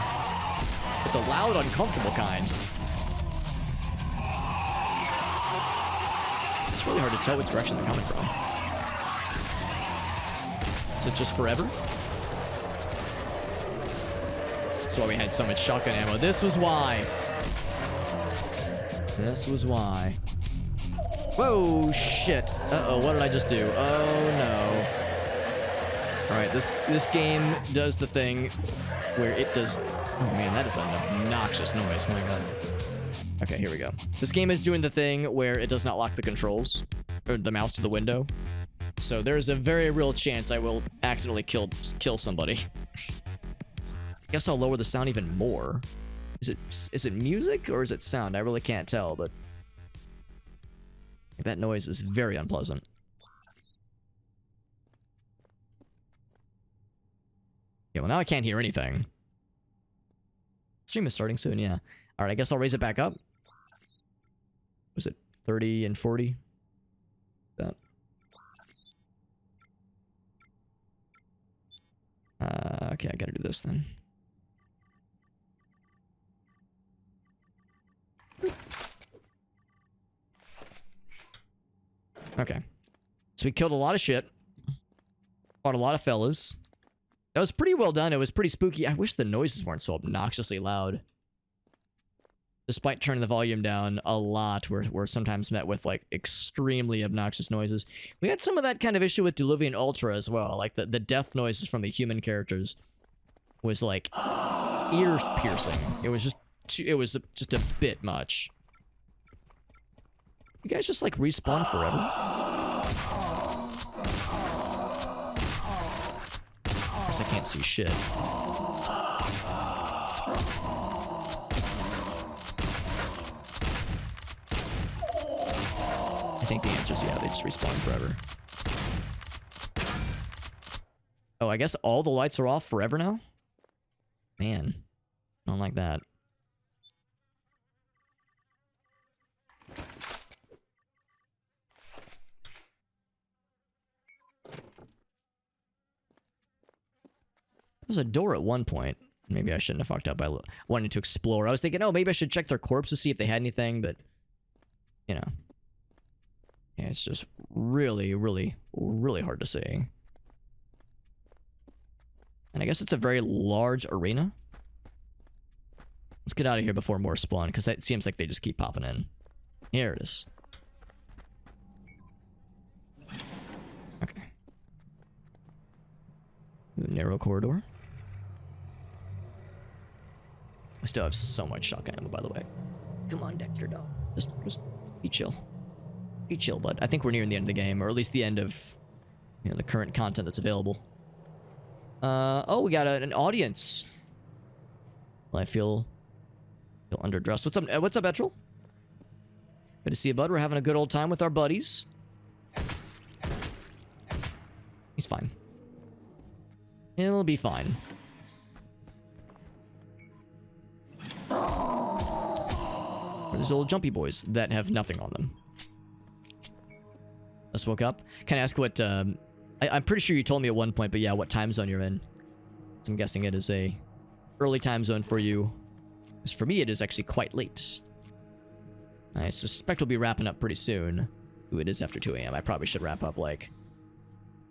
but the loud, uncomfortable kind. It's really hard to tell which direction they're coming from. Is it just forever? That's why we had so much shotgun ammo. This was why. This was why. Whoa, shit. Uh-oh, what did I just do? Oh, no. Alright, this game does the thing where it does... Oh, man, that is an obnoxious noise. My God. Okay, here we go. This game is doing the thing where it does not lock the controls, or the mouse to the window. So there's a very real chance I will accidentally kill somebody. I guess I'll lower the sound even more. Is it music or is it sound? I really can't tell, but... that noise is very unpleasant. Yeah, well now I can't hear anything. Stream is starting soon, yeah. Alright, I guess I'll raise it back up. Was it 30 and 40? That. Okay, I gotta do this then. Okay. So we killed a lot of shit. Fought a lot of fellas. That was pretty well done. It was pretty spooky. I wish the noises weren't so obnoxiously loud. Despite turning the volume down a lot, we're sometimes met with, like, extremely obnoxious noises. We had some of that kind of issue with Diluvian Ultra as well. Like, the death noises from the human characters was, like, ear-piercing. It was just a bit much. You guys just, like, respawn forever? Of course, I can't see shit. I think the answer is yeah, they just respawn forever. Oh, I guess all the lights are off forever now? Man, I don't like that. There was a door at one point. Maybe I shouldn't have fucked up by wanting to explore. I was thinking, oh, maybe I should check their corpse to see if they had anything, but, you know. Yeah, it's just really, really, really hard to see. And I guess it's a very large arena. Let's get out of here before more spawn, because it seems like they just keep popping in. Here it is. Okay. Narrow corridor. I still have so much shotgun ammo, by the way. Come on, Dexter, no. Just be chill. Be chill, bud. I think we're nearing the end of the game, or at least the end of, you know, the current content that's available. Oh, we got an audience. Well, I feel underdressed. What's up, Etrel? Good to see you, bud. We're having a good old time with our buddies. He's fine. It'll be fine. There's little jumpy boys that have nothing on them. Let's woke up. Can I ask what, I'm pretty sure you told me at one point, but yeah, what time zone you're in. So I'm guessing it is a early time zone for you. Because for me, it is actually quite late. I suspect we'll be wrapping up pretty soon. Ooh, it is after 2 a.m. I probably should wrap up, like,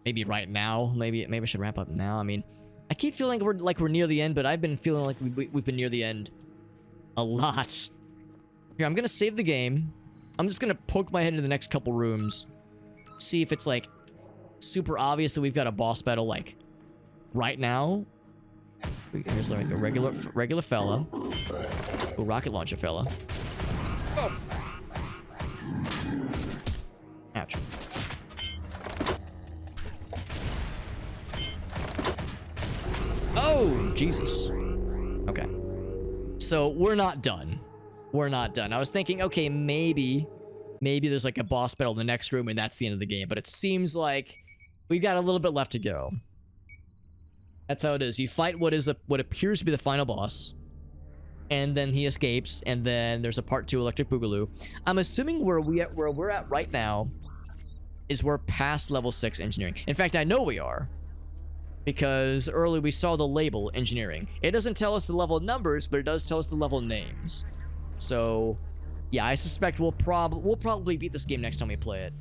maybe right now. Maybe I should wrap up now. I mean, I keep feeling we're near the end, but I've been feeling like we've been near the end a lot. Here, I'm gonna save the game. I'm just gonna poke my head into the next couple rooms. See if it's, like, super obvious that we've got a boss battle, like, right now. Here's like a regular fella. A rocket launcher fella. Oh. Ouch. Oh, Jesus. Okay. So, we're not done. We're not done. I was thinking, okay, maybe there's like a boss battle in the next room and that's the end of the game. But it seems like we've got a little bit left to go. That's how it is. You fight what appears to be the final boss. And then he escapes. And then there's a part 2 Electric Boogaloo. I'm assuming where we're at right now is we're past level 6 engineering. In fact, I know we are. Because earlier we saw the label engineering. It doesn't tell us the level numbers, but it does tell us the level names. So, yeah, I suspect we'll probably beat this game next time we play it.